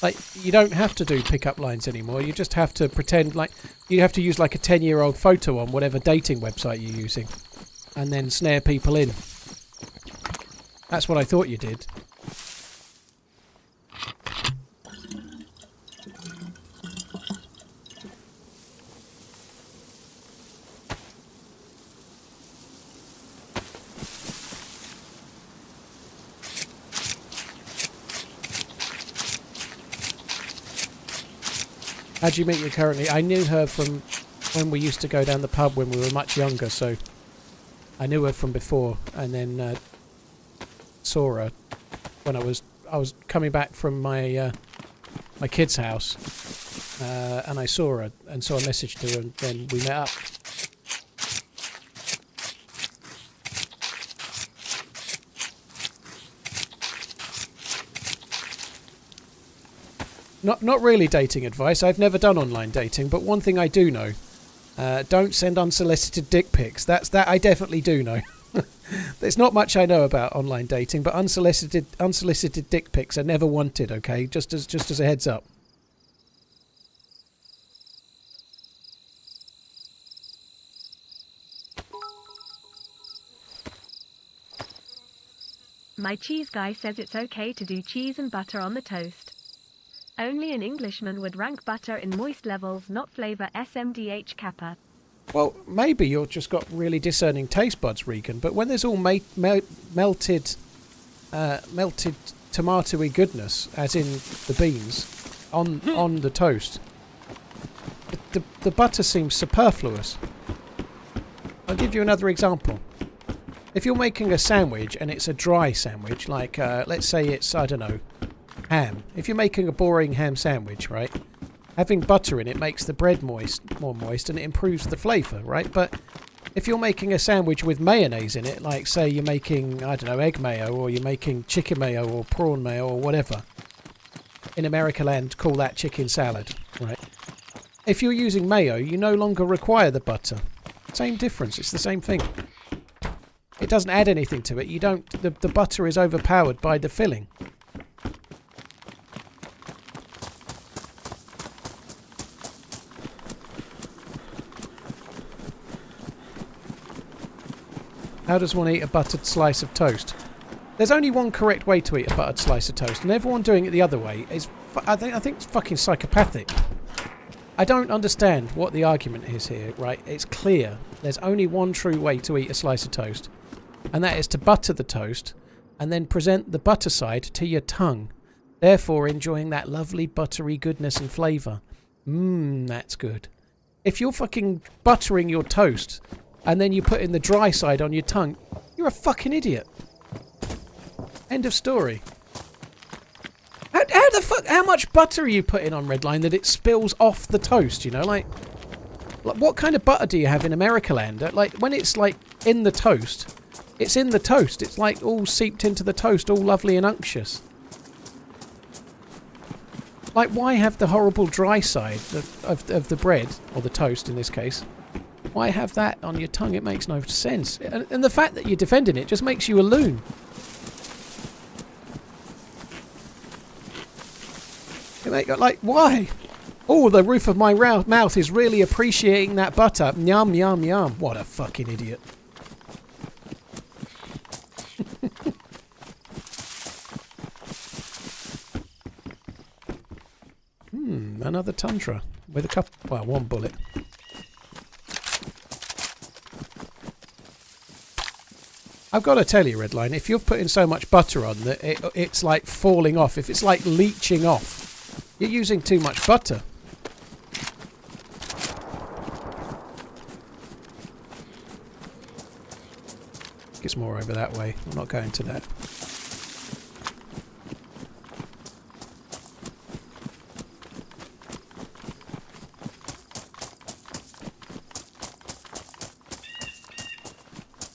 Speaker 1: Like, you don't have to do pickup lines anymore. You just have to pretend like you have to use like a 10-year-old photo on whatever dating website you're using, and then snare people in. That's what I thought you did. How do you meet her currently? I knew her from when we used to go down the pub when we were much younger, so I knew her from before, and then saw her when I was coming back from my my kid's house, and I saw her, and so I messaged her, and then we met up. Not really dating advice. I've never done online dating, but one thing I do know: don't send unsolicited dick pics. That I definitely do know. There's not much I know about online dating, but unsolicited dick pics are never wanted. Okay, just as a heads up.
Speaker 2: My cheese guy says it's okay to do cheese and butter on the toast. Only an Englishman would rank butter in moist levels, not flavour SMDH kappa.
Speaker 1: Well, maybe you've just got really discerning taste buds, Regan, but when there's all melted tomatoey goodness, as in the beans, on the toast, the butter seems superfluous. I'll give you another example. If you're making a sandwich and it's a dry sandwich, like let's say it's, I don't know, ham. If you're making a boring ham sandwich, right, having butter in it makes the bread more moist, and it improves the flavour, right? But if you're making a sandwich with mayonnaise in it, like say you're making, I don't know, egg mayo, or you're making chicken mayo or prawn mayo or whatever, in America land call that chicken salad, right? If you're using mayo, you no longer require the butter. Same difference, it's the same thing. It doesn't add anything to it. You don't. The butter is overpowered by the filling. How does one eat a buttered slice of toast? There's only one correct way to eat a buttered slice of toast, and everyone doing it the other way is, I think it's fucking psychopathic. I don't understand what the argument is here, right? It's clear. There's only one true way to eat a slice of toast, and that is to butter the toast and then present the butter side to your tongue, therefore enjoying that lovely buttery goodness and flavour. Mmm, that's good. If you're fucking buttering your toast and then you put in the dry side on your tongue, you're a fucking idiot. End of story. How the fuck? How much butter are you putting on Redline that it spills off the toast? You know, like what kind of butter do you have in America land? Like when it's like in the toast, it's in the toast. It's like all seeped into the toast, all lovely and unctuous. Like, why have the horrible dry side of the bread, or the toast in this case? Why have that on your tongue? It makes no sense. And the fact that you're defending it just makes you a loon. Like, why? Oh, the roof of my mouth is really appreciating that butter. Yum, yum, yum. What a fucking idiot. Another Tundra with a couple, well, one bullet. I've got to tell you, Redline, if you're putting so much butter on that it's like falling off, if it's like leaching off, you're using too much butter. Gets more over that way. I'm not going to that.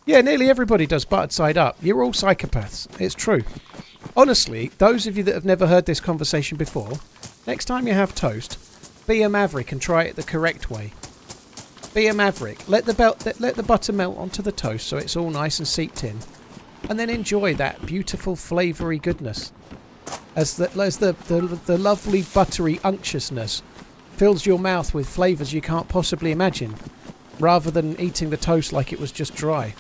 Speaker 1: Yeah, nearly everybody does buttered side up. You're all psychopaths. It's true. Honestly, those of you that have never heard this conversation before, next time you have toast, be a maverick and try it the correct way. Be a maverick. Let the butter melt onto the toast so it's all nice and seeped in. And then enjoy that beautiful flavoury goodness. As the lovely buttery unctuousness fills your mouth with flavours you can't possibly imagine, rather than eating the toast like it was just dry.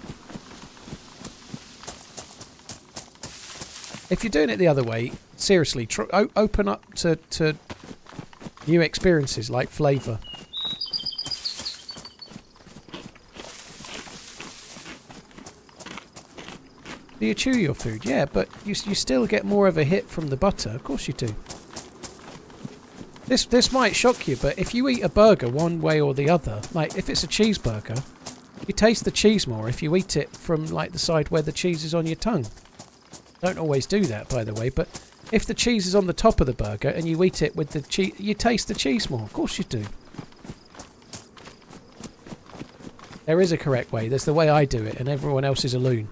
Speaker 1: If you're doing it the other way, seriously, open up to new experiences like flavour. Do you chew your food? Yeah, but you still get more of a hit from the butter. Of course you do. This might shock you, but if you eat a burger one way or the other, like if it's a cheeseburger, you taste the cheese more if you eat it from like the side where the cheese is on your tongue. Don't always do that, by the way, but if the cheese is on the top of the burger and you eat it with the cheese, you taste the cheese more. Of course you do. There is a correct way. There's the way I do it, and everyone else is a loon.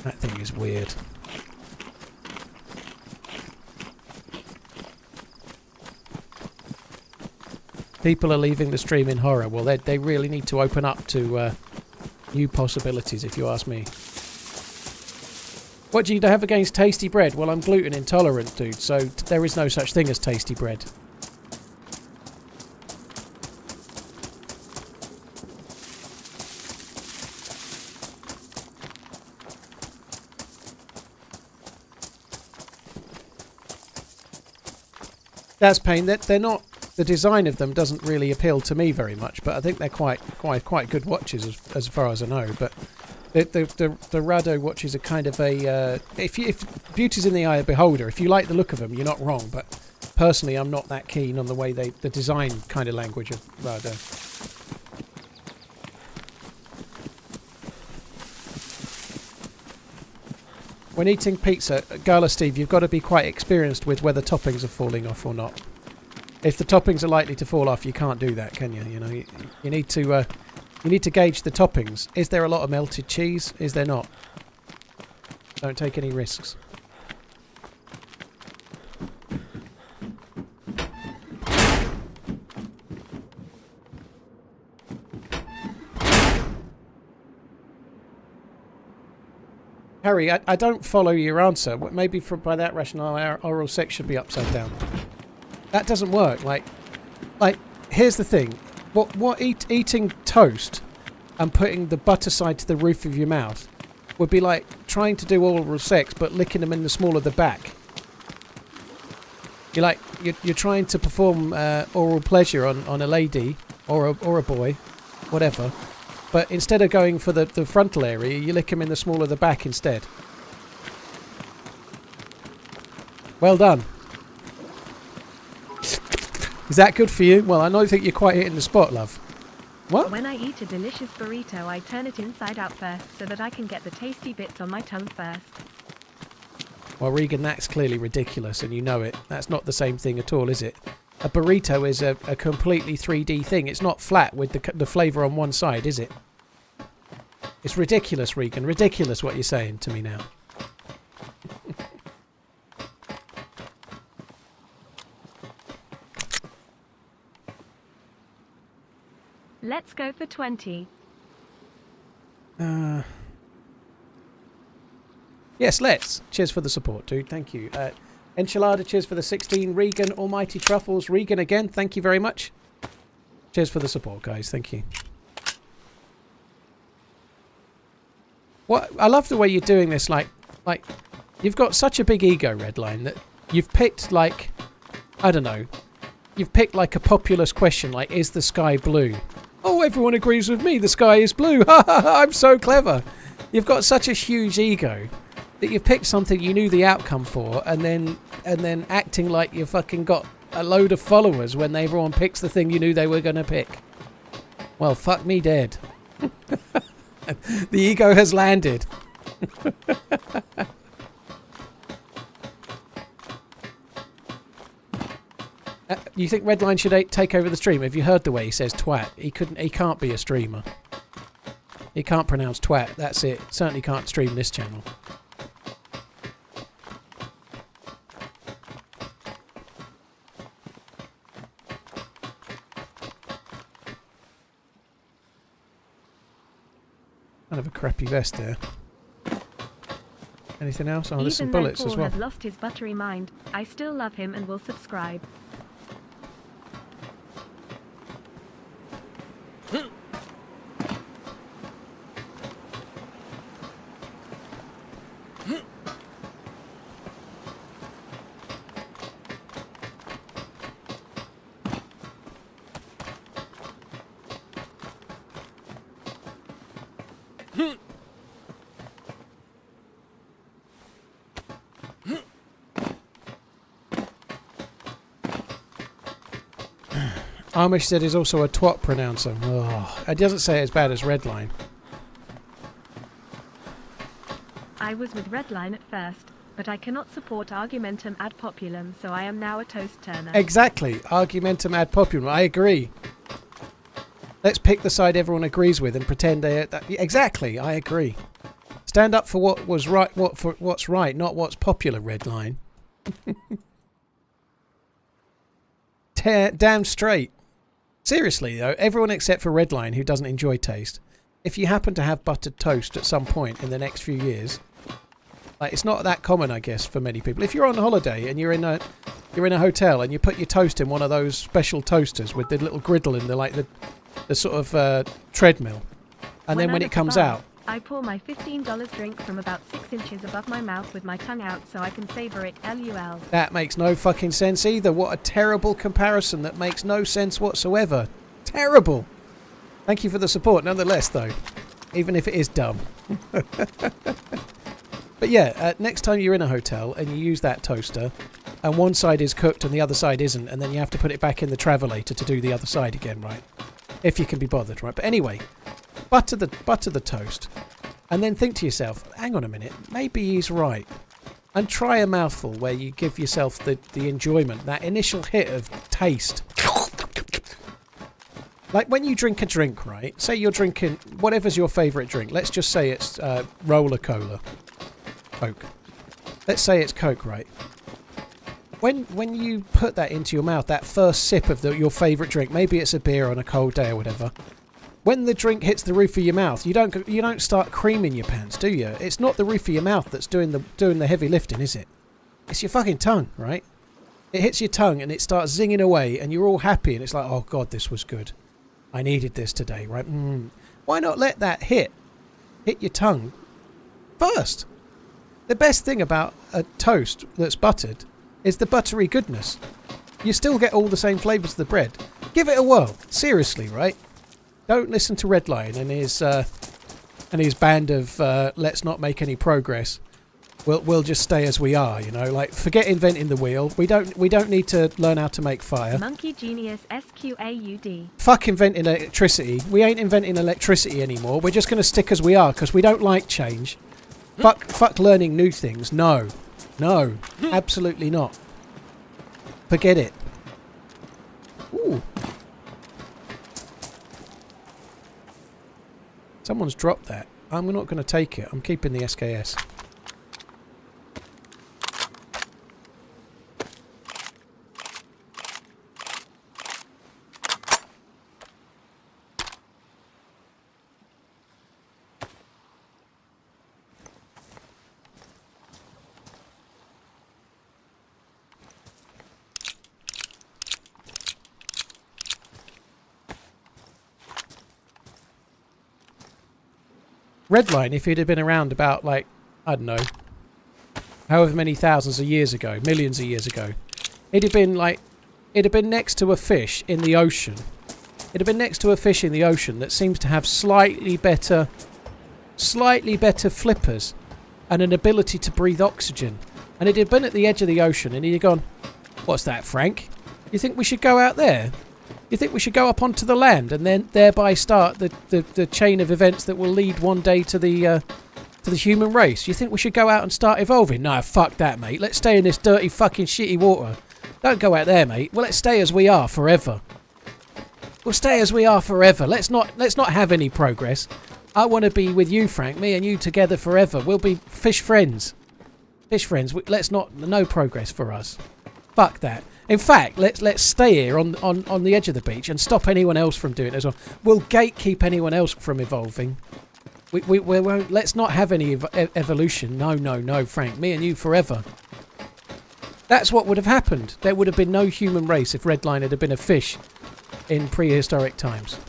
Speaker 1: That thing is weird. People are leaving the stream in horror. Well, they really need to open up to new possibilities, if you ask me. What do you have against tasty bread? Well, I'm gluten intolerant, dude, so there is no such thing as tasty bread. That's pain. They're not. The design of them doesn't really appeal to me very much, but I think they're quite good watches as far as I know. But the Rado watches are kind of a if beauty's in the eye of the beholder. If you like the look of them, you're not wrong. But personally, I'm not that keen on the way the design kind of language of Rado. When eating pizza, Gala Steve, you've got to be quite experienced with whether toppings are falling off or not. If the toppings are likely to fall off, you can't do that, can you? You know, you need to gauge the toppings. Is there a lot of melted cheese? Is there not? Don't take any risks. Harry, I don't follow your answer. Maybe by that rationale, our oral sex should be upside down. That doesn't work. Like, here's the thing. Eating toast and putting the butter side to the roof of your mouth would be like trying to do oral sex but licking them in the small of the back. You're trying to perform oral pleasure on a lady or a boy, whatever. But instead of going for the frontal area, you lick them in the small of the back instead. Well done. Is that good for you? Well, I don't think you're quite hitting the spot, love. What?
Speaker 2: When I eat a delicious burrito, I turn it inside out first so that I can get the tasty bits on my tongue first.
Speaker 1: Well, Regan, that's clearly ridiculous, and you know it. That's not the same thing at all, is it? A burrito is a completely 3D thing. It's not flat with the flavour on one side, is it? It's ridiculous, Regan. Ridiculous what you're saying to me now.
Speaker 2: Let's go for 20.
Speaker 1: Yes, let's. Cheers for the support, dude. Thank you. Enchilada, cheers for the 16. Regan, Almighty Truffles. Regan again, thank you very much. Cheers for the support, guys. Thank you. What I love the way you're doing this. Like you've got such a big ego, Redline, that you've picked like, I don't know, you've picked like a populous question, like, is the sky blue? Oh, everyone agrees with me. The sky is blue. Ha ha ha! I'm so clever. You've got such a huge ego that you've picked something you knew the outcome for, and then acting like you fucking got a load of followers when everyone picks the thing you knew they were going to pick. Well, fuck me dead. The ego has landed. You think Redline should take over the stream? Have you heard the way he says twat? He can't be a streamer. He can't pronounce twat. That's it. Certainly can't stream this channel. Kind of a crappy vest there. Anything else? Oh, there's some bullets as well.
Speaker 2: Even though Paul has lost his buttery mind, I still love him and will subscribe.
Speaker 1: Amish said he's also a twat pronouncer. Oh, it doesn't say it as bad as Redline.
Speaker 2: I was with Redline at first, but I cannot support argumentum ad populum, so I am now a toast turner.
Speaker 1: Exactly. Argumentum ad populum. I agree. Let's pick the side everyone agrees with and pretend they... Exactly. I agree. Stand up for what was right, what's right, not what's popular, Redline. Damn straight. Seriously, though, everyone except for Redline who doesn't enjoy taste, if you happen to have buttered toast at some point in the next few years, like, it's not that common, I guess, for many people. If you're on holiday and you're in a hotel and you put your toast in one of those special toasters with the little griddle in the sort of treadmill, and then when it comes out,
Speaker 2: I pour my $15 drink from about 6 inches above my mouth with my tongue out so I can savour it. LUL.
Speaker 1: That makes no fucking sense either. What a terrible comparison. That makes no sense whatsoever. Terrible. Thank you for the support nonetheless, though. Even if it is dumb. But yeah, next time you're in a hotel and you use that toaster and one side is cooked and the other side isn't, and then you have to put it back in the travelator to do the other side again, right? If you can be bothered, right? But anyway... Butter the toast, and then think to yourself, hang on a minute, maybe he's right. And try a mouthful where you give yourself the enjoyment, that initial hit of taste. Like when you drink a drink, right? Say you're drinking whatever's your favourite drink. Let's just say it's Roller Cola. Coke. Let's say it's Coke, right? When you put that into your mouth, that first sip of your favourite drink, maybe it's a beer on a cold day or whatever. When the drink hits the roof of your mouth, you don't start creaming your pants, do you? It's not the roof of your mouth that's doing the heavy lifting, is it? It's your fucking tongue, right? It hits your tongue and it starts zinging away, and you're all happy, and it's like, oh god, this was good. I needed this today, right? Why not let that hit your tongue first? The best thing about a toast that's buttered is the buttery goodness. You still get all the same flavours of the bread. Give it a whirl, seriously, right? Don't listen to Redline and his band of let's not make any progress. we'll just stay as we are, you know, like forget inventing the wheel. We don't need to learn how to make fire.
Speaker 2: Monkey Genius SQAUD.
Speaker 1: Fuck inventing electricity. We ain't inventing electricity anymore. We're just going to stick as we are because we don't like change. Fuck learning new things. No, absolutely not. Forget it. Ooh. Someone's dropped that. I'm not going to take it. I'm keeping the SKS. Redline, if he'd have been around about, like, I don't know, however many thousands of years ago, millions of years ago, it'd have been next to a fish in the ocean. It'd have been next to a fish in the ocean that seems to have slightly better flippers and an ability to breathe oxygen. And it'd have been at the edge of the ocean and he'd have gone, "What's that, Frank? You think we should go out there? You think we should go up onto the land and then thereby start the chain of events that will lead one day to the human race? You think we should go out and start evolving? No, fuck that, mate. Let's stay in this dirty fucking shitty water. Don't go out there, mate. Well, let's stay as we are forever. We'll stay as we are forever. Let's not have any progress. I want to be with you, Frank. Me and you together forever. We'll be fish friends. Fish friends. No progress for us. Fuck that. In fact, let's stay here on the edge of the beach and stop anyone else from doing it as well. We'll gatekeep anyone else from evolving. We won't. Let's not have any evolution. No, Frank. Me and you forever. That's what would have happened. There would have been no human race if Redline had been a fish in prehistoric times.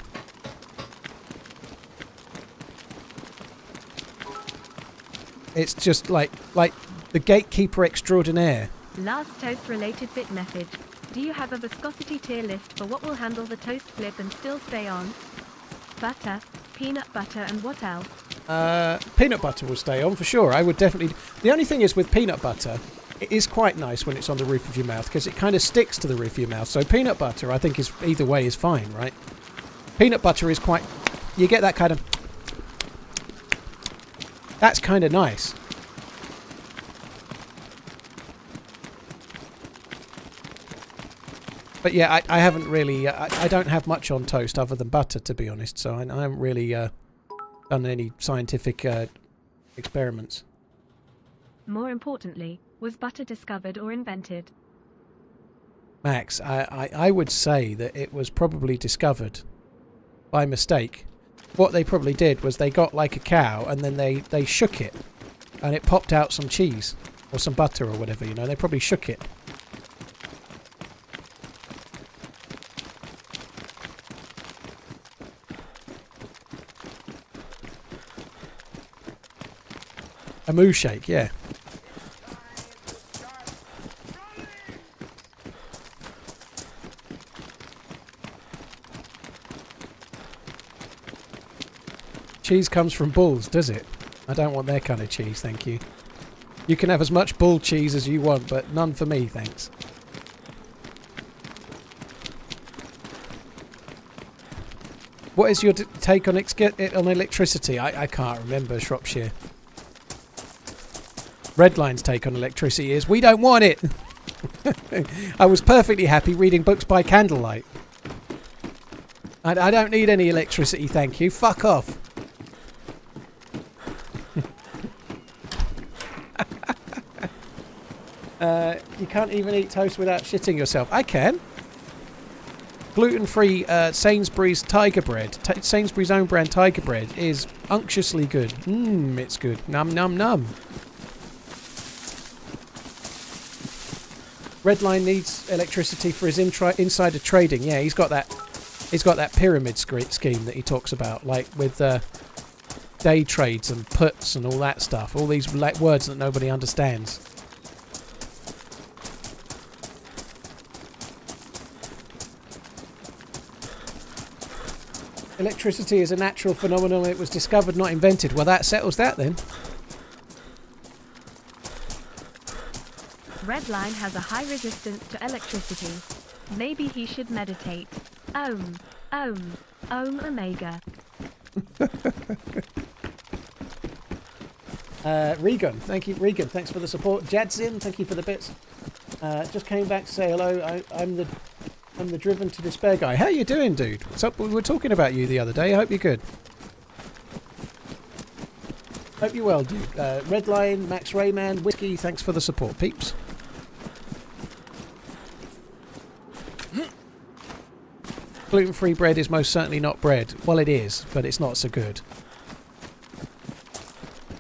Speaker 1: It's just like the gatekeeper extraordinaire.
Speaker 2: Last toast related bit message. Do you have a viscosity tier list for what will handle the toast flip and still stay on? Butter, peanut butter, and what else?
Speaker 1: Peanut butter will stay on for sure. I would definitely. The only thing is with peanut butter, it is quite nice when it's on the roof of your mouth because it kind of sticks to the roof of your mouth. So peanut butter, I think, is either way is fine, right? Peanut butter is quite. You get that kind of. That's kind of nice. But yeah, I haven't really... I don't have much on toast other than butter, to be honest. So I haven't really done any scientific experiments.
Speaker 2: More importantly, was butter discovered or invented?
Speaker 1: Max, I would say that it was probably discovered by mistake. What they probably did was they got like a cow and then they shook it. And it popped out some cheese. Or some butter or whatever, you know. They probably shook it. A moo shake, yeah. Cheese comes from bulls, does it? I don't want their kind of cheese, thank you. You can have as much bull cheese as you want, but none for me, thanks. What is your take on electricity? I can't remember, Shropshire. Redline's take on electricity is, we don't want it! I was perfectly happy reading books by candlelight. I don't need any electricity, thank you. Fuck off. You can't even eat toast without shitting yourself. I can. Gluten-free Sainsbury's Tiger Bread. Sainsbury's own brand Tiger Bread is unctuously good. It's good. Num num num. Redline needs electricity for his insider trading. Yeah, he's got that pyramid scheme that he talks about, like with day trades and puts and all that stuff. All these like words that nobody understands. Electricity is a natural phenomenon. It was discovered, not invented. Well, that settles that then.
Speaker 2: Redline has a high resistance to electricity. Maybe he should meditate. Om, Omega.
Speaker 1: Regan, thank you. Regan, thanks for the support. Jadzin, thank you for the bits. Just came back to say hello. I'm the driven to despair guy. How you doing, dude? What's up? We were talking about you the other day. I hope you're good. Hope you're well, dude. Redline, Max Rayman, Whiskey, thanks for the support, peeps. Gluten-free bread is most certainly not bread. Well, it is, but it's not so good.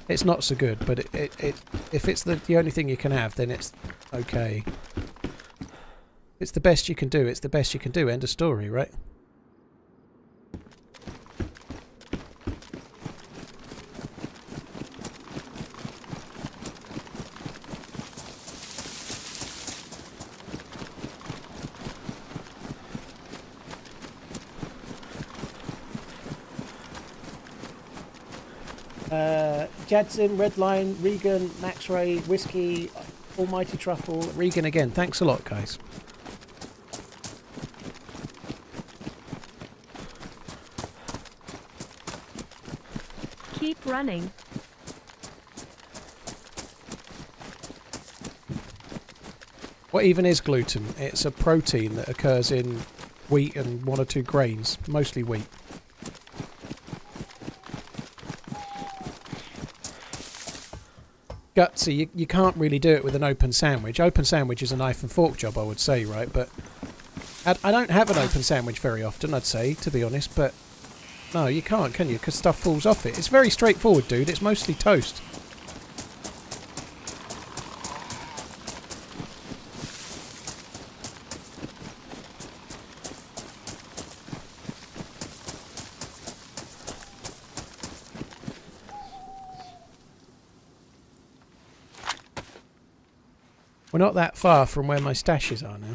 Speaker 1: It's not so good, but if it's the only thing you can have, then it's okay. It's the best you can do. It's the best you can do. End of story, right? Jadson, Redline, Regan, Max Ray, Whiskey, Almighty Truffle, Regan again. Thanks a lot, guys.
Speaker 2: Keep running.
Speaker 1: What even is gluten? It's a protein that occurs in wheat and 1 or 2 grains, mostly wheat. Gutsy, you can't really do it with an open sandwich. Open sandwich is a knife and fork job, I would say, right? But I don't have an open sandwich very often, I'd say, to be honest. But no, you can't, can you? Because stuff falls off it. It's very straightforward, dude. It's mostly toast. We're not that far from where my stashes are now.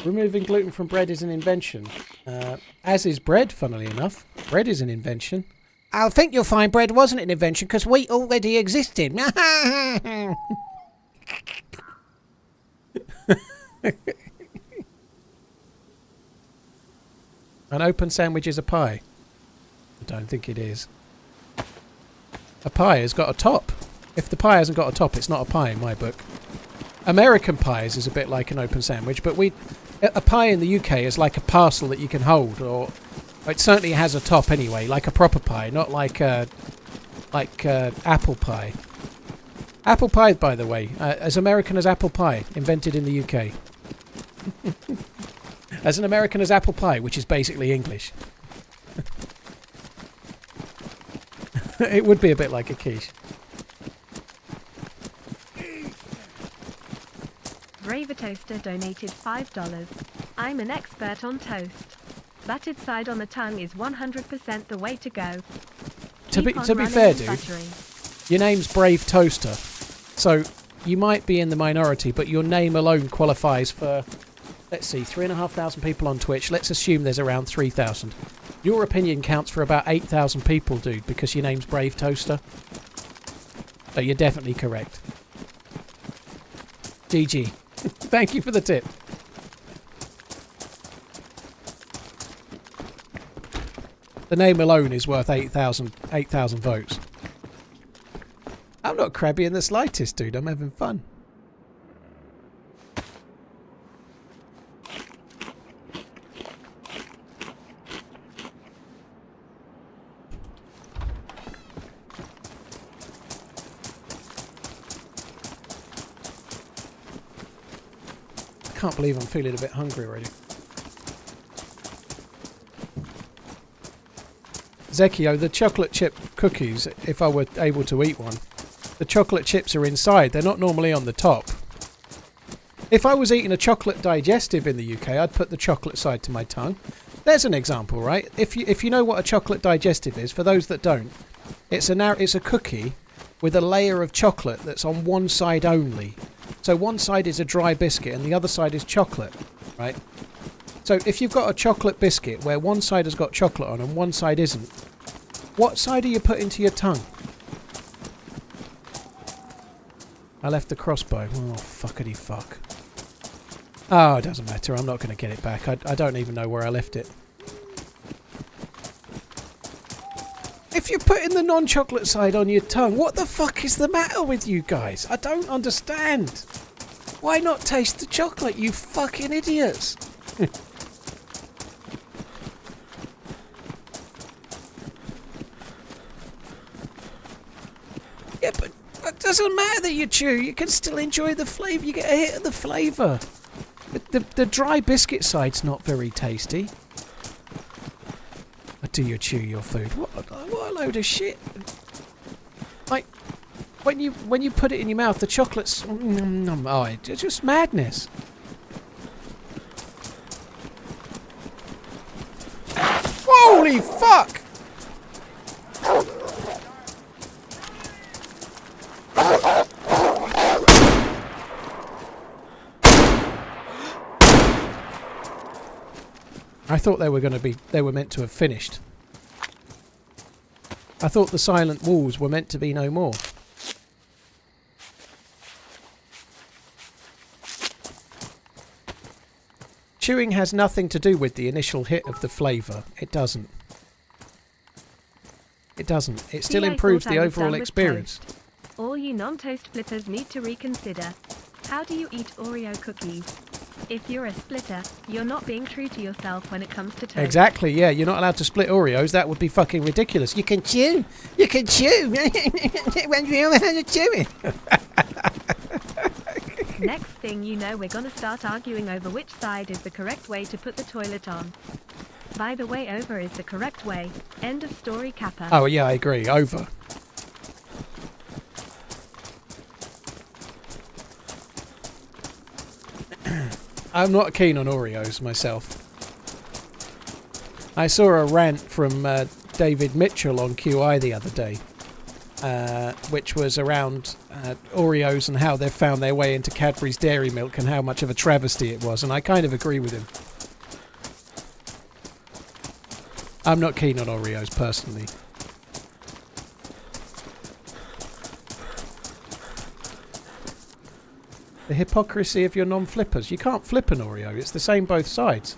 Speaker 1: Removing gluten from bread is an invention. As is bread, funnily enough. Bread is an invention. I think you'll find bread wasn't an invention because wheat already existed. An open sandwich is a pie. I don't think it is. A pie has got a top. If the pie hasn't got a top, it's not a pie in my book. American pies is a bit like an open sandwich, but a pie in the UK is like a parcel that you can hold, or it certainly has a top anyway, like a proper pie, not like apple pie. Apple pie, by the way, as American as apple pie, invented in the UK. As an American as apple pie, which is basically English. It would be a bit like a quiche.
Speaker 2: Braver Toaster donated $5. I'm an expert on toast. Battered side on the tongue is 100% the way to go.
Speaker 1: To be fair, dude, your name's Brave Toaster, so you might be in the minority, but your name alone qualifies for, let's see, 3,500 people on Twitch. Let's assume there's around 3,000. Your opinion counts for about 8,000 people, dude, because your name's Brave Toaster. So you're definitely correct. GG. Thank you for the tip. The name alone is worth 8,000 votes. I'm not crabby in the slightest, dude. I'm having fun. I can't believe I'm feeling a bit hungry already. Zekio, the chocolate chip cookies, if I were able to eat one, the chocolate chips are inside. They're not normally on the top. If I was eating a chocolate digestive in the UK, I'd put the chocolate side to my tongue. There's an example, right? If you know what a chocolate digestive is, for those that don't, it's a cookie with a layer of chocolate that's on one side only. So one side is a dry biscuit and the other side is chocolate, right? So if you've got a chocolate biscuit where one side has got chocolate on and one side isn't, What side are you putting to your tongue? I left the crossbow. Oh, fuckity fuck. Oh, it doesn't matter. I'm not going to get it back. I don't even know where I left it. If you're putting the non-chocolate side on your tongue, what the fuck is the matter with you guys? I don't understand. Why not taste the chocolate, you fucking idiots? Yeah, but it doesn't matter that you chew. You can still enjoy the flavour. You get a hit of the flavour. The dry biscuit side's not very tasty. Or do you chew your food? What a load of shit. Like, when you put it in your mouth, the chocolate's... oh, it's just madness. Holy fuck! I thought they were meant to have finished. I thought the silent walls were meant to be no more. Chewing has nothing to do with the initial hit of the flavour. It doesn't. It doesn't. It still improves the overall experience.
Speaker 2: All you non-toast flippers need to reconsider. How do you eat Oreo cookies? If you're a splitter, you're not being true to yourself when it comes to toast.
Speaker 1: Exactly, yeah. You're not allowed to split Oreos. That would be fucking ridiculous. You can chew. You can chew. When you're chewing.
Speaker 2: Next thing you know, we're gonna start arguing over which side is the correct way to put the toilet on. By the way, over is the correct way. End of story, Kappa.
Speaker 1: Oh, yeah, I agree. Over. I'm not keen on Oreos myself. I saw a rant from David Mitchell on QI the other day, which was around Oreos and how they've found their way into Cadbury's Dairy Milk and how much of a travesty it was, and I kind of agree with him. I'm not keen on Oreos personally. The hypocrisy of your non-flippers. You can't flip an Oreo. It's the same both sides.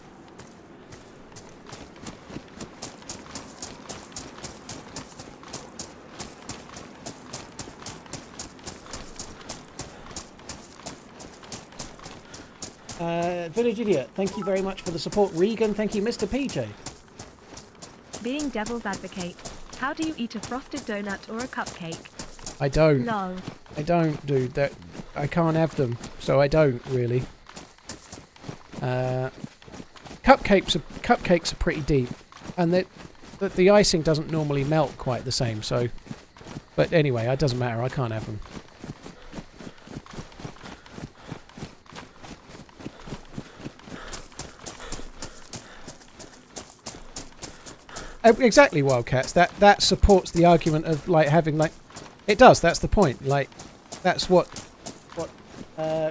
Speaker 1: Village Idiot, thank you very much for the support. Regan, thank you. Mr. PJ.
Speaker 2: Being devil's advocate, how do you eat a frosted donut or a cupcake?
Speaker 1: I don't.
Speaker 2: Lol.
Speaker 1: I don't, dude. That I can't have them, so I don't really. Cupcakes are pretty deep, and the icing doesn't normally melt quite the same. So, but anyway, it doesn't matter. I can't have them. Exactly, Wildcats. That supports the argument of like having like. It does. That's the point. Like, that's what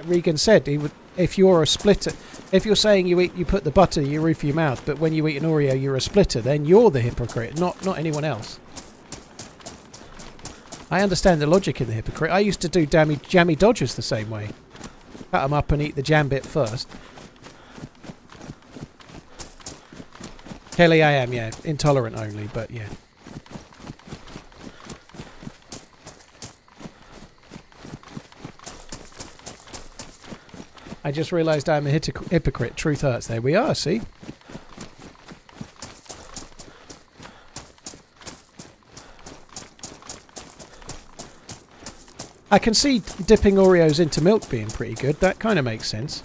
Speaker 1: Regan said. He would, if you're a splitter, if you're saying you put the butter in your roof of your mouth, but when you eat an Oreo you're a splitter, then you're the hypocrite, not anyone else. I understand the logic in the hypocrite. I used to do jammy Dodgers the same way. Cut them up and eat the jam bit first. Kelly, I am, yeah. Intolerant only, but yeah. I just realised I'm a hypocrite. Truth hurts. There we are, see? I can see dipping Oreos into milk being pretty good. That kind of makes sense.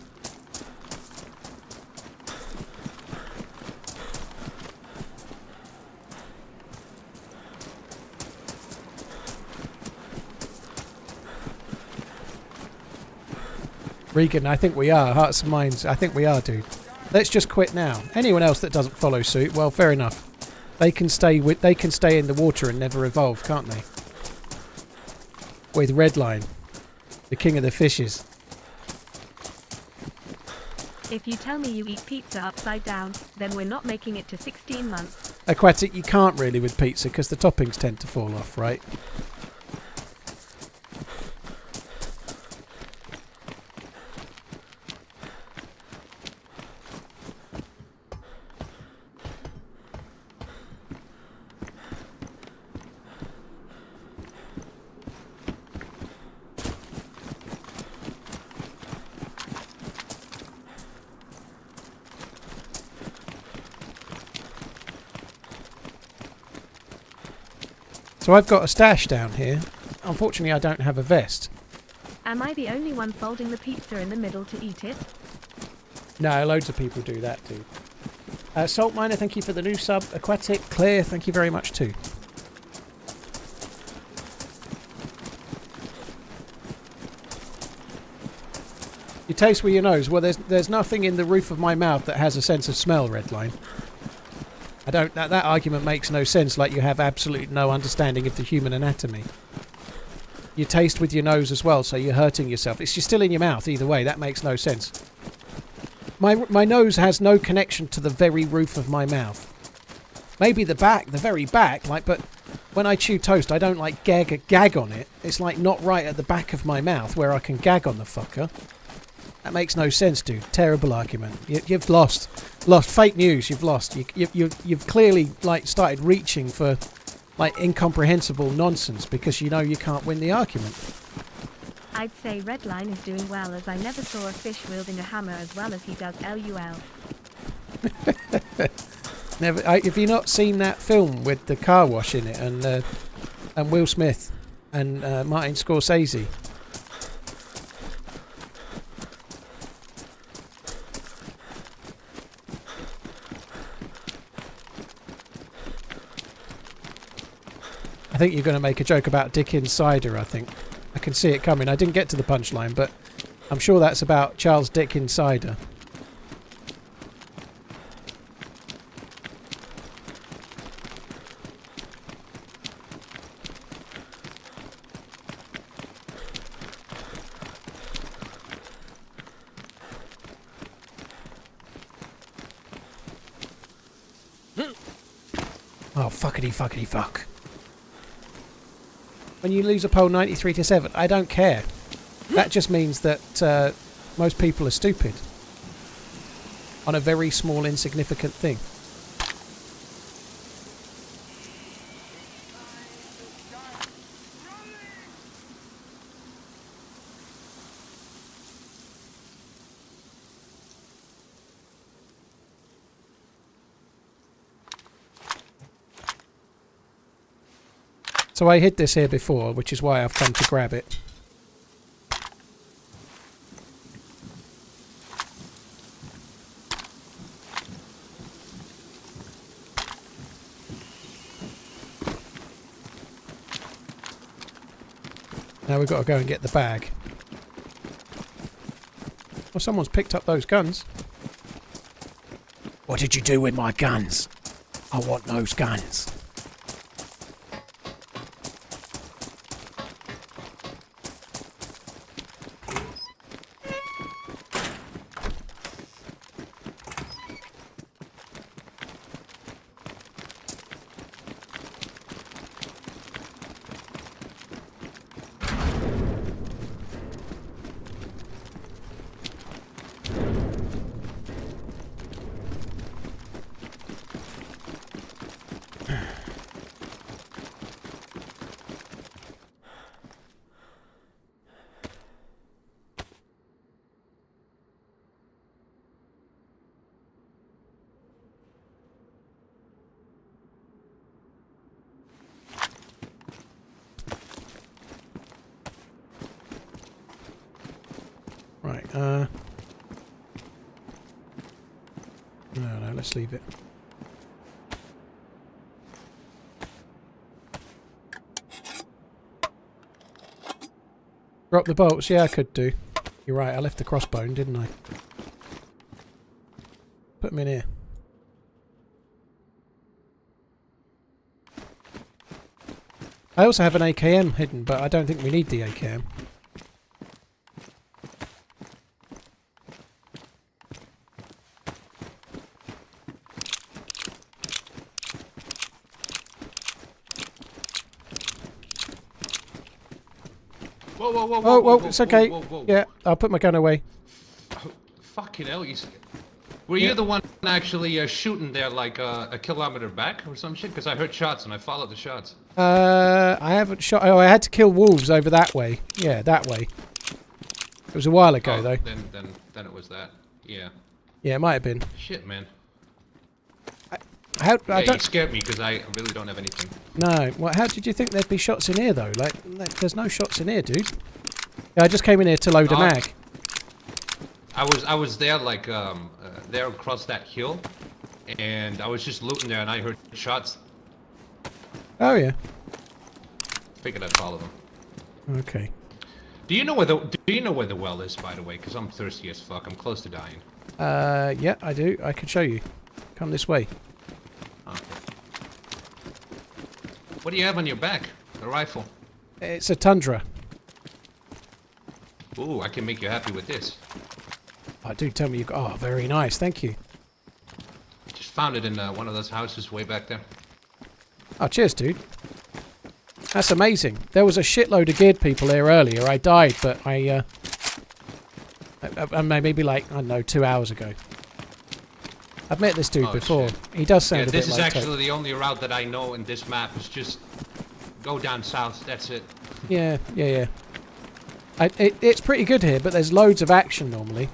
Speaker 1: Regan, I think we are. Hearts and minds, I think we are, dude. Let's just quit now. Anyone else that doesn't follow suit, well, fair enough. They can stay in the water and never evolve, can't they? With Redline, the king of the fishes.
Speaker 2: If you tell me you eat pizza upside down, then we're not making it to 16 months.
Speaker 1: Aquatic, you can't really with pizza because the toppings tend to fall off, right? So I've got a stash down here. Unfortunately, I don't have a vest.
Speaker 2: Am I the only one folding the pizza in the middle to eat it?
Speaker 1: No, loads of people do that too. Salt Miner, thank you for the new sub. Aquatic, Claire, thank you very much too. You taste with your nose. Well, there's nothing in the roof of my mouth that has a sense of smell, Redline. I don't. That argument makes no sense. Like you have absolutely no understanding of the human anatomy. You taste with your nose as well, so you're hurting yourself. You're still in your mouth either way. That makes no sense. My nose has no connection to the very roof of my mouth. Maybe the back, the very back. Like, but when I chew toast, I don't like gag on it. It's like not right at the back of my mouth where I can gag on the fucker. That makes no sense, dude. Terrible argument. You've lost. Fake news. You've lost. You've clearly like started reaching for like incomprehensible nonsense because you know you can't win the argument.
Speaker 2: I'd say Redline is doing well, as I never saw a fish wielding a hammer as well as he does LUL.
Speaker 1: Never. Have you not seen that film with the car wash in it and Will Smith and Martin Scorsese? I think you're going to make a joke about Dick Insider, I think. I can see it coming. I didn't get to the punchline, but I'm sure that's about Charles Dick Insider. Oh, fuckity fuck. When you lose a poll 93-7, I don't care. That just means that most people are stupid on a very small, insignificant thing. So I hid this here before, which is why I've come to grab it. Now we've got to go and get the bag. Well, someone's picked up those guns. What did you do with my guns? I want those guns. Right, no, let's leave it. Drop the bolts, yeah I could do. You're right, I left the crossbone, didn't I? Put them in here. I also have an AKM hidden, but I don't think we need the AKM.
Speaker 6: Whoa, whoa, whoa,
Speaker 1: Oh,
Speaker 6: whoa,
Speaker 1: whoa, it's okay.
Speaker 6: Whoa, whoa, whoa.
Speaker 1: Yeah, I'll put my gun away.
Speaker 6: Oh, fucking hell, were you the one actually shooting there like a kilometer back or some shit? Because I heard shots and I followed the shots.
Speaker 1: I haven't shot. Oh, I had to kill wolves over that way. Yeah, that way. It was a while ago, though.
Speaker 6: Then it was that. Yeah.
Speaker 1: Yeah, it might have been.
Speaker 6: Shit, man.
Speaker 1: How? I
Speaker 6: You
Speaker 1: don't.
Speaker 6: scared me because I really don't have anything.
Speaker 1: No. Well, how did you think there'd be shots in here, though? Like, there's no shots in here, dude. Yeah, I just came in here to load a mag.
Speaker 6: I was there like there across that hill, and I was just looting there, and I heard shots.
Speaker 1: Oh yeah.
Speaker 6: Figured I'd follow them.
Speaker 1: Okay.
Speaker 6: Do you know where the well is, by the way? Because I'm thirsty as fuck. I'm close to dying.
Speaker 1: Yeah, I do. I can show you. Come this way.
Speaker 6: Okay. What do you have on your back? A rifle.
Speaker 1: It's a Tundra.
Speaker 6: Ooh, I can make you happy with this.
Speaker 1: Oh, dude, tell me you got... Oh, very nice. Thank you.
Speaker 6: Just found it in one of those houses way back there.
Speaker 1: Oh, cheers, dude. That's amazing. There was a shitload of geared people here earlier. I died, but I maybe like, I don't know, 2 hours ago. I've met this dude before.
Speaker 6: Shit.
Speaker 1: He does sound
Speaker 6: Yeah,
Speaker 1: a
Speaker 6: this
Speaker 1: bit
Speaker 6: is
Speaker 1: like
Speaker 6: actually the only route that I know in this map is just go down south. That's it.
Speaker 1: Yeah. It's pretty good here, but there's loads of action normally.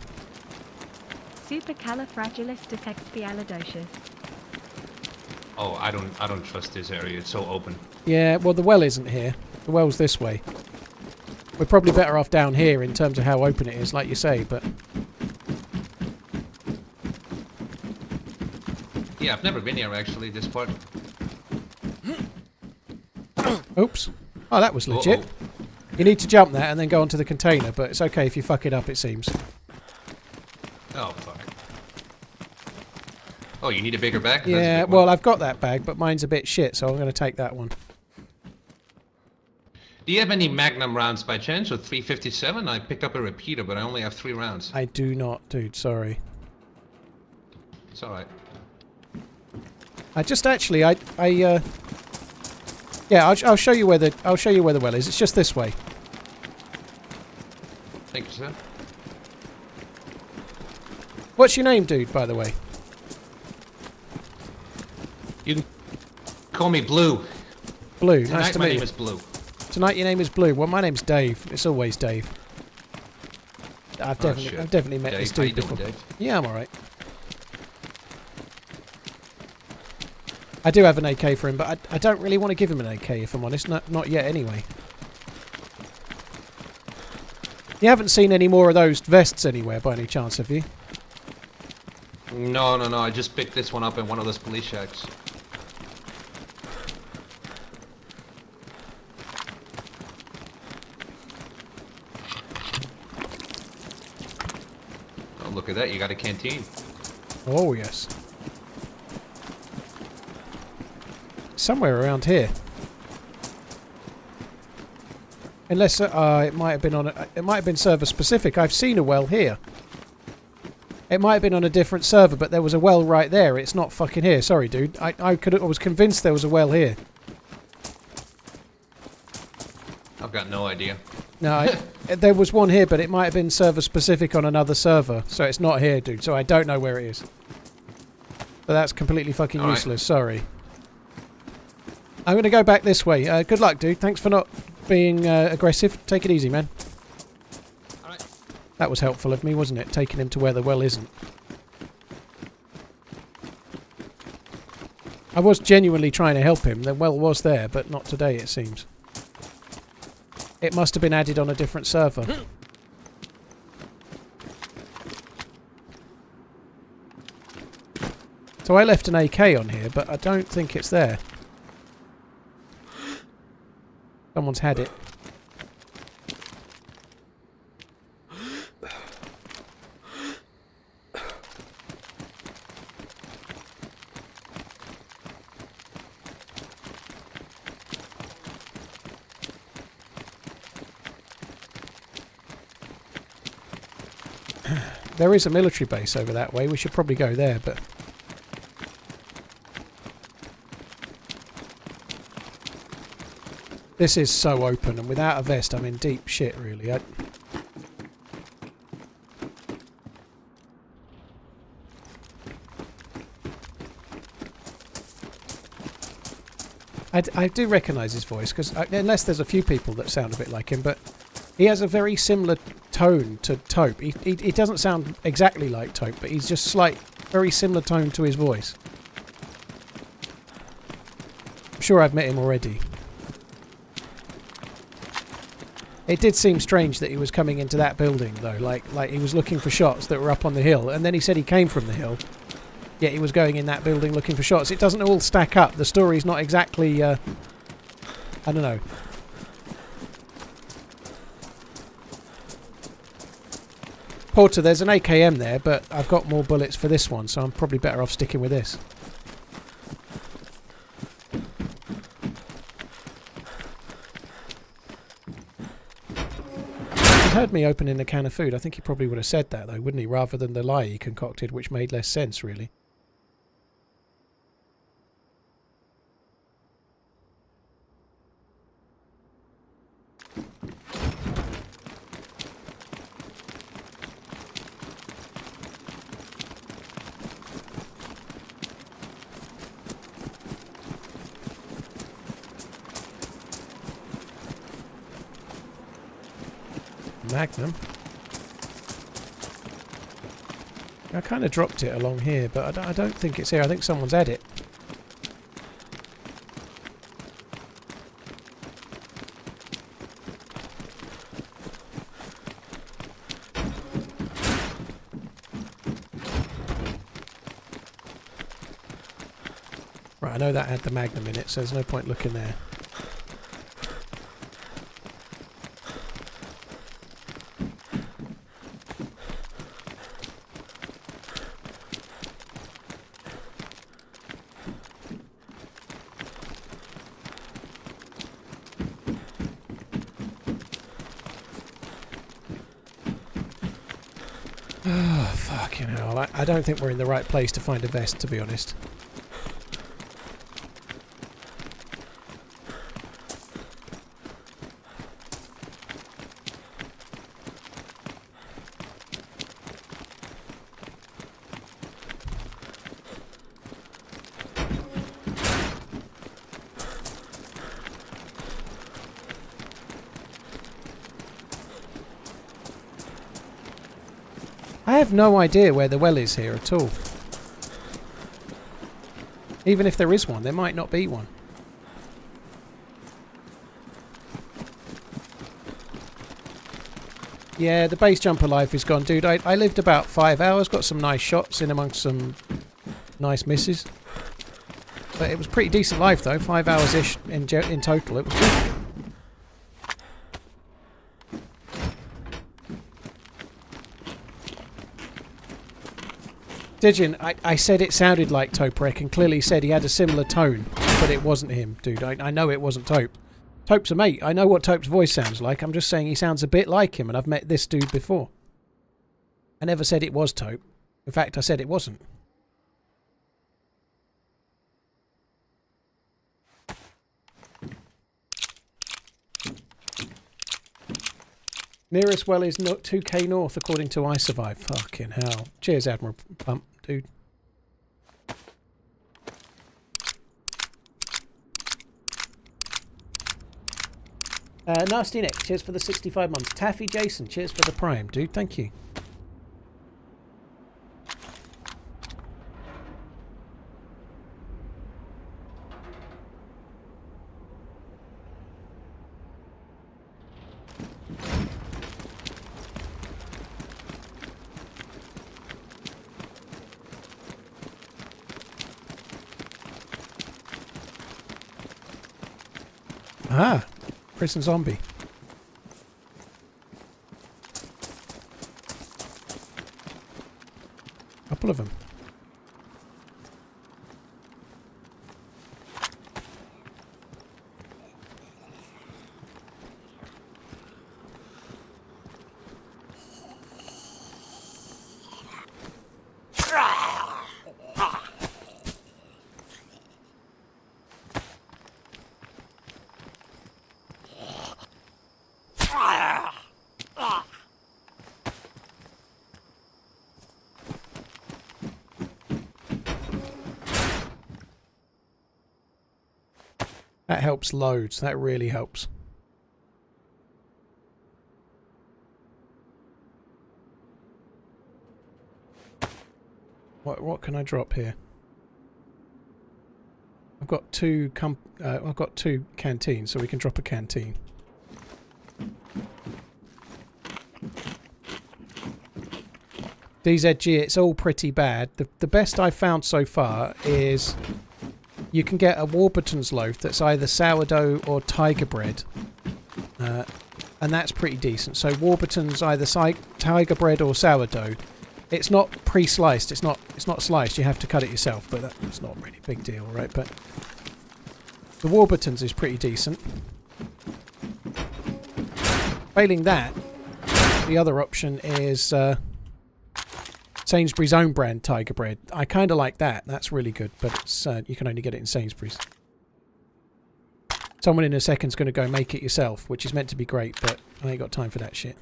Speaker 2: Supercalifragilisticexpialidocious.
Speaker 6: Oh, I don't trust this area. It's so open.
Speaker 1: Yeah, well, the well isn't here. The well's this way. We're probably better off down here in terms of how open it is, like you say, but...
Speaker 6: Yeah, I've never been here actually. This part.
Speaker 1: Oops. Oh, that was legit. You need to jump that and then go onto the container, but it's okay if you fuck it up, it seems.
Speaker 6: Oh fuck. Oh, you need a bigger bag?
Speaker 1: Yeah, well, I've got that bag, but mine's a bit shit, so I'm going to take that one.
Speaker 6: Do you have any Magnum rounds by chance, or 357? I picked up a repeater, but I only have 3 rounds.
Speaker 1: I do not, dude. Sorry.
Speaker 6: It's alright.
Speaker 1: I just actually, yeah, I'll show you where the well is. It's just this way.
Speaker 6: Thank you, sir.
Speaker 1: What's your name, dude? By the way.
Speaker 6: You can call me Blue.
Speaker 1: Blue.
Speaker 6: Tonight
Speaker 1: Nice to
Speaker 6: my
Speaker 1: meet
Speaker 6: name
Speaker 1: you.
Speaker 6: is Blue.
Speaker 1: Tonight your name is Blue. Well, my name's Dave. It's always Dave. I've definitely met
Speaker 6: Dave,
Speaker 1: this
Speaker 6: how you
Speaker 1: dude
Speaker 6: doing,
Speaker 1: before.
Speaker 6: Dave?
Speaker 1: Yeah, I'm alright. I do have an AK for him, but I don't really want to give him an AK, if I'm honest. Not yet, anyway. You haven't seen any more of those vests anywhere, by any chance, have you?
Speaker 6: No. I just picked this one up in one of those police shacks. Oh, look at that. You got a canteen.
Speaker 1: Oh, yes. Somewhere around here. Unless it might have been on it might have been server specific. I've seen a well here. It might have been on a different server, but there was a well right there. It's not fucking here. Sorry, dude. I was convinced there was a well here.
Speaker 6: I've got no idea.
Speaker 1: No, there was one here, but it might have been server specific on another server, so it's not here, dude. So I don't know where it is. But that's completely fucking useless. Sorry. I'm going to go back this way. Good luck, dude. Thanks for not being aggressive. Take it easy, man.
Speaker 6: Alright.
Speaker 1: That was helpful of me, wasn't it? Taking him to where the well isn't. I was genuinely trying to help him. The well was there, but not today, it seems. It must have been added on a different server. So I left an AK on here, but I don't think it's there. Someone's had it. There is a military base over that way. We should probably go there, but... This is so open, and without a vest, I'm in deep shit, really. I do recognise his voice, because unless there's a few people that sound a bit like him, but he has a very similar tone to Taupe. He doesn't sound exactly like Taupe, but he's just very similar tone to his voice. I'm sure I've met him already. It did seem strange that he was coming into that building, though, like he was looking for shots that were up on the hill, and then he said he came from the hill, yet he was going in that building looking for shots. It doesn't all stack up. The story's not exactly, I don't know. Porter, there's an AKM there, but I've got more bullets for this one, so I'm probably better off sticking with this. He heard me opening a can of food. I think he probably would have said that, though, wouldn't he? Rather than the lie he concocted, which made less sense, really. Magnum. I kind of dropped it along here, but I don't think it's here. I think someone's had it. Right, I know that had the Magnum in it, so there's no point looking there. Oh, fucking hell. I don't think we're in the right place to find a vest, to be honest. I have no idea where the well is here at all. Even if there is one, there might not be one. Yeah, the base jumper life is gone, dude. I lived about 5 hours, got some nice shots in amongst some nice misses. But it was pretty decent life though, 5 hours-ish in total. It was good. Digin, I said it sounded like Toprek and clearly said he had a similar tone, but it wasn't him, dude. I know it wasn't Taupe. Taupe's a mate. I know what Taupe's voice sounds like. I'm just saying he sounds a bit like him, and I've met this dude before. I never said it was Taupe. In fact, I said it wasn't. Nearest well is 2k north, according to I Survive. Fucking hell. Cheers, Admiral Pump, dude. Nasty Nick, cheers for the 65 months. Taffy Jason, cheers for the Prime, dude. Thank you. Ah, prison zombie. Couple of them. That helps loads. That really helps. What can I drop here? I've got two canteens, so we can drop a canteen. DZG, it's all pretty bad. The best I've found so far is you can get a Warburton's loaf that's either sourdough or tiger bread, and that's pretty decent. So Warburton's either tiger bread or sourdough. It's not pre-sliced. It's not sliced. You have to cut it yourself, but that's not really a big deal, right? But the Warburton's is pretty decent. Failing that, the other option is Sainsbury's own brand tiger bread. I kind of like that. That's really good, but it's, you can only get it in Sainsbury's. Someone in a second's going to go make it yourself, which is meant to be great, but I ain't got time for that shit.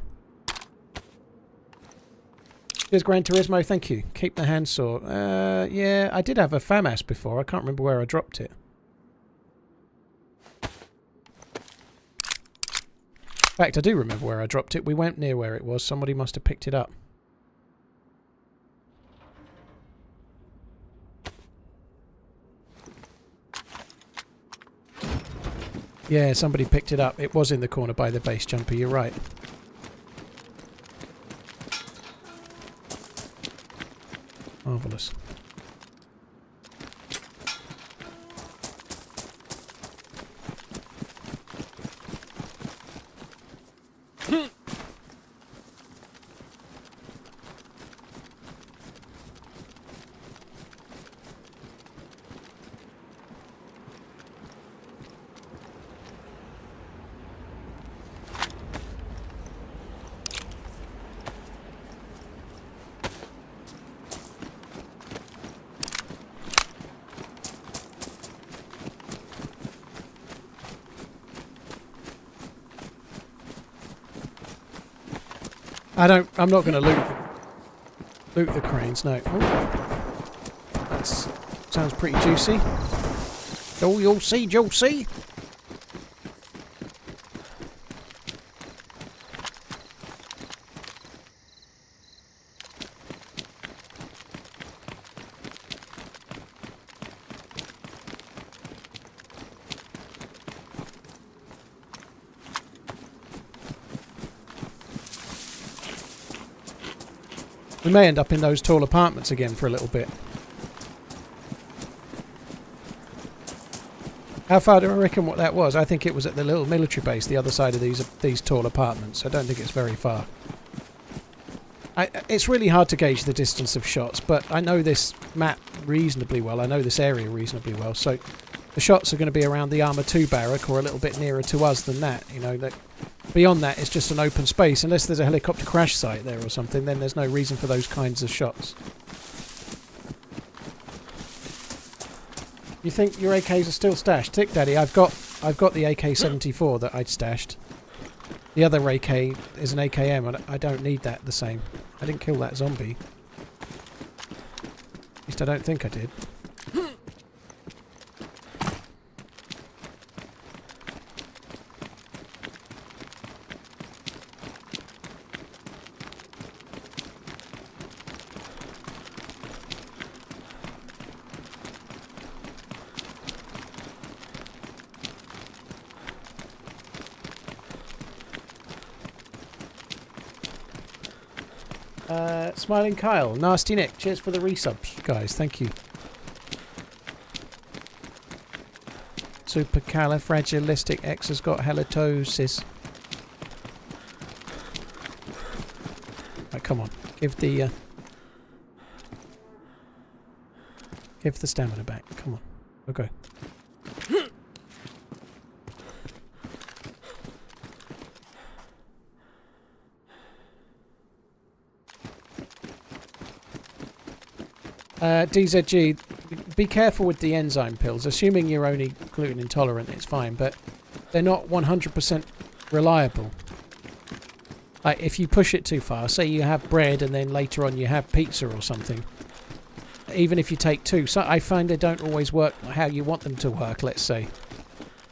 Speaker 1: Cheers, Gran Turismo. Thank you. Keep the handsaw. Yeah, I did have a FAMAS before. I can't remember where I dropped it. In fact, I do remember where I dropped it. We went near where it was. Somebody must have picked it up. Yeah, somebody picked it up. It was in the corner by the base jumper. You're right. Marvellous. I'm not going to loot the cranes, no. That sounds pretty juicy. Oh, you'll see. We may end up in those tall apartments again for a little bit. How far do I reckon what that was? I think it was at the little military base, the other side of these tall apartments. I don't think it's very far. It's really hard to gauge the distance of shots, but I know this map reasonably well. I know this area reasonably well, so the shots are going to be around the Armour 2 barrack or a little bit nearer to us than that. You know, beyond that, it's just an open space. Unless there's a helicopter crash site there or something, then there's no reason for those kinds of shots. You think your AKs are still stashed? Tick Daddy, I've got the AK-74 that I'd stashed. The other AK is an AKM, and I don't need that the same. I didn't kill that zombie. At least I don't think I did. Smiling Kyle, Nasty Nick, cheers for the resubs, guys, thank you. Supercalifragilistic X has got halitosis. Right, come on, give the stamina back. Come on, okay. DZG, be careful with the enzyme pills. Assuming you're only gluten intolerant, it's fine, but they're not 100% reliable. Like, if you push it too far, say you have bread and then later on you have pizza or something, even if you take two, so I find they don't always work how you want them to work, let's say.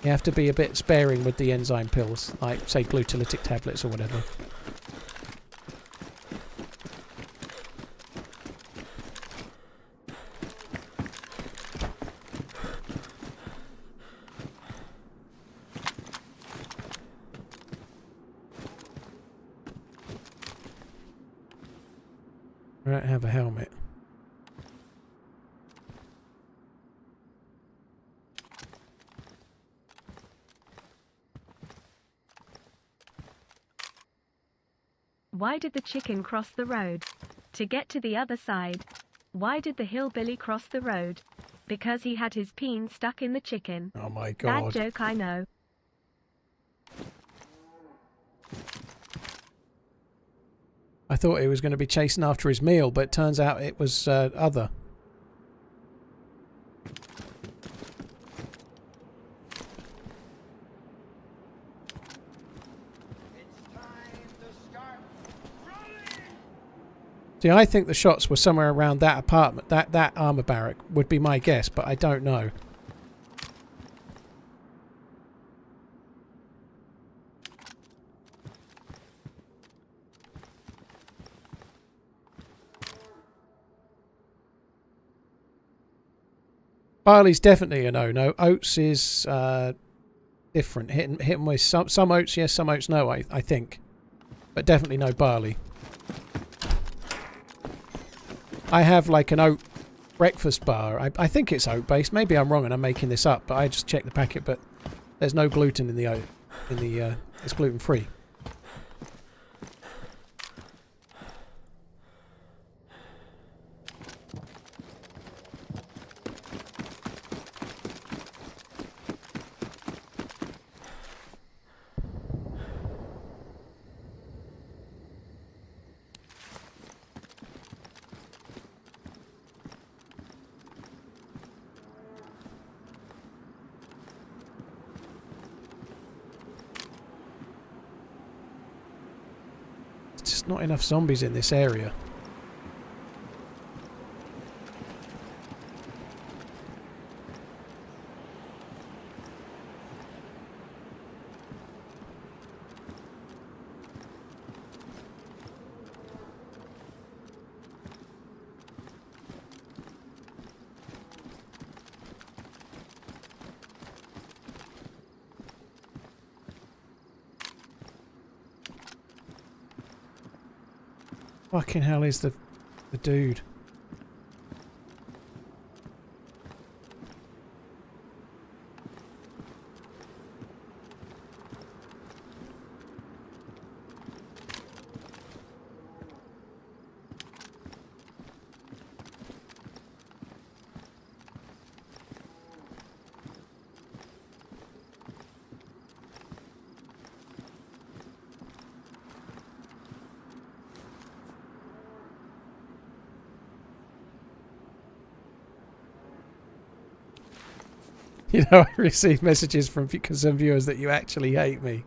Speaker 1: You have to be a bit sparing with the enzyme pills, like say gluteolytic tablets or whatever. I don't have a helmet.
Speaker 2: Why did the chicken cross the road? To get to the other side. Why did the hillbilly cross the road? Because he had his peen stuck in the chicken.
Speaker 1: Oh my
Speaker 2: Bad
Speaker 1: god.
Speaker 2: joke, I know.
Speaker 1: I thought he was going to be chasing after his meal, but it turns out it was other.
Speaker 3: It's time to start running!
Speaker 1: See, I think the shots were somewhere around that apartment, that armor barrack would be my guess, but I don't know. Barley's definitely a no-no. Oats is different. Hit 'em with some oats yes, some oats no, I think. But definitely no barley. I have like an oat breakfast bar. I think it's oat-based. Maybe I'm wrong and I'm making this up, but I just checked the packet, but there's no gluten in the oat. It's gluten-free. Just not enough zombies in this area. Fucking hell is the dude. You know, I receive messages from some viewers that you actually hate me.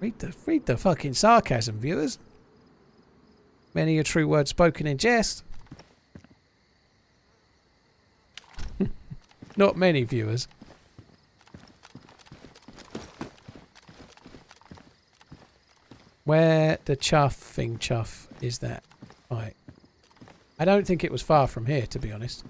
Speaker 1: Read the fucking sarcasm, viewers. Many a true word spoken in jest. Not many viewers. Where the chuffing chuff is that? Right. I don't think it was far from here, to be honest.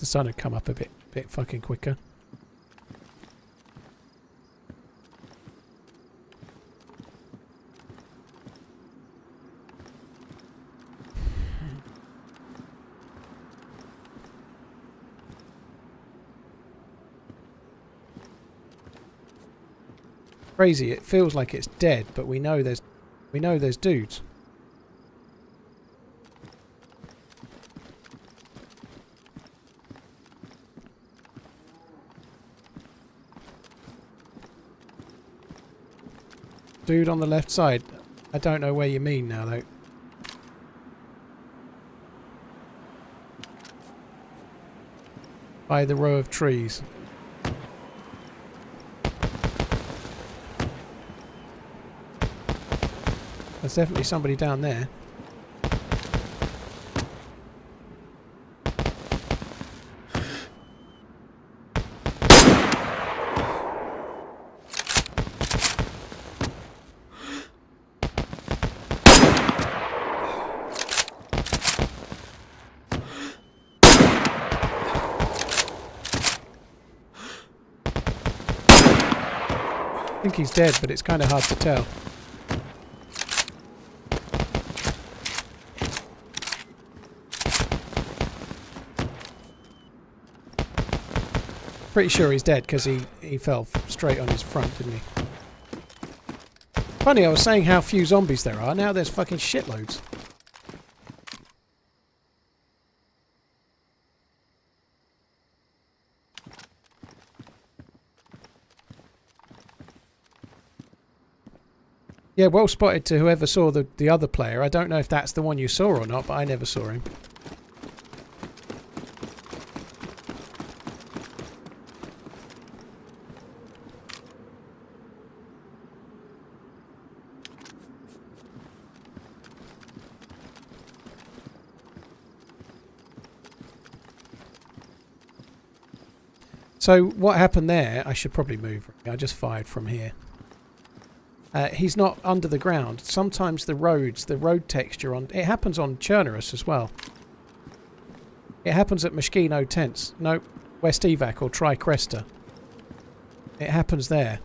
Speaker 1: The sun had come up a bit fucking quicker. Crazy, it feels like it's dead, but we know there's dudes. Dude on the left side. I don't know where you mean now, though. by the row of trees. There's definitely somebody down there. I think he's dead, but it's kind of hard to tell. Pretty sure he's dead because he fell straight on his front, didn't he? Funny, I was saying how few zombies there are. Now there's fucking shitloads. Yeah, well spotted to whoever saw the other player. I don't know if that's the one you saw or not, but I never saw him. So what happened there, I should probably move. I just fired from here. He's not under the ground. Sometimes the road texture on... It happens on Chernarus as well. It happens at Moschino Tents. No, West Evac or Tri-Cresta. It happens there.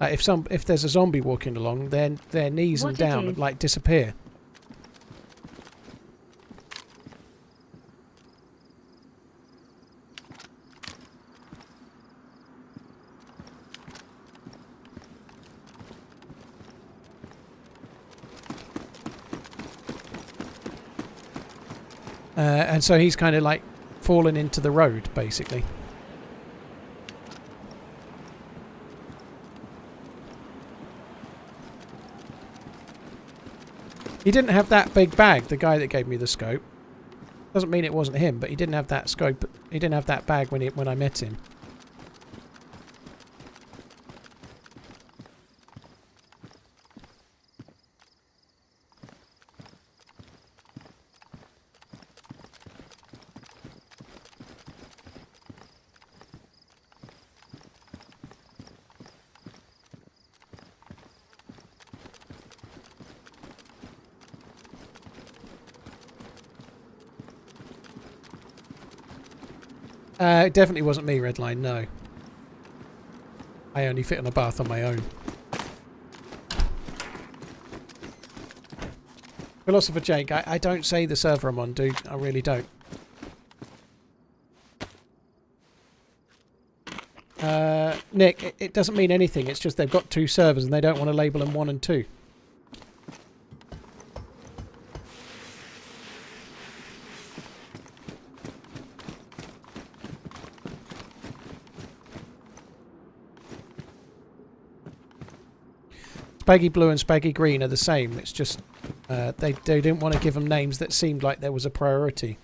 Speaker 1: If there's a zombie walking along, then their knees and down like disappear. And so he's kind of like fallen into the road, basically. He didn't have that big bag, the guy that gave me the scope. Doesn't mean it wasn't him, but he didn't have that scope. He didn't have that bag when I met him. It definitely wasn't me, Redline, no. I only fit in a bath on my own. Philosopher Jake, I don't say the server I'm on, dude. I really don't. Nick, it doesn't mean anything. It's just they've got 2 servers and they don't want to label them 1 and 2. Spaggy Blue and Spaggy Green are the same. It's just they didn't want to give them names that seemed like there was a priority.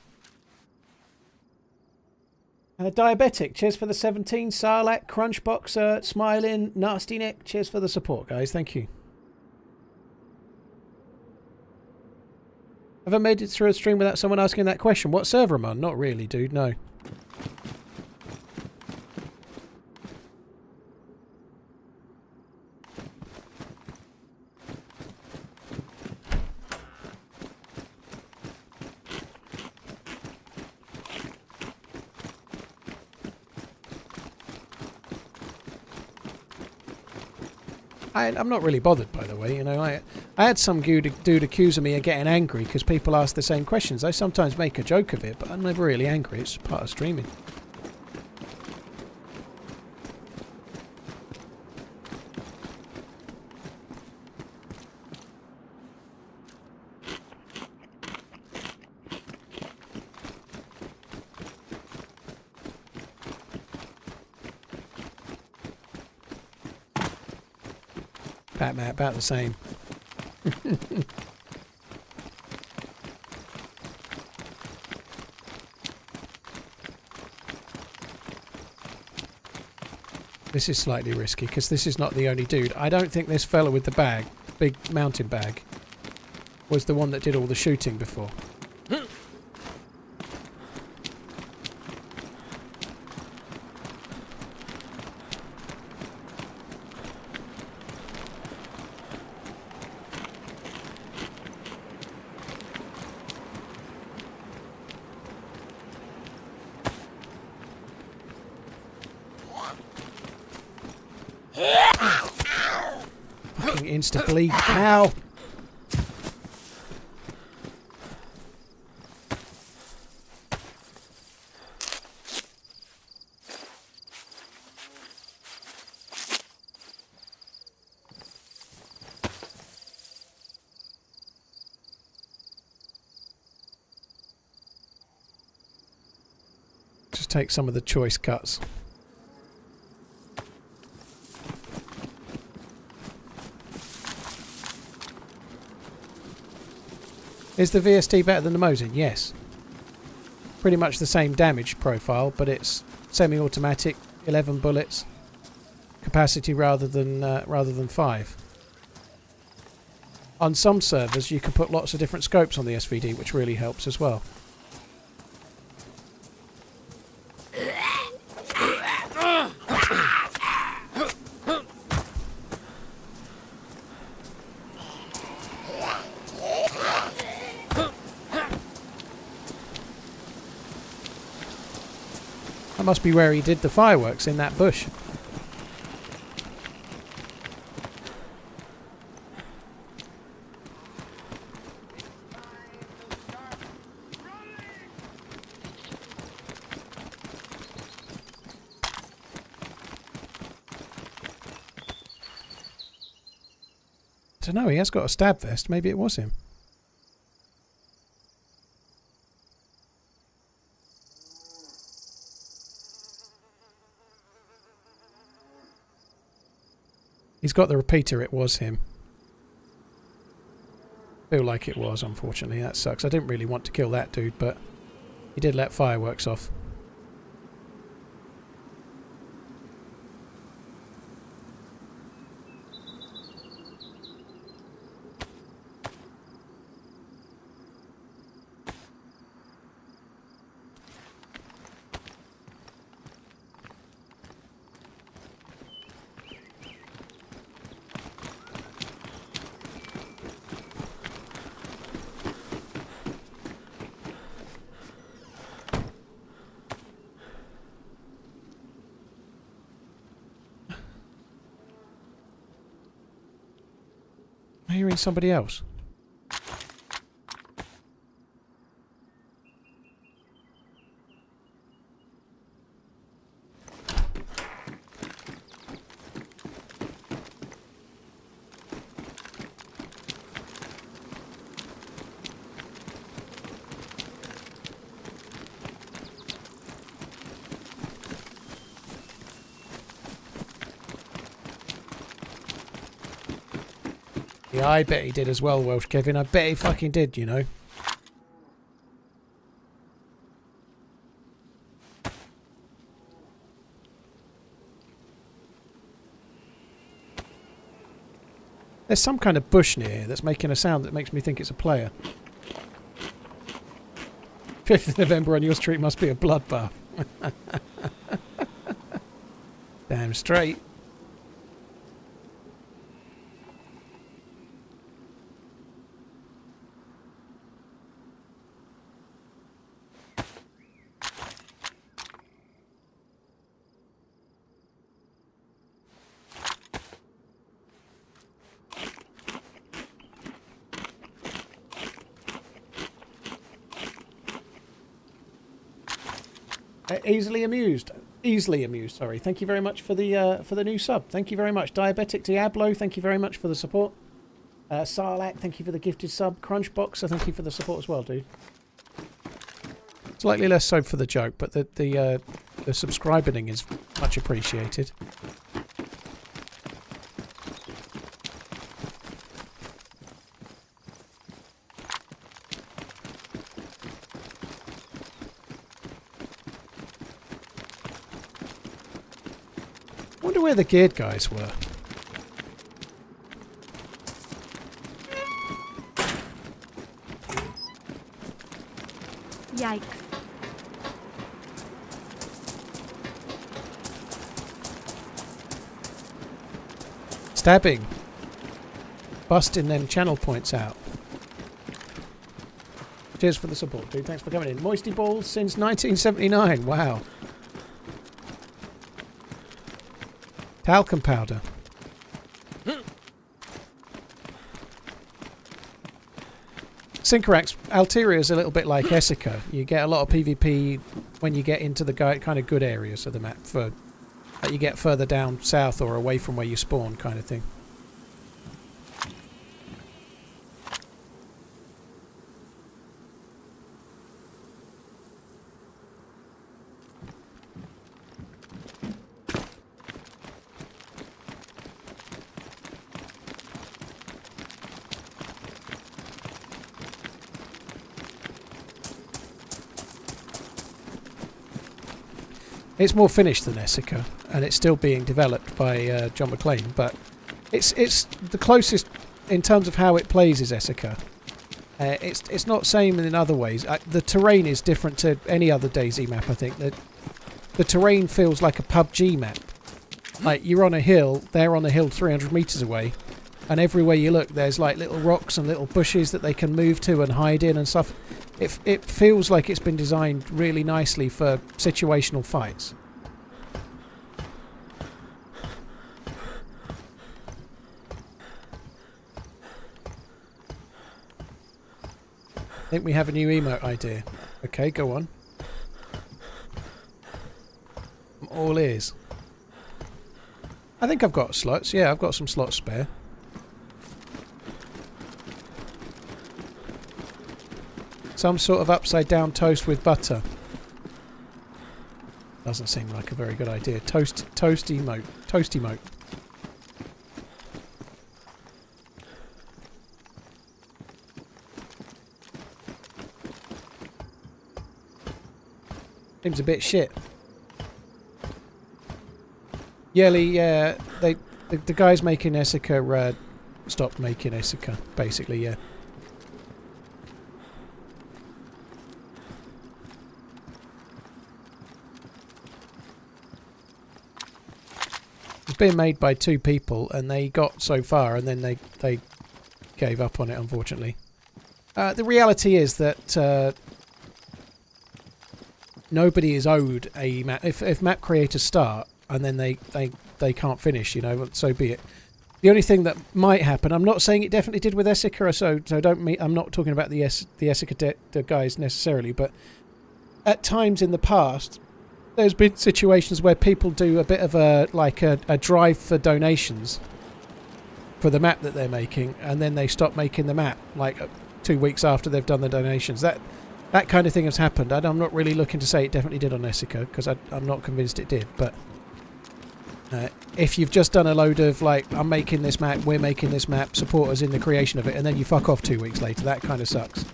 Speaker 1: Diabetic, cheers for the 17. Sarlacc, Crunchboxer, Smiling, Nasty Nick, cheers for the support, guys. Thank you. Have I made it through a stream without someone asking that question? What server am I on? Not really, dude, no. I'm not really bothered, by the way. You know, I had some dude accusing me of getting angry because people ask the same questions. I sometimes make a joke of it, but I'm never really angry. It's part of streaming. About the same. This is slightly risky because this is not the only dude. I don't think this fella with the bag, big mountain bag, was the one that did all the shooting before. Fucking insta-bleed. Ow! Just take some of the choice cuts. Is the VST better than the Mosin? Yes. Pretty much the same damage profile, but it's semi-automatic, 11 bullets, capacity rather than 5. On some servers, you can put lots of different scopes on the SVD, which really helps as well. That must be where he did the fireworks, in that bush. I don't know, he has got a stab vest. Maybe it was him. He's got the repeater, it was him. Feel like it was, unfortunately. That sucks. I didn't really want to kill that dude, but he did let fireworks off. I'm hearing somebody else. Yeah, I bet he did as well, Welsh Kevin. I bet he fucking did, you know. There's some kind of bush near here that's making a sound that makes me think it's a player. 5th of November on your street must be a bloodbath. Damn straight. Easily amused, sorry. Thank you very much for the new sub. Thank you very much. Diabetic Diablo, thank you very much for the support. Sarlacc, thank you for the gifted sub. Crunchbox, so thank you for the support as well, dude. Slightly less so for the joke, but the subscribing is much appreciated. wonder where the geared guys were.
Speaker 2: Yikes.
Speaker 1: Stabbing. Busting them channel points out. Cheers for the support, dude. Thanks for coming in. Moisty Balls since 1979. Wow. Talcum powder. Syncarax, Alteria is a little bit like Essica. You get a lot of PvP when you get into the kind of good areas of the map. That you get further down south or away from where you spawn kind of thing. It's more finished than Essica, and it's still being developed by John McClane, but it's the closest in terms of how it plays is Essica. It's not same in other ways. The terrain is different to any other DayZ map. I think that the terrain feels like a PUBG map. Like you're on a hill, they're on a hill 300 meters away, and everywhere you look, there's like little rocks and little bushes that they can move to and hide in and stuff. It feels like it's been designed really nicely for situational fights. I think we have a new emote idea. Okay, go on. I'm all ears. I think I've got slots. Yeah, I've got some slots spare. Some sort of upside down toast with butter. Doesn't seem like a very good idea. Toast emote. Toast emote. Seems a bit shit. Yelly, yeah, the guys making Essica stopped making Essica, basically, yeah. It's being made by 2 people, and they got so far, and then they gave up on it, unfortunately. The reality is that nobody is owed a map. If map creators start and then they can't finish, you know, so be it. The only thing that might happen, I'm not saying it definitely did with Essica, so don't mean I'm not talking about the Essica the guys necessarily, but at times in the past, there's been situations where people do a bit of a drive for donations for the map that they're making, and then they stop making the map like 2 weeks after they've done the donations. That kind of thing has happened, and I'm not really looking to say it definitely did on Essica, because I'm not convinced it did, but if you've just done a load of, like, I'm making this map, we're making this map, support us in the creation of it, and then you fuck off 2 weeks later, that kind of sucks.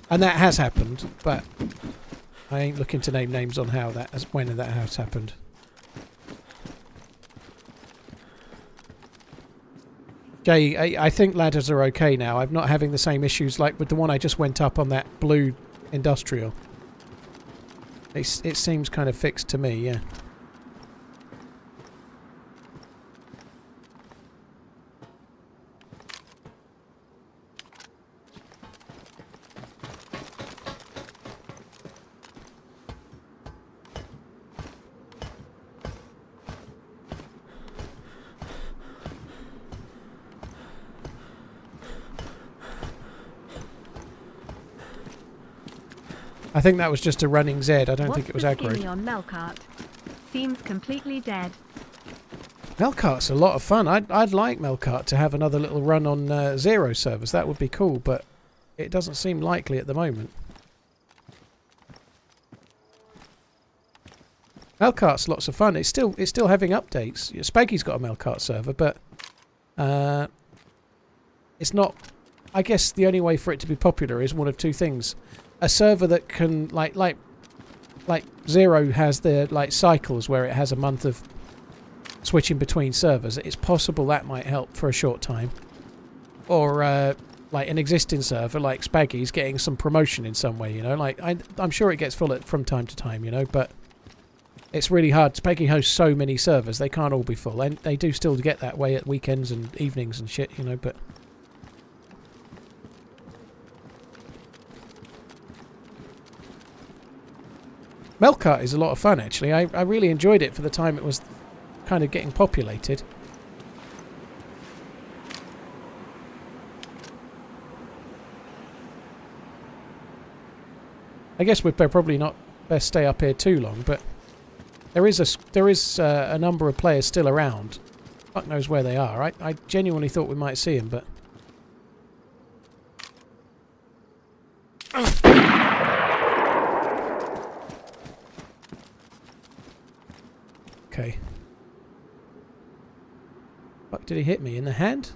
Speaker 1: And that has happened, but I ain't looking to name names on when that has happened. Jay, I think ladders are okay now. I'm not having the same issues like with the one I just went up on that blue industrial. It seems kind of fixed to me, yeah. I think that was just a running Z. I don't think it was aggro.
Speaker 2: What's the on Melkart? Seems completely dead.
Speaker 1: Melkart's a lot of fun. I'd like Melkart to have another little run on Zero servers. That would be cool, but it doesn't seem likely at the moment. Melkart's lots of fun. It's still having updates. Spaggy's got a Melkart server, but it's not. I guess the only way for it to be popular is one of 2 things. A server that can like Zero has the cycles where it has a month of switching between servers, it's possible that might help for a short time. Or like an existing server like Spaggy's getting some promotion in some way, you know. Like I'm sure it gets full from time to time, you know, but it's really hard. Spaggy hosts so many servers, they can't all be full. And they do still get that way at weekends and evenings and shit, you know, but... Melkart is a lot of fun, actually. I really enjoyed it for the time it was kind of getting populated. I guess we're probably not best stay up here too long, but there is a number of players still around. Fuck knows where they are. I genuinely thought we might see them, but... Okay. Fuck, did he hit me in the hand?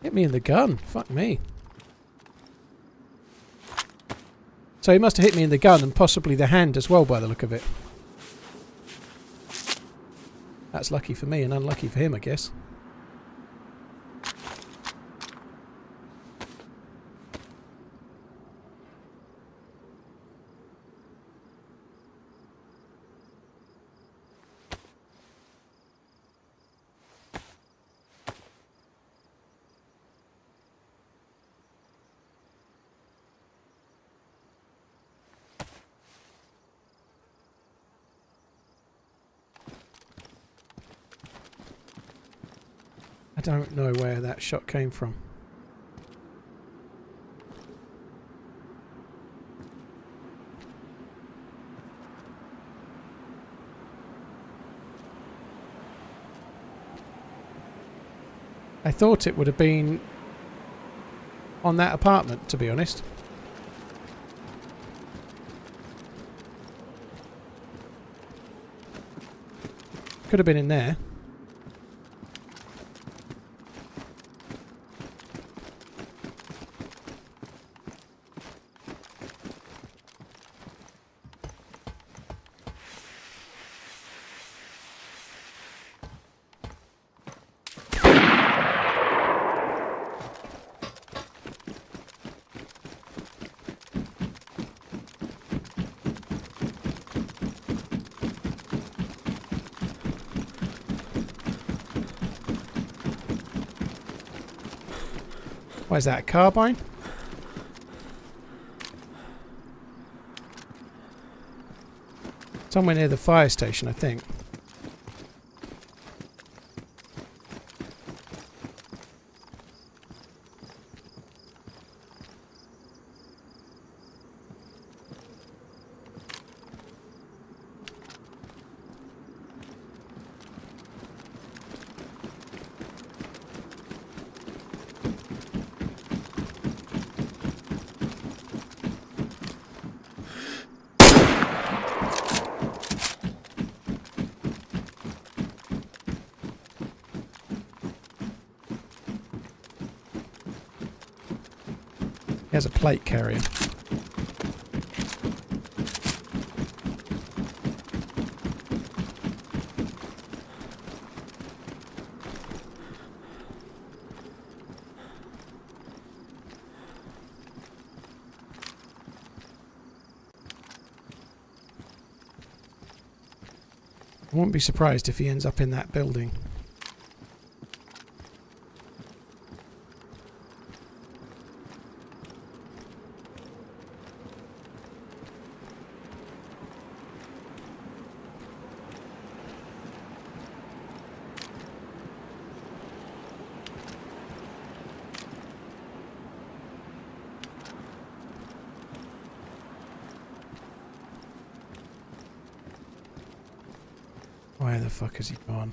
Speaker 1: Hit me in the gun. Fuck me. So he must have hit me in the gun and possibly the hand as well by the look of it. That's lucky for me and unlucky for him, I guess. I don't know where that shot came from. I thought it would have been on that apartment, to be honest. Could have been in there. What is that, a carbine? Somewhere near the fire station, I think. He has a plate carrier. I won't be surprised if he ends up in that building. Where the fuck has he gone?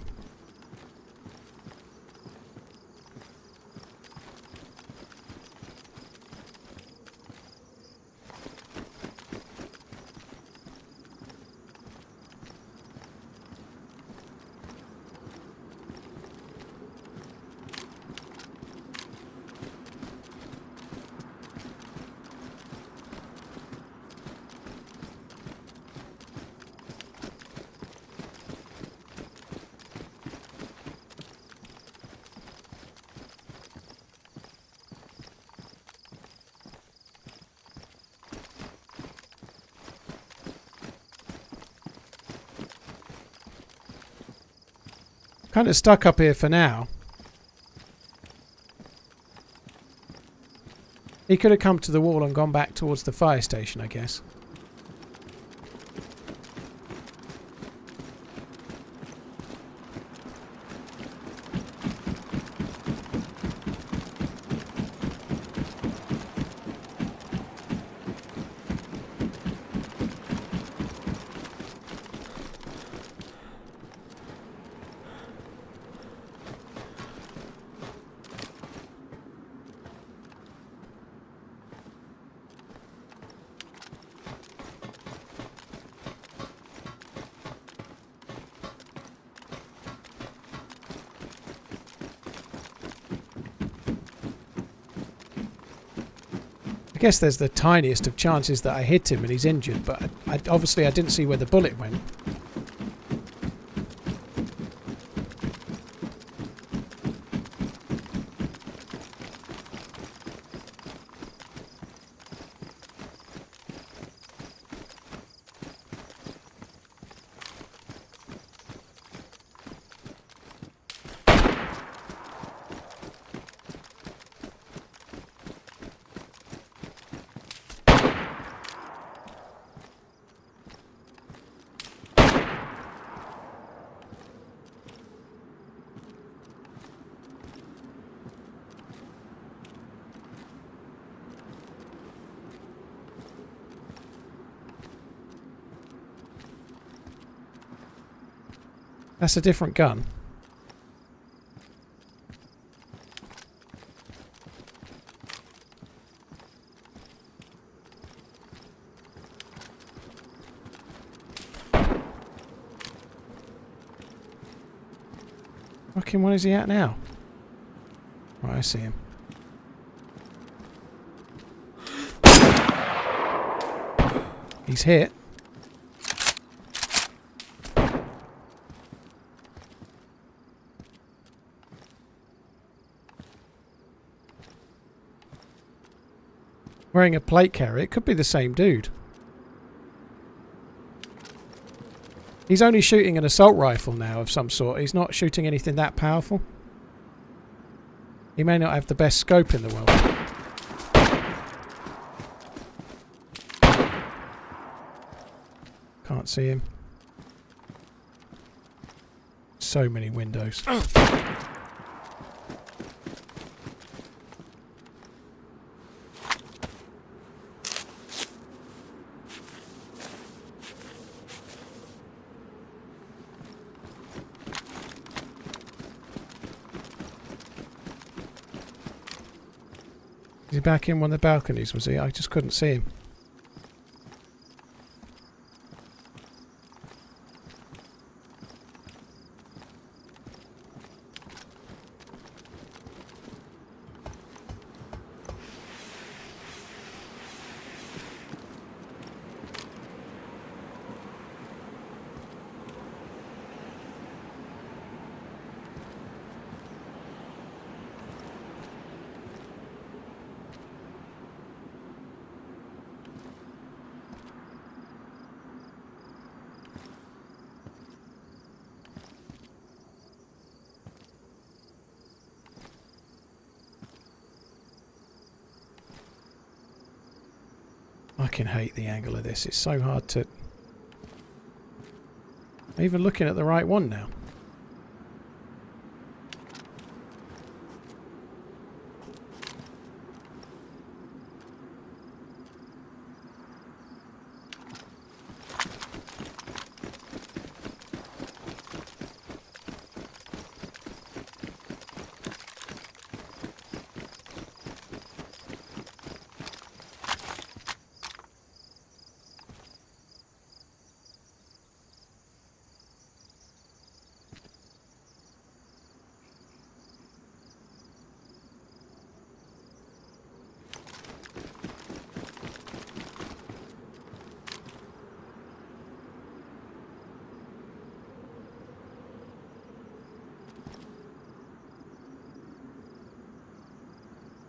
Speaker 1: Kind of stuck up here for now. He could have come to the wall and gone back towards the fire station, I guess. I guess there's the tiniest of chances that I hit him and he's injured, but obviously I didn't see where the bullet went. That's a different gun. Fucking, what is he at now? Right, I see him. He's hit. Wearing a plate carrier. It could be the same dude. He's only shooting an assault rifle now of some sort. He's not shooting anything that powerful. He may not have the best scope in the world. Can't see him. So many windows. Is he back in one of the balconies, was he? I just couldn't see him. I can hate the angle of this. It's so hard to... I'm even looking at the right one now.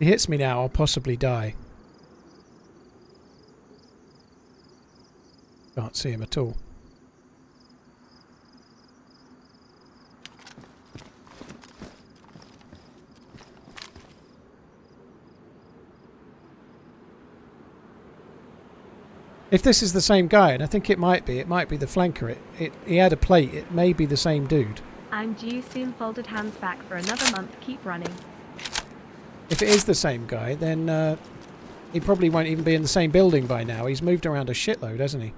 Speaker 1: If he hits me now, I'll possibly die. Can't see him at all. If this is the same guy, and I think it might be the flanker. He had a plate. It may be the same dude.
Speaker 2: I'm due soon. Folded hands back for another month. Keep running.
Speaker 1: If it is the same guy, then he probably won't even be in the same building by now. He's moved around a shitload, hasn't he?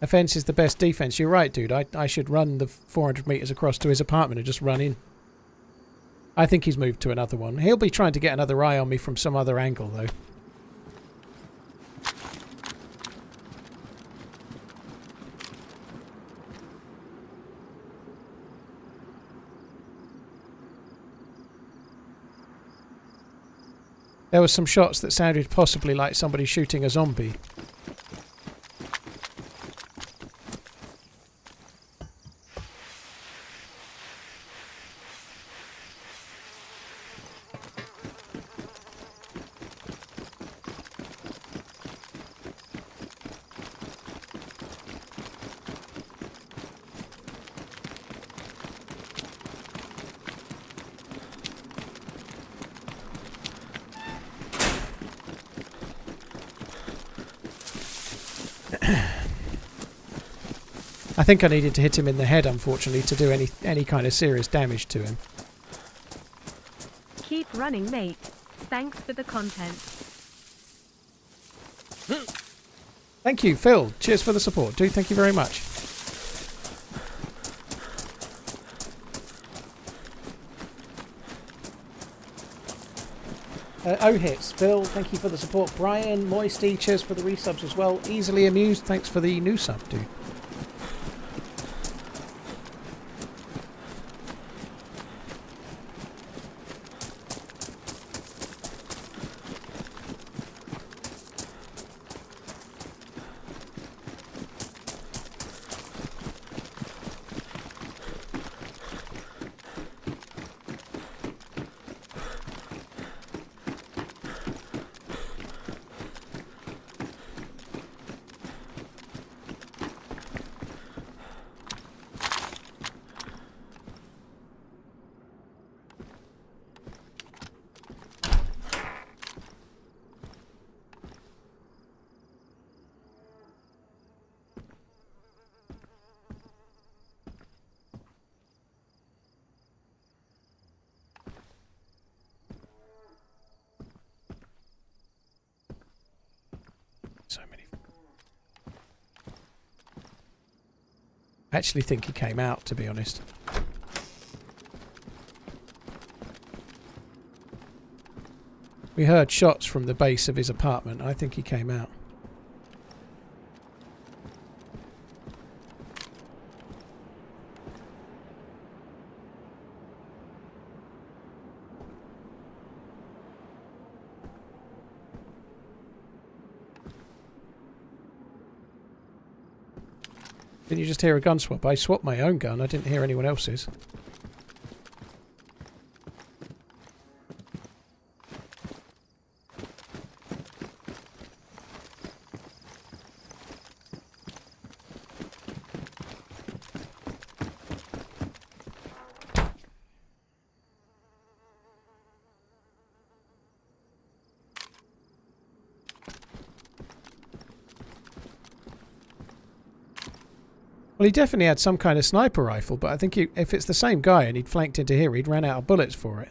Speaker 1: Offense is the best defense. You're right, dude. I should run the 400 meters across to his apartment and just run in. I think he's moved to another one. He'll be trying to get another eye on me from some other angle, though. There were some shots that sounded possibly like somebody shooting a zombie. I think I needed to hit him in the head, unfortunately, to do any kind of serious damage to him.
Speaker 2: Keep running, mate. Thanks for the content.
Speaker 1: Thank you, Phil. Cheers for the support, dude. Thank you very much. Hits, Phil, thank you for the support. Brian, Moisty, cheers for the resubs as well. Easily Amused, thanks for the new sub, dude. So many. I actually think he came out, to be honest. We heard shots from the base of his apartment. I think he came out. Didn't you just hear a gun swap? I swapped my own gun. I didn't hear anyone else's. Well, he definitely had some kind of sniper rifle, but I think if it's the same guy and he'd flanked into here, he'd ran out of bullets for it.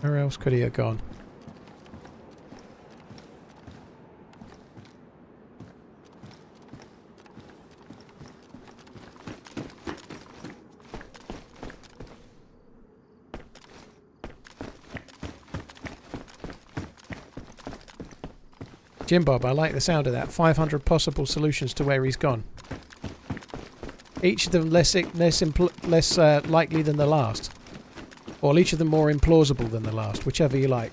Speaker 1: Where else could he have gone? Jim Bob, I like the sound of that. 500 possible solutions to where he's gone. Each of them less likely than the last. Or each of them more implausible than the last, whichever you like.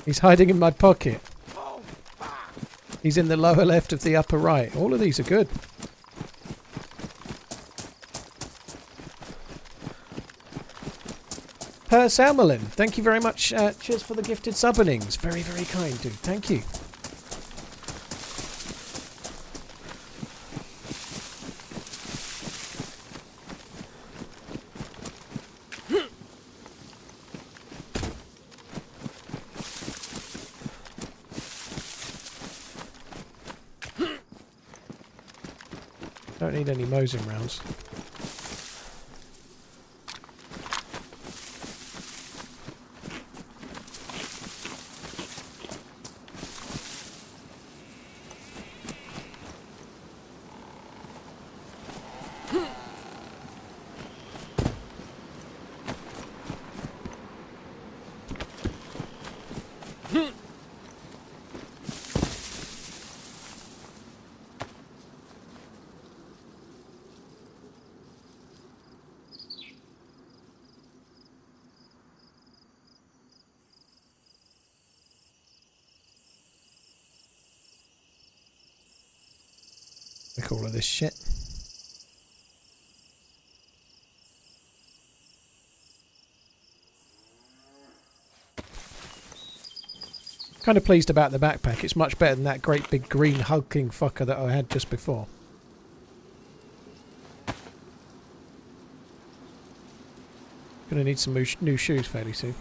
Speaker 1: He's hiding in my pocket. He's in the lower left of the upper right. All of these are good. Per Salmelin, thank you very much. Cheers for the gifted subbinings. Very, very kind, dude. Thank you. Don't need any Mosing rounds. Look at all of this shit. Kind of pleased about the backpack. It's much better than that great big green hulking fucker that I had just before. Gonna need some new shoes fairly soon.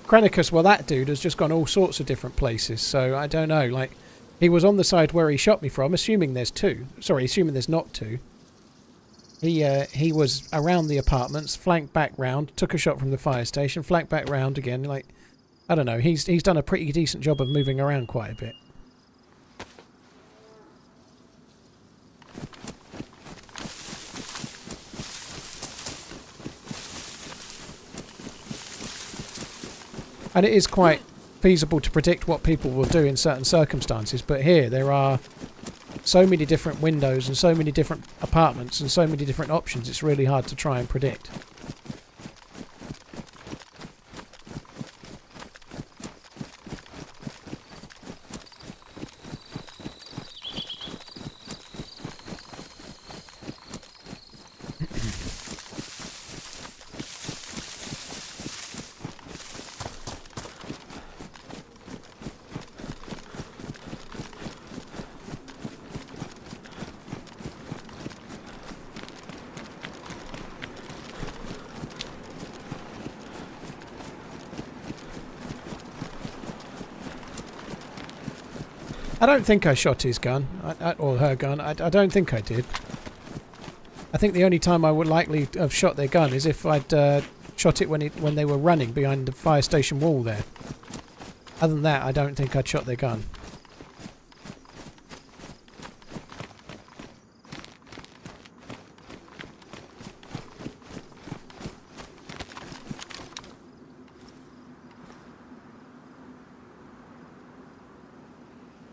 Speaker 1: Chernarus, well that dude has just gone all sorts of different places, so I don't know, like, he was on the side where he shot me from, assuming there's two. Sorry, assuming there's not two. He was around the apartments, flanked back round, took a shot from the fire station, flanked back round again, like, I don't know, he's done a pretty decent job of moving around quite a bit. And it is quite feasible to predict what people will do in certain circumstances, but here there are so many different windows and so many different apartments and so many different options, it's really hard to try and predict. I don't think I shot his gun, or her gun. I don't think I did. I think the only time I would likely have shot their gun is if I'd shot it when they were running behind the fire station wall there. Other than that, I don't think I'd shot their gun.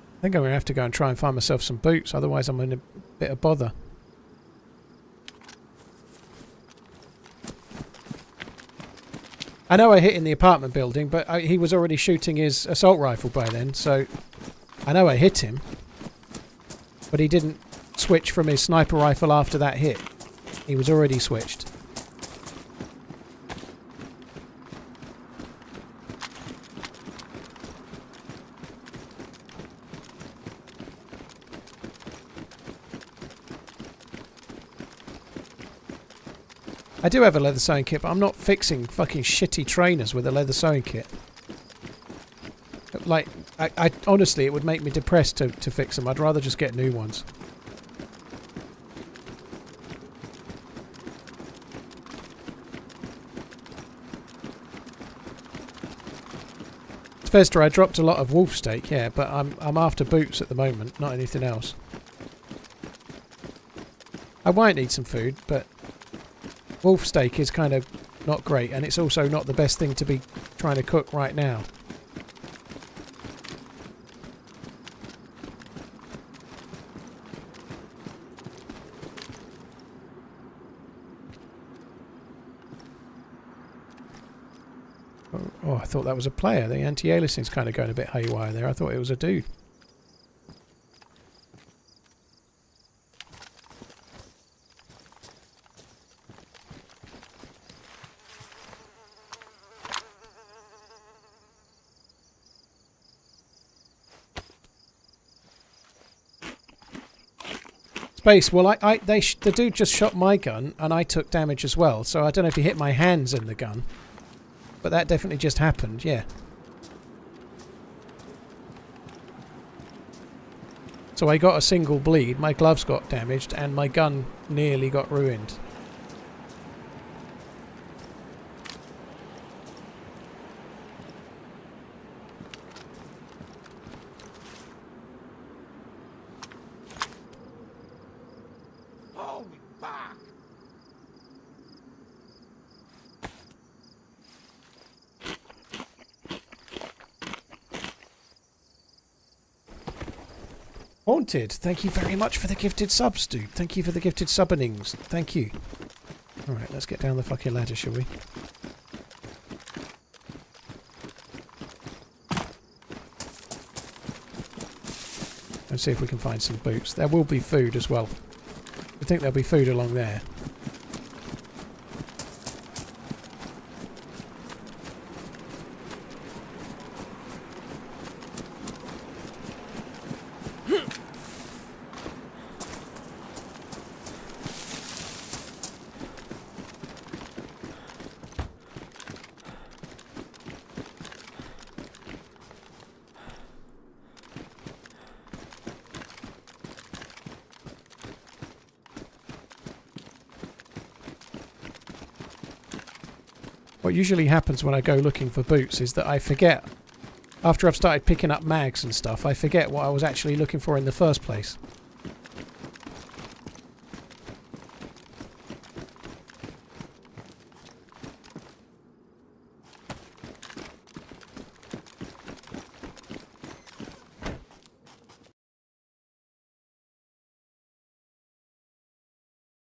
Speaker 1: I think I'm going to have to go and try and find myself some boots, otherwise I'm in a bit of bother. I know I hit in the apartment building, but he was already shooting his assault rifle by then, so I know I hit him. But he didn't switch from his sniper rifle after that hit. He was already switched. I do have a leather sewing kit, but I'm not fixing fucking shitty trainers with a leather sewing kit. Like, I honestly, it would make me depressed to fix them. I'd rather just get new ones. Svesta, I dropped a lot of wolf steak, yeah, but I'm after boots at the moment, not anything else. I might need some food, but wolf steak is kind of not great, and it's also not the best thing to be trying to cook right now. Oh, I thought that was a player. The anti-aliasing's kind of going a bit haywire there. I thought it was a dude. Space. Well, the dude just shot my gun, and I took damage as well. So I don't know if he hit my hands in the gun. But that definitely just happened, yeah. So I got a single bleed, my gloves got damaged, and my gun nearly got ruined.
Speaker 3: Hold me back.
Speaker 1: Haunted, thank you very much for the gifted subs, dude. Thank you for the gifted subbinings. Thank you. Alright, let's get down the fucking ladder, shall we? Let's see if we can find some boots. There will be food as well. I think there'll be food along there. What usually happens when I go looking for boots is that I forget, after I've started picking up mags and stuff, I forget what I was actually looking for in the first place.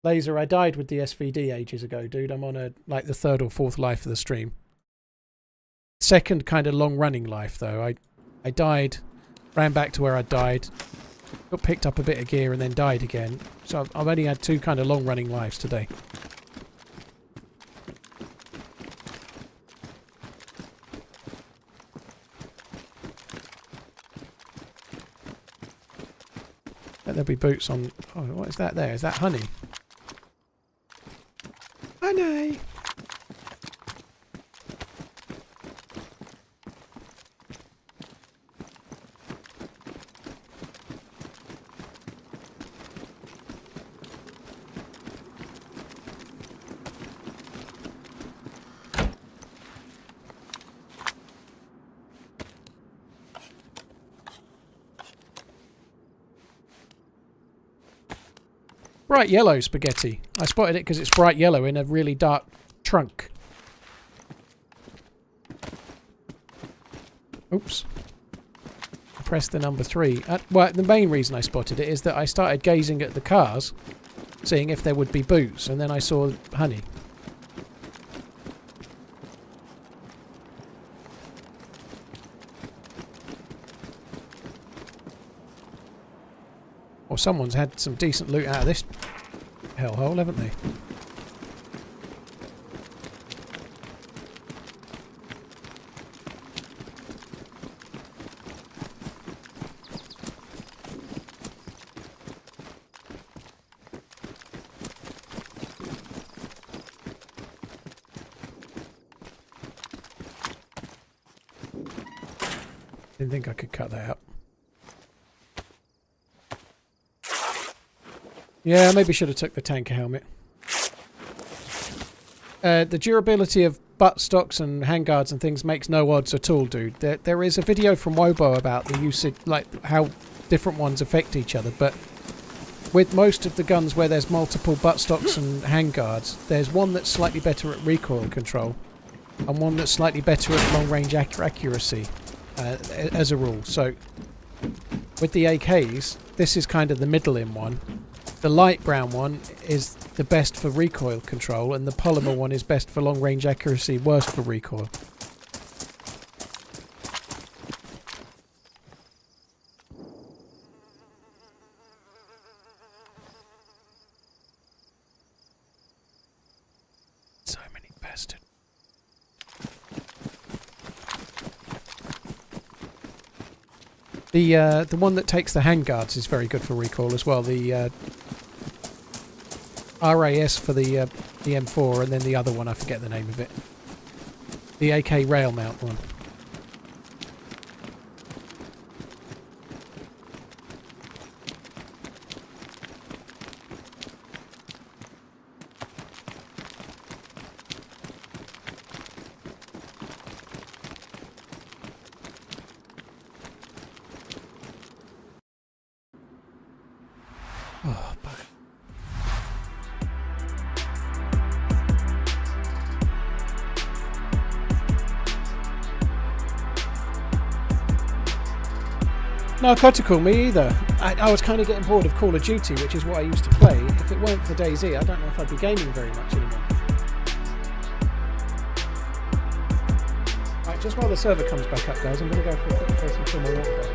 Speaker 1: Laser, I died with the SVD ages ago, dude. I'm on the third or fourth life of the stream. Second kind of long running life though. I died, ran back to where I died, got picked up a bit of gear and then died again. So I've only had two kind of long running lives today. There'll be boots on. Oh, what is that there? Is that honey? Honey! Bright yellow spaghetti. I spotted it because it's bright yellow in a really dark trunk. Oops. I pressed the number 3. Well, the main reason I spotted it is that I started gazing at the cars, seeing if there would be boots, and then I saw honey. Or someone's had some decent loot out of this hellhole, haven't they? Didn't think I could cut that out. Yeah, maybe should have took the tanker helmet. The durability of butt stocks and handguards and things makes no odds at all, dude. There is a video from Wobo about the usage, like how different ones affect each other, but with most of the guns where there's multiple butt stocks and handguards, there's one that's slightly better at recoil control and one that's slightly better at long range accuracy as a rule. So with the AKs, this is kind of the middle-in one. The light brown one is the best for recoil control, and the polymer one is best for long range accuracy, worst for recoil. So many bastards. The one that takes the handguards is very good for recoil as well. The RAS for the M4, and then the other one, I forget the name of it. The AK rail mount one. Oh, bugger. Narcotical, me either. I was kind of getting bored of Call of Duty, which is what I used to play. If it weren't for DayZ, I don't know if I'd be gaming very much anymore. Right, just while the server comes back up, guys, I'm going to go for some thermal water.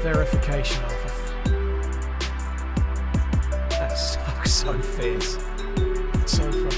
Speaker 1: Verification off. That sucks so fierce. So fun.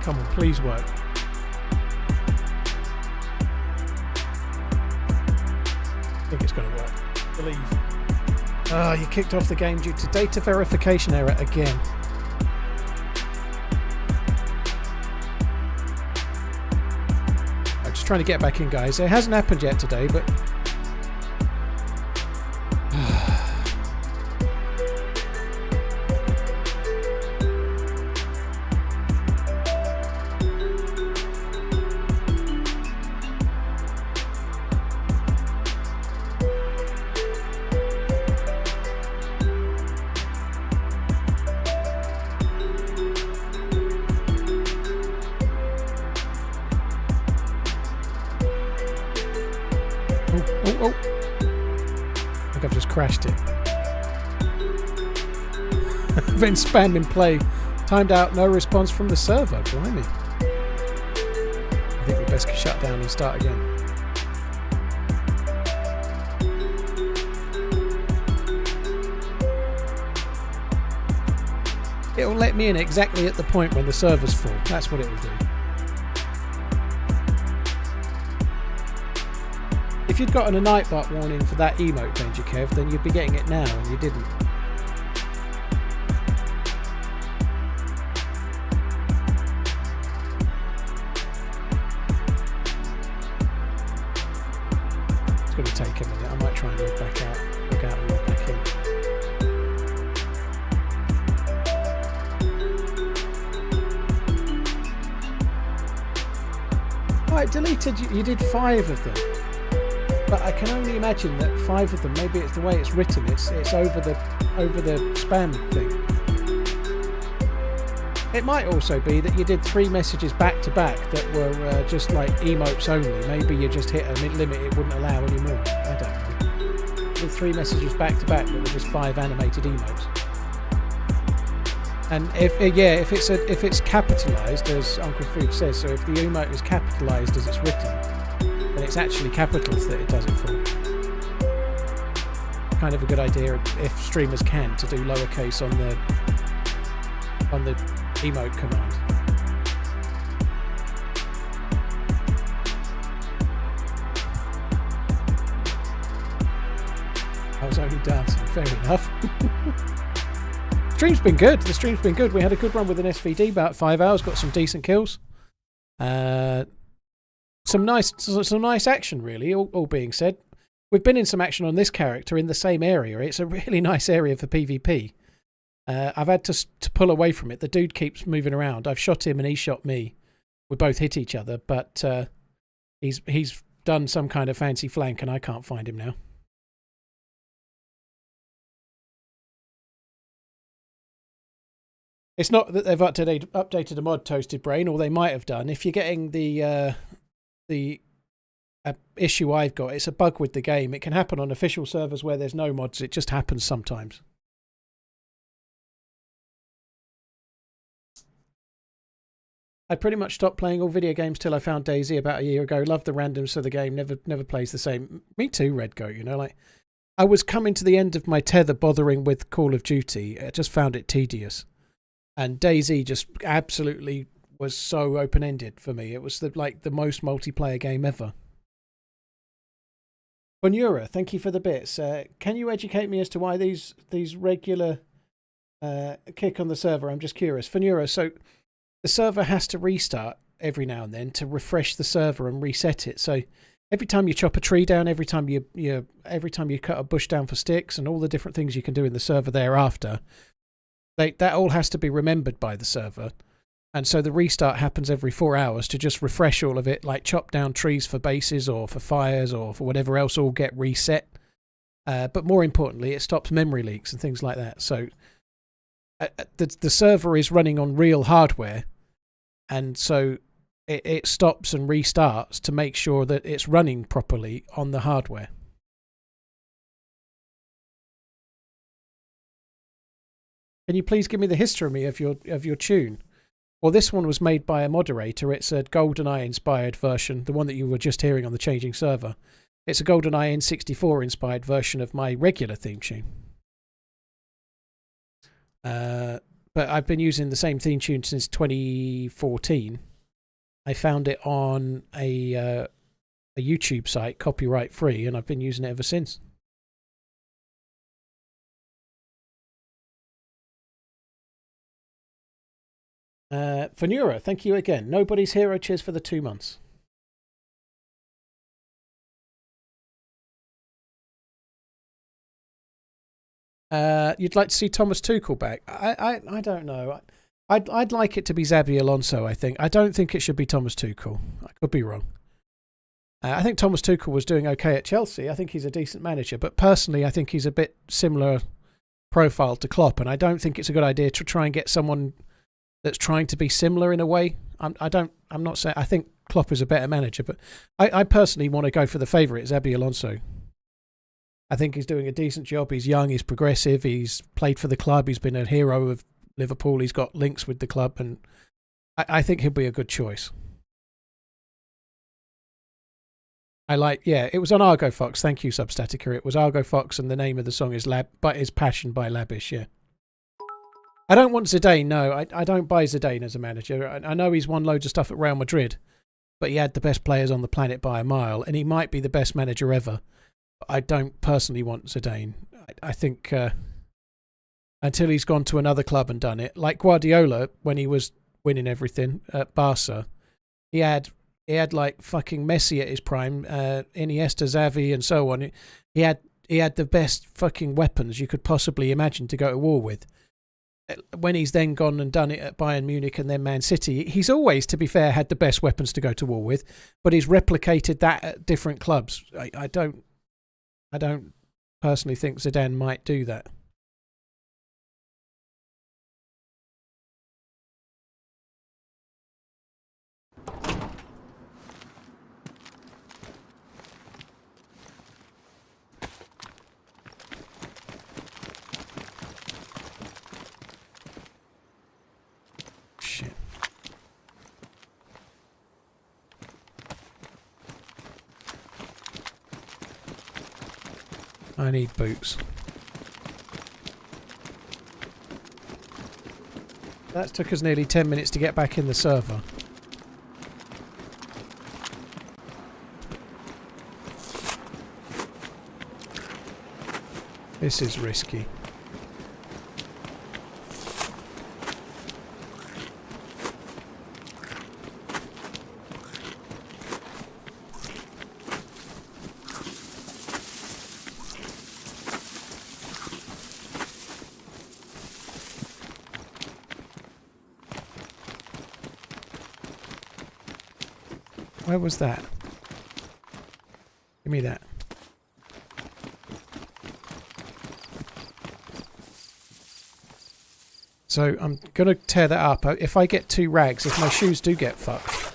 Speaker 1: Come on, please work. think it's going to work. Believe. Ah, you kicked off the game due to data verification error again. I'm just trying to get back in, guys. It hasn't happened yet today, but... Oh. I think I've just crashed it. Then spam in play. Timed out, no response from the server. Blimey. I think we best shut down and start again. It'll let me in exactly at the point when the server's full. That's what it will do. If you'd gotten a Nightbot warning for that emote, Danger Kev, then you'd be getting it now, and you didn't. It's going to take a minute. I might try and log back out, log out and log back in. Oh, it deleted. You did 5 of them. But I can only imagine that 5 of them, maybe it's the way it's written, it's over the spam thing. It might also be that you did 3 messages back to back that were just like emotes only. Maybe you just hit a limit it wouldn't allow anymore. I don't know. With 3 messages back to back that were just 5 animated emotes. And if it's capitalized, as Uncle Food says, so if the emote is capitalized as it's written, and it's actually capitals that it does it for. Kind of a good idea if streamers can to do lowercase on the emote command. I was only dancing, fair enough. Stream's been good. The stream's been good. We had a good run with an SVD, about 5 hours, got some decent kills. Some nice action, really, all being said. We've been in some action on this character in the same area. It's a really nice area for PvP. I've had to pull away from it. The dude keeps moving around. I've shot him and he shot me. We both hit each other, but he's done some kind of fancy flank and I can't find him now. It's not that they've updated a mod, Toasted Brain, or they might have done. If you're getting the issue I've got, it's a bug with the game. It can happen on official servers where there's no mods. It just happens sometimes. I pretty much stopped playing all video games till I found DayZ about a year ago. Loved the randoms of the game. Never plays the same. Me too, Red Goat. You know, like I was coming to the end of my tether bothering with Call of Duty. I just found it tedious. And DayZ just absolutely was so open-ended for me. It was the most multiplayer game ever. Bonura, thank you for the bits. Can you educate me as to why these regular kick on the server? I'm just curious. Bonura, so the server has to restart every now and then to refresh the server and reset it. So every time you chop a tree down, every time you cut a bush down for sticks, and all the different things you can do in the server thereafter, that all has to be remembered by the server. And so the restart happens every 4 hours to just refresh all of it, like chop down trees for bases or for fires or for whatever else, all get reset. But more importantly, it stops memory leaks and things like that. So the server is running on real hardware, and so it stops and restarts to make sure that it's running properly on the hardware. Can you please give me the history of your tune? Well, this one was made by a moderator. It's a GoldenEye inspired version, the one that you were just hearing on the changing server. It's a GoldenEye N64 inspired version of my regular theme tune. But I've been using the same theme tune since 2014. I found it on a a YouTube site, copyright free, and I've been using it ever since. Fanura, thank you again. Nobody's hero. Cheers for the 2 months. You'd like to see Thomas Tuchel back? I don't know. I'd like it to be Xabi Alonso. I think. I don't think it should be Thomas Tuchel. I could be wrong. I think Thomas Tuchel was doing okay at Chelsea. I think he's a decent manager, but personally, I think he's a bit similar profile to Klopp, and I don't think it's a good idea to try and get someone that's trying to be similar in a way. I'm not saying I think Klopp is a better manager, but I personally want to go for the favourite, Xabi Alonso. I think he's doing a decent job. He's young, he's progressive, he's played for the club, he's been a hero of Liverpool, he's got links with the club, and I think he'll be a good choice. It was on Argofox. Thank you, Substatica. It was Argofox, and the name of the song is Passion by Labisch, yeah. I don't want Zidane, no. I don't buy Zidane as a manager. I know he's won loads of stuff at Real Madrid, but he had the best players on the planet by a mile, and he might be the best manager ever. I don't personally want Zidane. I think until he's gone to another club and done it, like Guardiola when he was winning everything at Barca, he had like fucking Messi at his prime, Iniesta, Xavi, and so on. He had the best fucking weapons you could possibly imagine to go to war with. When he's then gone and done it at Bayern Munich and then Man City, he's always, to be fair, had the best weapons to go to war with, but he's replicated that at different clubs. I don't personally think Zidane might do that. Shit. I need boots. That took us nearly 10 minutes to get back in the server. This is risky. Where was that? Give me that. So I'm going to tear that up. If I get 2 rags, if my shoes do get fucked,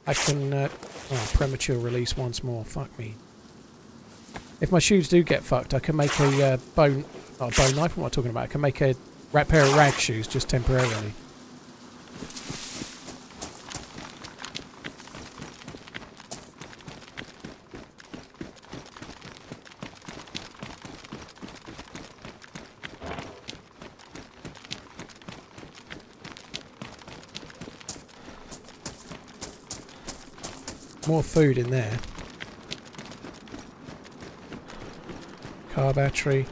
Speaker 1: I can... premature release once more. Fuck me. If my shoes do get fucked, I can make a bone... Not a bone knife, what am I talking about? I can make a pair of rag shoes just temporarily. More food in there. Car battery.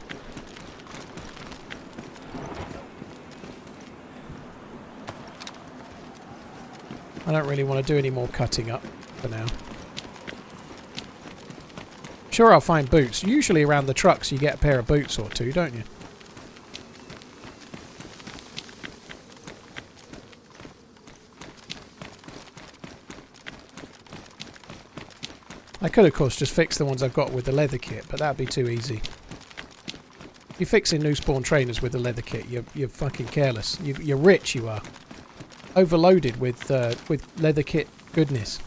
Speaker 1: I don't really want to do any more cutting up for now. Sure, I'll find boots. Usually around the trucks you get a pair of boots or 2, don't you? I could, of course, just fix the ones I've got with the leather kit, but that'd be too easy. You're fixing new spawn trainers with the leather kit. You're fucking careless. You're rich, you are. Overloaded with leather kit goodness.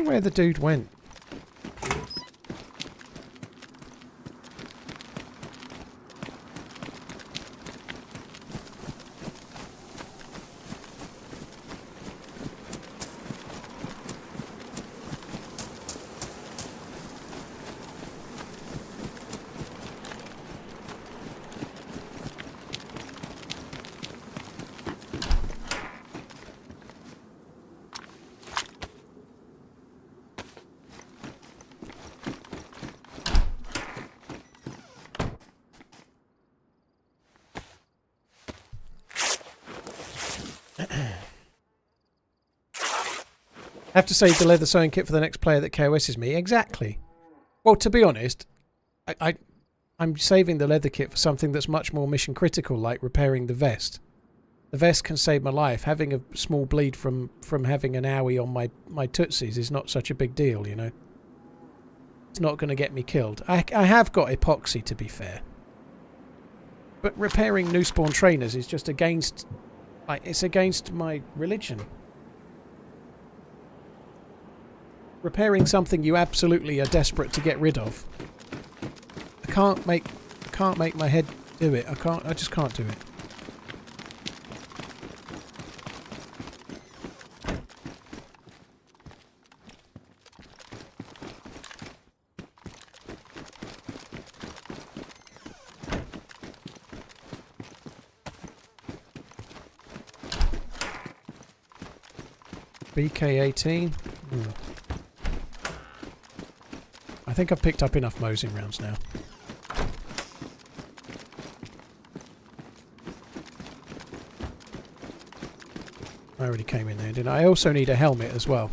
Speaker 1: Where the dude went. Have to save the leather sewing kit for the next player that KOSs me. Exactly. Well, to be honest, I'm saving the leather kit for something that's much more mission critical, like repairing the vest. The vest can save my life. Having a small bleed from having an owie on my tootsies is not such a big deal, you know. It's not going to get me killed. I have got epoxy, to be fair. But repairing new spawn trainers is just against... Like, it's against my religion. Repairing something you absolutely are desperate to get rid of. I can't make my head do it. I just can't do it. BK-18. I think I've picked up enough Mosing rounds now. I already came in there, didn't I? I also need a helmet as well.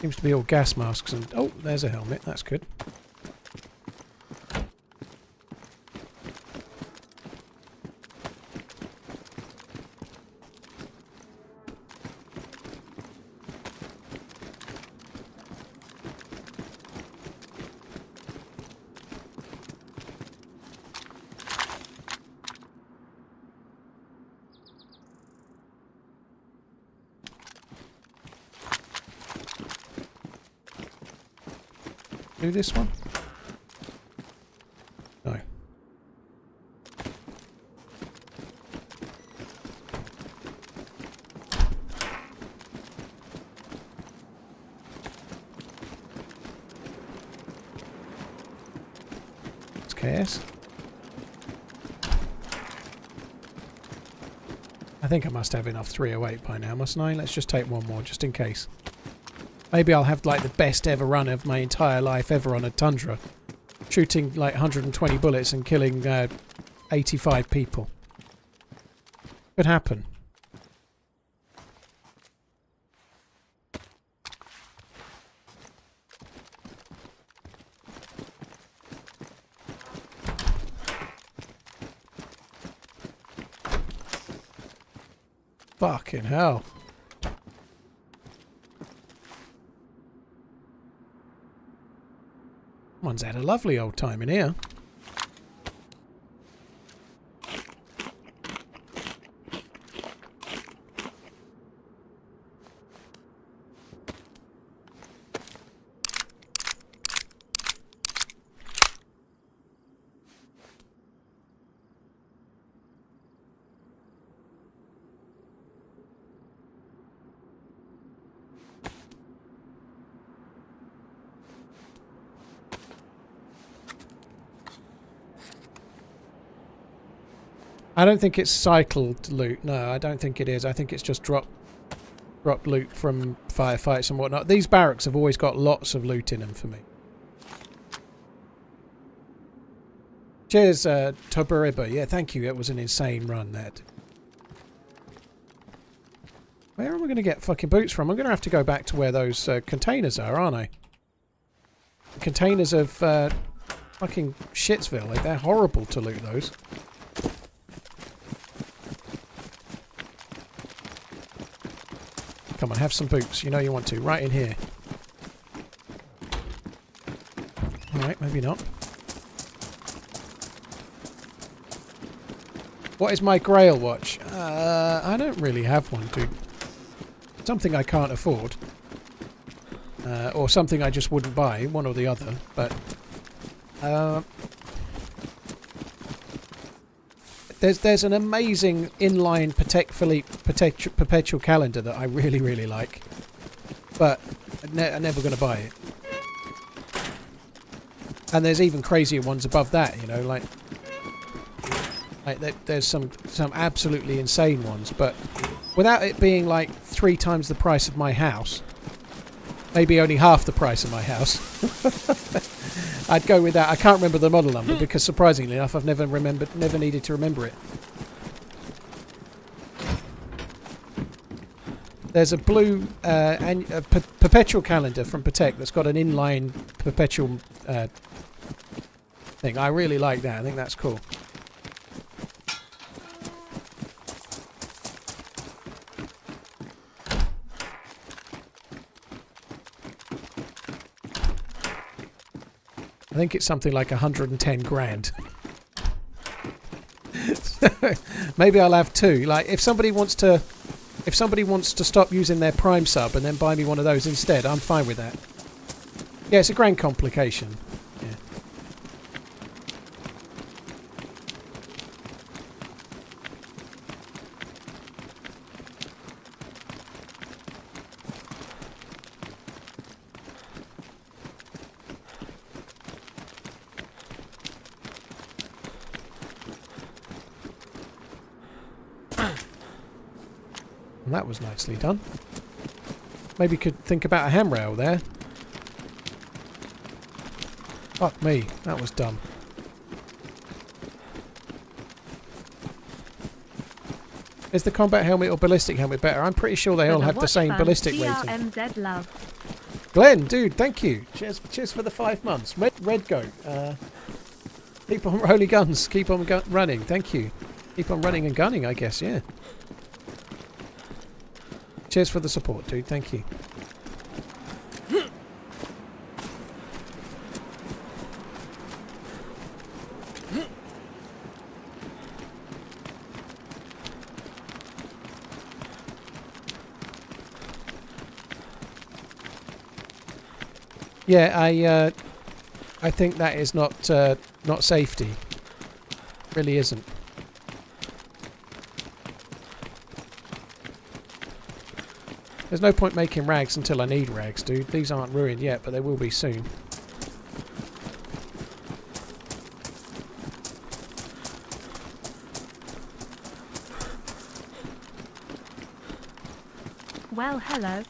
Speaker 1: Seems to be all gas masks and... Oh, there's a helmet. That's good. Do this one? No. It's chaos. I think I must have enough 308 by now, mustn't I? Let's just take one more, just in case. Maybe I'll have like the best ever run of my entire life ever on a Tundra. Shooting like 120 bullets and killing 85 people. Could happen. Fucking hell. One's had a lovely old time in here. I don't think it's cycled loot. No, I don't think it is. I think it's just dropped loot from firefights and whatnot. These barracks have always got lots of loot in them for me. Cheers, Toberiba. Yeah, thank you. It was an insane run, that. Where am I going to get fucking boots from? I'm going to have to go back to where those containers are, aren't I? Containers of fucking Shitsville. Like, they're horrible to loot, those. Come on, have some boots. You know you want to. Right in here. Alright, maybe not. What is my Grail watch? I don't really have one, dude. Something I can't afford. Or something I just wouldn't buy. One or the other. But... There's an amazing inline Patek Philippe perpetual calendar that I really, really like. But I'm never going to buy it. And there's even crazier ones above that, you know, like there's some absolutely insane ones. But without it being like 3 times the price of my house, Maybe only half the price of my house. I'd go with that. I can't remember the model number because, surprisingly enough, I've never needed to remember it. There's a blue perpetual calendar from Patek that's got an inline perpetual thing. I really like that. I think that's cool. I think it's something like 110 grand. Maybe I'll have two. Like if somebody wants to stop using their Prime sub and then buy me one of those instead, I'm fine with that. Yeah, it's a grand complication. Yeah. And that was nicely done. Maybe could think about a handrail there. Fuck me, that was dumb. Is the combat helmet or ballistic helmet better? I'm pretty sure they all have the same ballistic rating.
Speaker 2: TRMZ love.
Speaker 1: Glenn, dude, thank you. Cheers for the 5 months. Red Goat. Keep on rolling guns. Keep on running. Thank you. Keep on running and gunning, I guess, yeah. Cheers for the support, dude. Thank you. Yeah, I think that is not safety. Really isn't. There's no point making rags until I need rags, dude. These aren't ruined yet, but they will be soon.
Speaker 2: Well, hello.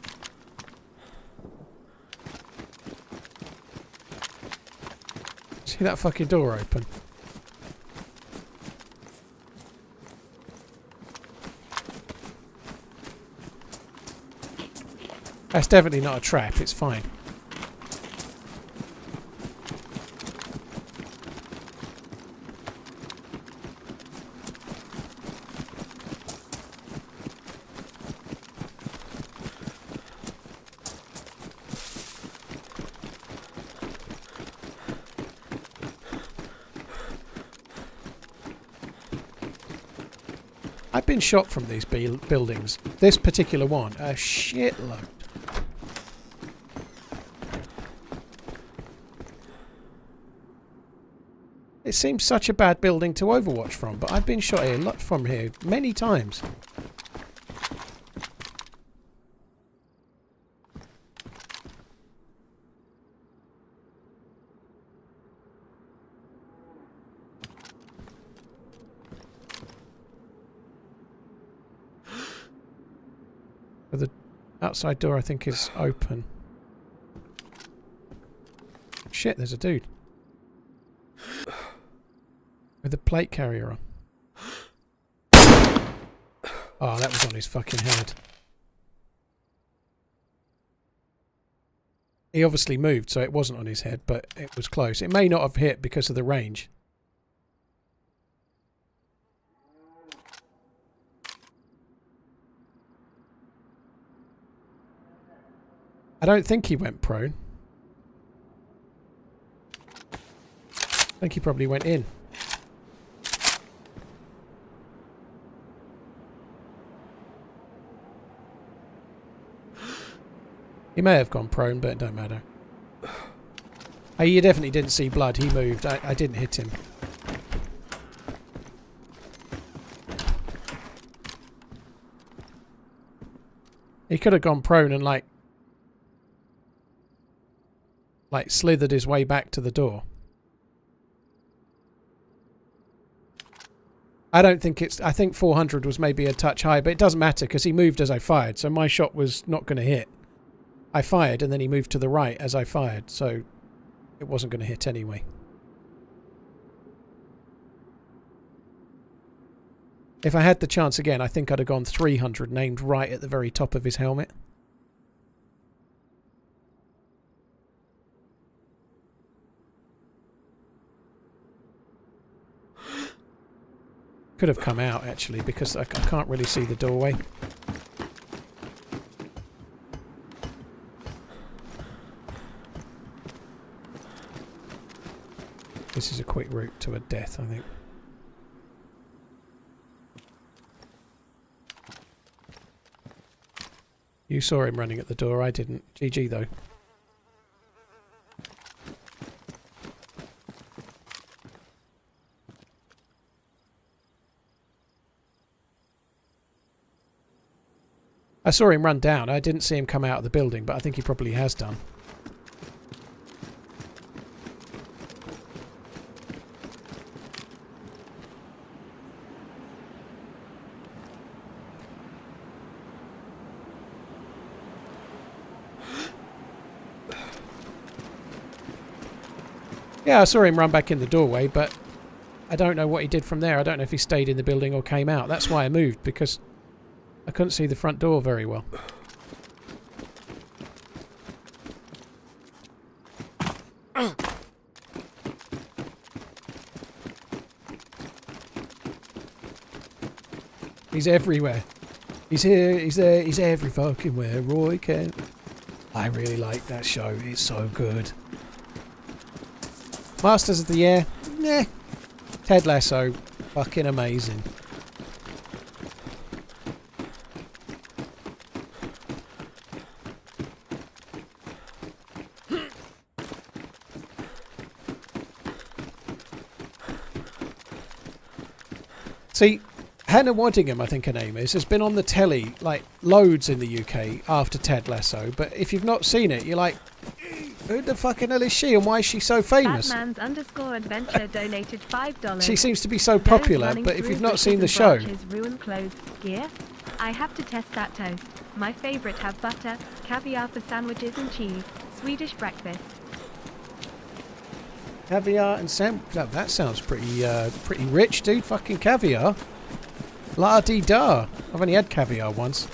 Speaker 1: See that fucking door open? That's definitely not a trap, it's fine. I've been shot from these buildings. This particular one, a shitload. It seems such a bad building to overwatch from, but I've been shot here from here many times. But the outside door I think is open. Shit, there's a dude. With a plate carrier on. Oh, that was on his fucking head. He obviously moved, so it wasn't on his head, but it was close. It may not have hit because of the range. I don't think he went prone. I think he probably went in. He may have gone prone, but it don't matter. Oh, you definitely didn't see blood. He moved. I didn't hit him. He could have gone prone and like slithered his way back to the door. I don't think it's... I think 400 was maybe a touch high, but it doesn't matter because he moved as I fired, so my shot was not going to hit. I fired and then he moved to the right as I fired, so it wasn't going to hit anyway. If I had the chance again, I think I'd have gone 300 and aimed right at the very top of his helmet. Could have come out actually because I can't really see the doorway. This is a quick route to a death, I think. You saw him running at the door, I didn't. GG though. I saw him run down. I didn't see him come out of the building, but I think he probably has done. Yeah, I saw him run back in the doorway, but I don't know what he did from there. I don't know if he stayed in the building or came out. That's why I moved, because I couldn't see the front door very well. He's everywhere. He's here, he's there, he's every fucking where. Roy Kent. I really like that show. It's so good. Masters of the Air. Nah. Ted Lasso. Fucking amazing. See, Hannah Waddingham, I think her name is, has been on the telly, like, loads in the UK after Ted Lasso, but if you've not seen it, you're like, who the fucking hell is she and why is she so famous?
Speaker 2: Batman's_adventure donated $5.
Speaker 1: She seems to be so popular, but if you've not seen the show...
Speaker 2: Ruin clothes gear? I have to test that toast. My favourite have butter, caviar for sandwiches and cheese. Swedish breakfast.
Speaker 1: Caviar and that sounds pretty rich, dude. Fucking caviar. La-dee-da. I've only had caviar once.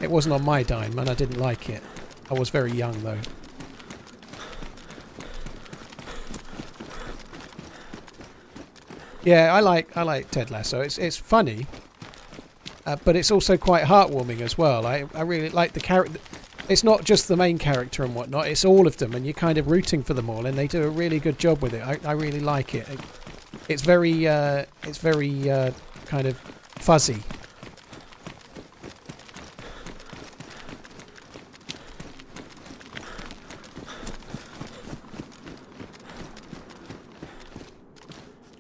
Speaker 1: It wasn't on my dime and I didn't like it. I was very young though. Yeah, I like Ted Lasso. It's funny, but it's also quite heartwarming as well. I really like the character. It's not just the main character and whatnot, it's all of them, and you're kind of rooting for them all, and they do a really good job with it. I really like it. It's very kind of fuzzy.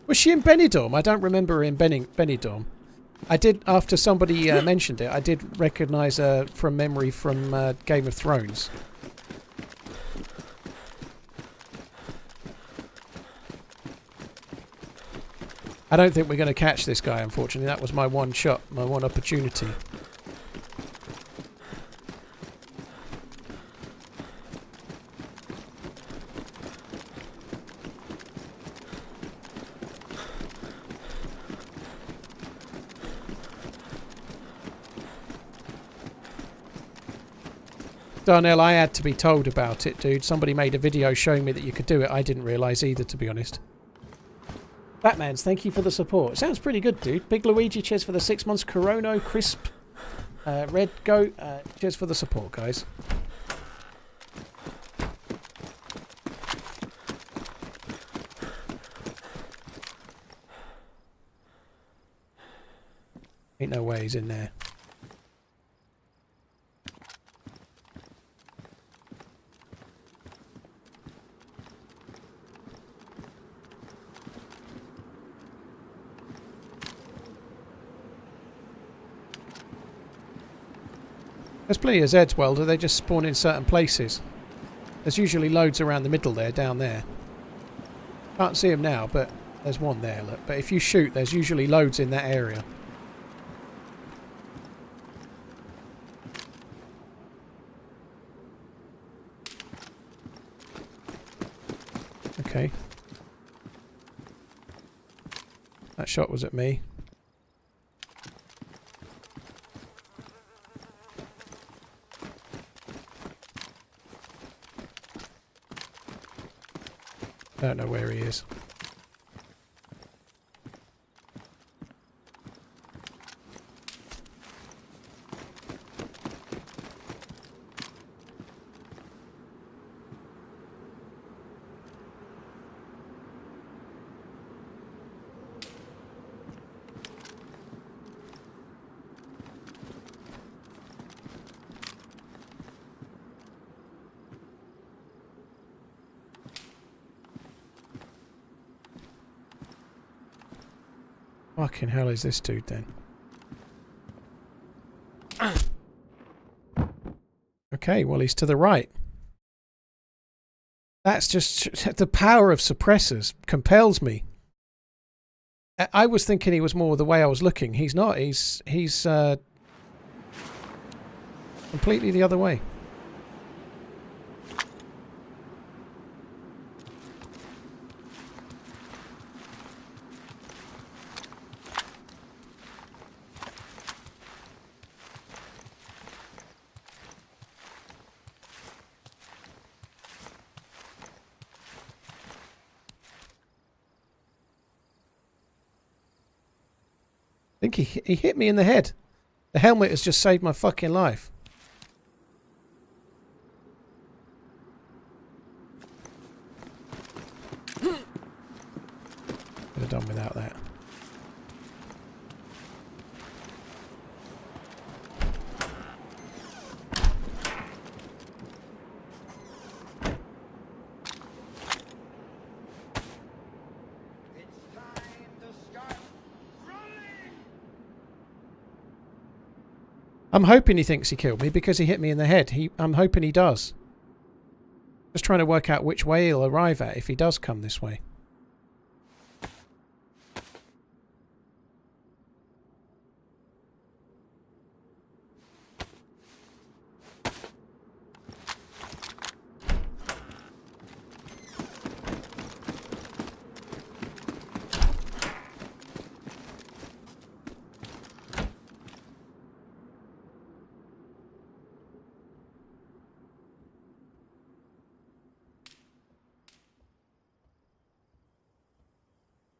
Speaker 1: Was she in Benidorm? I don't remember her in Benidorm. I did, after somebody mentioned it, I did recognise her from memory from Game of Thrones. I don't think we're going to catch this guy, unfortunately. That was my one shot, my one opportunity. Darnell, I had to be told about it, dude. Somebody made a video showing me that you could do it. I didn't realise either, to be honest. Batman's, thank you for the support. Sounds pretty good, dude. Big Luigi, cheers for the 6 months. Corono, Crisp, Red Goat, cheers for the support, guys. Ain't no way he's in there. There's plenty of Zeds, Welder. They just spawn in certain places. There's usually loads around the middle there, down there. Can't see them now, but there's one there, look. But if you shoot, there's usually loads in that area. Okay. That shot was at me. Don't know where he is. Fucking hell is this dude then? Okay, well he's to the right. That's just... the power of suppressors compels me. I was thinking he was more the way I was looking. He's not. He's completely the other way. I think he hit me in the head. The helmet has just saved my fucking life. Could have done without that.
Speaker 3: It's time to start running!
Speaker 1: I'm hoping he thinks he killed me because he hit me in the head. I'm hoping he does. Just trying to work out which way he'll arrive at if he does come this way.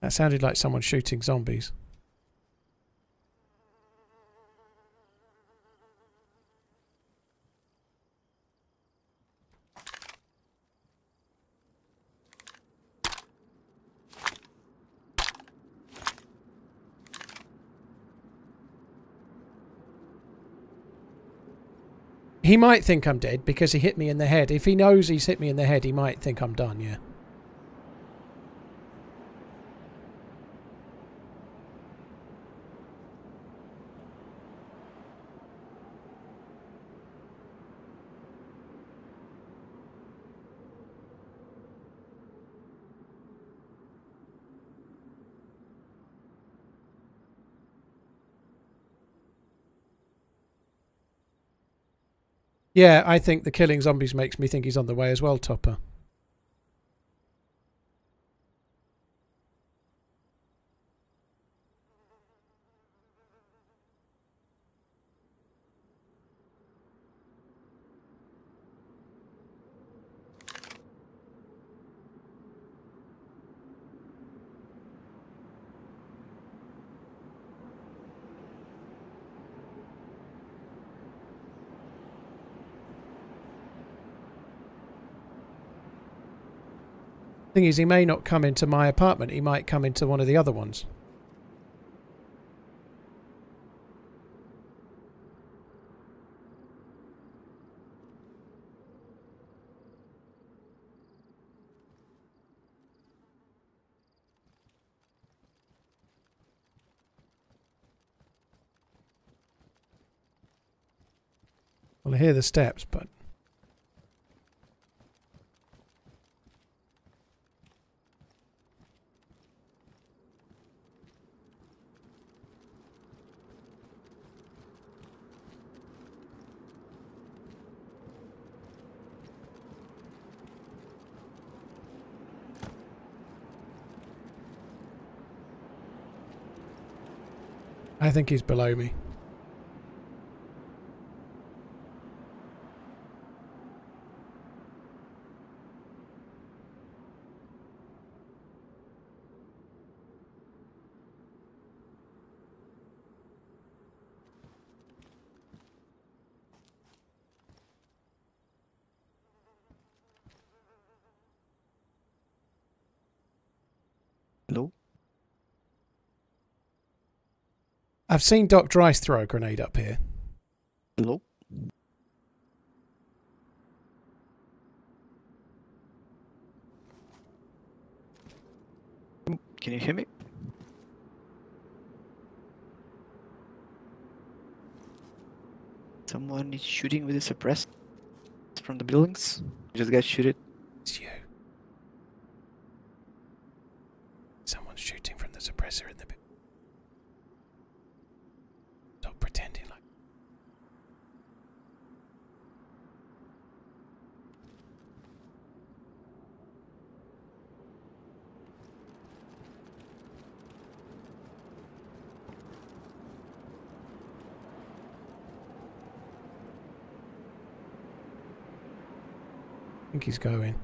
Speaker 1: That sounded like someone shooting zombies. He might think I'm dead because he hit me in the head. If he knows he's hit me in the head, he might think I'm done, yeah. Yeah, I think the killing zombies makes me think he's on the way as well, Topper. Thing is, he may not come into my apartment. He might come into one of the other ones. Well, I hear the steps, but... I think he's below me.
Speaker 7: Hello?
Speaker 1: I've seen Doc Dryce throw a grenade up here.
Speaker 7: Hello? Can you hear me? Someone is shooting with a suppressor from the buildings. Just got shooted.
Speaker 1: It's you. Someone's shooting from the suppressor in the... Stop pretending like... I think he's going.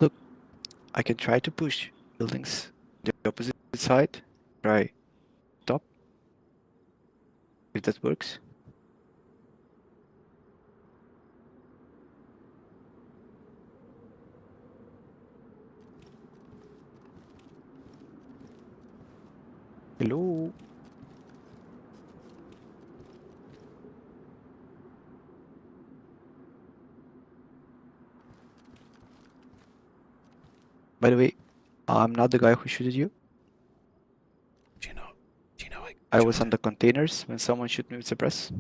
Speaker 7: Look, I can try to push buildings the opposite side. Try top. If that works. Hello? By the way, I'm not the guy who shooted you.
Speaker 1: Do you know? Do you know?
Speaker 7: I was on the containers when someone shot me with suppress.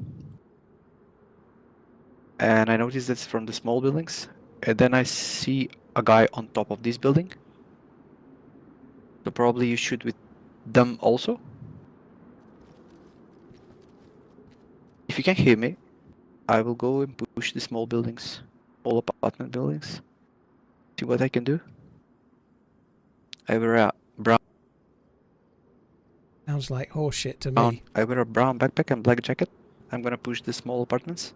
Speaker 7: And I noticed that's from the small buildings. And then I see a guy on top of this building. So probably you shoot with them also. If you can hear me, I will go and push the small buildings, all apartment buildings. See what I can do. I wear a brown.
Speaker 1: Sounds like horseshit to me.
Speaker 7: I wear a brown backpack and black jacket. I'm gonna push the small apartments.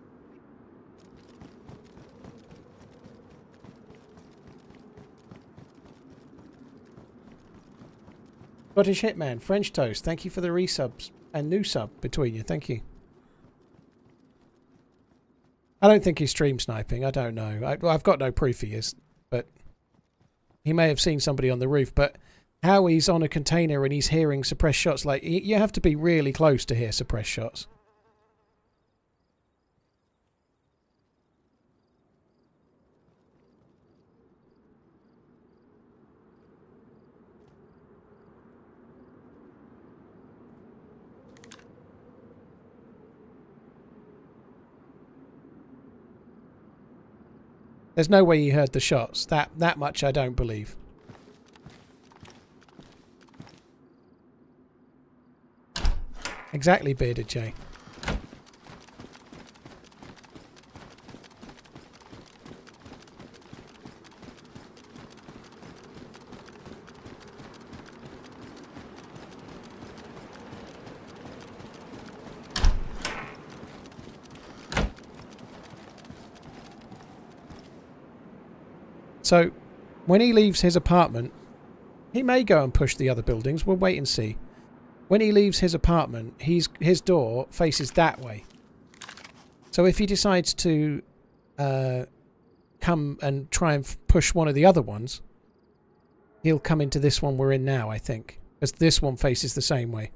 Speaker 1: Scottish Hitman, French Toast, thank you for the resubs and new sub between you. Thank you. I don't think he's stream sniping. I don't know. I've got no proof he is, but he may have seen somebody on the roof. But how he's on a container and he's hearing suppressed shots, like you have to be really close to hear suppressed shots. There's no way he heard the shots. That much I don't believe. Exactly, Bearded J. So, when he leaves his apartment, he may go and push the other buildings. We'll wait and see. When he leaves his apartment, his door faces that way. So if he decides to come and try and push one of the other ones, he'll come into this one we're in now, I think. Because this one faces the same way.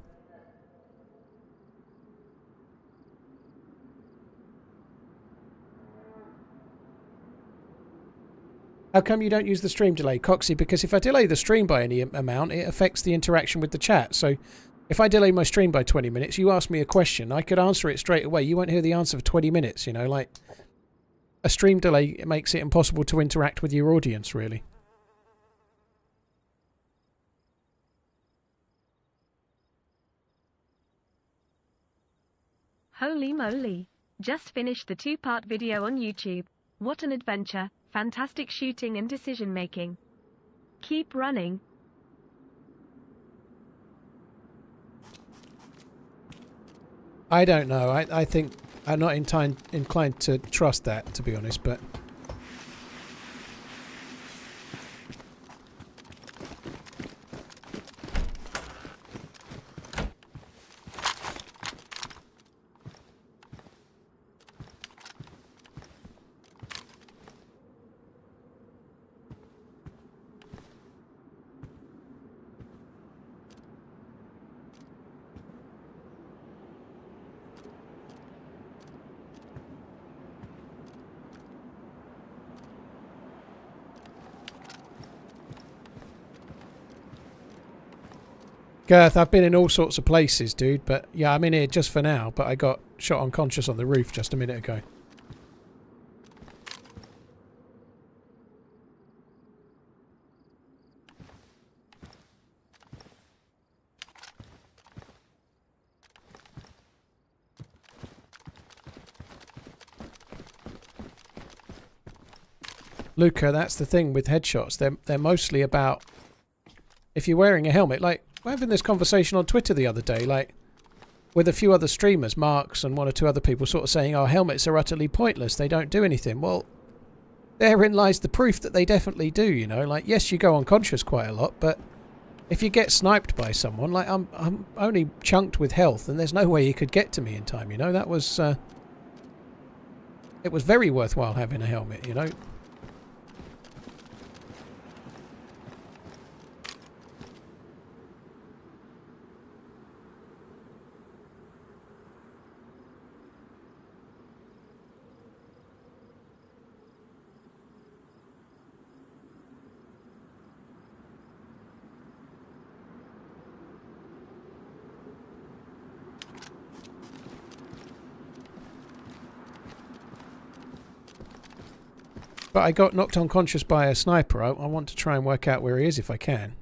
Speaker 1: How come you don't use the stream delay, Coxie? Because if I delay the stream by any amount, it affects the interaction with the chat. So if I delay my stream by 20 minutes, you ask me a question, I could answer it straight away. You won't hear the answer for 20 minutes, you know, like a stream delay makes it impossible to interact with your audience, really.
Speaker 2: Holy moly. Just finished the 2-part video on YouTube. What an adventure, fantastic shooting and decision making. Keep running.
Speaker 1: I don't know. I think I'm not inclined to trust that, to be honest, but... Girth, I've been in all sorts of places, dude, but yeah, I'm in here just for now, but I got shot unconscious on the roof just a minute ago. Luca, that's the thing with headshots. They're mostly about if you're wearing a helmet. Like, we're having this conversation on Twitter the other day, like, with a few other streamers, Marks and one or two other people sort of saying, oh, helmets are utterly pointless. They don't do anything. Well, therein lies the proof that they definitely do, you know. Like, yes, you go unconscious quite a lot, but if you get sniped by someone, like, I'm only chunked with health and there's no way you could get to me in time, you know. That was... it was very worthwhile having a helmet, you know. But I got knocked unconscious by a sniper. I want to try and work out where he is if I can.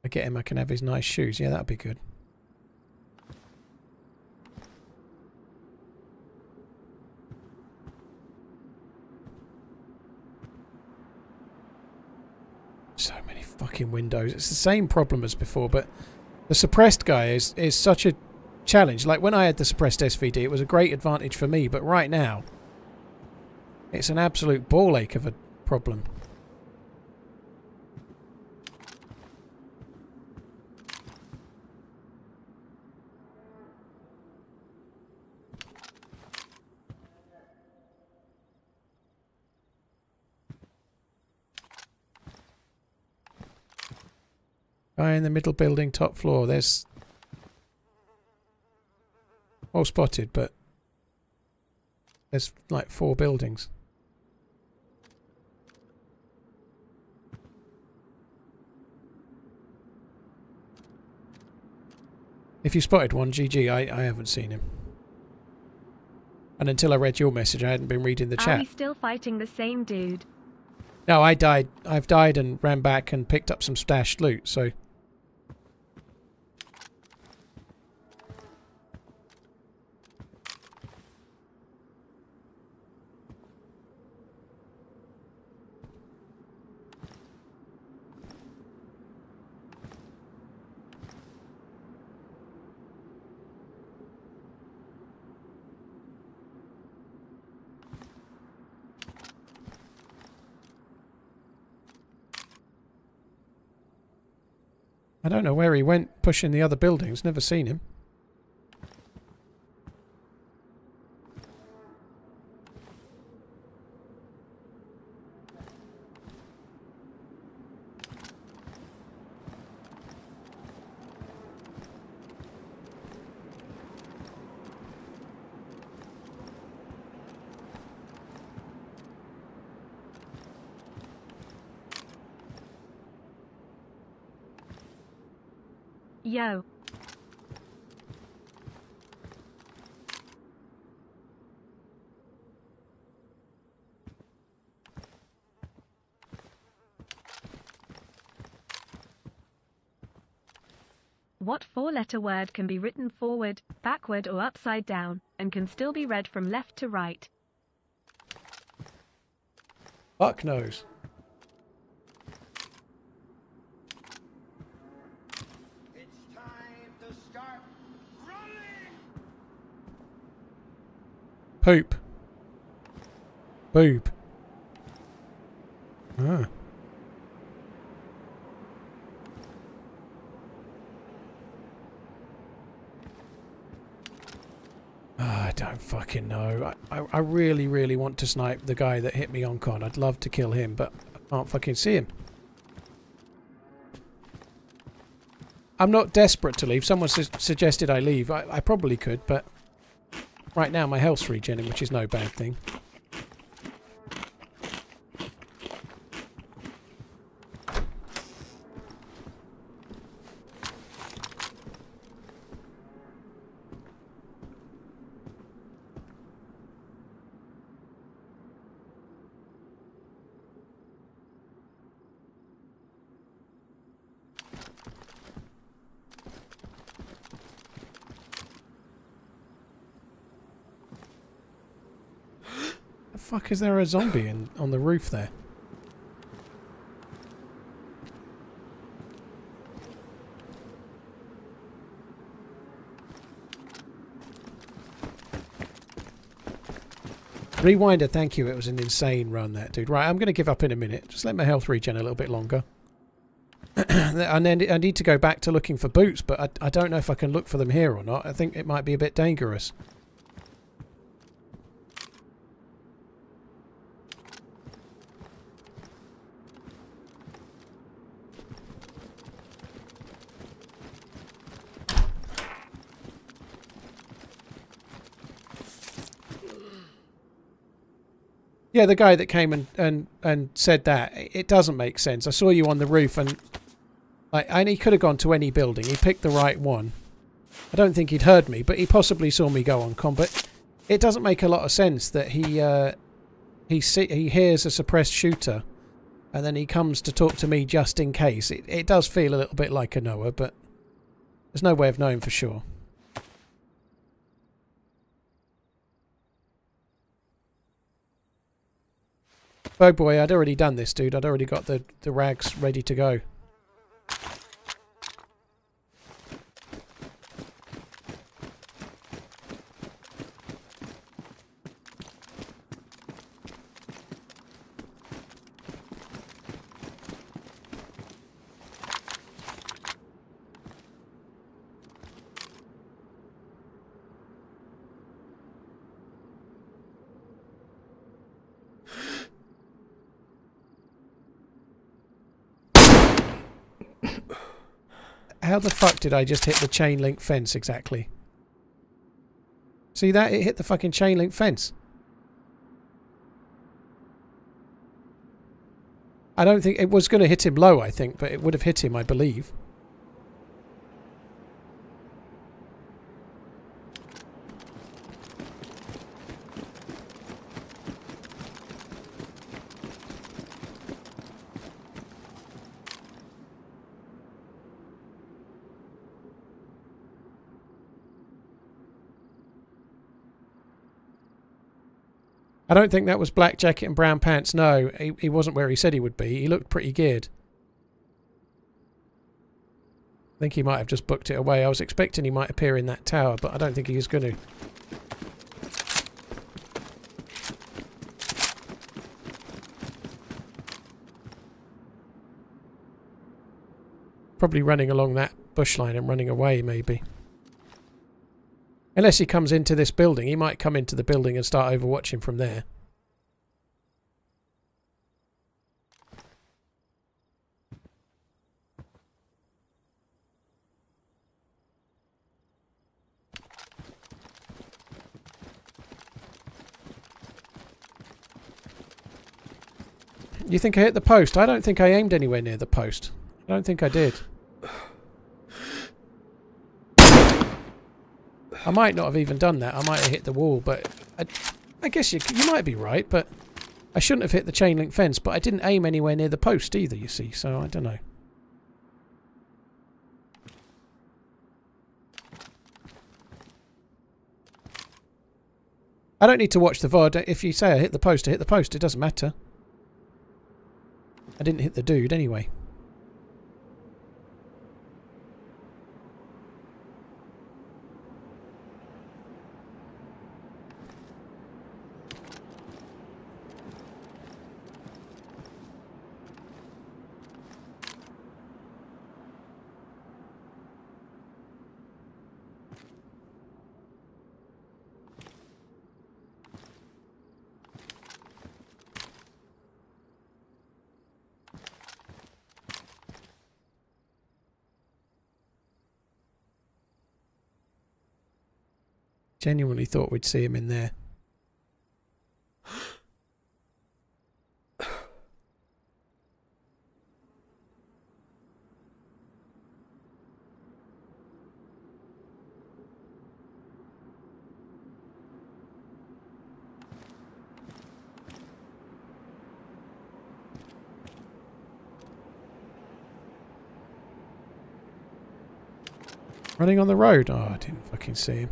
Speaker 1: I get him, I can have his nice shoes. Yeah, that'd be good. So many fucking windows. It's the same problem as before, but the suppressed guy is such a challenge. Like, when I had the suppressed SVD, it was a great advantage for me, but right now, it's an absolute ball ache of a problem. Guy in the middle building, top floor. There's... all spotted, but... there's like 4 buildings. If you spotted one, GG, I haven't seen him. And until I read your message, I hadn't been reading the
Speaker 2: Are
Speaker 1: chat.
Speaker 2: we still fighting the same dude?
Speaker 1: No, I died. I've died and ran back and picked up some stashed loot, so... I don't know where he went pushing the other buildings. Never seen him.
Speaker 2: Yo. What four-letter word can be written forward, backward or upside down, and can still be read from left to right?
Speaker 1: Fuck knows.
Speaker 3: It's time to start running!
Speaker 1: Poop. Boob. Ah. I don't fucking know. I really, really want to snipe the guy that hit me on con. I'd love to kill him, but I can't fucking see him. I'm not desperate to leave. Someone suggested I leave. I probably could, but right now my health's regenerating, which is no bad thing. Fuck, is there a zombie on the roof there? Rewinder, thank you. It was an insane run, that dude. Right, I'm going to give up in a minute. Just let my health regen a little bit longer. And then I need to go back to looking for boots, but I don't know if I can look for them here or not. I think it might be a bit dangerous. Yeah, the guy that came and said that, it doesn't make sense. I saw you on the roof and he could have gone to any building. He picked the right one. I don't think he'd heard me, but he possibly saw me go on combat. It doesn't make a lot of sense that he hears a suppressed shooter and then he comes to talk to me just in case. It does feel a little bit like a Noah, but there's no way of knowing for sure. Oh boy, I'd already done this, dude. I'd already got the rags ready to go. How the fuck did I just hit the chain link fence exactly? See that? It hit the fucking chain link fence. I don't think it was going to hit him low, I think, but it would have hit him, I believe. I don't think that was black jacket and brown pants. No, he wasn't where he said he would be. He looked pretty geared. I think he might have just booked it away. I was expecting he might appear in that tower, but I don't think he is going to. Probably running along that bush line and running away, maybe. Unless he comes into this building. He might come into the building and start overwatching from there. You think I hit the post? I don't think I aimed anywhere near the post. I don't think I did. I might not have even done that. I might have hit the wall, but I guess you might be right, but I shouldn't have hit the chain link fence, but I didn't aim anywhere near the post either, you see, so I don't know. I don't need to watch the VOD. If you say I hit the post, I hit the post. It doesn't matter. I didn't hit the dude anyway. Genuinely thought we'd see him in there. Running on the road. Oh, I didn't fucking see him.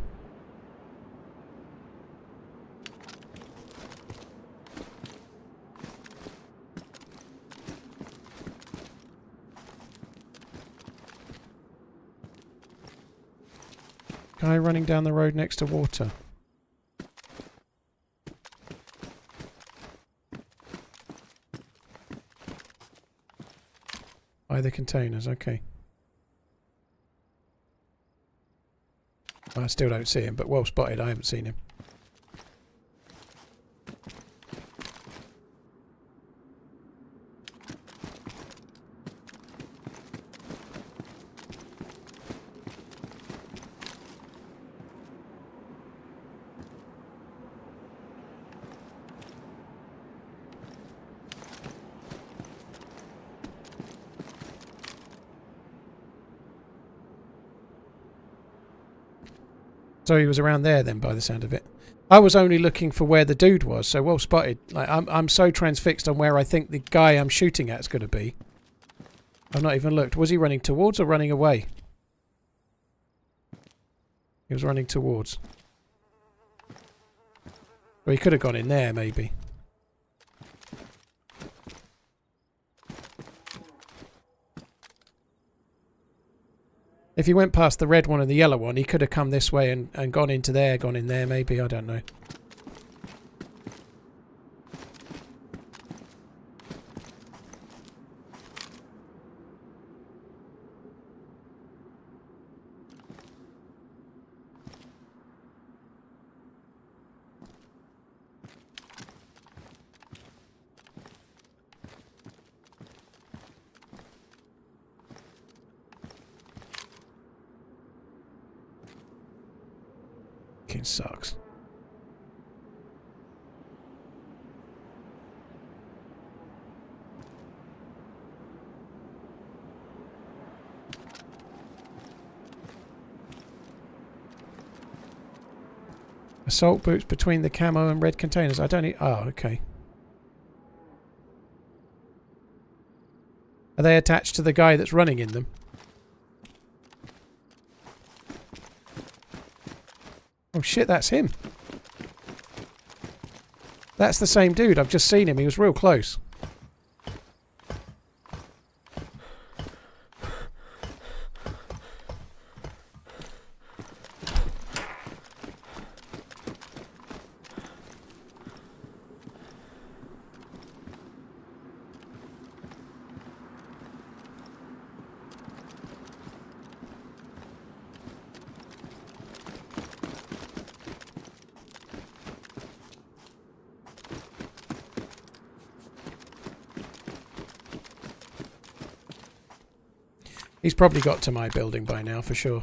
Speaker 1: Guy running down the road next to water. By the containers, okay. I still don't see him, but well spotted, I haven't seen him. So he was around there then, by the sound of it. I was only looking for where the dude was, so well spotted. Like I'm so transfixed on where I think the guy I'm shooting at is going to be. I've not even looked. Was he running towards or running away? He was running towards. Well, he could have gone in there, maybe. If he went past the red one and the yellow one, he could have come this way and gone into there, gone in there, maybe. I don't know. Fucking sucks. Assault boots between the camo and red containers. I don't need... Oh, okay. Are they attached to the guy that's running in them? Oh shit, that's him. That's the same dude. I've just seen him. He was real close. He's probably got to my building by now, for sure.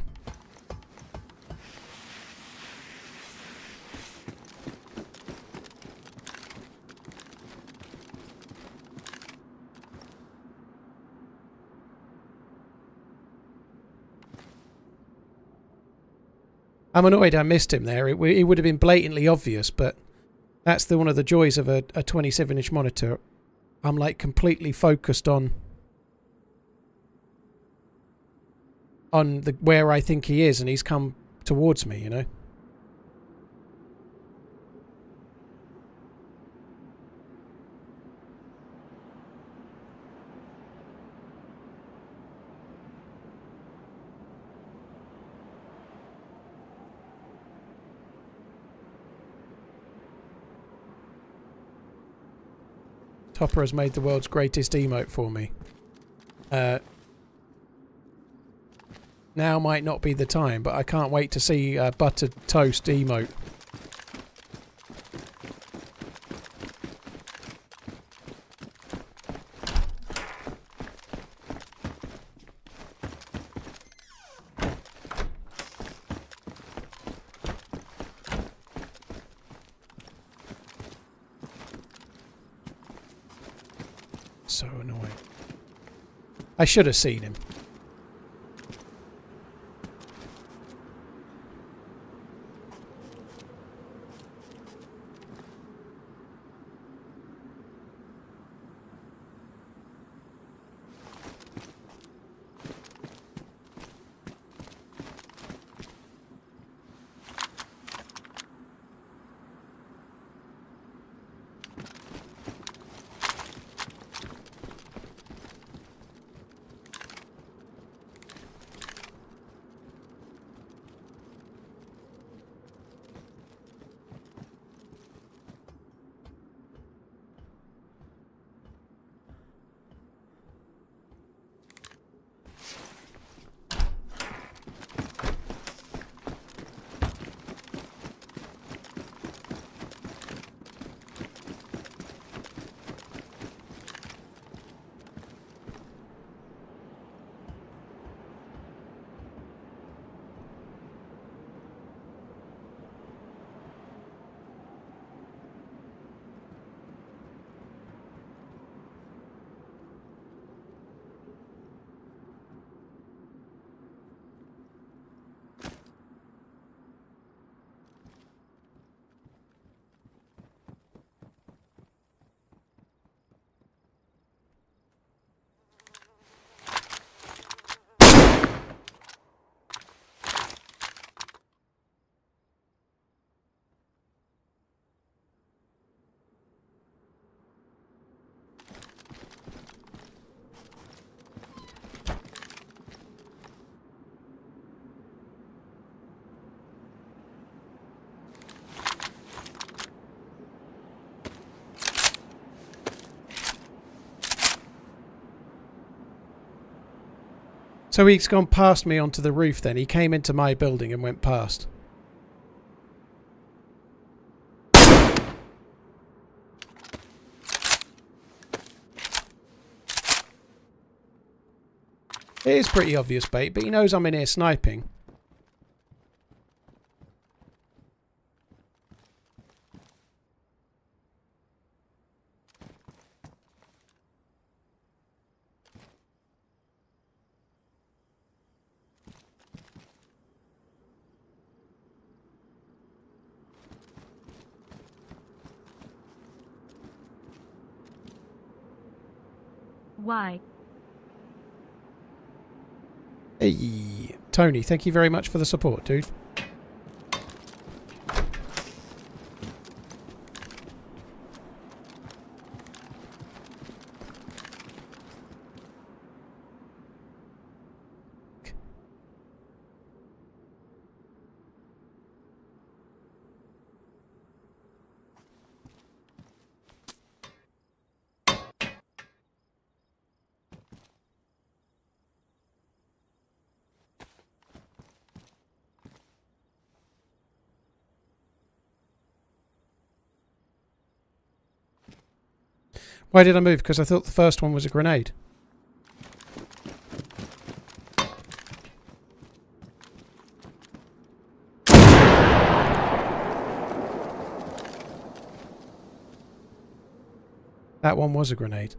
Speaker 1: I'm annoyed I missed him there. It would have been blatantly obvious, but that's one of the joys of a 27-inch monitor. I'm like completely focused on where I think he is, and he's come towards me, you know. Topper has made the world's greatest emote for me. Now might not be the time, but I can't wait to see buttered toast emote. So annoying. I should have seen him. So he's gone past me onto the roof then. He came into my building and went past. It is pretty obvious bait, but he knows I'm in here sniping.
Speaker 2: Why?
Speaker 1: Hey, Tony, thank you very much for the support, dude. Why did I move? Because I thought the first one was a grenade. That one was a grenade.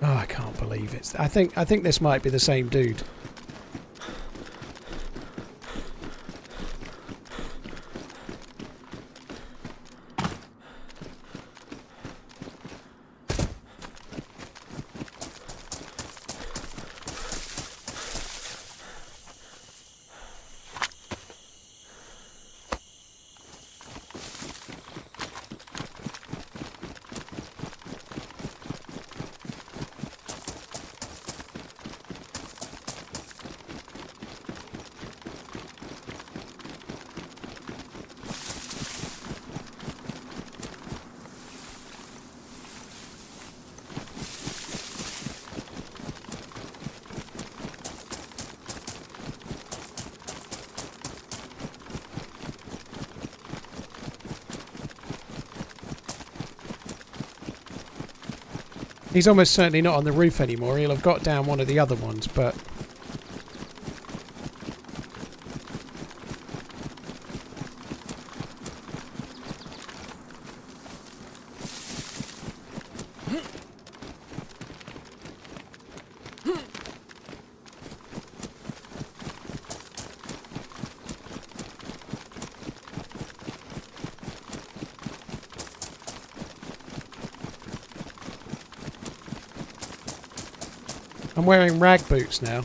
Speaker 1: Oh, I can't believe it. I think this might be the same dude. He's almost certainly not on the roof anymore. He'll have got down one of the other ones, but... I'm wearing rag boots now.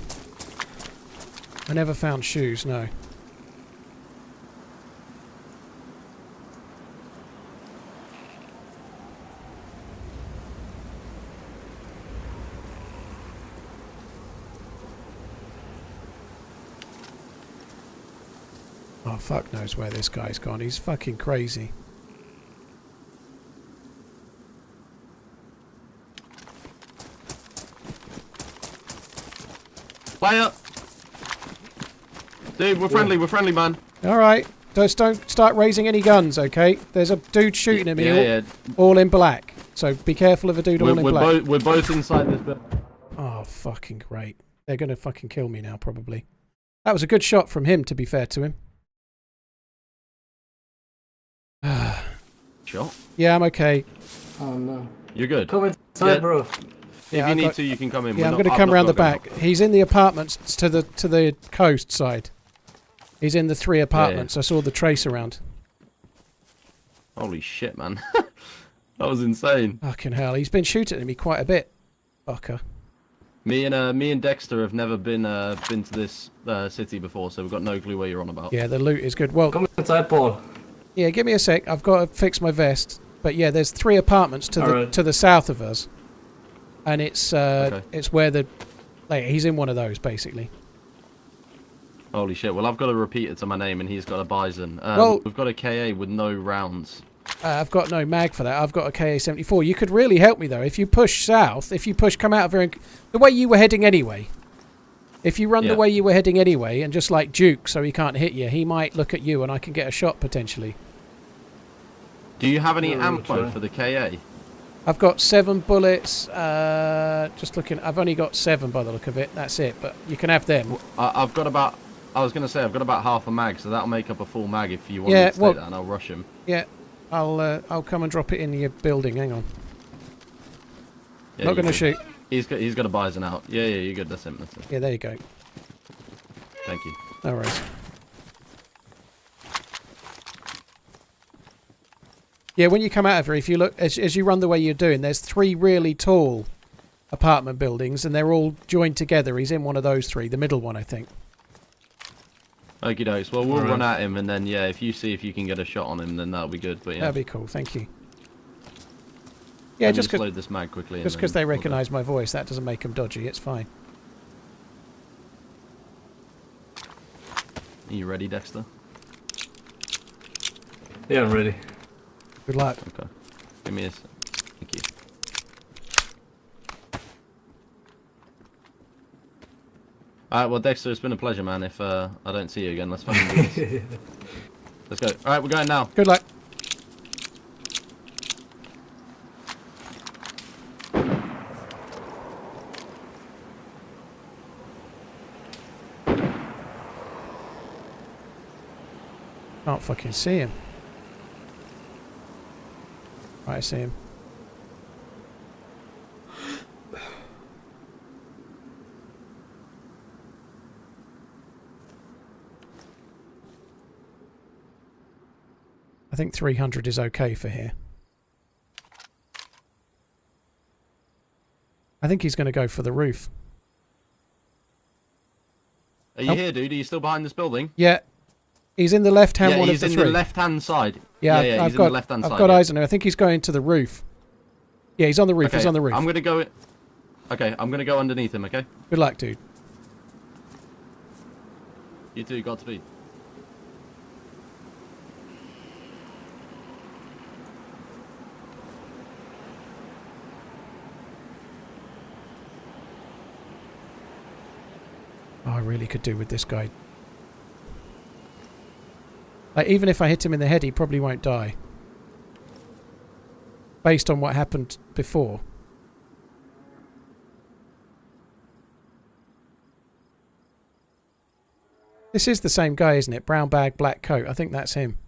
Speaker 1: I never found shoes, no. Oh, fuck knows where this guy's gone. He's fucking crazy.
Speaker 8: Player! Dude, we're friendly, man.
Speaker 1: Alright, just don't start raising any guns, okay? There's a dude shooting at me,
Speaker 8: Yeah.
Speaker 1: all in black. So be careful of a dude all in black.
Speaker 8: We're both inside this building.
Speaker 1: Oh, fucking great. They're going to fucking kill me now, probably. That was a good shot from him, to be fair to him.
Speaker 8: Shot?
Speaker 1: Yeah, I'm okay.
Speaker 9: Oh no.
Speaker 8: You're good.
Speaker 9: Come inside,
Speaker 8: Yeah.
Speaker 9: bro.
Speaker 8: If
Speaker 1: Yeah,
Speaker 8: you
Speaker 1: I've
Speaker 8: need
Speaker 1: got-
Speaker 8: to, you can come in.
Speaker 1: Yeah, I'm going to come round the back. He's in the apartments to the coast side. He's in the 3 apartments. I saw the trace around.
Speaker 8: Holy shit, man. That was insane.
Speaker 1: Fucking hell. He's been shooting at me quite a bit. Fucker.
Speaker 8: Me and Dexter have never been to this city before, so we've got no clue what you're on about.
Speaker 1: Yeah, the loot is good. Well,
Speaker 9: Come inside, Paul.
Speaker 1: yeah, give me a sec. I've got to fix my vest. But yeah, there's 3 apartments to the south of us. And it's it's where he's in one of those, basically.
Speaker 8: Holy shit. Well, I've got a repeater to my name, and he's got a Bison.
Speaker 1: Well-
Speaker 8: We've got a KA with no rounds.
Speaker 1: I've got no mag for that. I've got a KA-74. You could really help me, though. If you push south, come out of here, the way you were heading anyway. If you run the way you were heading anyway, and just like Duke, so he can't hit you, he might look at you, and I can get a shot, potentially.
Speaker 8: Do you have any
Speaker 9: Yeah,
Speaker 8: ammo
Speaker 9: try.
Speaker 8: for the KA?
Speaker 1: I've got 7 bullets. Just looking, I've only got 7 by the look of it. That's it. But you can have them.
Speaker 8: I've got about... I was going to say, I've got about half a mag, so that'll make up a full mag if you want
Speaker 1: Yeah,
Speaker 8: me to take
Speaker 1: well-
Speaker 8: that, and I'll rush him.
Speaker 1: Yeah, I'll come and drop it in your building. Hang on.
Speaker 8: Yeah,
Speaker 1: Not
Speaker 8: you're
Speaker 1: going to
Speaker 8: good.
Speaker 1: shoot.
Speaker 8: He's got a Bison out. Yeah, you're good. That's him.
Speaker 1: Yeah, there you go.
Speaker 8: Thank you.
Speaker 1: No worries. Yeah, when you come out of here, if you look, as you run the way you're doing, there's 3 really tall apartment buildings, and they're all joined together. He's in one of those 3, the middle one, I think.
Speaker 8: Okie dokes. Well, we'll
Speaker 9: Alright.
Speaker 8: run at him, and then, yeah, if you see if you can get a shot on him, then that'll be good. But yeah,
Speaker 1: That'd be cool. Thank you. Yeah,
Speaker 8: let me
Speaker 1: just
Speaker 8: just load this mag quickly. and
Speaker 1: because
Speaker 8: then
Speaker 1: they
Speaker 8: we'll go.
Speaker 1: recognise my voice, that doesn't make them dodgy. It's fine.
Speaker 8: Are you ready, Dexter?
Speaker 9: Yeah, I'm ready.
Speaker 1: Good luck.
Speaker 8: Okay. Give me a sec. Thank you. Alright, well, Dexter, it's been a pleasure, man. If I don't see you again, let's fucking do this. Let's go. Alright, we're going now.
Speaker 1: Good luck. Can't fucking see him. Right, I see him. I think 300 is okay for here. I think he's going to go for the roof.
Speaker 8: Are you
Speaker 1: Oh.
Speaker 8: here, dude? Are you still behind this building?
Speaker 1: Yeah. He's in the left-hand one of
Speaker 8: he's
Speaker 1: the
Speaker 8: in
Speaker 1: 3.
Speaker 8: the left-hand side.
Speaker 1: Yeah,
Speaker 8: he's
Speaker 1: I've
Speaker 8: in
Speaker 1: got,
Speaker 8: the left-hand side.
Speaker 1: I've got
Speaker 8: yeah.
Speaker 1: eyes on him. I think he's going to the roof. Yeah, he's on the roof.
Speaker 8: Okay,
Speaker 1: He's on the roof.
Speaker 8: I'm gonna go. Okay, I'm gonna go underneath him. Okay.
Speaker 1: Good luck, dude.
Speaker 8: You too. Godspeed.
Speaker 1: Oh, I really could do with this guy. Like, even if I hit him in the head, he probably won't die. Based on what happened before. This is the same guy, isn't it? Brown bag, black coat. I think that's him.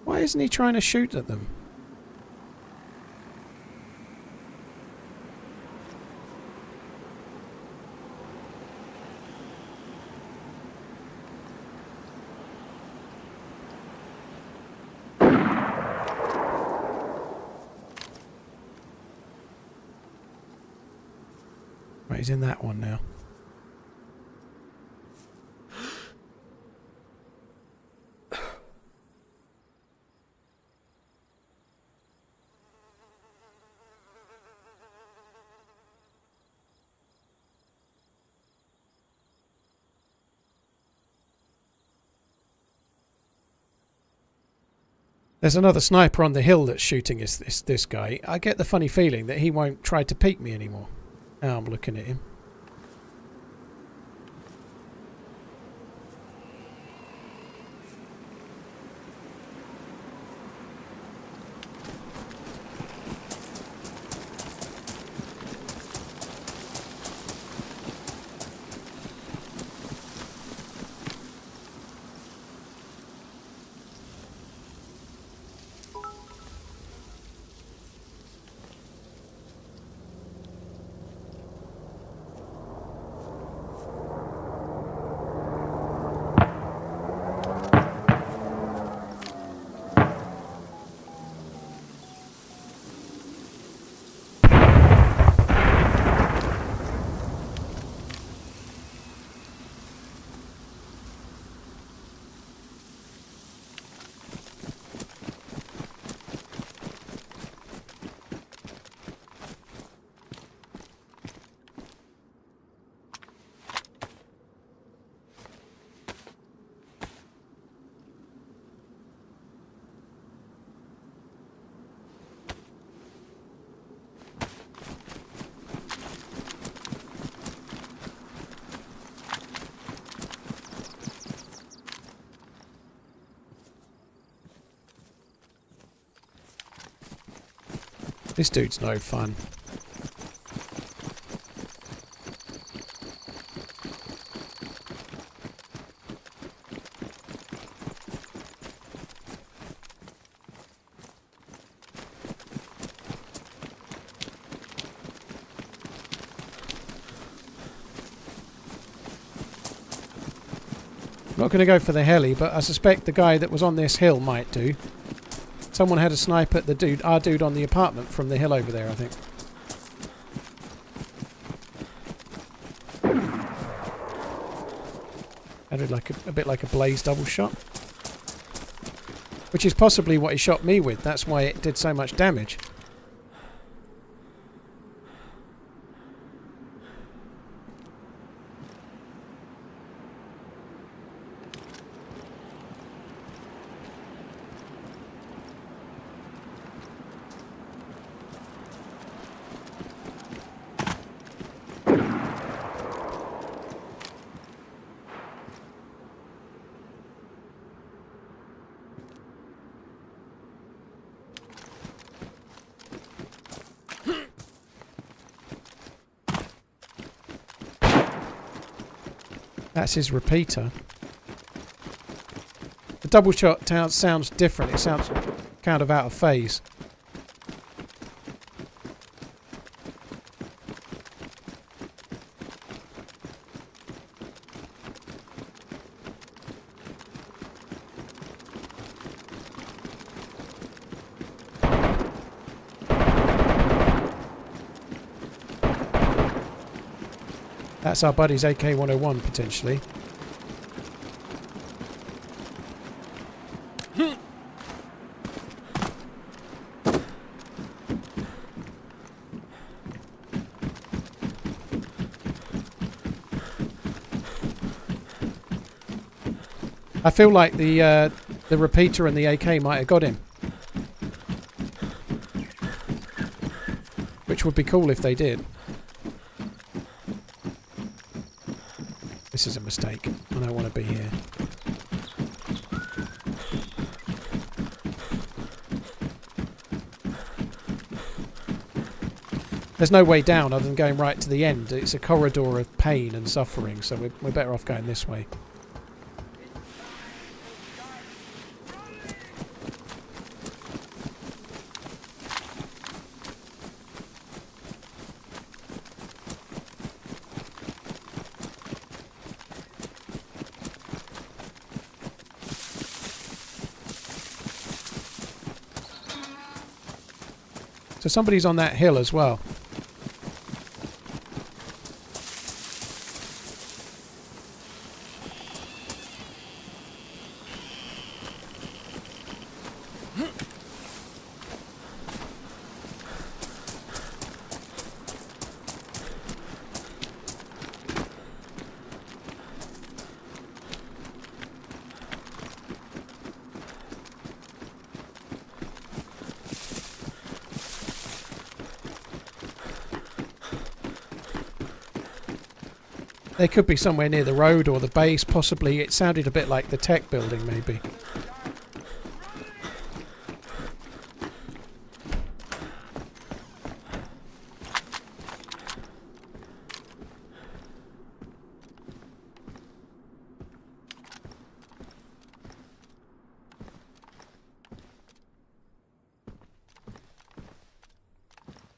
Speaker 1: Why isn't he trying to shoot at them? Right, he's in that one now. There's another sniper on the hill that's shooting this guy. I get the funny feeling that he won't try to peek me anymore. Now I'm looking at him. This dude's no fun. I'm not going to go for the heli, but I suspect the guy that was on this hill might do. Someone had a snipe at the dude, our dude on the apartment from the hill over there, I think. Sounded like a bit like a blaze double shot. Which is possibly what he shot me with. That's why it did so much damage. That's his repeater. The double shot sounds different. It sounds kind of out of phase. That's our buddy's AK-101, potentially. I feel like the repeater and the AK might have got him. Which would be cool if they did. This is a mistake. I don't want to be here. There's no way down other than going right to the end. It's a corridor of pain and suffering, so we're better off going this way. So somebody's on that hill as well. They could be somewhere near the road or the base, possibly. It sounded a bit like the tech building, maybe.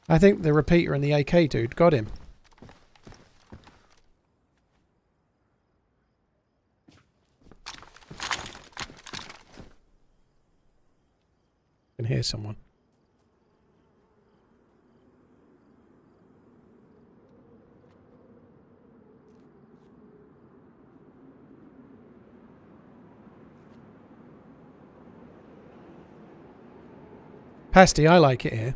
Speaker 1: I think the repeater and the AK dude got him. I can hear someone. Pasty, I like it here.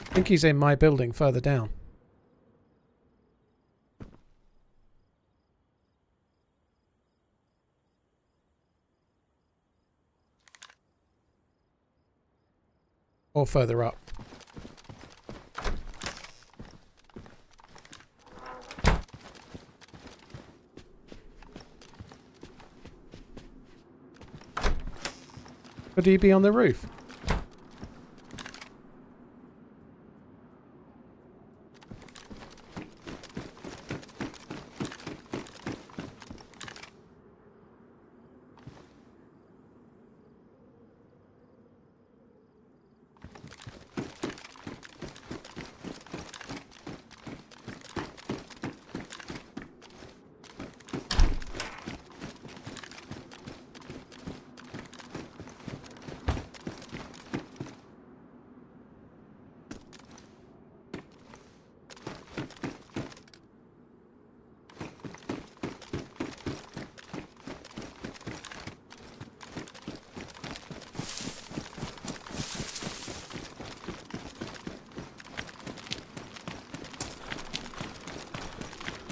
Speaker 1: I think he's in my building further down. Or further up. Could he be on the roof?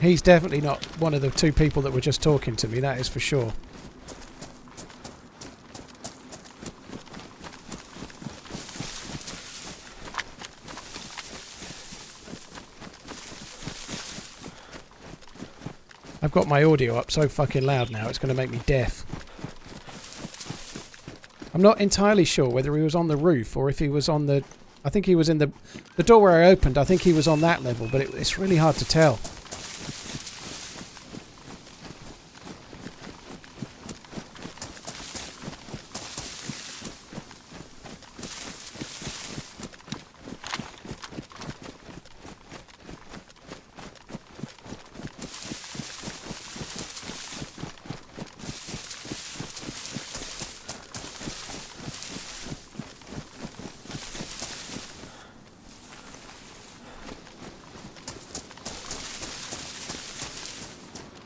Speaker 1: He's definitely not one of the two people that were just talking to me, that is for sure. I've got my audio up so fucking loud now, it's going to make me deaf. I'm not entirely sure whether he was on the roof or if he was on the... I think he was in the door where I opened, I think he was on that level, but it's really hard to tell.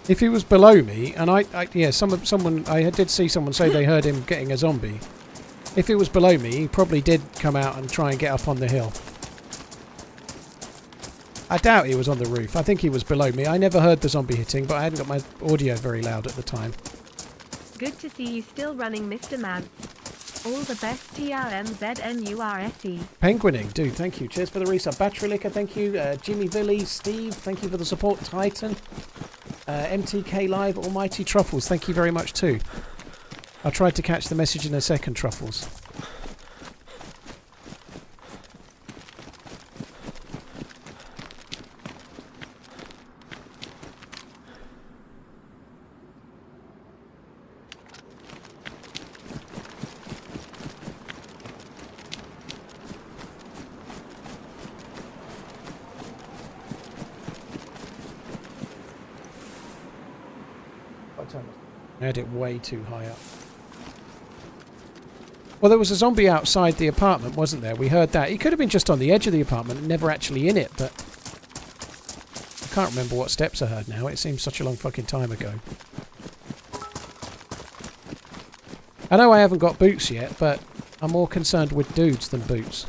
Speaker 1: If he was below me, and yeah, someone I did see someone say they heard him getting a zombie. If he was below me, he probably did come out and try and get up on the hill. I doubt he was on the roof. I think he was below me. I never heard the zombie hitting, but I hadn't got my audio very loud at the time.
Speaker 2: Good to see you still running, Mr. Man. All the best, TRMZ.
Speaker 1: Penguining, dude, thank you. Cheers for the resub. Battery Liquor, thank you. Jimmy Billy, Steve, thank you for the support. Titan, MTK Live, Almighty Truffles, thank you very much too. I tried to catch the message in a second, Truffles. I had it way too high up. Well, there was a zombie outside the apartment, wasn't there? We heard that. He could have been just on the edge of the apartment and never actually in it, but I can't remember what steps I heard now. It seems such a long fucking time ago. I know I haven't got boots yet, but I'm more concerned with dudes than boots.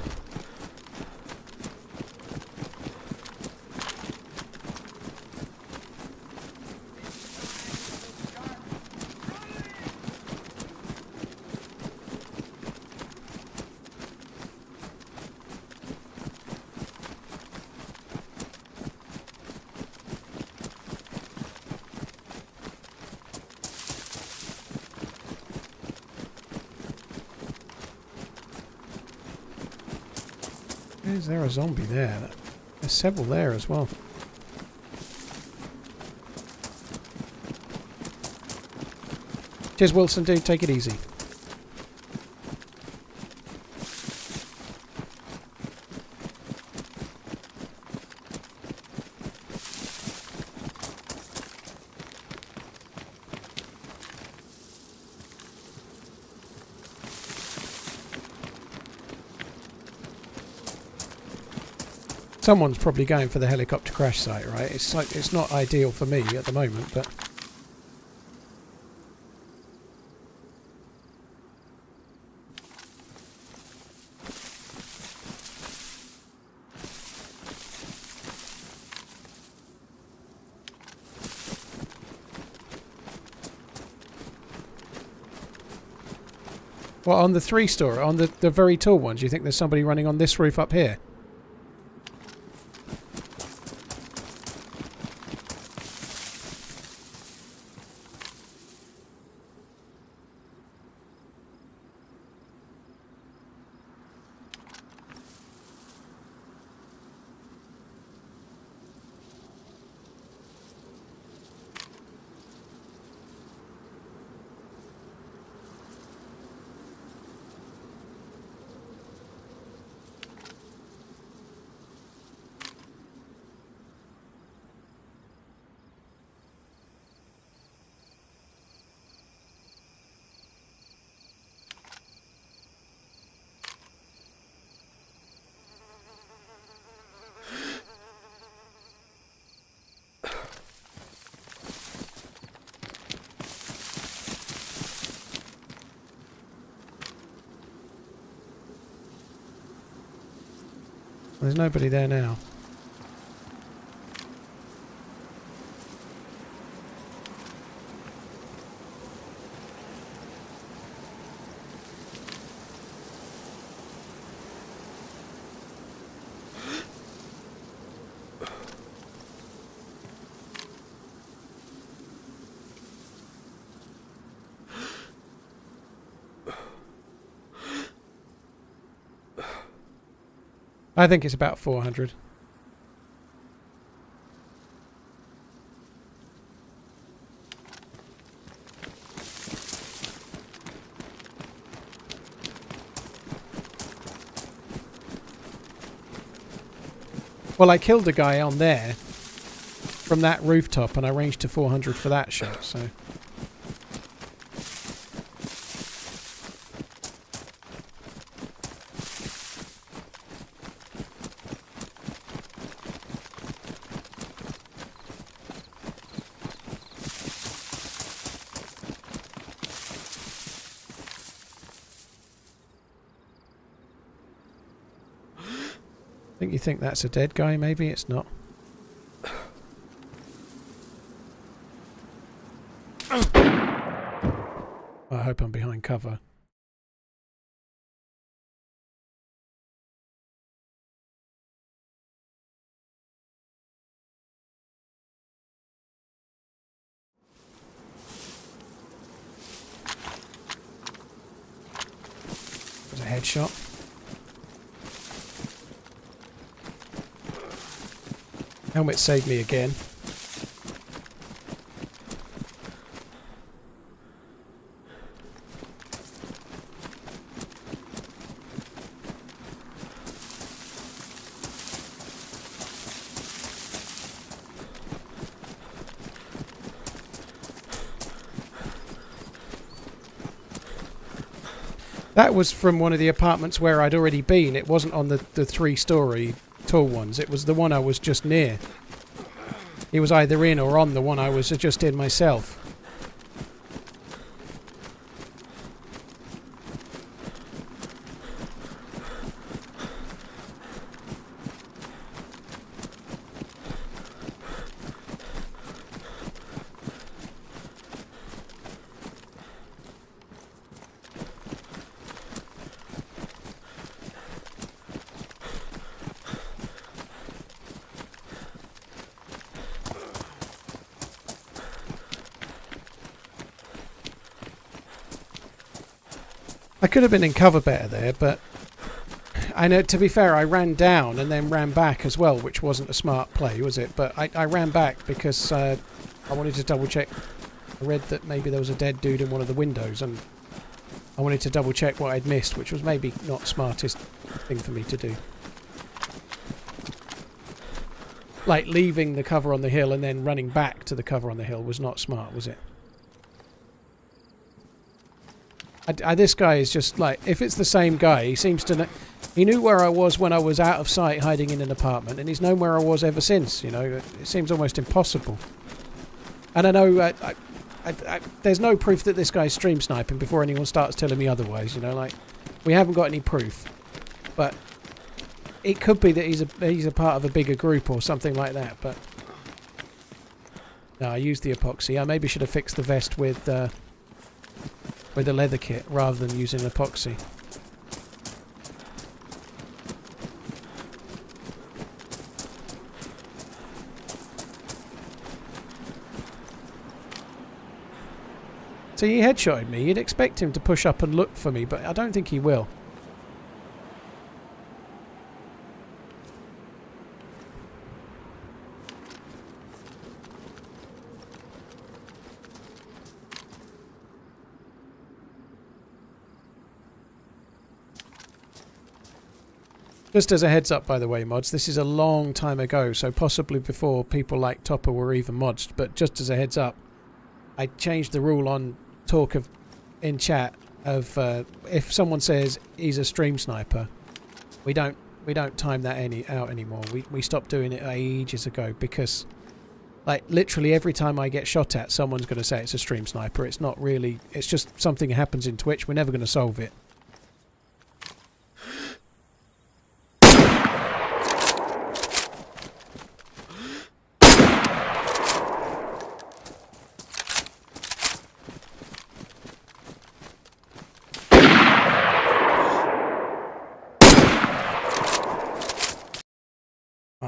Speaker 1: Is there a zombie there? There's several there as well. Cheers, Wilson, dude. Take it easy. Someone's probably going for the helicopter crash site, right? It's like, it's not ideal for me at the moment, but well, on the 3-story, on the very tall ones, you think there's somebody running on this roof up here? There's nobody there now. I think it's about 400. Well, I killed a guy on there from that rooftop and I ranged to 400 for that shot, so... You think that's a dead guy? Maybe it's not. I hope I'm behind cover. There's a headshot. Helmet saved me again. That was from one of the apartments where I'd already been. It wasn't on the 3-story tall ones. It was the one I was just near. He was either in or on the one I was just in myself. I could have been in cover better there, but I know, to be fair, I ran down and then ran back as well, which wasn't a smart play, was it? But I ran back because I wanted to double check. I read that maybe there was a dead dude in one of the windows, and I wanted to double check what I'd missed, which was maybe not the smartest thing for me to do. Like leaving the cover on the hill and then running back to the cover on the hill was not smart, was it? This guy is just like, if it's the same guy, he seems to know, he knew where I was when I was out of sight hiding in an apartment, and he's known where I was ever since, you know. It seems almost impossible. And I know there's no proof that this guy's stream sniping before anyone starts telling me otherwise, you know, like, we haven't got any proof. But it could be that he's a part of a bigger group or something like that, but no, I used the epoxy. I maybe should have fixed the vest with the leather kit rather than using epoxy. So he headshotted me. You'd expect him to push up and look for me, but I don't think he will. Just as a heads up, by the way, mods, this is a long time ago, so possibly before people like Topper were even mods, but just as a heads up, I changed the rule on talk of in chat of if someone says he's a stream sniper, we don't time that out anymore. We stopped doing it ages ago, because like literally every time I get shot at, someone's going to say it's a stream sniper. It's not really, it's just something that happens in Twitch. We're never going to solve it.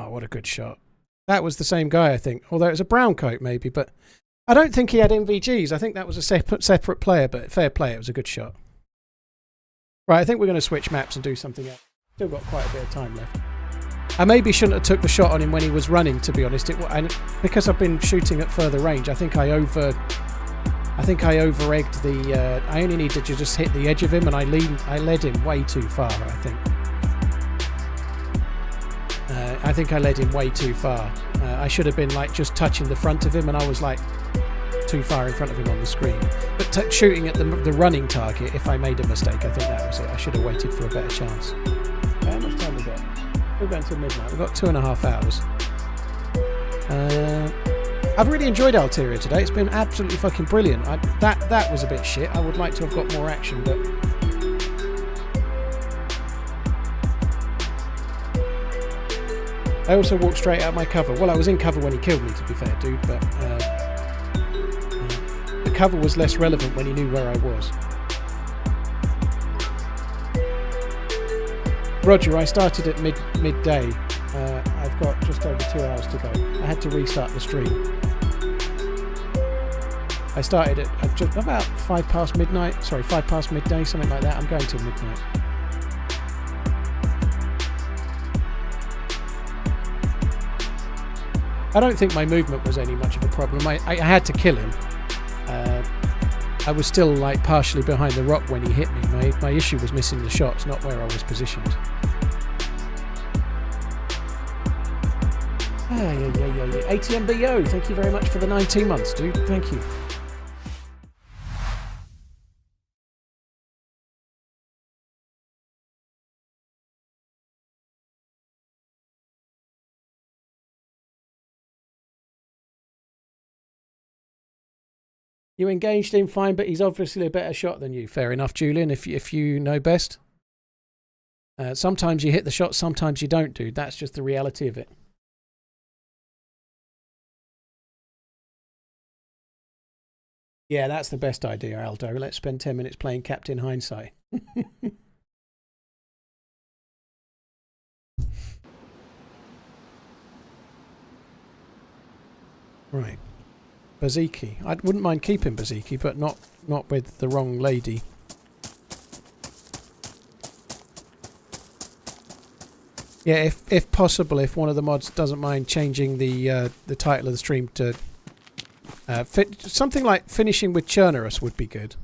Speaker 1: What a good shot. That was the same guy, I think. Although it was a brown coat, maybe. But I don't think he had MVGs. I think that was a separate player, but fair play. It was a good shot. Right, I think we're going to switch maps and do something else. Still got quite a bit of time left. I maybe shouldn't have took the shot on him when he was running, to be honest. Because I've been shooting at further range, I think I over-egged the... I only needed to just hit the edge of him, and I led him way too far, I think. I think I led him way too far. I should have been like just touching the front of him, and I was like too far in front of him on the screen. But shooting at the running target, if I made a mistake, I think that was it. I should have waited for a better chance. How much time we got? We're going till midnight. We've got 2.5 hours. I've really enjoyed Alteria today. It's been absolutely fucking brilliant. That was a bit shit. I would like to have got more action, but... I also walked straight out of my cover. Well, I was in cover when he killed me, to be fair, dude, but the cover was less relevant when he knew where I was. Roger, I started at midday. I've got just over 2 hours to go. I had to restart the stream. I started at just about 5 past midday, something like that. I'm going till midnight. I don't think my movement was any much of a problem. I had to kill him. I was still like partially behind the rock when he hit me. My issue was missing the shots, not where I was positioned. Yeah. ATMBO, thank you very much for the 19 months, dude. Thank you. You engaged him fine, but he's obviously a better shot than you. Fair enough, Julian, if you know best. Sometimes you hit the shot, sometimes you don't, dude. That's just the reality of it. Yeah, that's the best idea, Aldo. Let's spend 10 minutes playing Captain Hindsight. Right. Baziki. I wouldn't mind keeping Baziki, but not with the wrong lady. Yeah, if possible, if one of the mods doesn't mind changing the title of the stream to something like finishing with Chernarus would be good.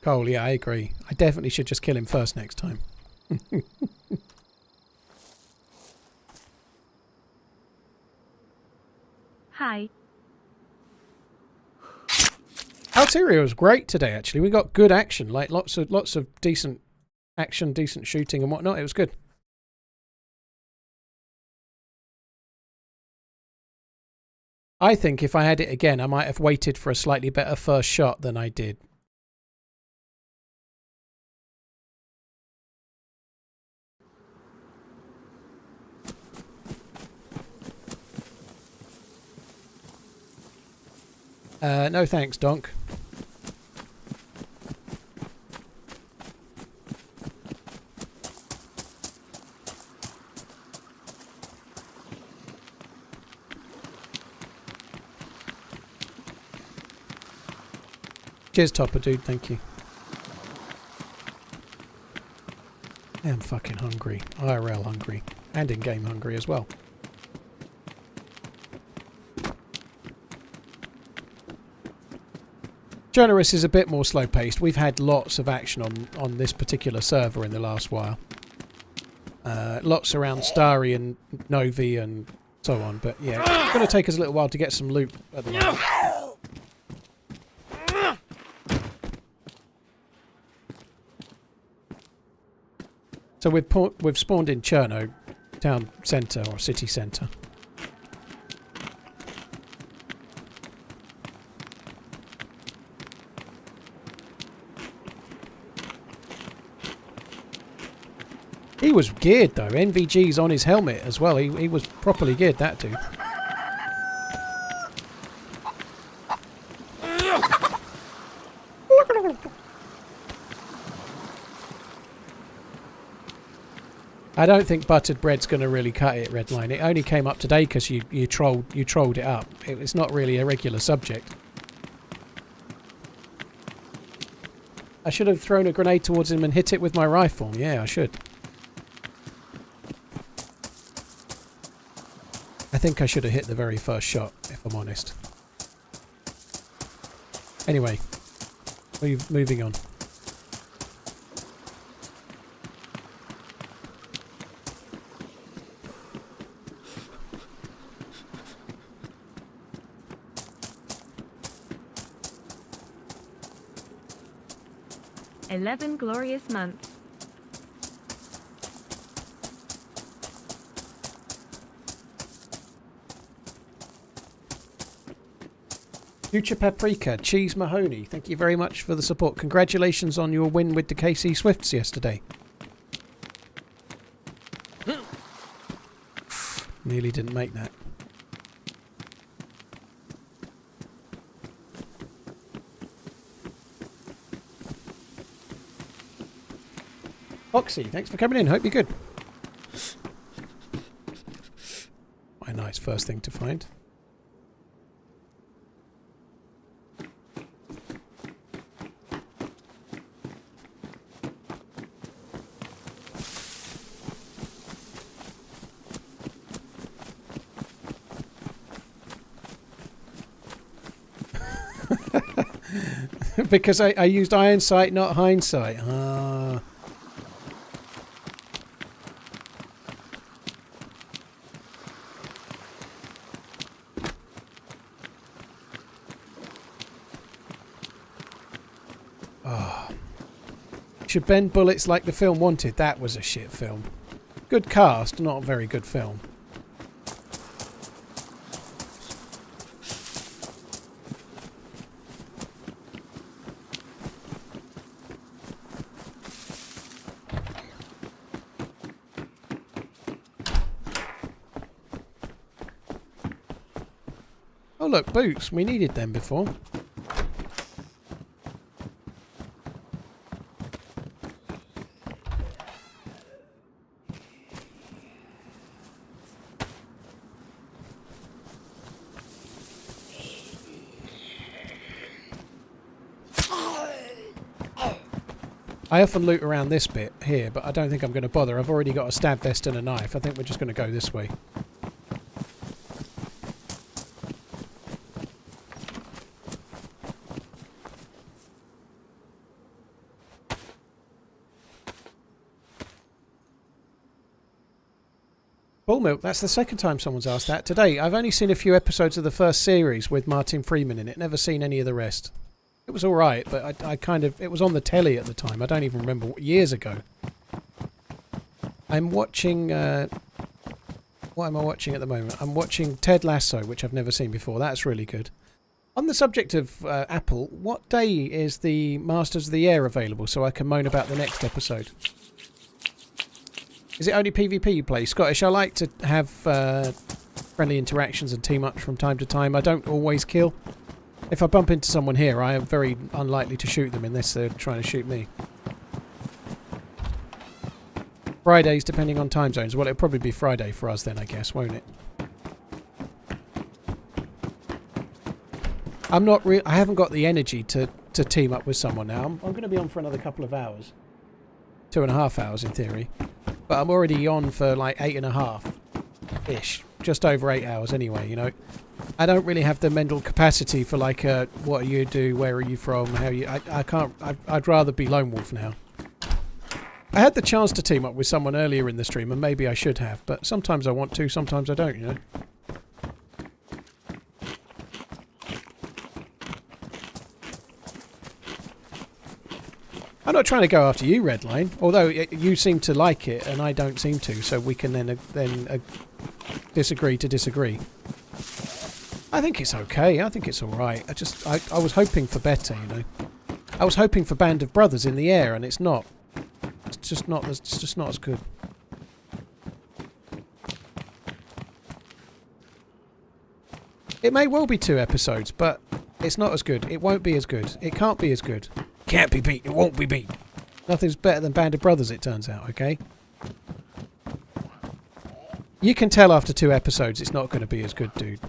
Speaker 1: Cole, yeah, I agree. I definitely should just kill him first next time.
Speaker 2: Hi.
Speaker 1: Alteria was great today, actually. We got good action, like lots of decent action, decent shooting and whatnot. It was good. I think if I had it again, I might have waited for a slightly better first shot than I did. No thanks, Donk. Cheers, Topper, dude. Thank you. I am fucking hungry. IRL hungry. And in-game hungry as well. Chernarus is a bit more slow-paced. We've had lots of action on this particular server in the last while. Lots around Starry and Novi and so on. But yeah, it's going to take us a little while to get some loot at the moment. So we've spawned in Cherno, town centre or city centre. He was geared though. NVG's on his helmet as well. He was properly geared, that dude. I don't think buttered bread's going to really cut it, Redline. It only came up today because you trolled it up. It's not really a regular subject. I should have thrown a grenade towards him and hit it with my rifle. Yeah, I should. I think I should have hit the very first shot, if I'm honest. Anyway, moving on.
Speaker 2: "11 glorious months.
Speaker 1: Future Paprika, Cheese Mahoney, thank you very much for the support. Congratulations on your win with the KC Swifts yesterday. Nearly didn't make that. Foxy, thanks for coming in. Hope you're good. My nice first thing to find. Because I used ironsight, not hindsight. Ah. Oh. Should bend bullets like the film Wanted. That was a shit film. Good cast, not a very good film. Oh look, boots. We needed them before. I often loot around this bit here, but I don't think I'm going to bother. I've already got a stab vest and a knife. I think we're just going to go this way. Bull milk, that's the second time someone's asked that today. I've only seen a few episodes of the first series with Martin Freeman in it. Never seen any of the rest. It was alright, but I kind of... It was on the telly at the time. I don't even remember. Years ago. I'm watching... what am I watching at the moment? I'm watching Ted Lasso, which I've never seen before. That's really good. On the subject of Apple, what day is the Masters of the Air available so I can moan about the next episode? Is it only PvP you play? Scottish, I like to have friendly interactions and team ups from time to time. I don't always kill. If I bump into someone here, I am very unlikely to shoot them unless they're trying to shoot me. Fridays, depending on time zones. Well, it'll probably be Friday for us then, I guess, won't it? I'm not I haven't got the energy to team up with someone now. I'm going to be on for another couple of hours. 2.5 hours in theory. But I'm already on for like 8.5-ish. Just over 8 hours anyway, you know. I don't really have the mental capacity for like what do you do, where are you from, how you... I can't... I'd rather be lone wolf now. I had the chance to team up with someone earlier in the stream and maybe I should have, but sometimes I want to, sometimes I don't, you know. I'm not trying to go after you, Redline, although you seem to like it and I don't seem to, so we can then disagree to disagree. I think it's okay. I think it's all right. I was hoping for better, you know. I was hoping for Band of Brothers in the air, and it's not. It's just not as good. It may well be 2 episodes, but it's not as good. It won't be as good. It can't be as good. Can't be beat. It won't be beat. Nothing's better than Band of Brothers, it turns out, okay? You can tell after 2 episodes it's not going to be as good, dude.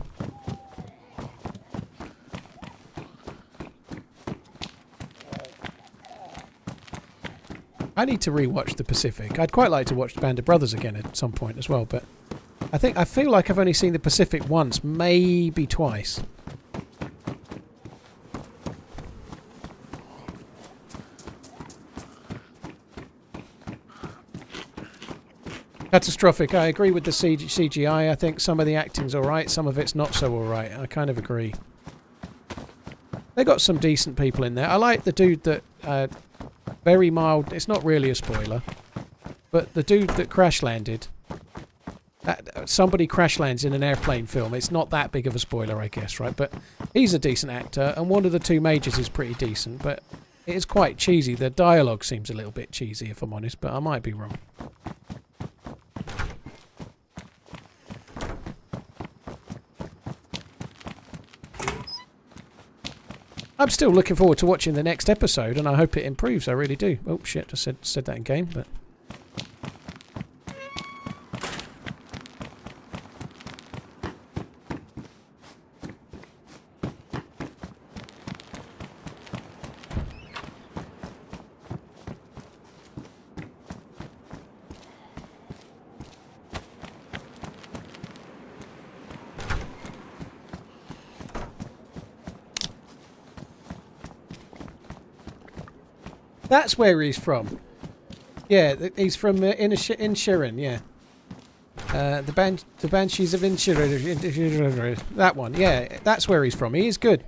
Speaker 1: I need to rewatch The Pacific. I'd quite like to watch Band of Brothers again at some point as well, but I feel like I've only seen The Pacific once, maybe twice. Catastrophic. I agree with the CGI. I think some of the acting's alright, some of it's not so alright. I kind of agree. They got some decent people in there. I like the dude that... very mild... It's not really a spoiler. But the dude that crash landed... somebody crash lands in an airplane film. It's not that big of a spoiler, I guess, right? But He's a decent actor, and one of the two majors is pretty decent, but it is quite cheesy. The dialogue seems a little bit cheesy, if I'm honest, but I might be wrong. I'm still looking forward to watching the next episode, and I hope it improves. I really do. Oh shit! I said that in game, but. That's where he's from. Yeah, he's from Inisherin, yeah. The Banshees of Inisherin. That one, yeah. That's where he's from. He is good.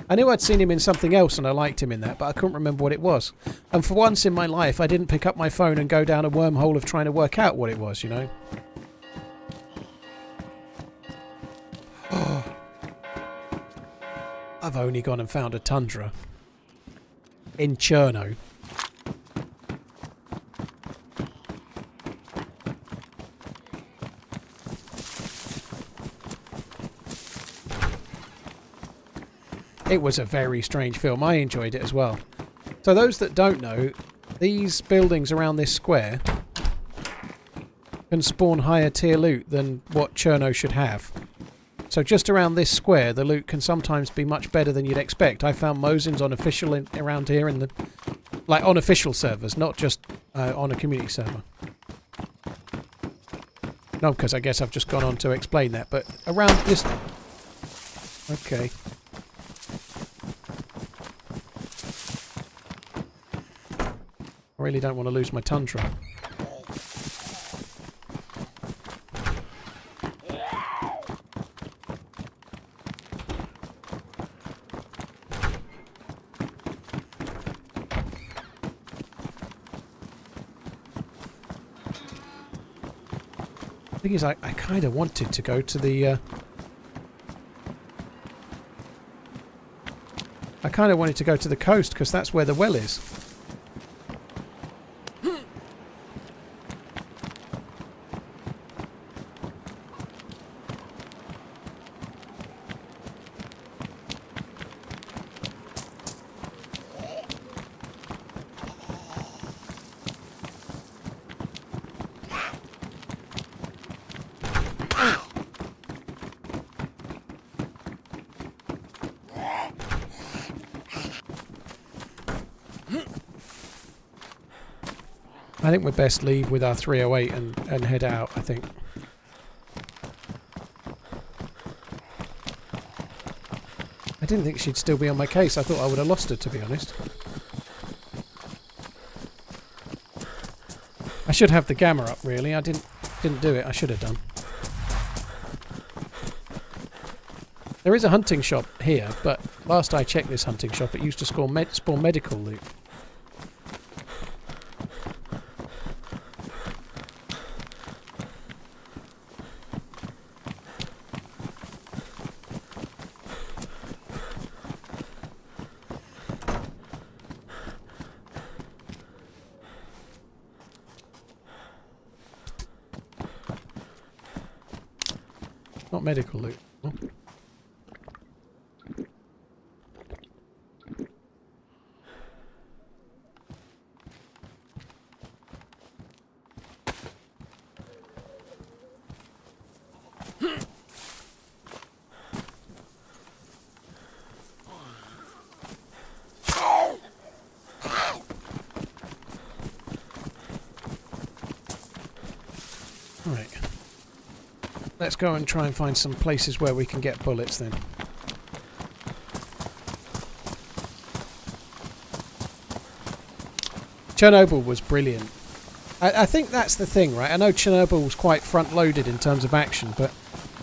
Speaker 1: I knew I'd seen him in something else and I liked him in that, but I couldn't remember what it was. And for once in my life, I didn't pick up my phone and go down a wormhole of trying to work out what it was, you know? I've only gone and found a tundra. In Cherno. It was a very strange film. I enjoyed it as well. So those that don't know, these buildings around this square can spawn higher tier loot than what Cherno should have. So just around this square, the loot can sometimes be much better than you'd expect. I found Mosins on official around here in the, like on official servers, not just on a community server. No, because I guess I've just gone on to explain that. But around this, okay. I really don't want to lose my tundra. The thing is, I kind of wanted to go to the... I kind of wanted to go to the coast because that's where the well is. I think we'd best leave with our 308 and head out, I think. I didn't think she'd still be on my case. I thought I would have lost her, to be honest. I should have the gamma up, really. I didn't do it. I should have done. There is a hunting shop here, but last I checked this hunting shop, it used to spawn medical loot. Not medical loot. Oh. Right. Let's go and try and find some places where we can get bullets then. Chernobyl was brilliant. I think that's the thing, right? I know Chernobyl was quite front-loaded in terms of action, but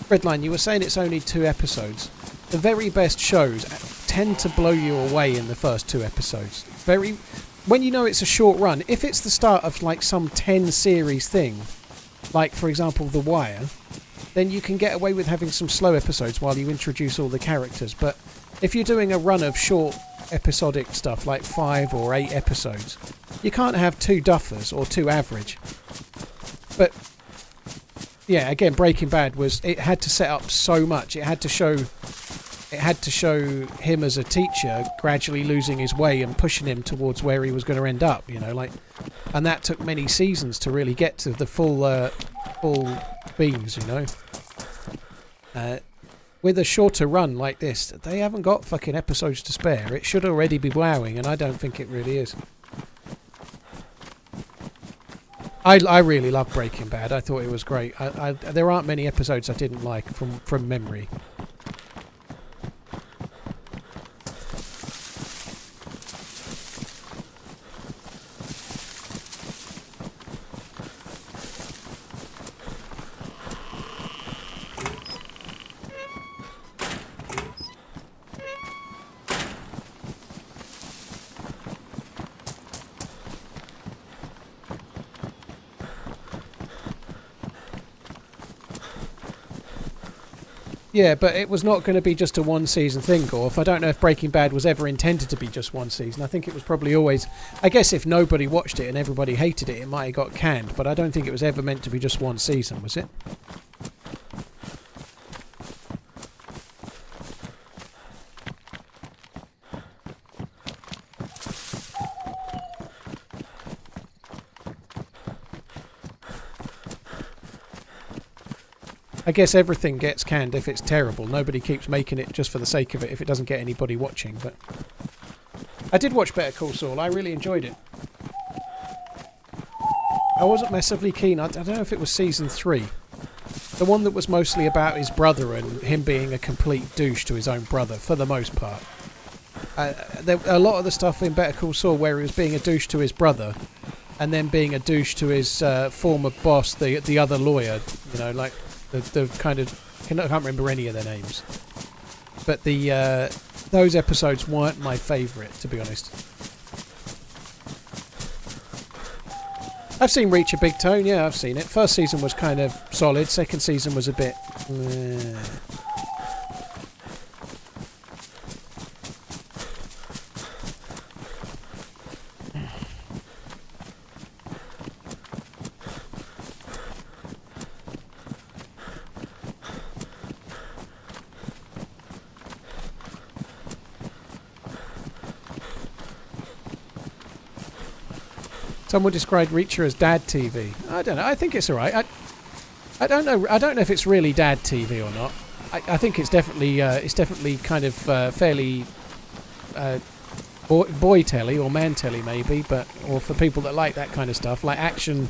Speaker 1: Redline, you were saying it's only 2 episodes. The very best shows tend to blow you away in the first 2 episodes. When you know it's a short run, if it's the start of like some 10 series thing, like for example The Wire, then you can get away with having some slow episodes while you introduce all the characters. But if you're doing a run of short episodic stuff like 5 or 8 episodes, you can't have 2 duffers or 2 average. But yeah, again, Breaking Bad it had to set up so much. It had to show him as a teacher gradually losing his way and pushing him towards where he was going to end up, you know, like, and that took many seasons to really get to the full beams, you know. With a shorter run like this, they haven't got fucking episodes to spare. It should already be wowing, and I don't think it really is. I really love Breaking Bad. I thought it was great. There aren't many episodes I didn't like from memory. Yeah, but it was not going to be just a one-season thing, Gorf. I don't know if Breaking Bad was ever intended to be just one season. I think it was probably always... I guess if nobody watched it and everybody hated it, it might have got canned, but I don't think it was ever meant to be just one season, was it? I guess everything gets canned if it's terrible. Nobody keeps making it just for the sake of it if it doesn't get anybody watching. But I did watch Better Call Saul. I really enjoyed it. I wasn't massively keen. I don't know if it was season 3. The one that was mostly about his brother and him being a complete douche to his own brother, for the most part. A lot of the stuff in Better Call Saul where he was being a douche to his brother and then being a douche to his former boss, the other lawyer, you know, like... The kind of... I can't remember any of their names. But those episodes weren't my favourite, to be honest. I've seen Reach a Big Tone, yeah, I've seen it. First season was kind of solid, second season was a bit... Someone described Reacher as dad TV. I don't know. I think it's alright. I don't know. I don't know if it's really dad TV or not. I think it's definitely kind of fairly boy telly or man telly maybe, or for people that like that kind of stuff, like action,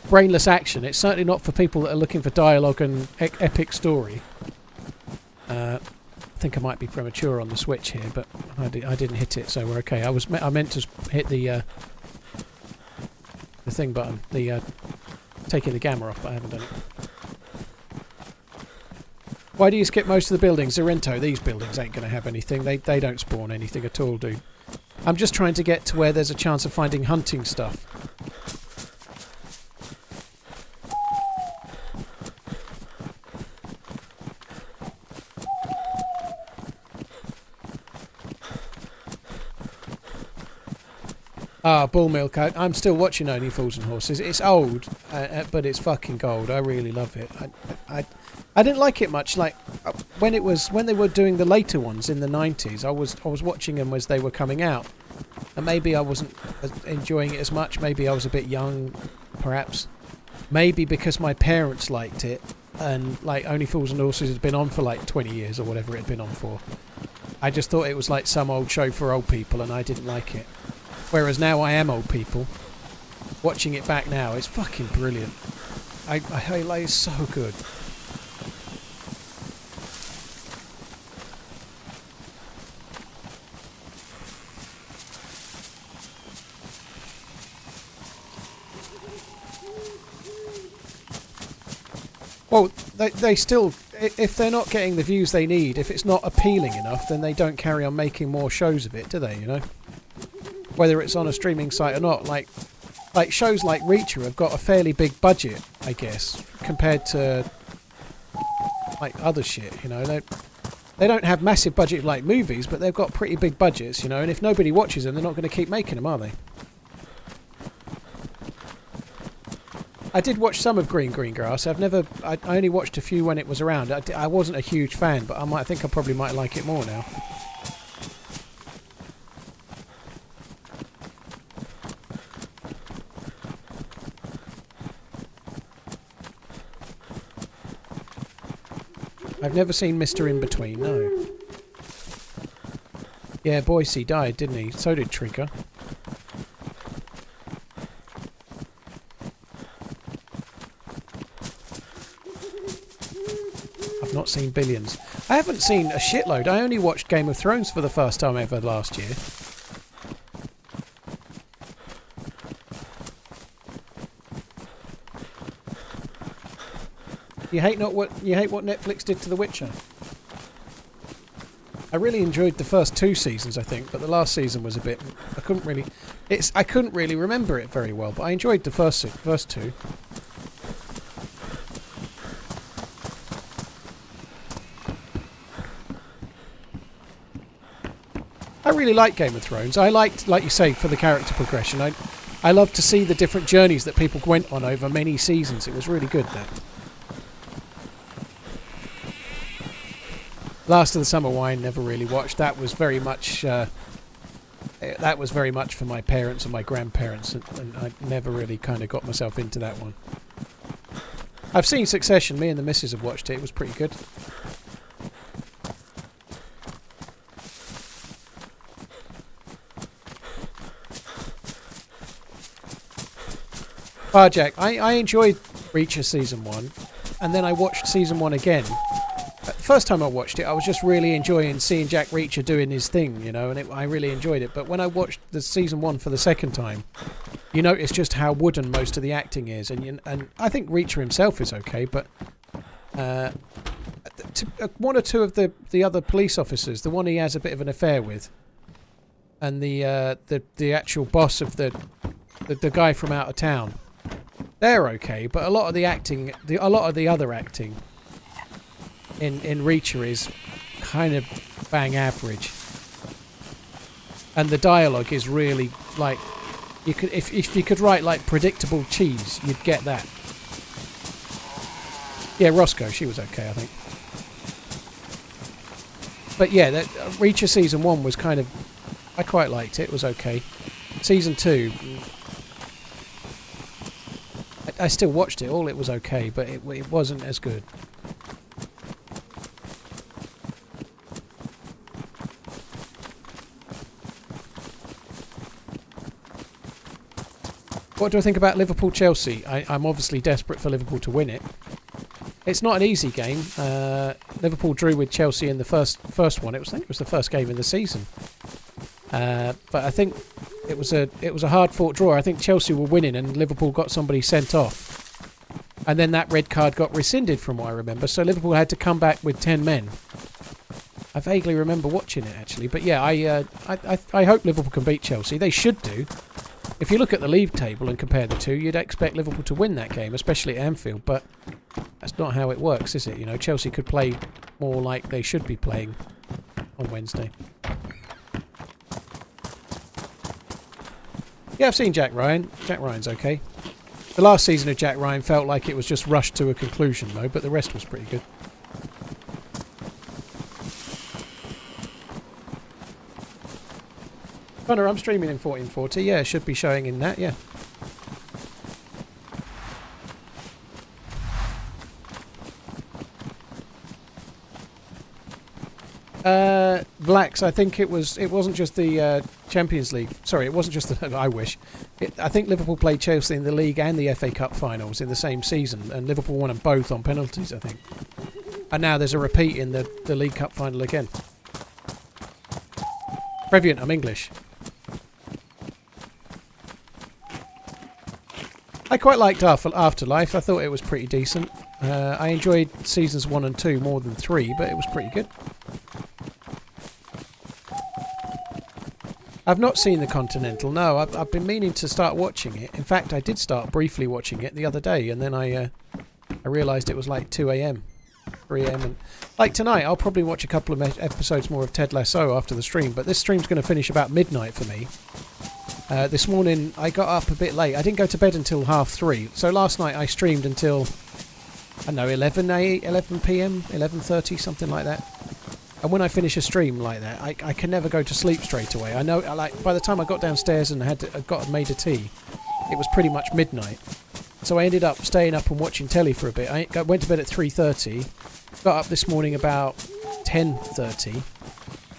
Speaker 1: brainless action. It's certainly not for people that are looking for dialogue and epic story. I think I might be premature on the switch here, but I didn't hit it, so we're okay. I meant to hit the thing button, taking the gamma off, but I haven't done it. Why do you skip most of the buildings? Zorrento, these buildings ain't going to have anything. They don't spawn anything at all, dude. I'm just trying to get to where there's a chance of finding hunting stuff. Bull Milk. I'm still watching Only Fools and Horses. It's old, but it's fucking gold. I really love it. I didn't like it much. Like when they were doing the later ones in the 90s, I was watching them as they were coming out, and maybe I wasn't enjoying it as much. Maybe I was a bit young, perhaps. Maybe because my parents liked it, and like Only Fools and Horses had been on for like 20 years or whatever it had been on for. I just thought it was like some old show for old people, and I didn't like it. Whereas now I am old people. Watching it back now, it's fucking brilliant. Heli is so good. Well, they still, if they're not getting the views they need, if it's not appealing enough, then they don't carry on making more shows of it, do they, you know? Whether it's on a streaming site or not, like shows like Reacher have got a fairly big budget, I guess, compared to like other shit, you know. They don't have massive budget like movies, but they've got pretty big budgets, you know, and if nobody watches them, they're not going to keep making them, are they? I did watch some of Green Grass. I only watched a few when it was around. I wasn't a huge fan, but I think I probably might like it more now. I've never seen Mr. In Between, no. Yeah, Boise died, didn't he? So did Trigger. I've not seen Billions. I haven't seen a shitload. I only watched Game of Thrones for the first time ever last year. You hate what Netflix did to The Witcher? I really enjoyed the first 2 seasons, I think, but the last season was a bit. I couldn't really remember it very well, but I enjoyed the first 2. I really like Game of Thrones. I liked, like you say, for the character progression. I love to see the different journeys that people went on over many seasons. It was really good, that. Last of the Summer Wine, never really watched. That was very much for my parents and my grandparents, and I never really kind of got myself into that one. I've seen Succession. Me and the missus have watched it. It was pretty good. Jack, I enjoyed Reacher Season 1, and then I watched Season 1 again. The first time I watched it, I was just really enjoying seeing Jack Reacher doing his thing, you know, and I really enjoyed it. But when I watched the Season 1 for the second time, you notice just how wooden most of the acting is. And I think Reacher himself is okay, but one or two of the other police officers, the one he has a bit of an affair with, and the actual boss of the guy from out of town, they're okay, but a lot of the other acting in Reacher is kind of bang average, and the dialogue is really like if you could write like predictable cheese, you'd get that. Yeah, Roscoe, she was okay, I think. But yeah, that Reacher Season 1 was kind of, I quite liked it. It was okay. Season 2. I still watched it all. It was okay, but it wasn't as good. What do I think about Liverpool-Chelsea? I'm obviously desperate for Liverpool to win it. It's not an easy game. Liverpool drew with Chelsea in the first one. I think it was the first game of the season. But I think it was a hard-fought draw. I think Chelsea were winning and Liverpool got somebody sent off. And then that red card got rescinded from what I remember. So Liverpool had to come back with 10 men. I vaguely remember watching it, actually. But yeah, I hope Liverpool can beat Chelsea. They should do. If you look at the league table and compare the two, you'd expect Liverpool to win that game, especially at Anfield. But that's not how it works, is it? You know, Chelsea could play more like they should be playing on Wednesday. Yeah, I've seen Jack Ryan. Jack Ryan's okay. The last season of Jack Ryan felt like it was just rushed to a conclusion, though, but the rest was pretty good. Connor, I'm streaming in 1440. Yeah, it should be showing in that, yeah. Blacks, I think it wasn't just the Champions League. Sorry, it wasn't just the... I wish. I think Liverpool played Chelsea in the League and the FA Cup finals in the same season, and Liverpool won them both on penalties, I think. And now there's a repeat in the League Cup final again. Previant, I'm English. I quite liked Afterlife. I thought it was pretty decent. I enjoyed seasons 1 and 2 more than 3, but it was pretty good. I've not seen The Continental. No, I've been meaning to start watching it. In fact, I did start briefly watching it the other day, and then I realised it was like 2 a.m. 3 a.m. and like tonight, I'll probably watch a couple of episodes more of Ted Lasso after the stream. But this stream's going to finish about midnight for me. This morning I got up a bit late. I didn't go to bed until 3:30. So last night I streamed until I don't know 11 p.m. 11:30, something like that. And when I finish a stream like that, I can never go to sleep straight away. I know, like by the time I got downstairs and made a tea, it was pretty much midnight. So I ended up staying up and watching telly for a bit. I went to bed at 3:30, got up this morning about 10:30,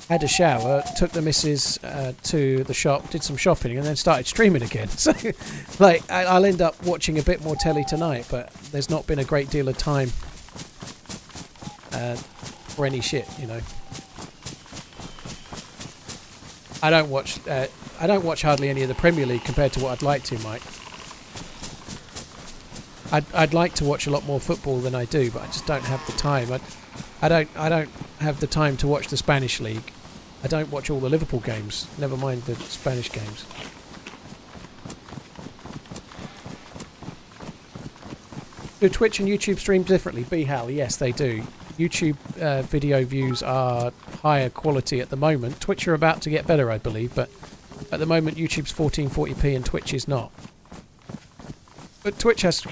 Speaker 1: had a shower, took the missus to the shop, did some shopping, and then started streaming again. So, like, I'll end up watching a bit more telly tonight, but there's not been a great deal of time for any shit, you know. I don't watch hardly any of the Premier League compared to what I'd like to, Mike. I'd like to watch a lot more football than I do, but I just don't have the time. I don't have the time to watch the Spanish league. I don't watch all the Liverpool games, never mind the Spanish games. Do Twitch and YouTube stream differently? B-Hal, yes they do. YouTube video views are higher quality at the moment. Twitch are about to get better, I believe, but at the moment YouTube's 1440p and Twitch is not. But Twitch has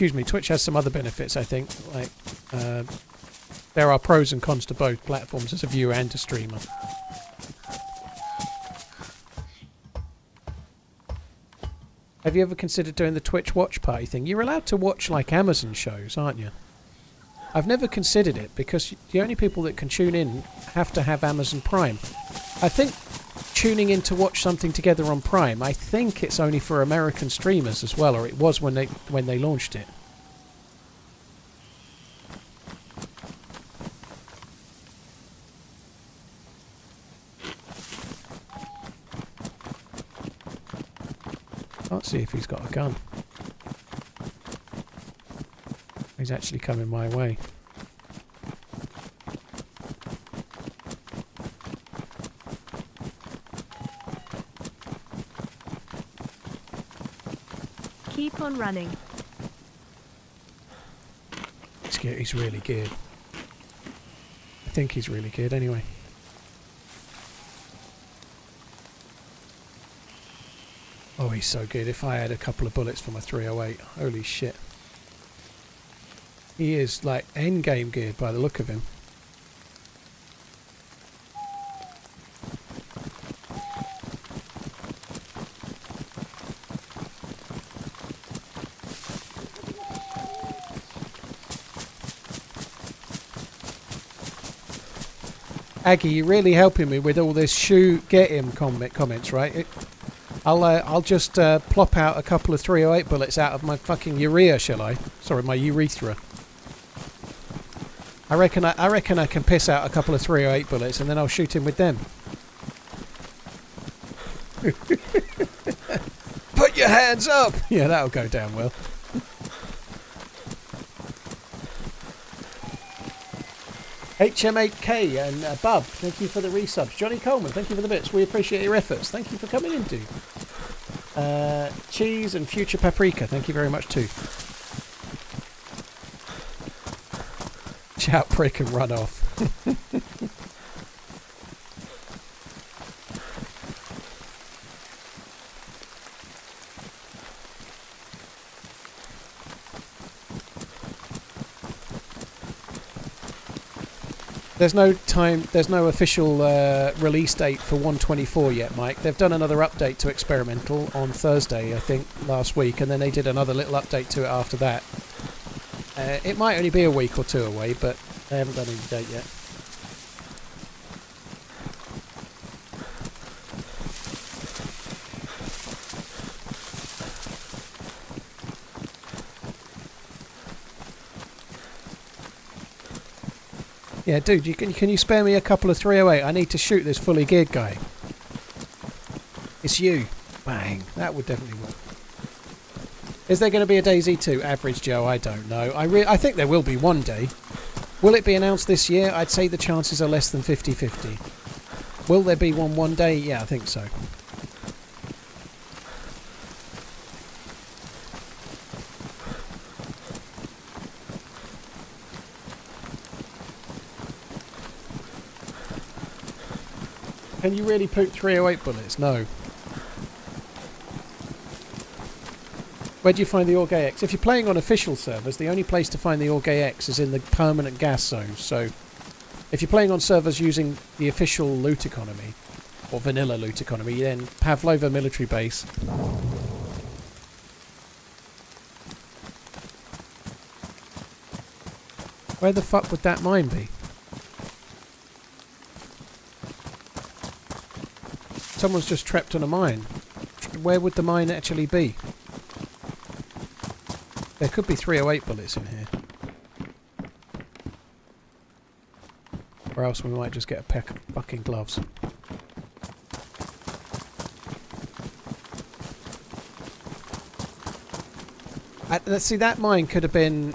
Speaker 1: some other benefits, I think. Like, there are pros and cons to both platforms as a viewer and a streamer. Have you ever considered doing the Twitch watch party thing? You're allowed to watch like Amazon shows, aren't you? I've never considered it because the only people that can tune in have to have Amazon Prime. I think tuning in to watch something together on Prime, I think it's only for American streamers as well, or it was when they launched it. Can't see if he's got a gun. He's actually coming my way.
Speaker 2: Keep on running.
Speaker 1: He's really good. I think he's really good anyway. Oh, he's so good. If I had a couple of bullets for my 308, holy shit. He is like endgame geared by the look of him. Aggie, you're really helping me with all this shoot get him comments, right? I'll just plop out a couple of 308 bullets out of my fucking urea, shall I? Sorry, my urethra. I reckon I can piss out a couple of 308 bullets and then I'll shoot him with them. Put your hands up! Yeah, that'll go down well. HM8K and Bub, thank you for the resubs. Johnny Coleman, thank you for the bits. We appreciate your efforts. Thank you for coming in, dude. Cheese and Future Paprika, thank you very much too. Shout, prick and run off. There's no official release date for 1.24 yet, Mike. They've done another update to Experimental on Thursday, I think, last week, and then they did another little update to it after that. It might only be a week or two away, but they haven't done any date yet. Yeah, dude, can you spare me a couple of 308? I need to shoot this fully geared guy. It's you. Bang. That would definitely work. Is there going to be a DayZ 2? Average Joe, I don't know. I think there will be one day. Will it be announced this year? I'd say the chances are less than 50-50. Will there be one day? Yeah, I think so. Can you really poop 308 bullets? No. Where do you find the Orgay X? If you're playing on official servers, the only place to find the Orgay X is in the permanent gas zones. So, if you're playing on servers using the official loot economy, or vanilla loot economy, then Pavlova military base. Where the fuck would that mine be? Someone's just trapped on a mine. Where would the mine actually be? There could be 308 bullets in here. Or else we might just get a pack of fucking gloves. Let's see, that mine could have been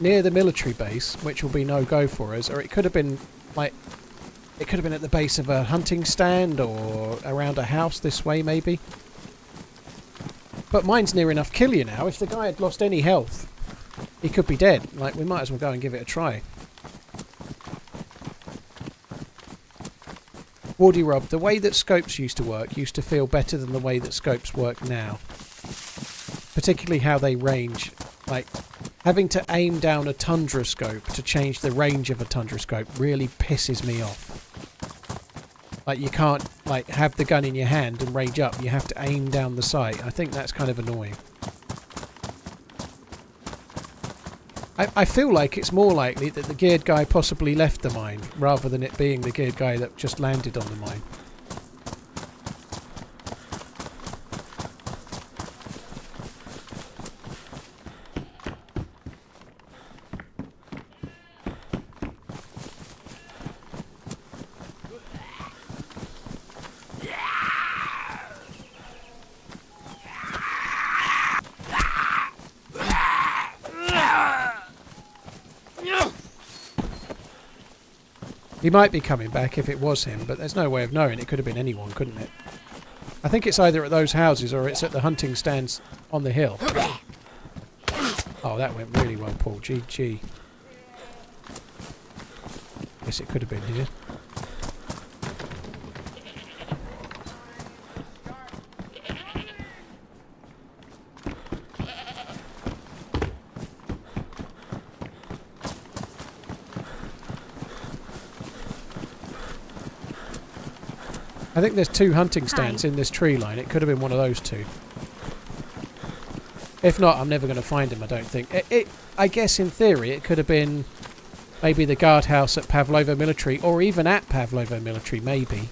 Speaker 1: near the military base, which will be no-go for us, or it could have been, like, it could have been at the base of a hunting stand, or around a house this way, maybe. But mine's near enough kill you now. If the guy had lost any health, he could be dead. Like, we might as well go and give it a try. Wardy Rob, the way that scopes used to work used to feel better than the way that scopes work now. Particularly how they range. Like, having to aim down a tundra scope to change the range of a tundra scope really pisses me off. Like, you can't, like, have the gun in your hand and range up. You have to aim down the sight. I think that's kind of annoying. I feel like it's more likely that the geared guy possibly left the mine, rather than it being the geared guy that just landed on the mine. He might be coming back if it was him, but there's no way of knowing. It could have been anyone, couldn't it? I think it's either at those houses or it's at the hunting stands on the hill. Oh, that went really well, Paul. GG. Guess it could have been here. I think there's 2 hunting stands in this tree line. It could have been one of those 2. If not, I'm never going to find him, I don't think. I guess in theory it could have been maybe the guardhouse at Pavlova Military, or even at Pavlova Military, maybe.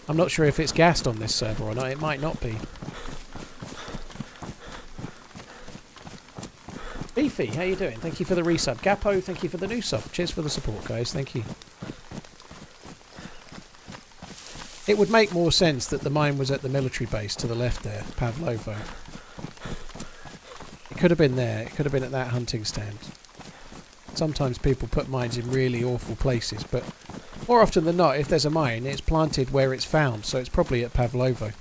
Speaker 1: I'm not sure if it's gassed on this server or not. It might not be. Beefy, how you doing? Thank you for the resub. Gapo, thank you for the new sub. Cheers for the support, guys. Thank you. It would make more sense that the mine was at the military base to the left there, Pavlovo. It could have been there. It could have been at that hunting stand. Sometimes people put mines in really awful places, but more often than not, if there's a mine, it's planted where it's found, so it's probably at Pavlovo.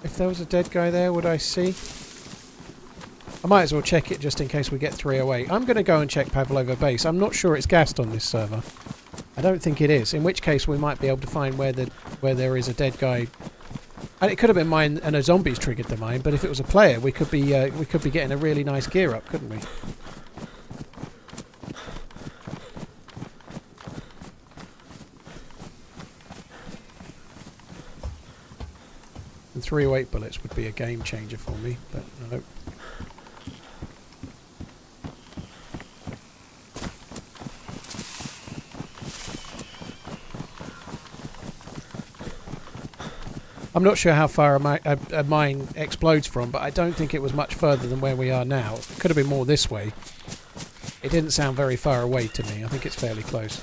Speaker 1: If there was a dead guy there, would I see? I might as well check it just in case we get 308. I'm going to go and check Pavlova base. I'm not sure it's gassed on this server. I don't think it is. In which case we might be able to find where there is a dead guy. And it could have been mine and a zombie's triggered the mine. But if it was a player, we could be getting a really nice gear up, couldn't we? And 308 bullets would be a game changer for me, but no. I'm not sure how far a mine explodes from, but I don't think it was much further than where we are now. It could have been more this way. It didn't sound very far away to me. I think it's fairly close.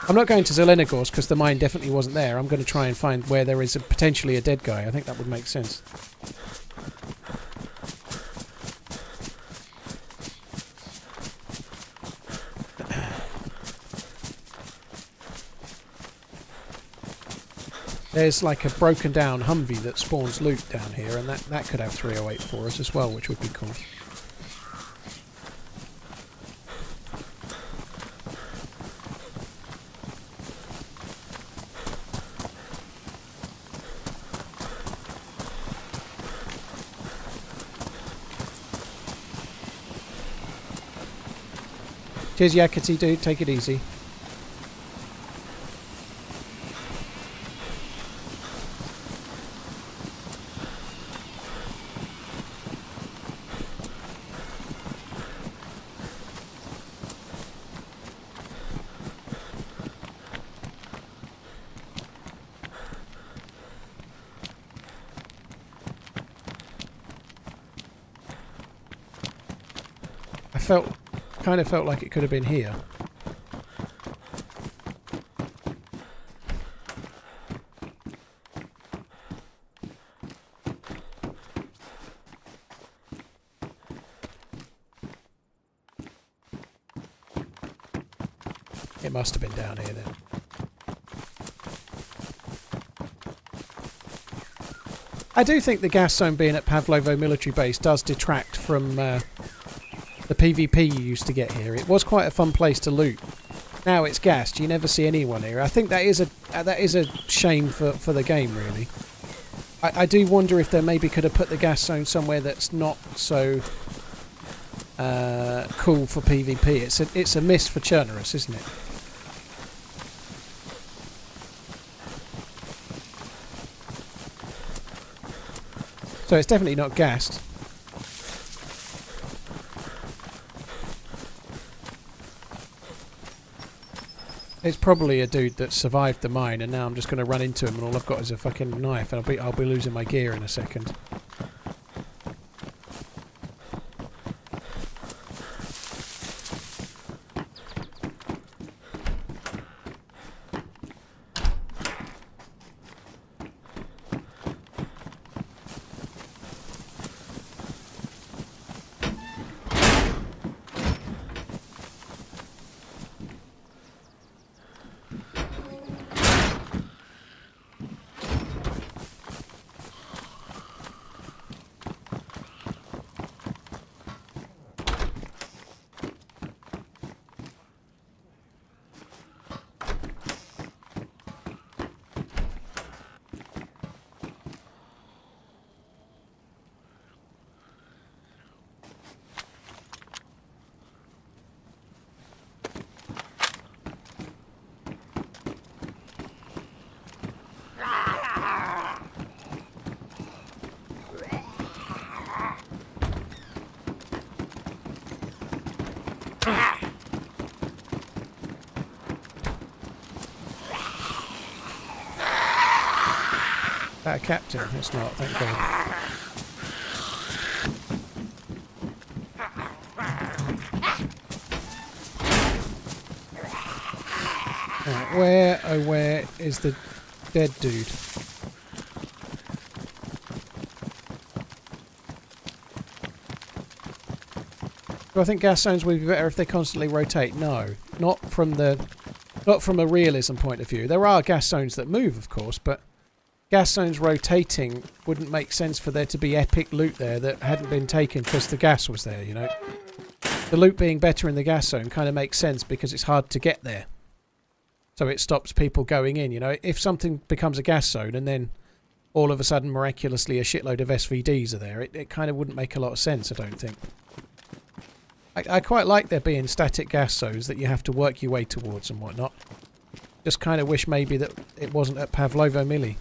Speaker 1: I'm not going to Zelenogorsk because the mine definitely wasn't there. I'm going to try and find where there is potentially a dead guy. I think that would make sense. There's like a broken down Humvee that spawns loot down here, and that could have 308 for us as well, which would be cool. Cheers, Yakety dude. Take it easy. Kind of felt like it could have been here. It must have been down here then. I do think the gas zone being at Pavlovo military base does detract from the PvP you used to get here. It was quite a fun place to loot. Now it's gassed. You never see anyone here. I think that is a shame for the game, really. I do wonder if they maybe could have put the gas zone somewhere that's not so cool for PvP. It's a miss for Chernarus, isn't it? So it's definitely not gassed. It's probably a dude that survived the mine, and now I'm just going to run into him, and all I've got is a fucking knife, and I'll be losing my gear in a second. A captain? It's not, thank God. Right, where is the dead dude? Do I think gas zones would be better if they constantly rotate? No, not from a realism point of view. There are gas zones that move, of course, but gas zones rotating wouldn't make sense for there to be epic loot there that hadn't been taken because the gas was there, you know. The loot being better in the gas zone kind of makes sense because it's hard to get there. So it stops people going in, you know. If something becomes a gas zone and then all of a sudden miraculously a shitload of SVDs are there, it kind of wouldn't make a lot of sense, I don't think. I quite like there being static gas zones that you have to work your way towards and whatnot. Just kind of wish maybe that it wasn't at Pavlovo Mili.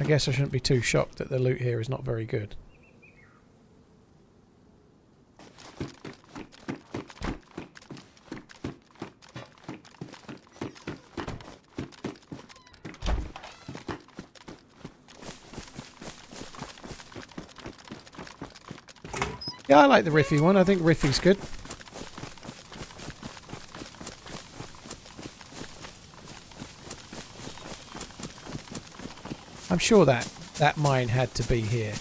Speaker 1: guess I shouldn't be too shocked that the loot here is not very good. Yeah, I like the Riffy one. I think Riffy's good. I'm sure that mine had to be here.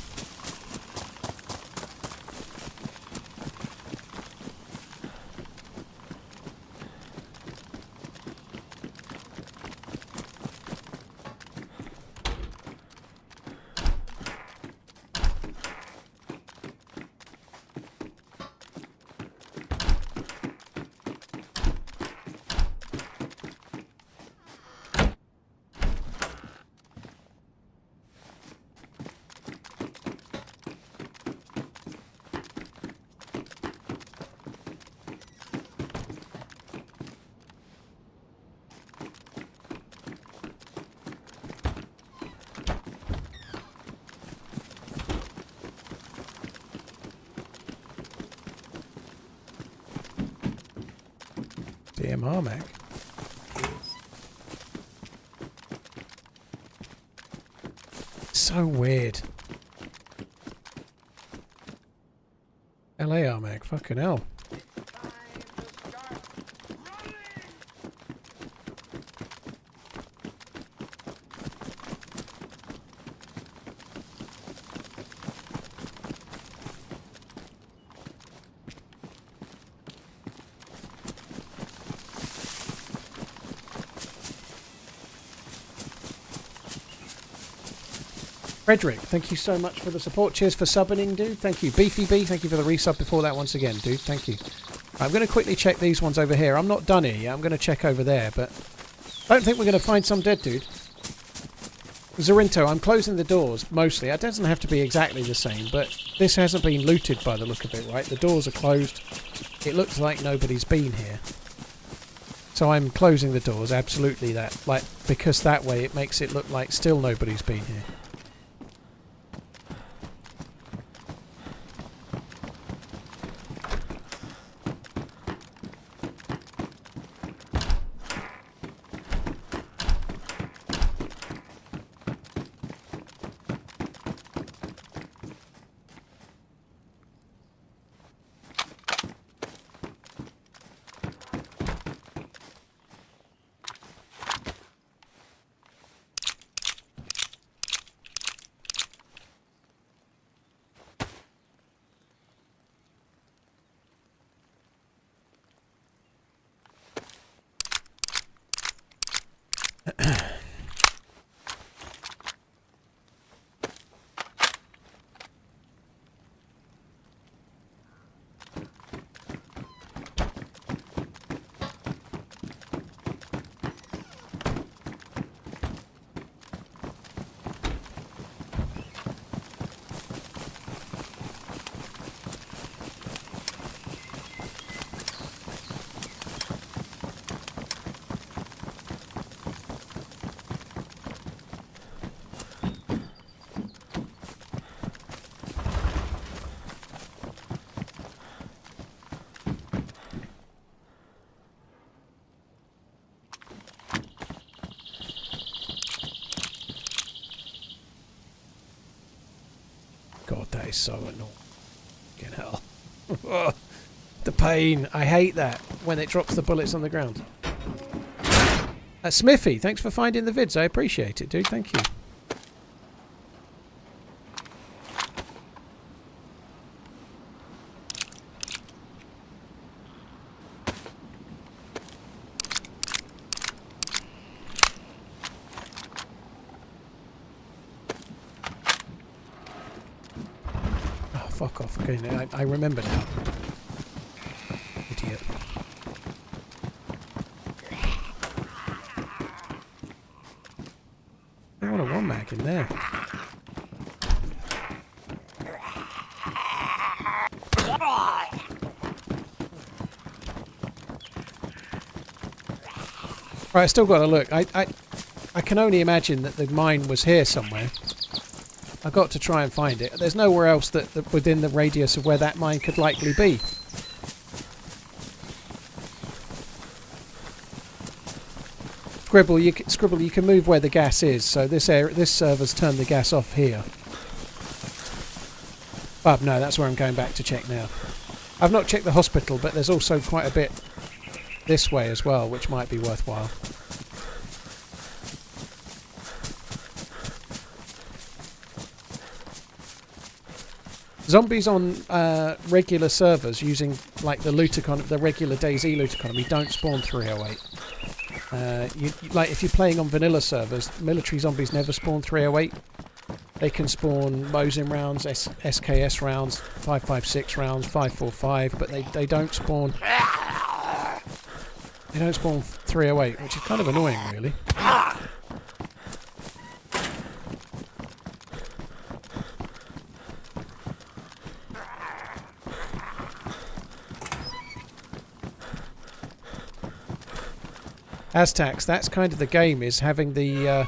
Speaker 1: DMR Mac. So weird. LAR Mac, fucking hell. Frederick, thank you so much for the support. Cheers for subbing, dude. Thank you. Beefy B, thank you for the resub before that once again, dude. Thank you. I'm going to quickly check these ones over here. I'm not done here yet. I'm going to check over there, but I don't think we're going to find some dead dude. Zorinto, I'm closing the doors, mostly. It doesn't have to be exactly the same, but this hasn't been looted by the look of it, right? The doors are closed. It looks like nobody's been here. So I'm closing the doors, absolutely that. Like, because that way it makes it look like still nobody's been here. God, that is so annoying. Fucking hell. The pain. I hate that when it drops the bullets on the ground. Smithy, thanks for finding the vids. I appreciate it, dude. Thank you. Fuck off. Okay, I remember now. Idiot. I want a one mag in there. Right, I still got to look. I can only imagine that the mine was here somewhere. I got to try and find it. There's nowhere else that within the radius of where that mine could likely be. Scribble, you can move where the gas is. So this server's turned the gas off here. Oh, no, that's where I'm going back to check now. I've not checked the hospital, but there's also quite a bit this way as well, which might be worthwhile. Zombies on regular servers using like the regular DayZ loot economy don't spawn 308. Like if you're playing on vanilla servers, military zombies never spawn 308. They can spawn Mosin rounds, SKS rounds, 5.56 rounds, 5.45, but they don't spawn. They don't spawn 308, which is kind of annoying, really. Aztacs, that's kind of the game, is having the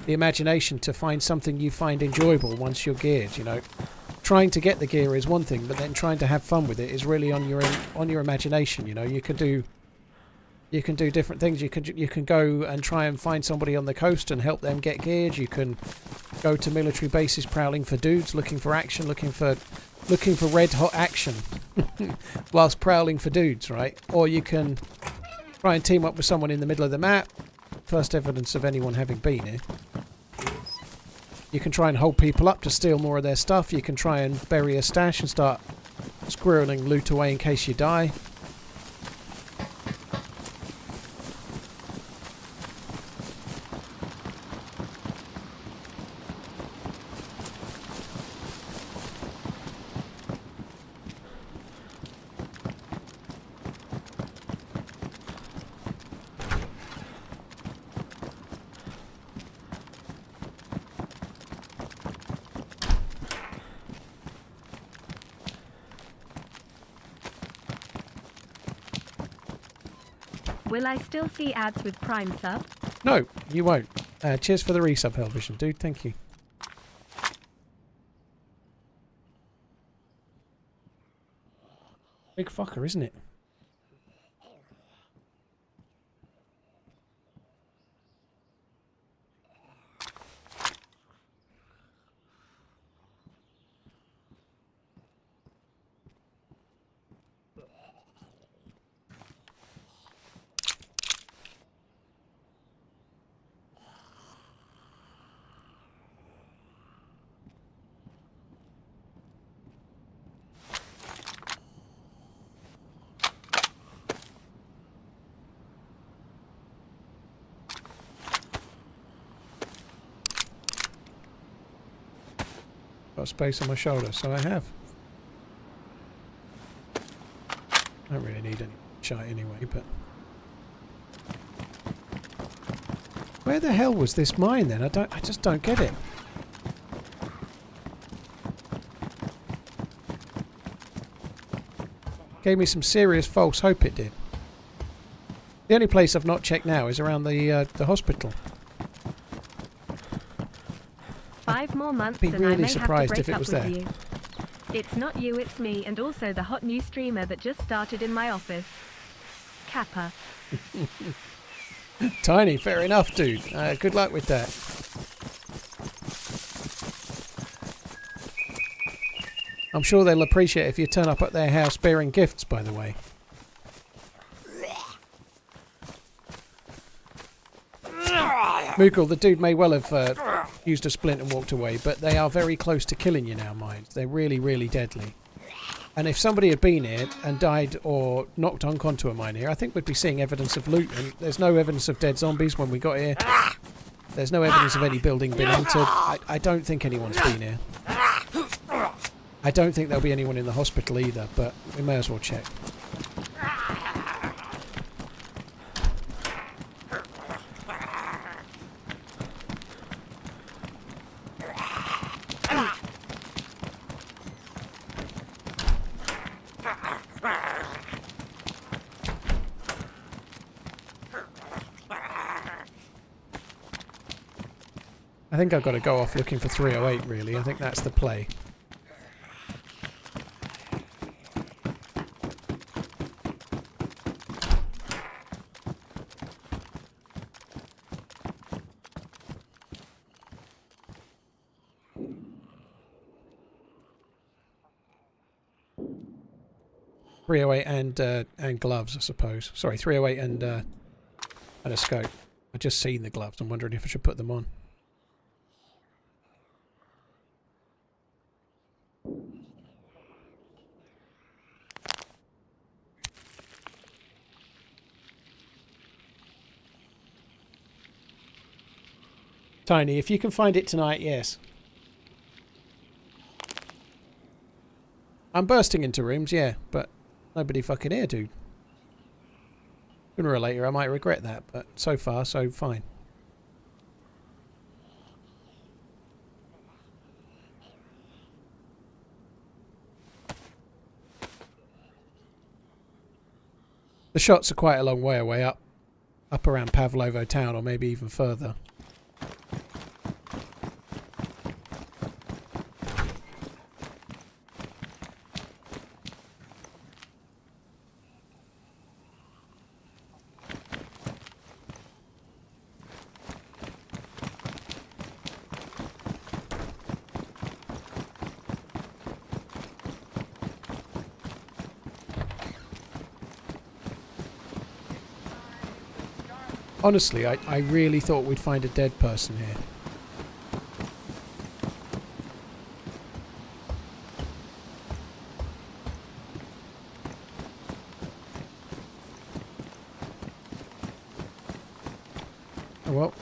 Speaker 1: imagination to find something you find enjoyable once you're geared, you know. Trying to get the gear is one thing, but then trying to have fun with it is really on your imagination, you know. You can do different things. You can go and try and find somebody on the coast and help them get geared. You can go to military bases prowling for dudes, looking for action, looking for red hot action whilst prowling for dudes, right? Or you can try and team up with someone in the middle of the map. First evidence of anyone having been here. You can try and hold people up to steal more of their stuff. You can try and bury a stash and start squirreling loot away in case you die.
Speaker 2: Will I still see ads with Prime sub?
Speaker 1: No, you won't. Cheers for the resub, Hellvision, dude. Thank you. Big fucker, isn't it? Got space on my shoulder, so I have. I don't really need any shite anyway, but... Where the hell was this mine then? I just don't get it. Gave me some serious false hope it did. The only place I've not checked now is around the hospital.
Speaker 2: 5 more months
Speaker 1: Be
Speaker 2: and
Speaker 1: really
Speaker 2: I may
Speaker 1: surprised
Speaker 2: have to
Speaker 1: if
Speaker 2: break
Speaker 1: it
Speaker 2: up
Speaker 1: was
Speaker 2: with
Speaker 1: there.
Speaker 2: you. It's not you, it's me, and also the hot new streamer that just started in my office. Kappa.
Speaker 1: Tiny, fair enough, dude. Good luck with that. I'm sure they'll appreciate if you turn up at their house bearing gifts, by the way. Moogle, the dude may well have used a splint and walked away, but they are very close to killing you now, mind. They're really, really deadly. And if somebody had been here and died or knocked on contour mine here, I think we'd be seeing evidence of loot. And there's no evidence of dead zombies when we got here. There's no evidence of any building being entered. I don't think anyone's been here. I don't think there'll be anyone in the hospital either, but we may as well check. I think I've got to go off looking for 308 really. I think that's the play. .308 and gloves, I suppose. Sorry, 308 and a scope. I've just seen the gloves. I'm wondering if I should put them on. Tiny, if you can find it tonight, yes. I'm bursting into rooms, yeah, but nobody fucking here, dude. Sooner or later, I might regret that, but so far, so fine. The shots are quite a long way away, up around Pavlovo town, or maybe even further. Honestly, I really thought we'd find a dead person here. Oh well,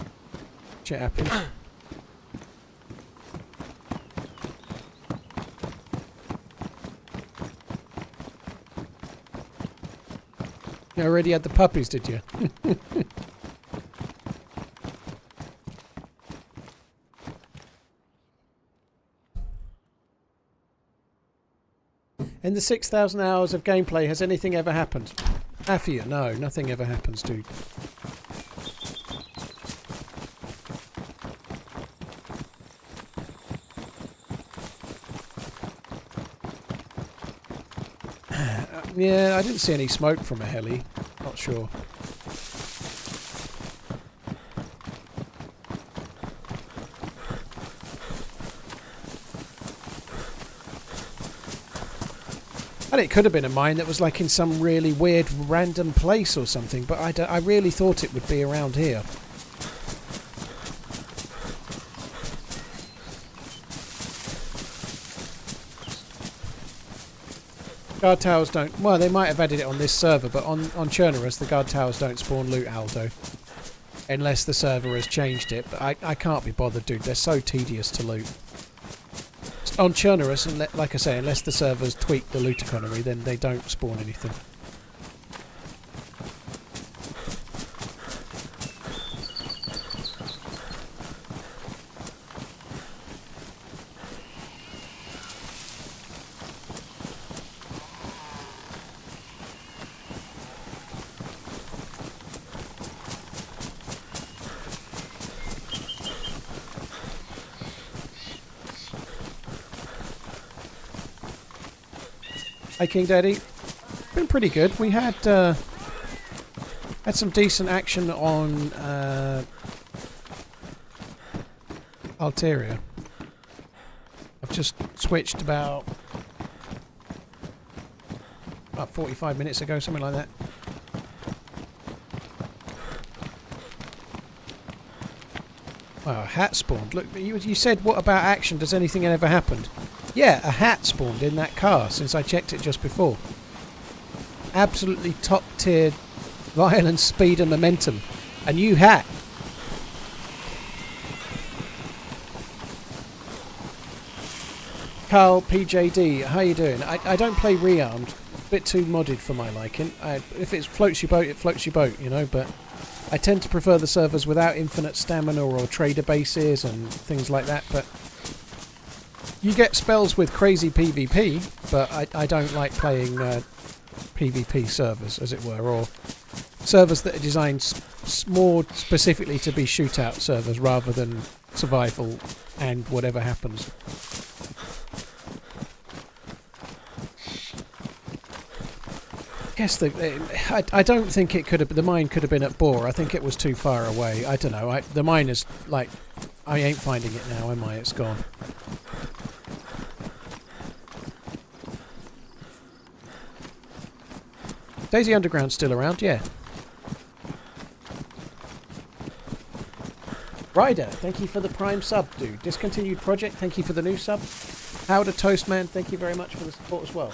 Speaker 1: shit happens. You already had the puppies, did you? In the 6,000 hours of gameplay, has anything ever happened? Afia, no, nothing ever happens, dude. Yeah, I didn't see any smoke from a heli. Not sure. And it could have been a mine that was like in some really weird random place or something, but I really thought it would be around here. Guard towers don't... Well, they might have added it on this server, but on Chernarus, the guard towers don't spawn loot, Aldo. Unless the server has changed it, but I can't be bothered, dude. They're so tedious to loot. On Chernarus, and like I say, unless the servers tweak the loot economy, then they don't spawn anything. Hey King Daddy, been pretty good. We had some decent action on Alteria. I've just switched about 45 minutes ago, something like that. Wow, a hat spawned. Look, you said what about action? Does anything ever happened? Yeah, a hat spawned in that car since I checked it just before. Absolutely top tier violence, speed and momentum. A new hat. Carl PJD, how you doing? I don't play rearmed. A bit too modded for my liking. If it floats your boat, it floats your boat, you know, but I tend to prefer the servers without infinite stamina or trader bases and things like that, but you get spells with crazy PvP, but I don't like playing PvP servers, as it were, or servers that are designed more specifically to be shootout servers rather than survival and whatever happens. Guess I don't think it could have. The mine could have been at Boar. I think it was too far away. I don't know. The mine is like, I ain't finding it now, am I? It's gone. DayZ Underground's still around, yeah. Ryder, thank you for the Prime sub, dude. Discontinued Project, thank you for the new sub. Howder Toastman, thank you very much for the support as well.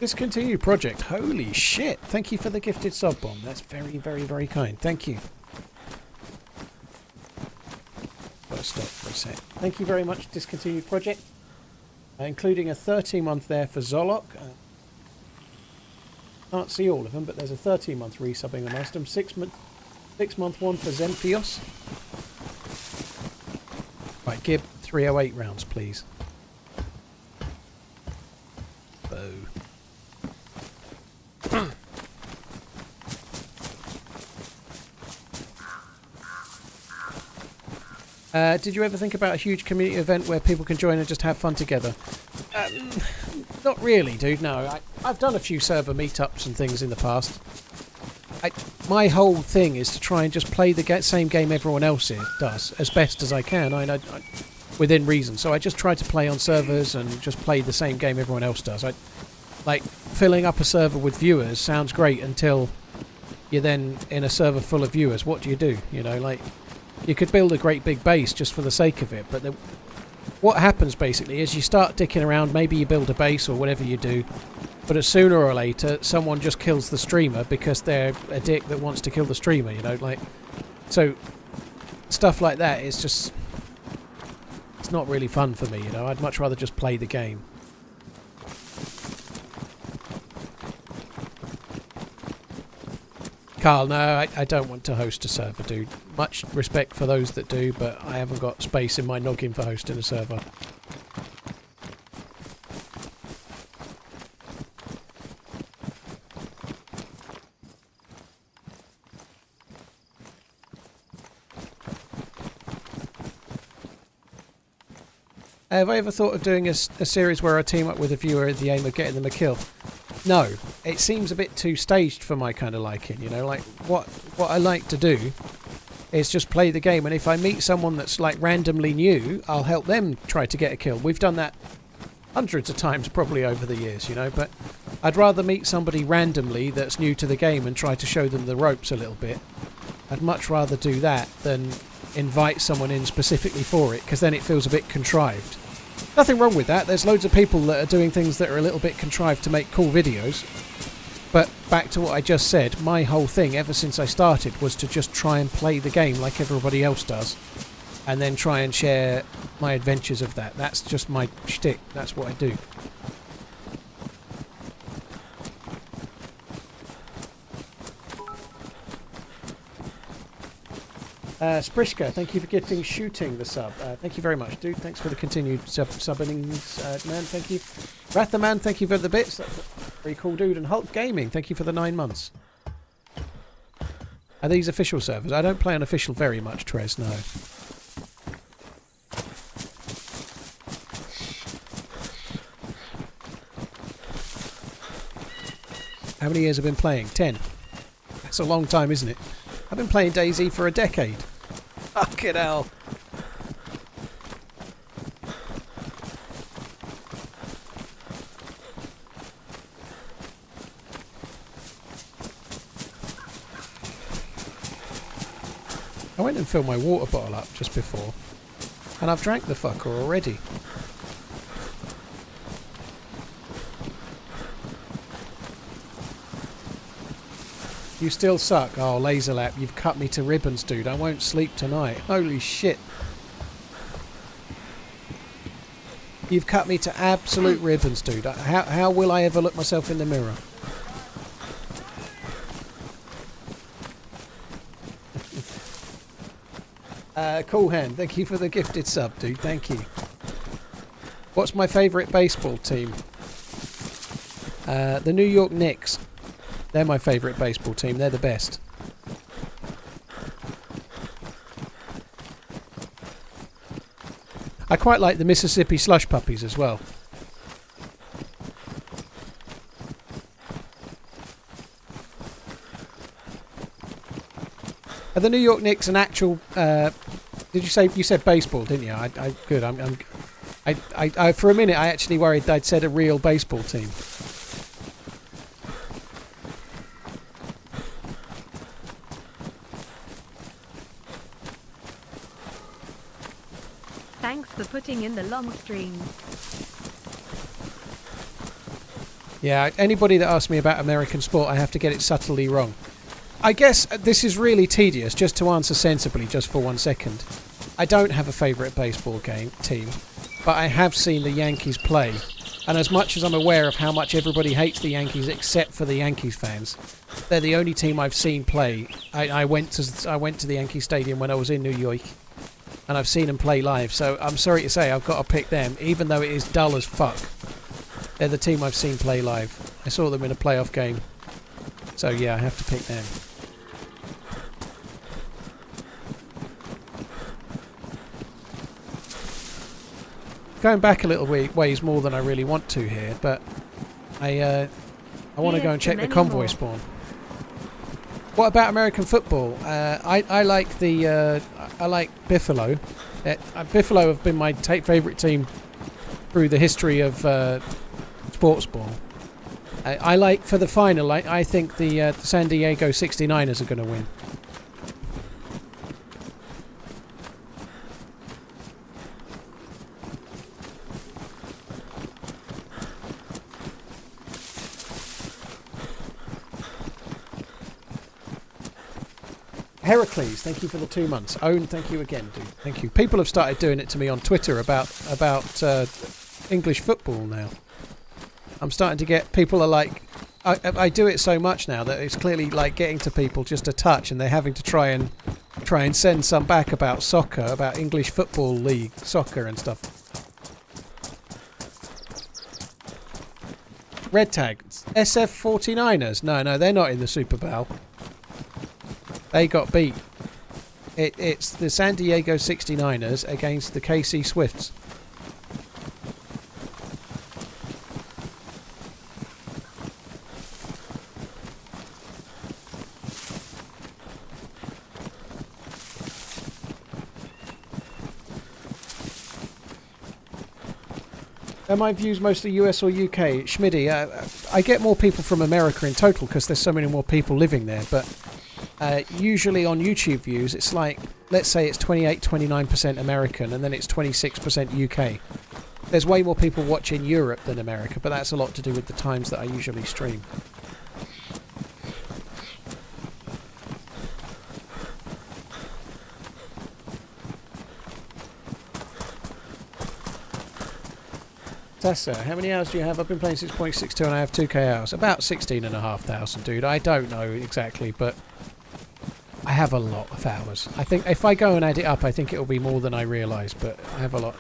Speaker 1: Discontinued Project. Holy shit. Thank you for the gifted sub bomb. That's very, very, very kind. Thank you. Gotta stop for a sec. Thank you very much, Discontinued Project. Including a 13-month there for Zolok. Can't see all of them, but there's a 13-month resubbing amongst them. 6-month one for Zemphios. Right, Gib, 308 rounds, please. Boo. Did you ever think about a huge community event where people can join and just have fun together? Not really, dude, no. I've done a few server meetups and things in the past. My whole thing is to try and just play the same game everyone else does, as best as I can, within reason. So I just try to play on servers and just play the same game everyone else does. Like, filling up a server with viewers sounds great until you're then in a server full of viewers. What do? You know, like, you could build a great big base just for the sake of it, but what happens basically is you start dicking around, maybe you build a base or whatever you do, but sooner or later someone just kills the streamer because they're a dick that wants to kill the streamer, you know, like, so stuff like that is just, it's not really fun for me, you know. I'd much rather just play the game. Carl, no, I don't want to host a server, dude. Much respect for those that do, but I haven't got space in my noggin for hosting a server. Have I ever thought of doing a series where I team up with a viewer with the aim of getting them a kill? No, it seems a bit too staged for my kind of liking, you know, like what I like to do is just play the game, and if I meet someone that's like randomly new, I'll help them try to get a kill. We've done that hundreds of times probably over the years, you know, but I'd rather meet somebody randomly that's new to the game and try to show them the ropes a little bit. I'd much rather do that than invite someone in specifically for it, because then it feels a bit contrived. Nothing wrong with that. There's loads of people that are doing things that are a little bit contrived to make cool videos. But back to what I just said, my whole thing ever since I started was to just try and play the game like everybody else does, and then try and share my adventures of that. That's just my shtick. That's what I do. Sprishka, thank you for getting shooting the sub. Thank you very much, dude. Thanks for the continued subbing, man. Thank you. Rathaman, thank you for the bits. That's a very cool, dude. And Hulk Gaming, thank you for the 9 months. Are these official servers? I don't play on official very much, Trez, no. How many years have I been playing? 10. That's a long time, isn't it? I've been playing DayZ for a decade. Fucking hell. I went and filled my water bottle up just before, and I've drank the fucker already. You still suck. Oh, Laserlap, you've cut me to ribbons, dude. I won't sleep tonight. Holy shit. You've cut me to absolute ribbons, dude. How will I ever look myself in the mirror? Cool Hand, thank you for the gifted sub, dude. Thank you. What's my favourite baseball team? The New York Knicks. They're my favourite baseball team. They're the best. I quite like the Mississippi Slush Puppies as well. Are the New York Knicks an actual? Did you said baseball, didn't you? Good. I for a minute I actually worried they'd said a real baseball team.
Speaker 2: Thanks for putting in the long streams.
Speaker 1: Yeah, anybody that asks me about American sport, I have to get it subtly wrong. I guess this is really tedious, just to answer sensibly just for 1 second. I don't have a favourite baseball team, but I have seen the Yankees play. And as much as I'm aware of how much everybody hates the Yankees except for the Yankees fans, they're the only team I've seen play. I went to the Yankee Stadium when I was in New York, and I've seen them play live, so I'm sorry to say I've got to pick them, even though it is dull as fuck. They're the team I've seen play live. I saw them in a playoff game, so yeah, I have to pick them. Going back a little ways more than I really want to here, but I want to go and check the convoy spawn. What about American football? I like Buffalo. Buffalo have been my favourite team through the history of sports ball. I like for the final. I think the San Diego 69ers are going to win. Heracles, thank you for the 2 months. Owen, thank you again, dude. Thank you. People have started doing it to me on Twitter about English football now. I'm starting to get people are like, I do it so much now that it's clearly like getting to people just a touch, and they're having to try and send some back about soccer, about English football league soccer and stuff. Red tag, SF 49ers. No, they're not in the Super Bowl. They got beat. It's the San Diego 69ers against the KC Swifts. Are my views mostly US or UK? Schmidty, I get more people from America in total because there's so many more people living there, but usually on YouTube views it's like, let's say it's 28-29% American and then it's 26% UK. There's way more people watching Europe than America, but that's a lot to do with the times that I usually stream. Tessa, how many hours do you have? I've been playing 6.62 and I have 2k hours. About 16,500, dude. I don't know exactly, but I have a lot of hours. I think if I go and add it up, I think it'll be more than I realise, but I have a lot.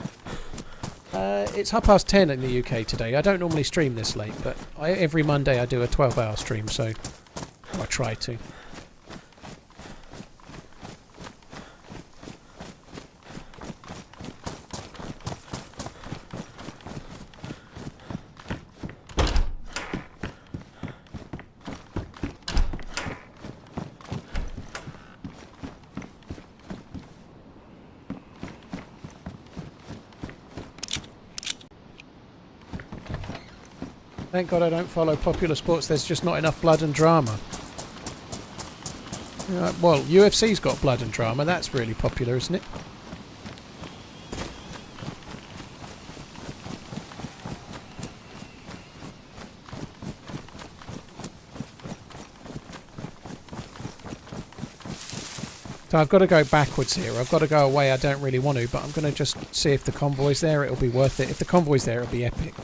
Speaker 1: It's 10:30 in the UK today. I don't normally stream this late, but every Monday I do a 12-hour stream, so I try to. Thank God I don't follow popular sports, there's just not enough blood and drama. Well, UFC's got blood and drama, that's really popular, isn't it? So I've got to go backwards here, I've got to go away, I don't really want to, but I'm going to just see if the convoy's there, it'll be worth it. If the convoy's there, it'll be epic.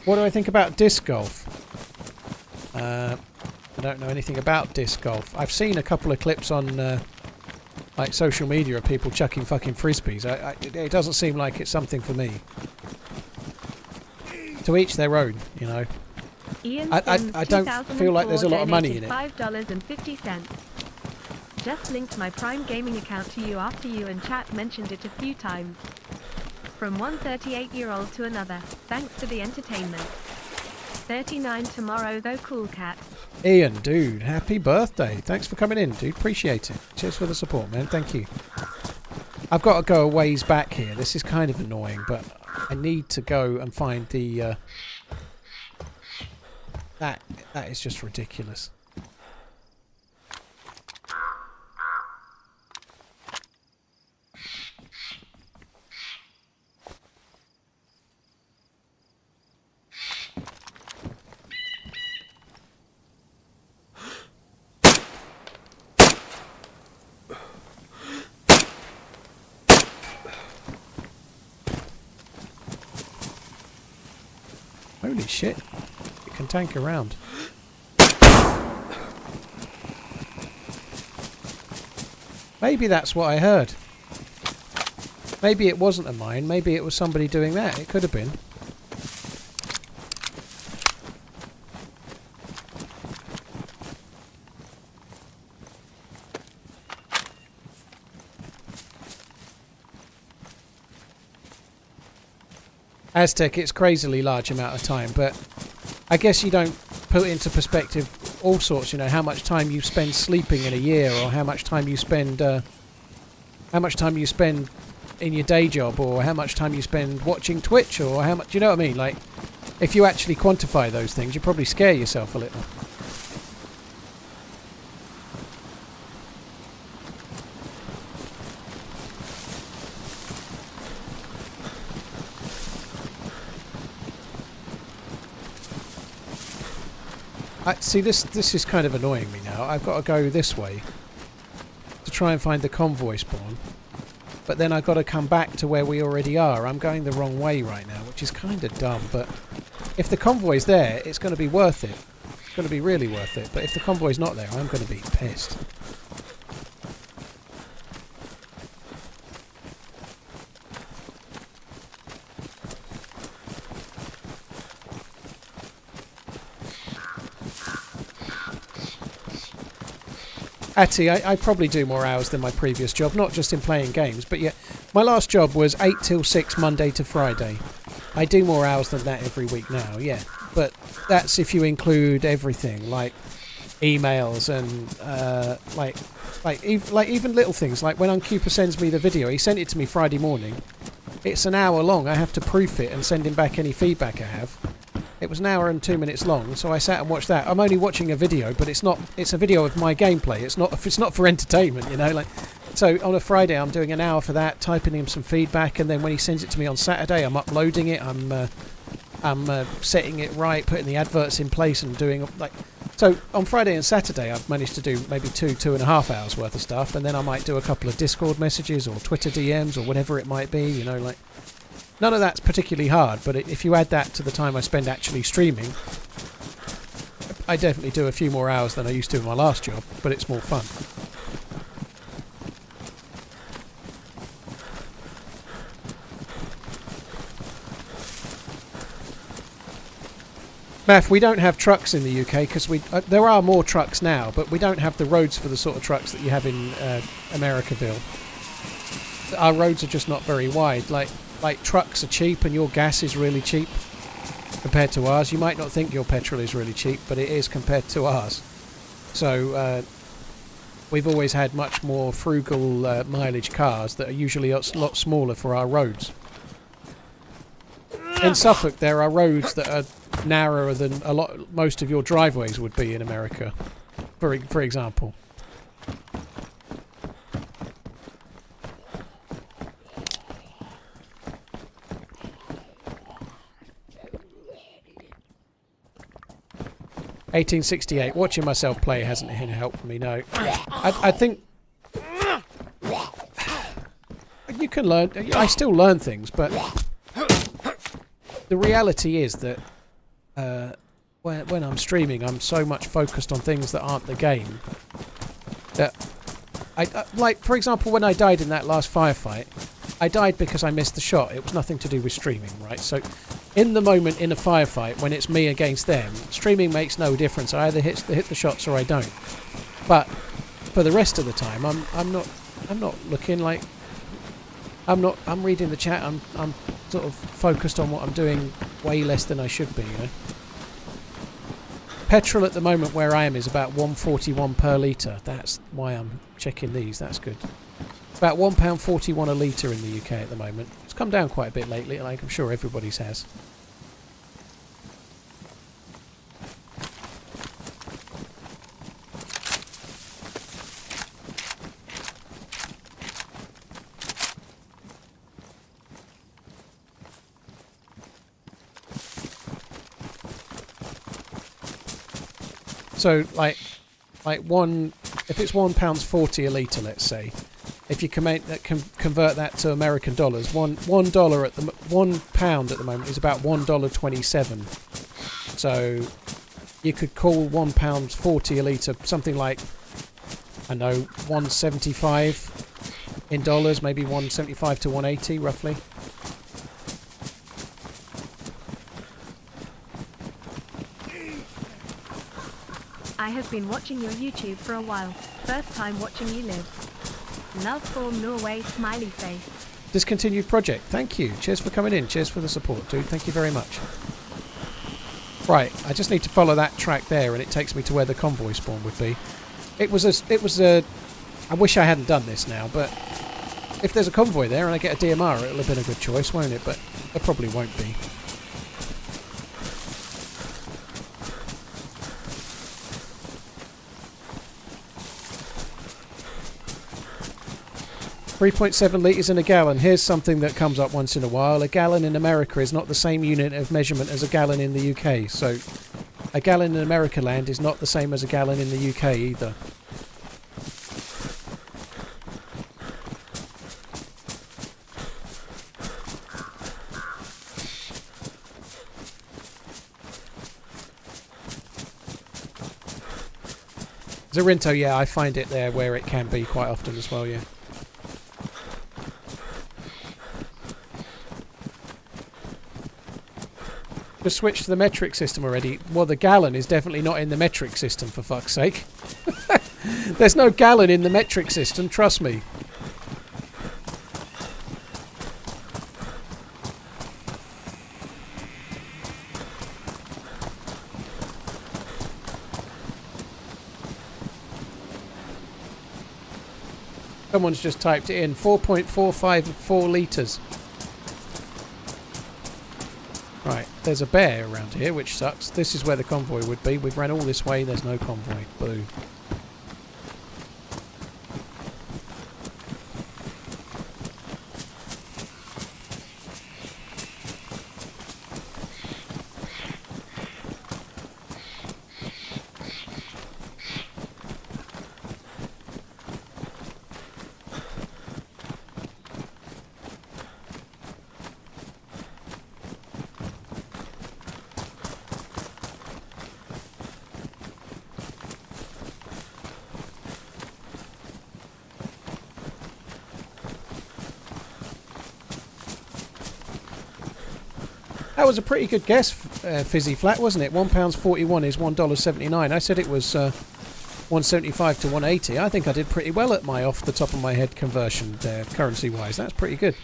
Speaker 1: What do I think about disc golf? I don't know anything about disc golf. I've seen a couple of clips on like social media of people chucking fucking frisbees. It doesn't seem like it's something for me. To each their own, you know.
Speaker 2: Ian
Speaker 1: I don't feel like there's a lot of money in it.
Speaker 2: $5.50. Just linked my Prime Gaming account to you after you and chat mentioned it a few times. From one 38-year-old to another, thanks for the entertainment. 39 tomorrow though, cool cat.
Speaker 1: Ian, dude, happy birthday. Thanks for coming in, dude. Appreciate it. Cheers for the support, man. Thank you. I've got to go a ways back here. This is kind of annoying, but I need to go and find the... That is just ridiculous. Holy shit. It can tank around. Maybe that's what I heard. Maybe it wasn't a mine. Maybe it was somebody doing that. It could have been. Aztec, it's crazily large amount of time, but I guess you don't put into perspective all sorts, you know, how much time you spend sleeping in a year, or how much time you spend in your day job, or how much time you spend watching Twitch, or how much, you know what I mean? Like, if you actually quantify those things, you probably scare yourself a little. See, this is kind of annoying me now. I've got to go this way to try and find the convoy spawn, but then I've got to come back to where we already are. I'm going the wrong way right now, which is kind of dumb, but if the convoy's there, it's going to be worth it. It's going to be really worth it, but if the convoy's not there, I'm going to be pissed. Atty, I probably do more hours than my previous job, not just in playing games, but yeah, my last job was 8 till 6 Monday to Friday. I do more hours than that every week now, yeah, but that's if you include everything, like emails and like even little things, like when Uncuper sends me the video, he sent it to me Friday morning. It's an hour long. I have to proof it and send him back any feedback I have. It was an hour and 2 minutes long, so I sat and watched that. I'm only watching a video, but it's a video of my gameplay. It's not for entertainment, you know. Like, so on a Friday, I'm doing an hour for that, typing him some feedback, and then when he sends it to me on Saturday, I'm uploading it. I'm setting it right, putting the adverts in place, and doing like. So on Friday and Saturday, I've managed to do maybe 2.5 hours worth of stuff, and then I might do a couple of Discord messages or Twitter DMs or whatever it might be, you know, like. None of that's particularly hard, but if you add that to the time I spend actually streaming, I definitely do a few more hours than I used to in my last job, but it's more fun. Math, we don't have trucks in the UK because there are more trucks now, but we don't have the roads for the sort of trucks that you have in Americaville. Our roads are just not very wide. Like trucks are cheap and your gas is really cheap compared to ours. You might not think your petrol is really cheap, but it is compared to ours. So we've always had much more frugal mileage cars that are usually a lot smaller for our roads. In Suffolk, there are roads that are narrower than most of your driveways would be in America, for example. $18.68. Watching myself play hasn't helped me, no. I think you can learn. I still learn things, but the reality is that when I'm streaming, I'm so much focused on things that aren't the game that like, for example, when I died in that last firefight, I died because I missed the shot. It was nothing to do with streaming, right? So in the moment in a firefight, when it's me against them, streaming makes no difference. I either hit the shots or I don't. But for the rest of the time, I'm not looking like I'm reading the chat. I'm sort of focused on what I'm doing way less than I should be, you know. Petrol at the moment where I am is about 141 per litre. That's why I'm checking these. That's good. About £1.41 a litre in the UK at the moment. It's come down quite a bit lately, like I'm sure everybody's has. So, like if it's £1.40 a litre, let's say, if you convert that to American dollars, £1 at the £1 at the moment is about $1.27. So, you could call £1.40 a litre something like, I know, 175 in dollars, maybe 175 to 180 roughly.
Speaker 2: I have been watching your YouTube for a while. First time watching you live. Love from Norway, smiley face.
Speaker 1: Discontinued project. Thank you. Cheers for coming in. Cheers for the support, dude. Thank you very much. Right, I just need to follow that track there, and it takes me to where the convoy spawn would be. It was a. I wish I hadn't done this now, but if there's a convoy there and I get a DMR, it'll have been a good choice, won't it? But it probably won't be. .7 litres in a gallon. Here's something that comes up once in a while. A gallon in America is not the same unit of measurement as a gallon in the UK. So a gallon in America land is not the same as a gallon in the UK either. Zarinto, yeah, I find it there where it can be quite often as well, yeah. Just switched to the metric system already. Well, the gallon is definitely not in the metric system, for fuck's sake. There's no gallon in the metric system, trust me. Someone's just typed it in. 4.454 litres. Right, there's a bear around here, which sucks. This is where the convoy would be. We've ran all this way, there's no convoy. Boo. That was a pretty good guess, Fizzy Flat, wasn't it? £1.41 is $1.79. I said it was 175 to 180. I think I did pretty well at my off the top of my head conversion there, currency-wise. That's pretty good.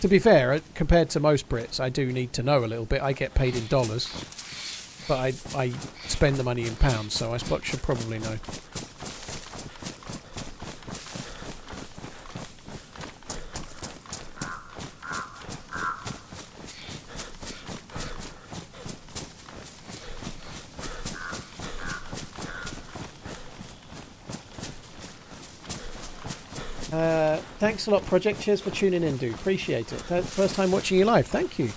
Speaker 1: To be fair, compared to most Brits, I do need to know a little bit. I get paid in dollars, but I spend the money in pounds, so I should probably know. Thanks a lot, Project. Cheers for tuning in, dude. Appreciate it. First time watching you live. Thank you.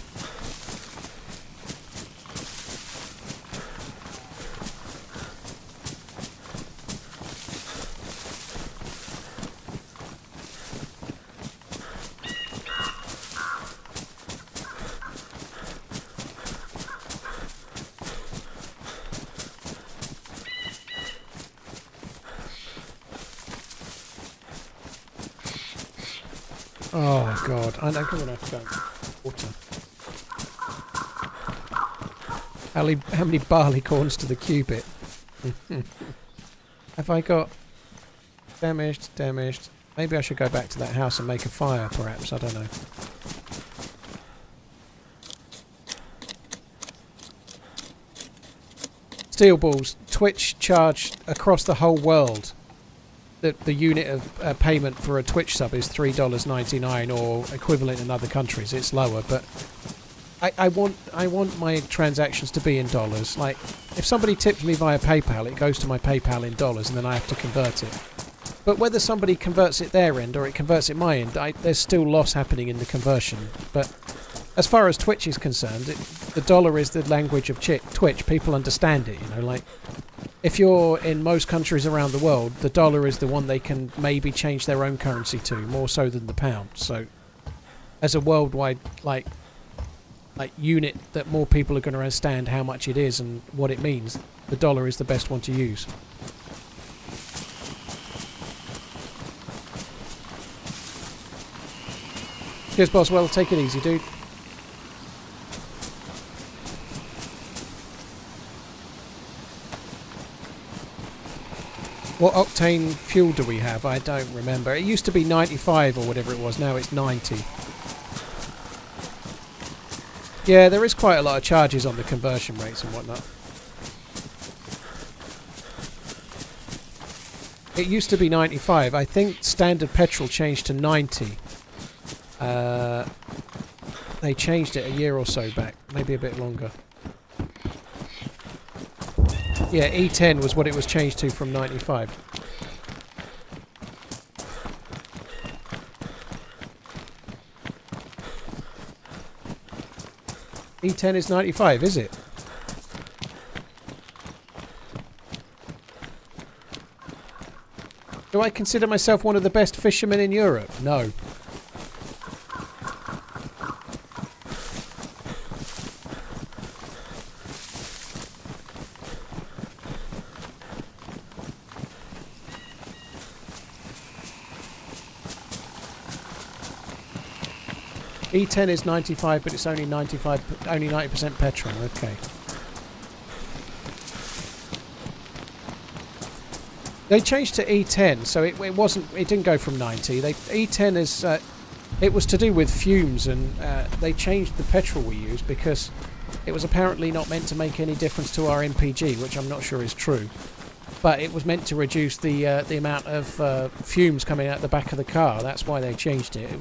Speaker 1: Oh god, I'm going to have to go water. How many barley corns to the cubit? Have I got damaged? Maybe I should go back to that house and make a fire, perhaps. I don't know. Steel balls. Twitch charge across the whole world. The unit of payment for a Twitch sub is $3.99 or equivalent in other countries. It's lower, but I want my transactions to be in dollars. Like, if somebody tips me via PayPal, it goes to my PayPal in dollars, and then I have to convert it. But whether somebody converts it their end or it converts it my end, there's still loss happening in the conversion. But as far as Twitch is concerned, the dollar is the language of Twitch. People understand it, you know, like, if you're in most countries around the world, the dollar is the one they can maybe change their own currency to, more so than the pound. So, as a worldwide, like unit that more people are going to understand how much it is and what it means, the dollar is the best one to use. Cheers, Boswell. Take it easy, dude. What octane fuel do we have? I don't remember. It used to be 95 or whatever it was. Now it's 90. Yeah, there is quite a lot of charges on the conversion rates and whatnot. It used to be 95. I think standard petrol changed to 90. They changed it a year or so back. Maybe a bit longer. Yeah, E10 was what it was changed to from 95. E10 is 95, is it? Do I consider myself one of the best fishermen in Europe? No. E10 is 95, but it's only 90% petrol. Okay. They changed to E10, so it didn't go from 90. E10 is it was to do with fumes, and they changed the petrol we use because it was apparently not meant to make any difference to our MPG, which I'm not sure is true. But it was meant to reduce the amount of fumes coming out the back of the car. That's why they changed it.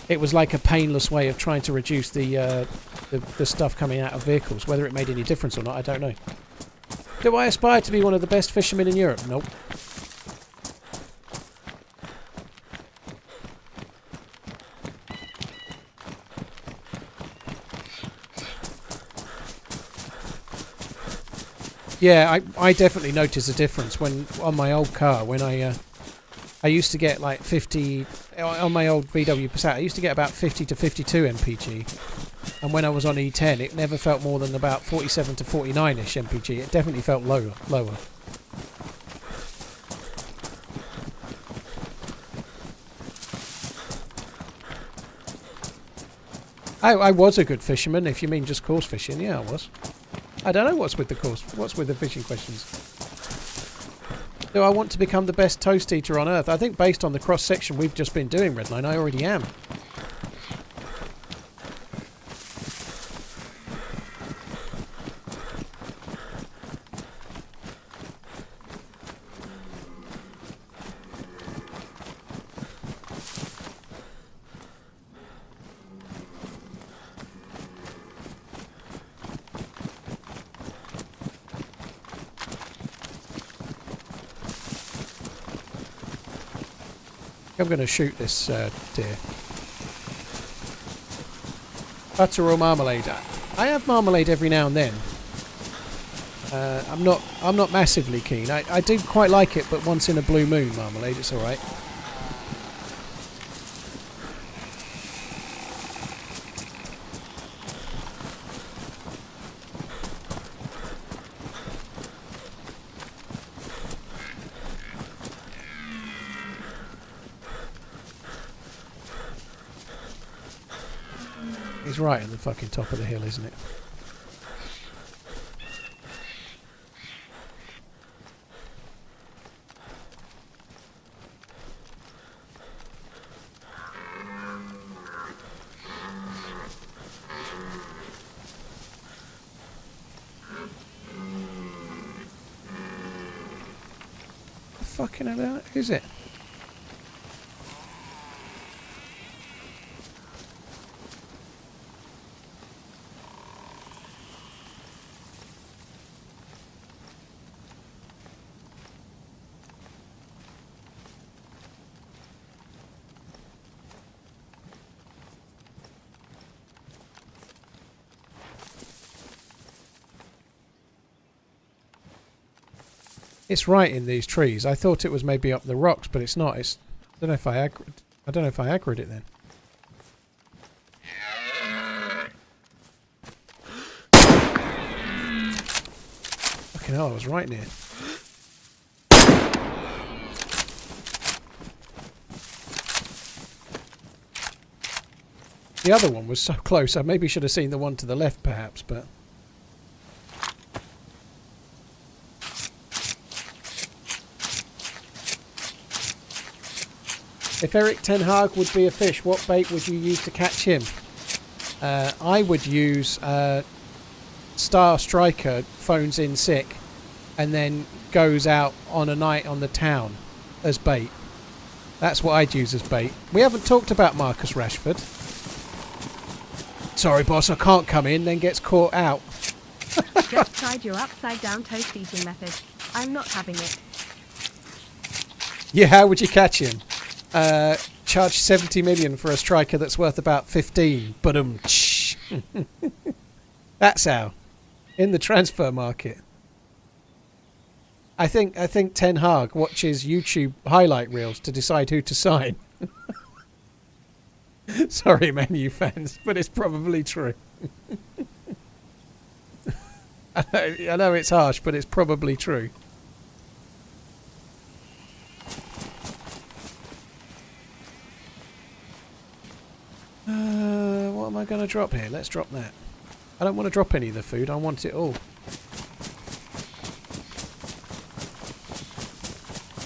Speaker 1: It was like a painless way of trying to reduce the stuff coming out of vehicles. Whether it made any difference or not, I don't know. Do I aspire to be one of the best fishermen in Europe? Nope. Yeah, I definitely noticed a difference when on my old car when I used to get like 50 on my old VW Passat. I used to get about 50 to 52 mpg, and when I was on E10, it never felt more than about 47 to 49ish mpg. It definitely felt lower. I was a good fisherman, if you mean just course fishing. Yeah, I was. I don't know what's with the fishing questions. Do I want to become the best toast eater on Earth? I think based on the cross-section we've just been doing, Redline, I already am. I'm going to shoot this deer. Butter or marmalade? I have marmalade every now and then. I'm not massively keen. I do quite like it, but once in a blue moon, marmalade, it's all right. It's right at the fucking top of the hill, isn't it? Fucking hell, is it? It's right in these trees. I thought it was maybe up the rocks, but it's not. It's. I don't know if I aggroed it then. Fucking hell, I was right near. The other one was so close. I maybe should have seen the one to the left, perhaps, but. If Eric Ten Hag would be a fish, what bait would you use to catch him? I would use Star Striker phones in sick and then goes out on a night on the town as bait. That's what I'd use as bait. We haven't talked about Marcus Rashford. Sorry boss, I can't come in, then gets caught out.
Speaker 2: Just tried your upside down toast eating method. I'm not having it.
Speaker 1: Yeah, how would you catch him? Charge 70 million for a striker that's worth about 15. But that's how. In the transfer market. I think Ten Hag watches YouTube highlight reels to decide who to sign. Sorry, Man U fans, but it's probably true. I know it's harsh, but it's probably true. What am I going to drop here? Let's drop that. I don't want to drop any of the food. I want it all.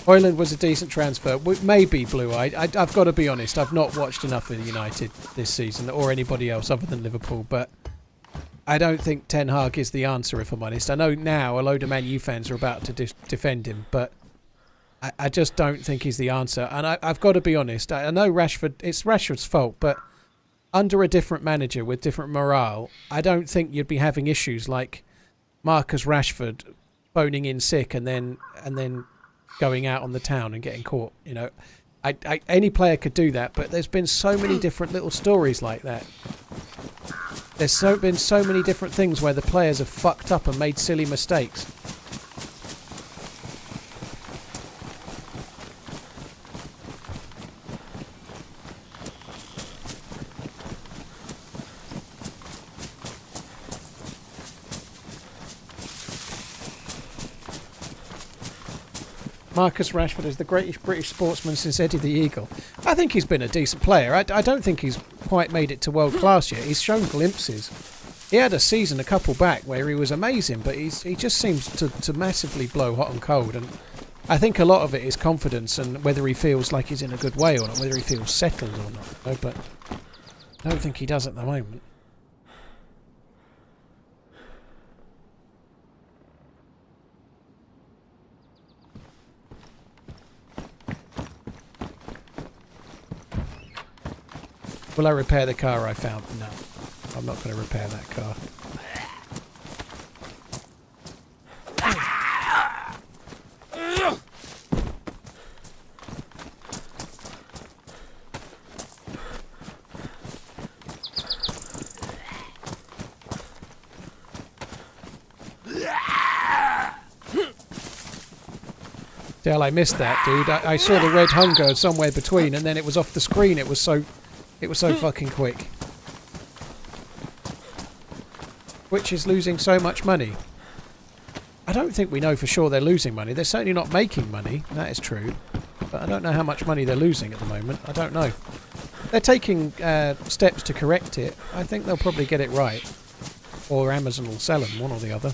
Speaker 1: Hoyland was a decent transfer. Maybe blue-eyed. I've got to be honest. I've not watched enough of United this season or anybody else other than Liverpool. But I don't think Ten Hag is the answer, if I'm honest. I know now a load of Man U fans are about to defend him. But I just don't think he's the answer. And I've got to be honest. I know Rashford. It's Rashford's fault. But under a different manager with different morale, I don't think you'd be having issues like Marcus Rashford phoning in sick and then going out on the town and getting caught. You know, any player could do that, but there's been so many different little stories like that. There's been so many different things where the players have fucked up and made silly mistakes. Marcus Rashford is the greatest British sportsman since Eddie the Eagle. I think he's been a decent player. I don't think he's quite made it to world class yet. He's shown glimpses. He had a season a couple back where he was amazing, but he just seems to massively blow hot and cold. And I think a lot of it is confidence and whether he feels like he's in a good way or not, whether he feels settled or not. You know, but I don't think he does at the moment. Will I repair the car I found? No. I'm not going to repair that car. Dale, I missed that, dude. I saw the red hunger somewhere between and then it was off the screen. It was so fucking quick. Which is losing so much money. I don't think we know for sure they're losing money. They're certainly not making money. That is true. But I don't know how much money they're losing at the moment. I don't know. They're taking steps to correct it. I think they'll probably get it right. Or Amazon will sell them, one or the other.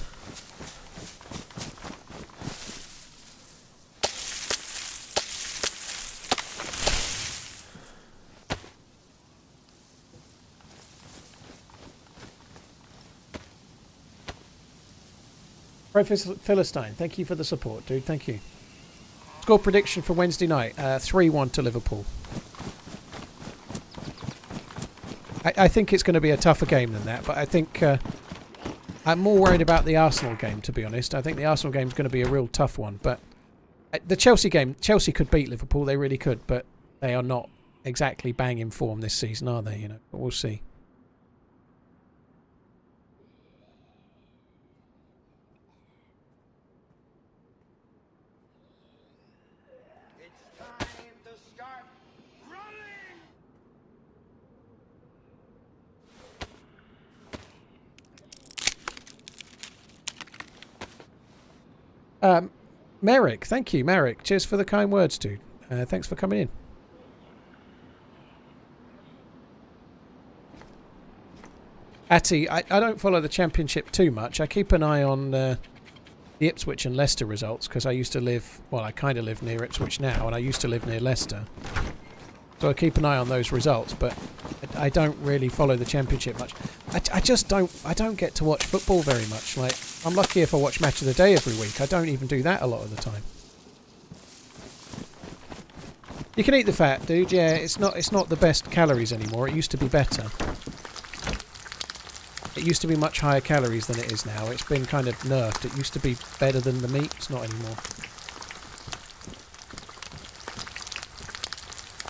Speaker 1: Philistine, thank you for the support, dude. Thank you. Score prediction for Wednesday night: 3-1 to Liverpool. I think it's going to be a tougher game than that, but I think I'm more worried about the Arsenal game, to be honest. I think the Arsenal game is going to be a real tough one, but the Chelsea game, Chelsea could beat Liverpool, they really could, but they are not exactly bang in form this season, are they? You know, but we'll see.
Speaker 3: It's time to start running!
Speaker 1: Merrick, thank you, Merrick. Cheers for the kind words, dude. Thanks for coming in. Atty, I don't follow the Championship too much. I keep an eye on the Ipswich and Leicester results because I used to live, well, I kind of live near Ipswich now, and I used to live near Leicester. So I keep an eye on those results, but I don't really follow the Championship much. I just don't. I don't get to watch football very much. Like, I'm lucky if I watch Match of the Day every week. I don't even do that a lot of the time. You can eat the fat, dude. Yeah, it's not the best calories anymore. It used to be better. It used to be much higher calories than it is now. It's been kind of nerfed. It used to be better than the meat. It's not anymore.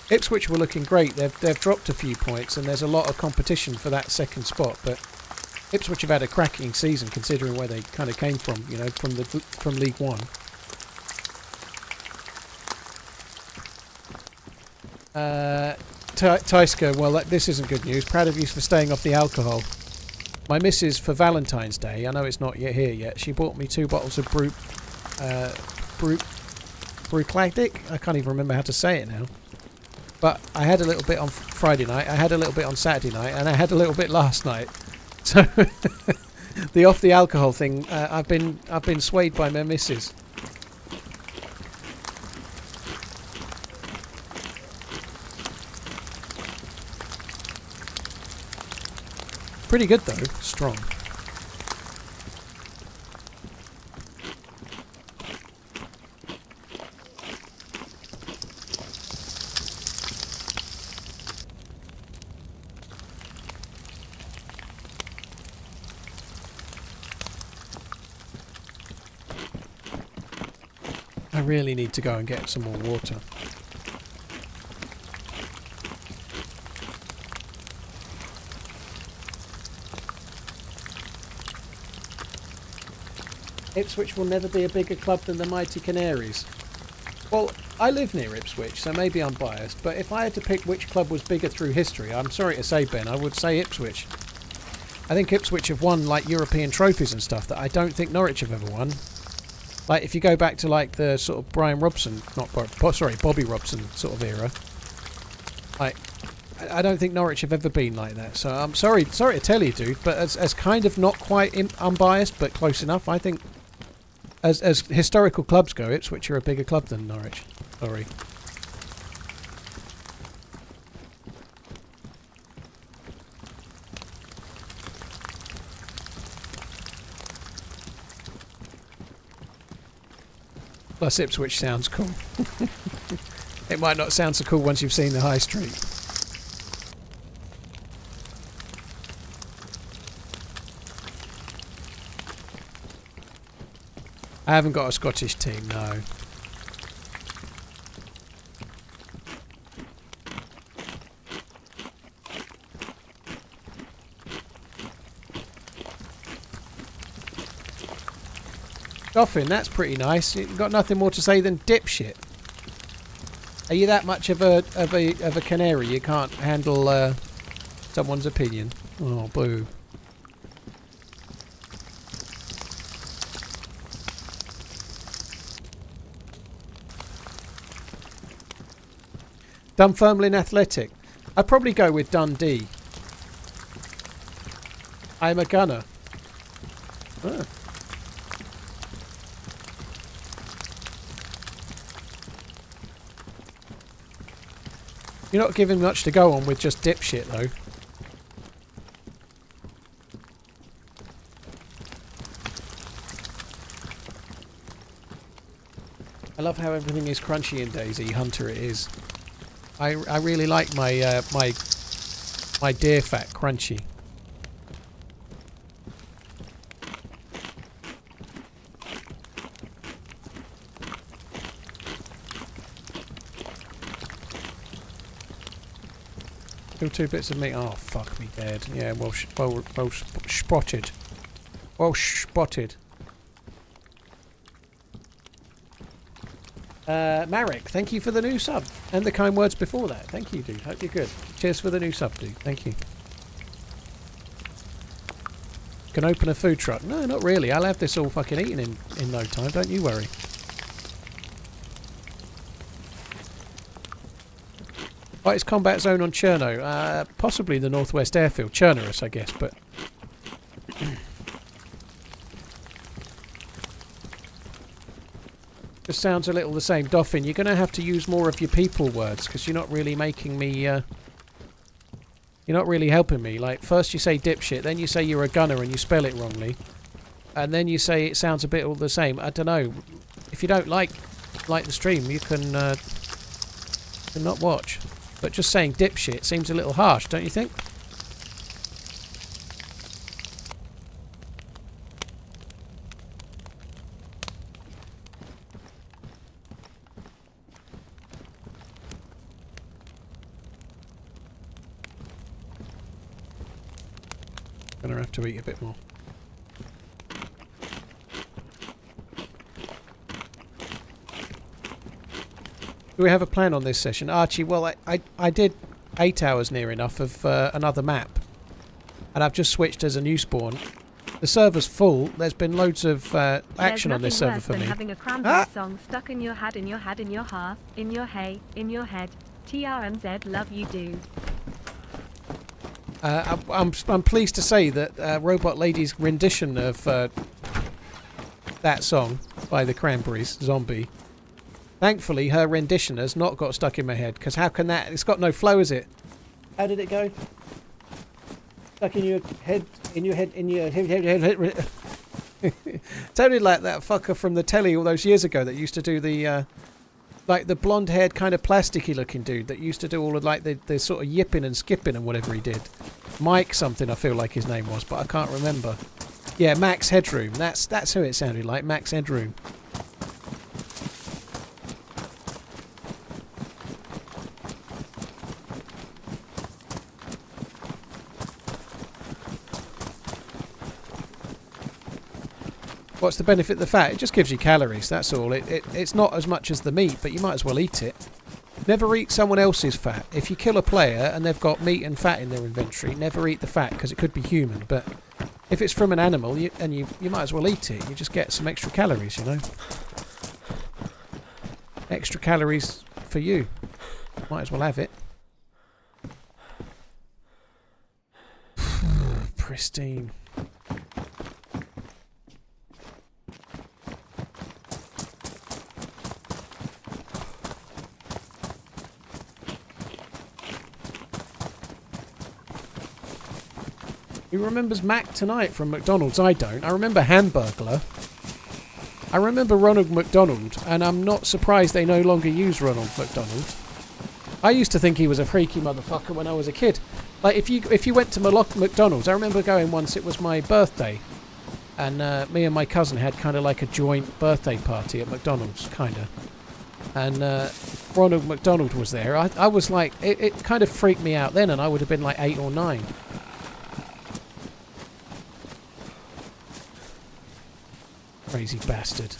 Speaker 1: Ipswich were looking great. They've dropped a few points, and there's a lot of competition for that second spot. But Ipswich have had a cracking season, considering where they kind of came from. You know, from League One. Tyska, well, this isn't good news. Proud of you for staying off the alcohol. My missus, for Valentine's Day, I know it's not yet here yet, she bought me 2 bottles of Bruichladdich. I can't even remember how to say it now. But I had a little bit on Friday night, I had a little bit on Saturday night, and I had a little bit last night. So the off the alcohol thing, I've been swayed by my missus. Pretty good though, strong. I really need to go and get some more water. Ipswich will never be a bigger club than the mighty Canaries. Well, I live near Ipswich, so maybe I'm biased, but if I had to pick which club was bigger through history, I'm sorry to say, Ben, I would say Ipswich. I think Ipswich have won, like, European trophies and stuff that I don't think Norwich have ever won. Like, if you go back to, like, the sort of Bobby Robson sort of era, like, I don't think Norwich have ever been like that. So I'm sorry to tell you, dude, but as kind of not quite unbiased, but close enough, I think as historical clubs go, Ipswich are a bigger club than Norwich. Sorry. Plus Ipswich sounds cool. It might not sound so cool once you've seen the high street. I haven't got a Scottish team, no. Goffin, that's pretty nice. You've got nothing more to say than dipshit. Are you that much of a canary you can't handle someone's opinion? Oh, boo. Dunfermline Athletic. I'd probably go with Dundee. I'm a gunner. Oh. You're not giving much to go on with just dipshit, though. I love how everything is crunchy in DayZ. Hunter, it is. I really like my my deer fat crunchy. Still 2 bits of meat. Oh, fuck me dead. Yeah, well spotted. Well spotted. Marek, thank you for the new sub. And the kind words before that. Thank you, dude. Hope you're good. Cheers for the new sub, dude. Thank you. Can open a food truck. No, not really. I'll have this all fucking eaten in no time. Don't you worry. What is combat zone on Cherno? Possibly the northwest airfield. Chernarus, I guess, but... Just sounds a little the same. Doffin, you're going to have to use more of your people words, because you're not really making me... you're not really helping me. Like, first you say dipshit, then you say you're a gunner and you spell it wrongly. And then you say it sounds a bit all the same. I don't know. If you don't like the stream, you can not watch. But just saying dipshit seems a little harsh, don't you think? Gonna have to eat a bit more. Do we have a plan on this session? Archie, well, I did 8 hours near enough of another map. And I've just switched as a new spawn. The server's full. There's been loads of action on this server for me.
Speaker 2: There's nothing worse than having a Cranberry song stuck in your head, in your head, in your heart, in your hay, in your head. TRMZ, love you, dude.
Speaker 1: I'm pleased to say that Robot Lady's rendition of that song by the Cranberries, Zombie, thankfully her rendition has not got stuck in my head, because how can that? It's got no flow, is it? How did it go? Stuck in your head, in your head, in your head. Sounded like that fucker from the telly all those years ago that used to do the like the blonde-haired kind of plasticky looking dude that used to do all of like the sort of yipping and skipping and whatever he did. Mike something I feel like his name was, but I can't remember. Yeah, Max Headroom. That's who it sounded like, Max Headroom. What's the benefit of the fat? It just gives you calories, that's all. It's not as much as the meat, but you might as well eat it. Never eat someone else's fat. If you kill a player and they've got meat and fat in their inventory, never eat the fat, because it could be human. But if it's from an animal, you might as well eat it. You just get some extra calories, you know. Extra calories for you. Might as well have it. Pristine. Who remembers Mac Tonight from McDonald's? I don't. I remember Hamburglar. I remember Ronald McDonald, and I'm not surprised they no longer use Ronald McDonald. I used to think he was a freaky motherfucker when I was a kid. Like, if you went to McDonald's, I remember going once, it was my birthday, and me and my cousin had kind of like a joint birthday party at McDonald's, kind of. And Ronald McDonald was there. I was like, it kind of freaked me out then, and I would have been like 8 or 9. Crazy bastard.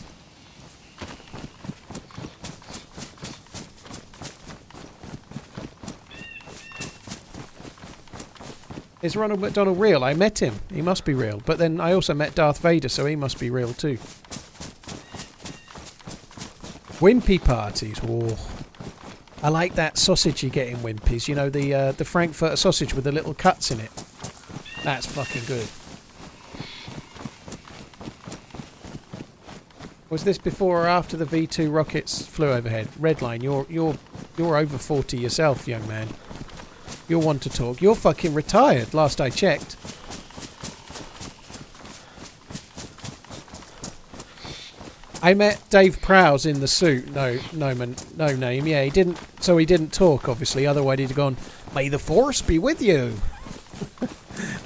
Speaker 1: Is Ronald McDonald real? I met him. He must be real. But then I also met Darth Vader, so he must be real too. Wimpy parties. Oh. I like that sausage you get in Wimpy's. You know, the Frankfurter sausage with the little cuts in it. That's fucking good. Was this before or after the V2 rockets flew overhead? Redline, you're over 40 yourself, young man. You're one to talk. You're fucking retired, last I checked. I met Dave Prowse in the suit. No name. Yeah, he didn't talk, obviously. Otherwise he'd have gone, "May the Force be with you."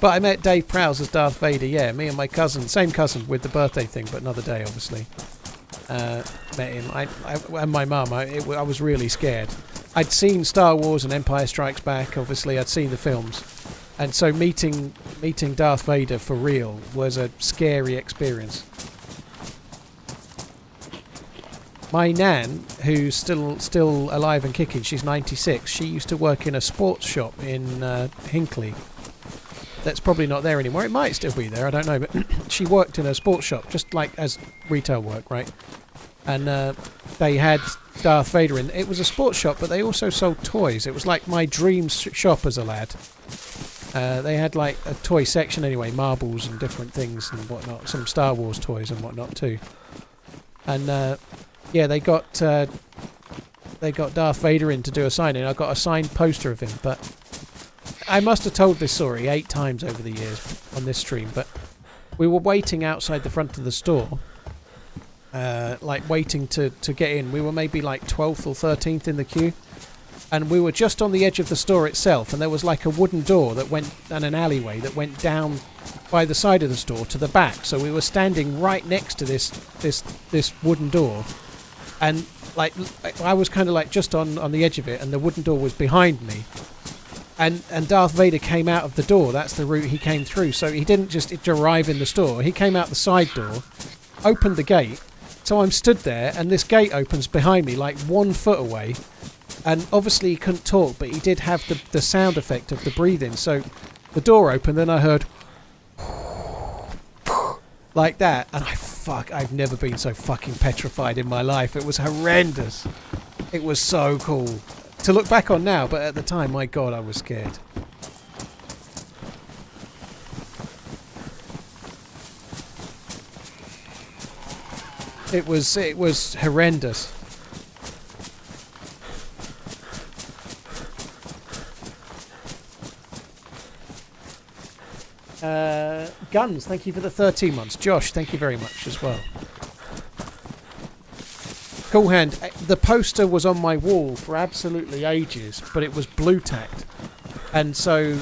Speaker 1: But I met Dave Prowse as Darth Vader. Yeah, me and my cousin, same cousin with the birthday thing, but another day, obviously. Met him. And my mum. I was really scared. I'd seen Star Wars and Empire Strikes Back. Obviously, I'd seen the films, and so meeting Darth Vader for real was a scary experience. My nan, who's still alive and kicking, she's 96. She used to work in a sports shop in Hinckley. That's probably not there anymore. It might still be there. I don't know, but she worked in a sports shop, just like as retail work, right? And they had Darth Vader in. It was a sports shop, but they also sold toys. It was like my dream shop as a lad. They had like a toy section anyway, marbles and different things and whatnot. Some Star Wars toys and whatnot too. And yeah, they got Darth Vader in to do a signing. I got a signed poster of him, but I must have told this story 8 times over the years on this stream. But we were waiting outside the front of the store, like waiting to get in. We were maybe like 12th or 13th in the queue, and we were just on the edge of the store itself. And there was like a wooden door that went and an alleyway that went down by the side of the store to the back. So we were standing right next to this wooden door. And like I was kind of like just on the edge of it, and the wooden door was behind me. And Darth Vader came out of the door. That's the route he came through. So he didn't just arrive in the store. He came out the side door, opened the gate. So I'm stood there, and this gate opens behind me, like 1 foot away. And obviously he couldn't talk, but he did have the sound effect of the breathing. So the door opened, then I heard like that, and I've never been so fucking petrified in my life. It was horrendous. It was so cool to look back on now, but at the time, my God, I was scared. It was horrendous. Guns, thank you for the 13 months. Josh, thank you very much as well. Cool hand. The poster was on my wall for absolutely ages, but it was blue tacked. And so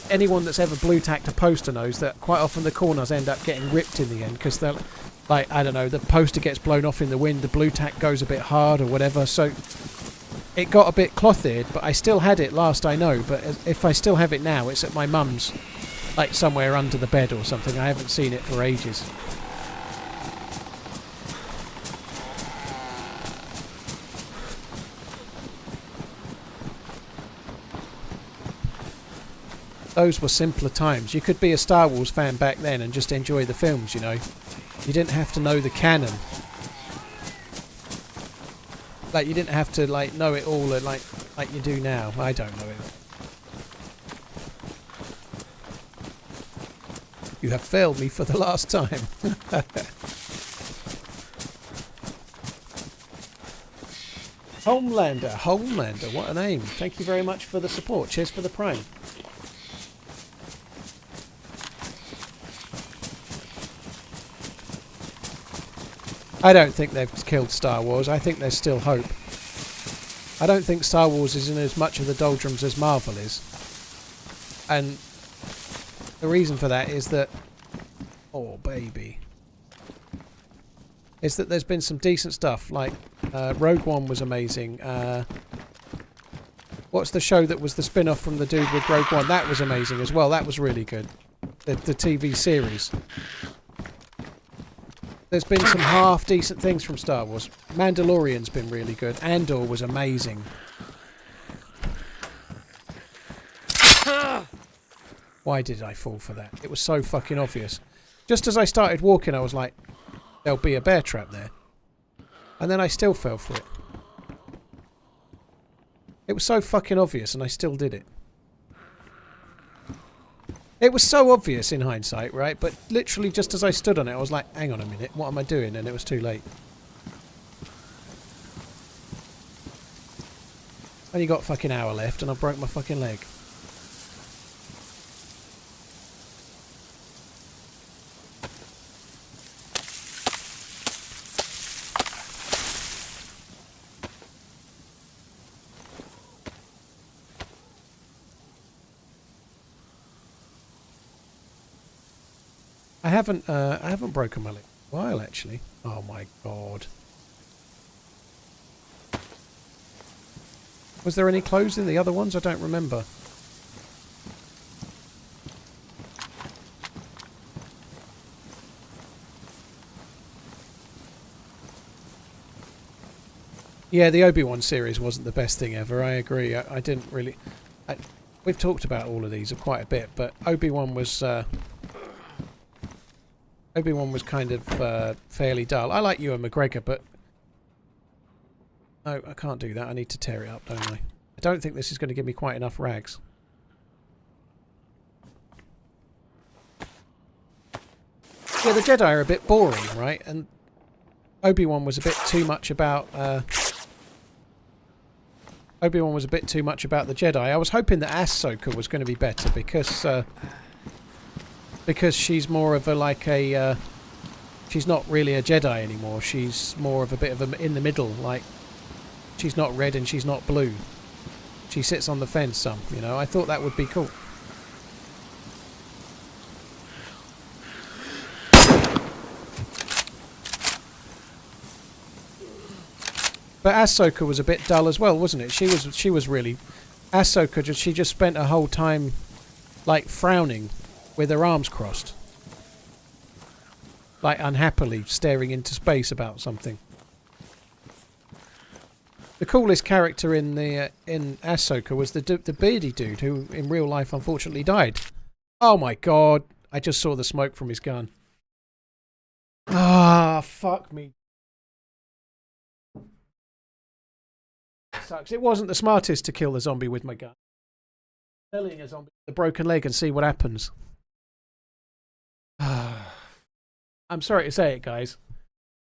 Speaker 1: anyone that's ever blue tacked a poster knows that quite often the corners end up getting ripped in the end, because they're like, I don't know, the poster gets blown off in the wind, the blue tack goes a bit hard or whatever. So it got a bit clothed, but I still had it last I know. But if I still have it now, it's at my mum's. Like somewhere under the bed or something. I haven't seen it for ages. Those were simpler times. You could be a Star Wars fan back then and just enjoy the films, you know. You didn't have to know the canon. Like, you didn't have to like know it all like you do now. I don't know it. You have failed me for the last time. Homelander, what a name. Thank you very much for the support. Cheers for the Prime. I don't think they've killed Star Wars. I think there's still hope. I don't think Star Wars is in as much of the doldrums as Marvel is. And the reason for that is that, oh baby, is that there's been some decent stuff, like Rogue One was amazing. What's the show that was the spin-off from the dude with Rogue One? That was amazing as well. That was really good. The TV series. There's been some half-decent things from Star Wars. Mandalorian's been really good. Andor was amazing. Why did I fall for that? It was so fucking obvious. Just as I started walking, I was like, there'll be a bear trap there. And then I still fell for it. It was so fucking obvious and I still did it. It was so obvious in hindsight, right? But literally just as I stood on it, I was like, hang on a minute, what am I doing? And it was too late. Only got fucking hour left and I broke my fucking leg. I haven't broken my leg in a while actually. Oh my god. Was there any clothes in the other ones? I don't remember. Yeah, the Obi-Wan series wasn't the best thing ever. I agree. I didn't really... we've talked about all of these quite a bit, but Obi-Wan was kind of fairly dull. I like Ewan McGregor, but... No, I can't do that. I need to tear it up, don't I? I don't think this is going to give me quite enough rags. Yeah, the Jedi are a bit boring, right? And Obi-Wan was a bit too much about... Obi-Wan was a bit too much about the Jedi. I was hoping that Ahsoka was going to be better because she's more of a like a she's not really a Jedi anymore. She's more of a bit of a in the middle, like she's not red and she's not blue. She sits on the fence some, you know. I thought that would be cool. But Ahsoka was a bit dull as well, wasn't it? She was really Ahsoka. She just spent her whole time like frowning with her arms crossed, like unhappily staring into space about something. The coolest character in Ahsoka was the beardy dude who in real life unfortunately died. Oh my god! I just saw the smoke from his gun. Ah, fuck me. Sucks. It wasn't the smartest to kill the zombie with my gun. Killing a zombie with a broken leg and see what happens. I'm sorry to say it, guys.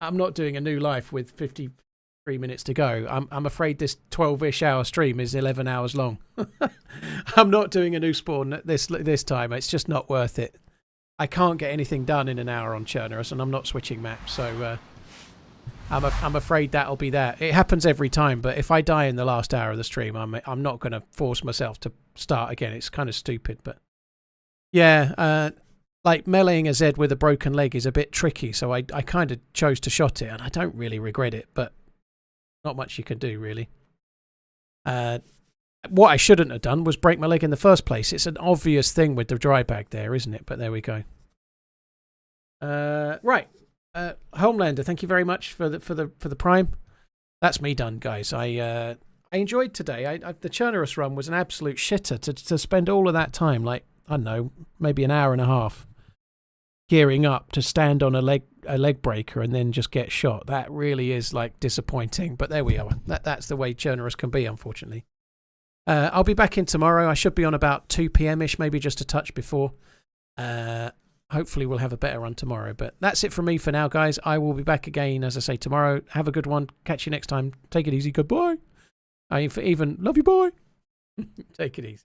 Speaker 1: I'm not doing a new life with 53 minutes to go. I'm afraid this 12-ish hour stream is 11 hours long. I'm not doing a new spawn this time. It's just not worth it. I can't get anything done in an hour on Chernarus, and I'm not switching maps, so I'm afraid that'll be that. It happens every time, but if I die in the last hour of the stream, I'm not going to force myself to start again. It's kind of stupid, but yeah, like meleeing a Z with a broken leg is a bit tricky, so I kind of chose to shot it, and I don't really regret it, but not much you can do, really. What I shouldn't have done was break my leg in the first place. It's an obvious thing with the dry bag there, isn't it? But there we go. Right. Homelander, thank you very much for the prime. That's me done, guys. I enjoyed today. The Chernarus run was an absolute shitter to spend all of that time, like, I don't know, maybe an hour and a half, gearing up to stand on a leg breaker and then just get shot. That really is like disappointing. But there we are. That's the way Chernarus can be, unfortunately. I'll be back in tomorrow. I should be on about 2 p.m.-ish, maybe just a touch before. Hopefully we'll have a better run tomorrow. But that's it from me for now, guys. I will be back again, as I say, tomorrow. Have a good one. Catch you next time. Take it easy. Goodbye. I even love you, bye. Take it easy.